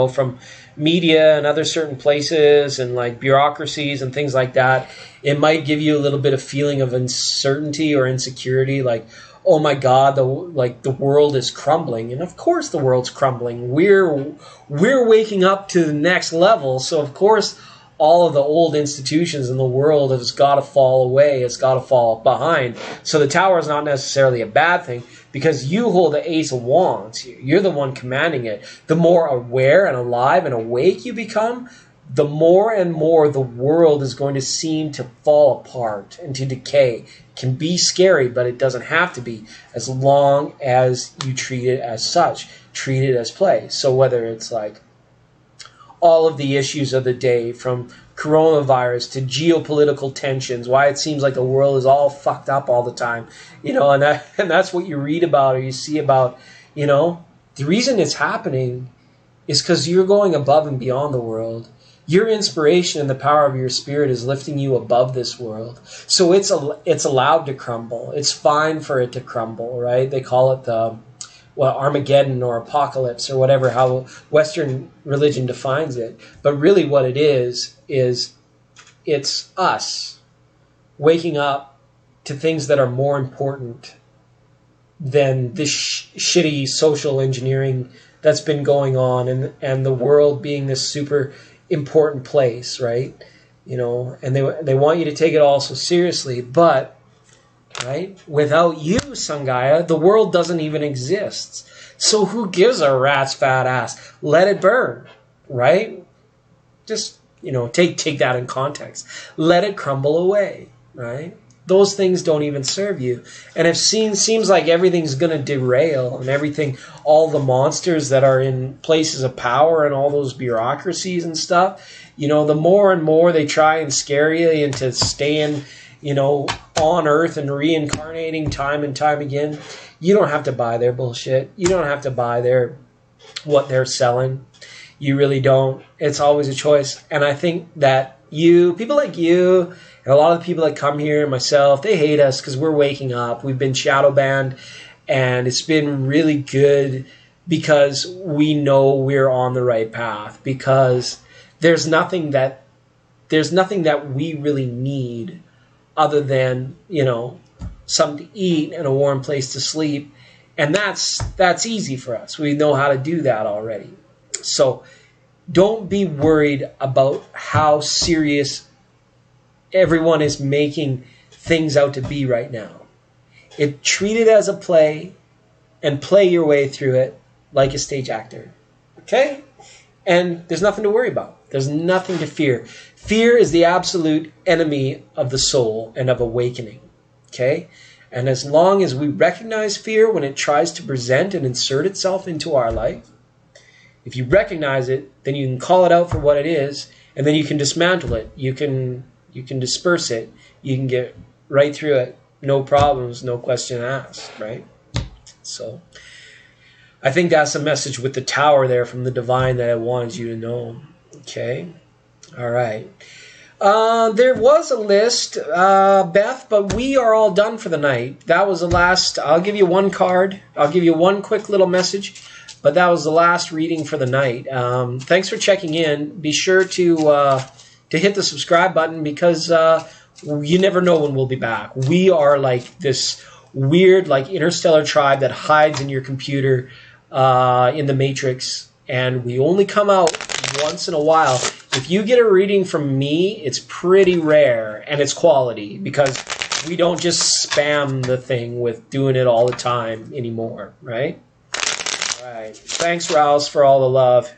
from media and other certain places and like bureaucracies and things like that. It might give you a little bit of feeling of uncertainty or insecurity, like, oh my God, the world is crumbling. And of course the world's crumbling. We're waking up to the next level. So of course all of the old institutions in the world has got to fall away. It's got to fall behind. So the Tower is not necessarily a bad thing because you hold the Ace of Wands here. You're the one commanding it. The more aware and alive and awake you become, the more and more the world is going to seem to fall apart and to decay. It can be scary, but it doesn't have to be as long as you treat it as such. Treat it as play. So whether it's like all of the issues of the day, from coronavirus to geopolitical tensions, why it seems like the world is all fucked up all the time, and that's what you read about or you see about, the reason it's happening is because you're going above and beyond the world. Your inspiration and the power of your spirit is lifting you above this world. So it's allowed to crumble. It's fine for it to crumble, right? They call it the Armageddon or apocalypse or whatever, how Western religion defines it. But really what it is it's us waking up to things that are more important than this shitty social engineering that's been going on and the world being this super important place, right? And they want you to take it all so seriously, but right, without you, Sangaya, the world doesn't even exist. So who gives a rat's fat ass? Let it burn, right? Just take that in context. Let it crumble away, right? Those things don't even serve you. And it seems like everything's going to derail and everything, all the monsters that are in places of power and all those bureaucracies and stuff, the more and more they try and scare you into staying, on Earth and reincarnating time and time again. You don't have to buy their bullshit. You don't have to buy what they're selling. You really don't. It's always a choice. And I think that people like you, and a lot of the people that come here, myself, they hate us because we're waking up. We've been shadow banned, and it's been really good because we know we're on the right path, because there's nothing that we really need other than, something to eat and a warm place to sleep. And that's easy for us. We know how to do that already. So don't be worried about how serious everyone is making things out to be right now. Treat it as a play and play your way through it like a stage actor. Okay? And there's nothing to worry about. There's nothing to fear. Fear is the absolute enemy of the soul and of awakening. Okay? And as long as we recognize fear when it tries to present and insert itself into our life, if you recognize it, then you can call it out for what it is, and then you can dismantle it. You can disperse it. You can get right through it. No problems, no question asked, right? So I think that's the message with the tower there from the divine that I wanted you to know. Okay? All right. There was a list, Beth, but we are all done for the night. That was the last. I'll give you one card. I'll give you one quick little message, but that was the last reading for the night. Thanks for checking in. Be sure to hit the subscribe button, because you never know when we'll be back. We are like this weird, like interstellar tribe that hides in your computer in the Matrix, and we only come out once in a while. If you get a reading from me, it's pretty rare, and it's quality, because we don't just spam the thing with doing it all the time anymore, right? All right. Thanks, Rouse, for all the love.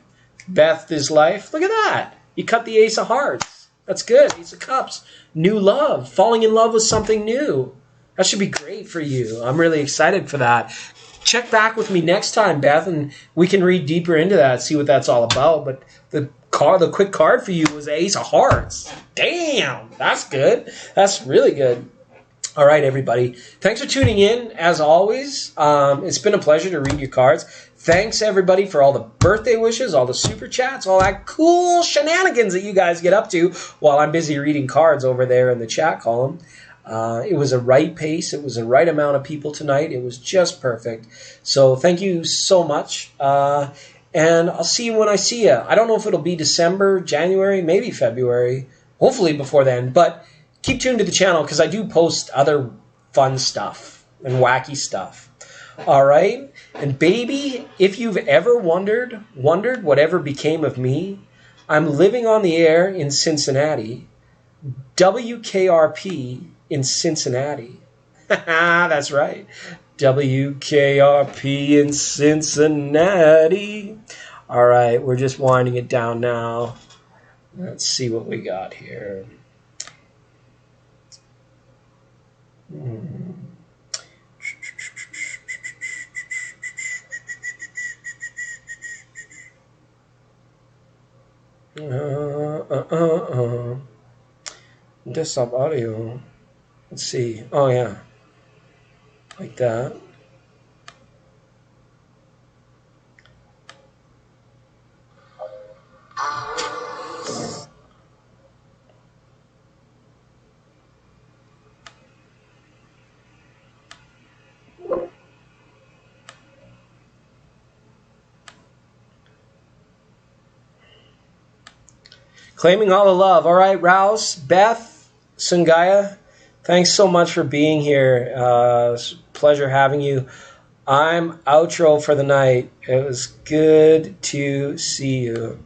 Beth is life. Look at that. You cut the Ace of Hearts. That's good. Ace of Cups. New love. Falling in love with something new. That should be great for you. I'm really excited for that. Check back with me next time, Beth, and we can read deeper into that, see what that's all about. But the quick card for you was Ace of Hearts. Damn, that's good. That's really good. All right, everybody. Thanks for tuning in, as always. It's been a pleasure to read your cards. Thanks, everybody, for all the birthday wishes, all the super chats, all that cool shenanigans that you guys get up to while I'm busy reading cards over there in the chat column. It was a right pace. It was the right amount of people tonight. It was just perfect. So thank you so much. And I'll see you when I see you. I don't know if it'll be December, January, maybe February. Hopefully before then. But keep tuned to the channel, because I do post other fun stuff and wacky stuff. All right? And baby, if you've ever wondered whatever became of me, I'm living on the air in Cincinnati. WKRP in Cincinnati. That's right. WKRP in Cincinnati. All right, we're just winding it down now. Let's see what we got here. Desktop audio. Let's see. Oh, yeah. Like that. Claiming all the love. All right, Rouse, Beth, Sungaya, thanks so much for being here. It's a pleasure having you. I'm outro for the night. It was good to see you.